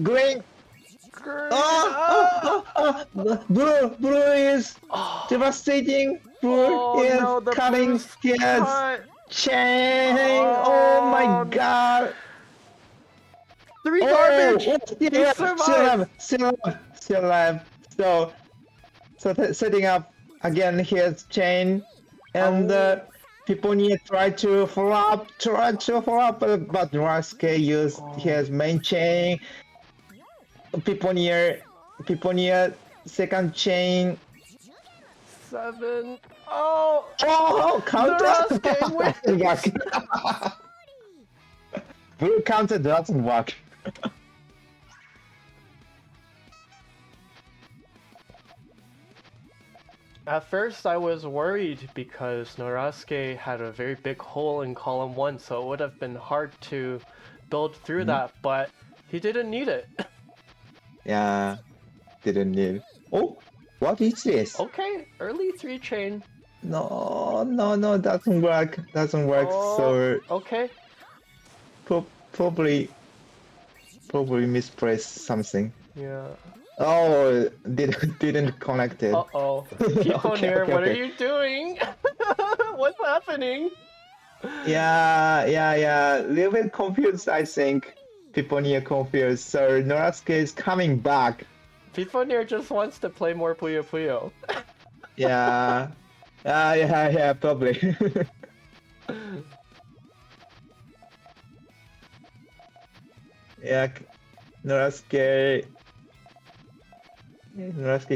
green. Blue is devastating. Blue Oh, is no, the cutting blues his cut. chain. Oh my Oh, god. 3 garbage! He Yeah, survived! still alive. So setting up again his chain, and Oh. people need to try to follow up, but Norasuke used his main chain. People near second chain. 7. Oh! Oh, counter! Norasuke wins! Doesn't work. Blue counter doesn't work. At first, I was worried because Norasuke had a very big hole in column 1, so it would have been hard to build through that, but he didn't need it. Yeah, didn't need. Oh, what is this? Okay, early 3 chain. No, no, no, doesn't work. Doesn't work. Oh, So okay. probably misplaced something. Yeah. Oh, didn't connect it. Uh-oh. Okay, Piponir, okay, what are okay. you doing? What's happening? Yeah. Little bit confused, I think. People near confused. So Norasuke is coming back. Piponir just wants to play more Puyo Puyo. Yeah. Yeah, probably. Yeah, Norasuke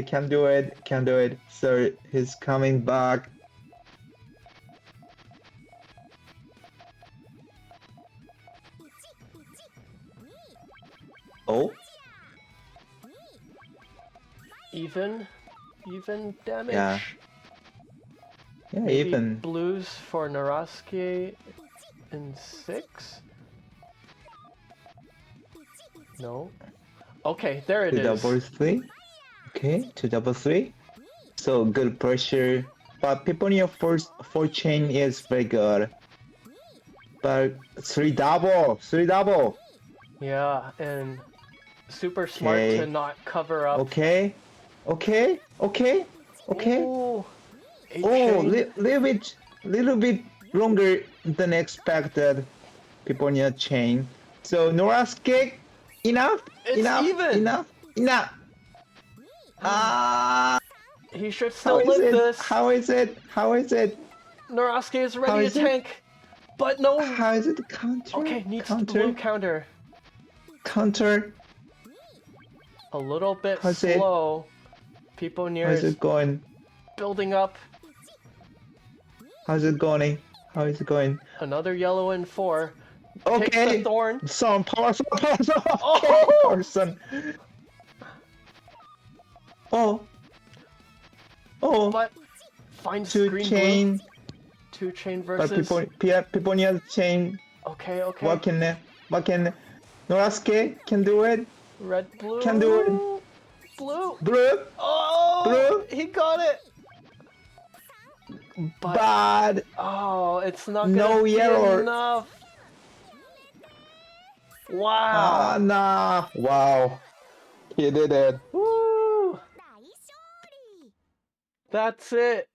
can do it. So he's coming back. Oh, Even damage. Yeah. Maybe even. blues for Norasuke in 6? No. Okay, there it Two is. double three. Okay, 2-3. So good pressure. But people near four chain is very good. But three double. Yeah, and super smart Okay. to not cover up. Okay. Ooh, eight Oh, chain. little bit longer than expected. People near chain. So Norasuke, enough. It's even. Ah, He should how still is live it? this. How is it? Norasuke is How ready is to it? tank, but no. How is it counter? Okay, needs to blue counter. Counter. A little bit How's it? slow. People near How's is it going? building up. How's it going? How is it going? Another yellow in 4. Takes the Okay. thorn. Some power. Okay, Oh! person. Oh. But finds Two green chain. blue. 2 chain But versus. people near chain. Okay. What can Norasuke can do it? Red blue. Can do it. Blue. Blue. Oh! Blue. He got it. But Bad. oh, it's not gonna No be yellow. enough. Wow. Nah. Wow. He did it. Woo! That's it.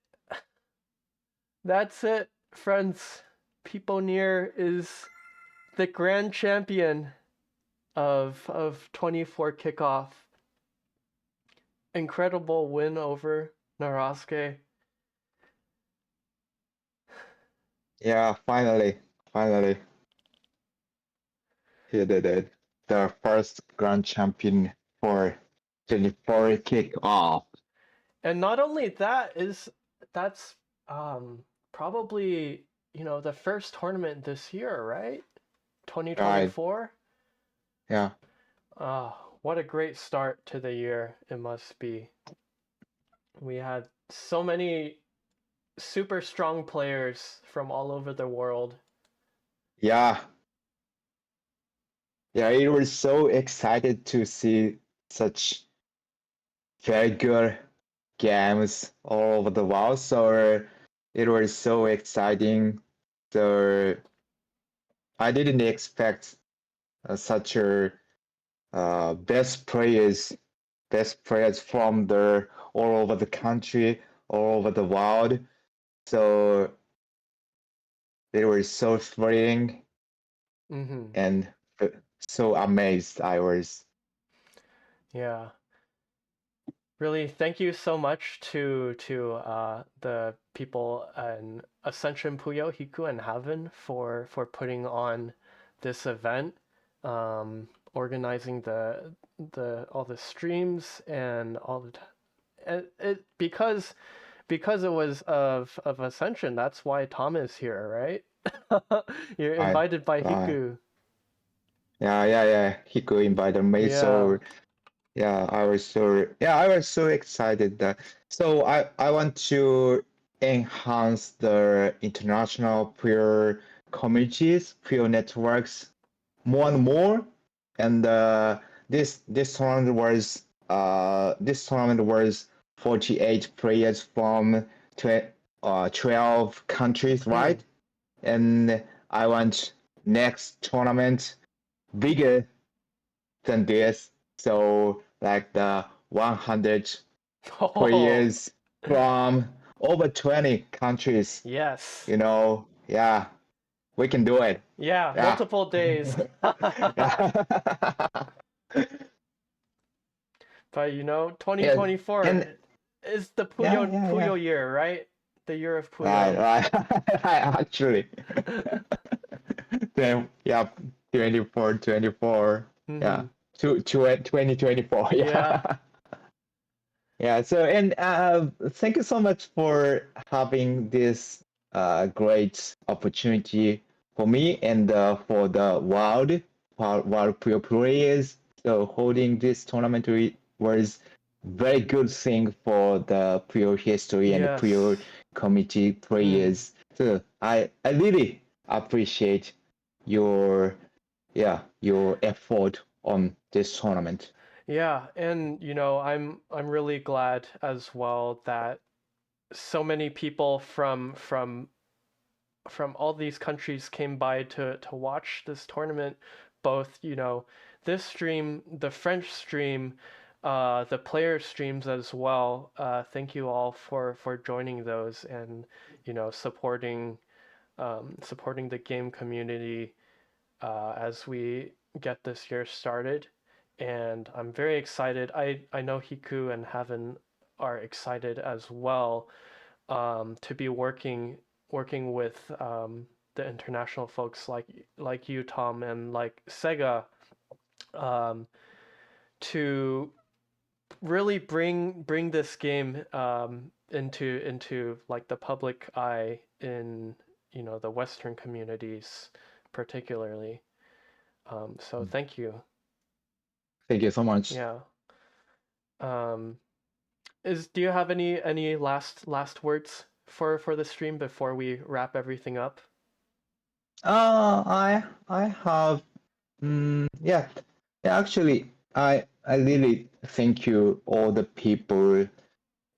That's it, friends. Piponir is the grand champion of 24 Kickoff. Incredible win over Norasuke. Yeah, finally. He did it. The first grand champion for 24 Kickoff. And not only that that's probably, the first tournament this year, right? 2024. Yeah. What a great start to the year it must be. We had so many super strong players from all over the world. Yeah, it was so excited to see such very good games all over the world. So it was so exciting. So I didn't expect such a best players from the all over the country, all over the world. So it was so thrilling and so amazed I was. Yeah. Really, thank you so much to the people in Ascension Puyo, Hiku, and Haven for putting on this event, organizing the all the streams and all the because because it was of Ascension, that's why Tom is here, right? You're Right, invited by right. Hiku. Yeah. Hiku invited me, Yeah. so yeah, I was so excited that I want to enhance the international peer communities, peer networks more and more. And this tournament was 48 players from 12 countries, Mm. right? And I want next tournament bigger than this. So like the 100 Oh, players from over 20 countries, yes. yeah, we can do it. Yeah, Yeah. multiple days. But Yeah, 2024 and is the yeah. Puyo year, right? The year of Right, Puyo. right. Actually, then yeah, 24, yeah, Hmm. 2024, Yeah. yeah. Yeah, so and thank you so much for having this great opportunity for me and for the world pure players. So holding this tournament was very good thing for the pure history and Yes. pure committee Mm. players. So I really appreciate your your effort on this tournament. Yeah, and I'm really glad as well that so many people from all these countries came by to watch this tournament. Both, this stream, the French stream, the player streams as well. Thank you all for joining those and supporting the game community as we get this year started. And I'm very excited. I know Hiku and Heaven are excited as well to be working with the international folks like you, Tom, and like Sega um, to really bring this game into like the public eye in the Western communities particularly. So thank you. Thank you so much. Yeah. Um, do you have any last words for the stream before we wrap everything up? I have yeah. Yeah, actually, I really thank you all the people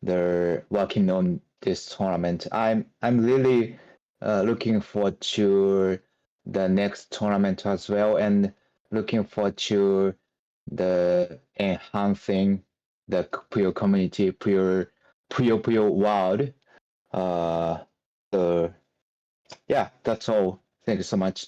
that are working on this tournament. I'm really looking forward to the next tournament as well, and looking forward to the enhancing the Puyo community, Puyo world. Uh, so yeah, that's all. Thank you so much.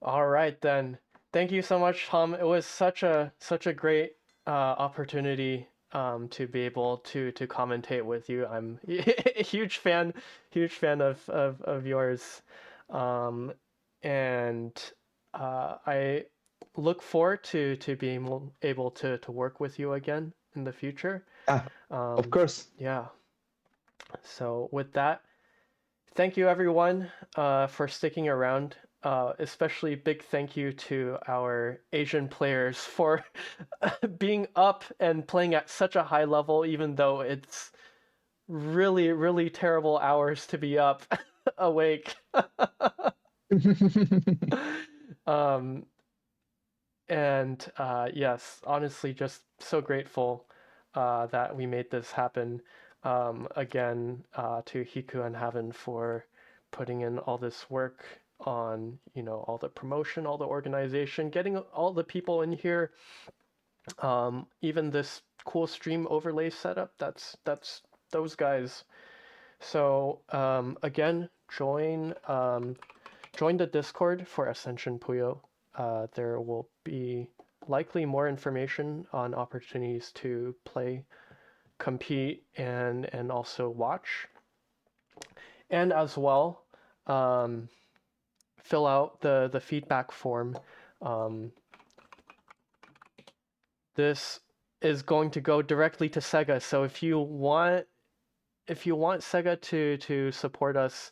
All right then. Thank you so much, Tom. It was such a great opportunity to be able to commentate with you. I'm a huge fan of yours, um, and I look forward to being able to work with you again in the future. Ah, of Um, course. yeah. So with that, thank you everyone for sticking around. Especially big thank you to our Asian players for being up and playing at such a high level, even though it's really terrible hours to be up awake. um, and yes, honestly, just so grateful that we made this happen. Again, to Hiku and Haven for putting in all this work on, all the promotion, all the organization, getting all the people in here, even this cool stream overlay setup. That's those guys. So again, join the Discord for Ascension Puyo. There will be likely more information on opportunities to play, compete, and also watch. And as well, um, fill out the feedback form. Um, this is going to go directly to Sega. So if you want if you want Sega to support us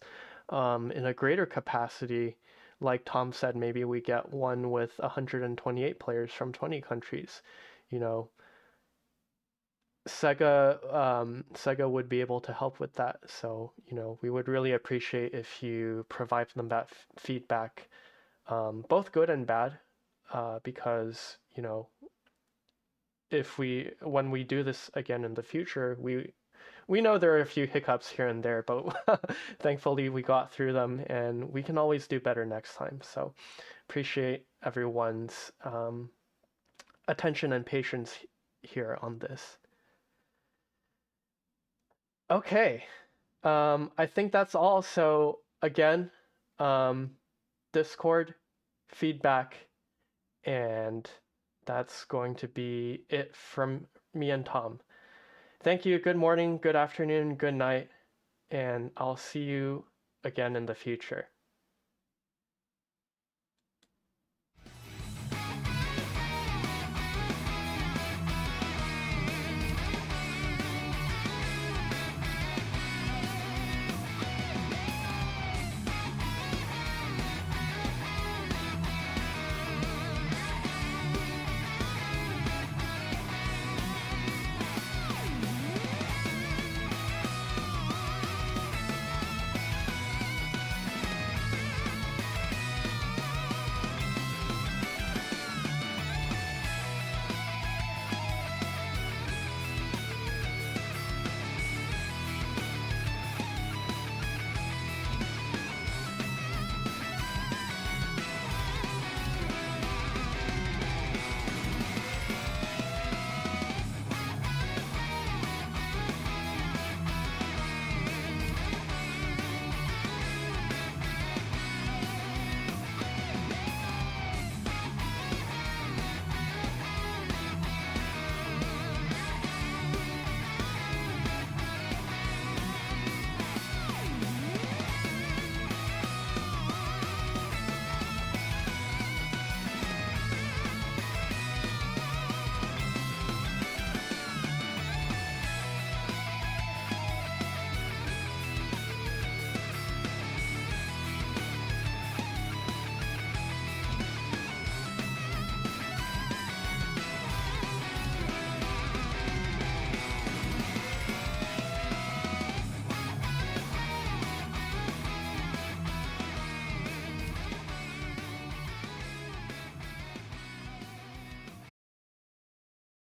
in a greater capacity, like Tom said, maybe we get one with 128 players from 20 countries. You know, Sega would be able to help with that. So, you know, we would really appreciate if you provide them that feedback, both good and bad, because, you know, when we do this again in the future, we know there are a few hiccups here and there, but thankfully we got through them, and we can always do better next time. So appreciate everyone's attention and patience here on this. Okay, I think that's all. So again, Discord, feedback, and that's going to be it from me and Tom. Thank you. Good morning, good afternoon, good night, and I'll see you again in the future.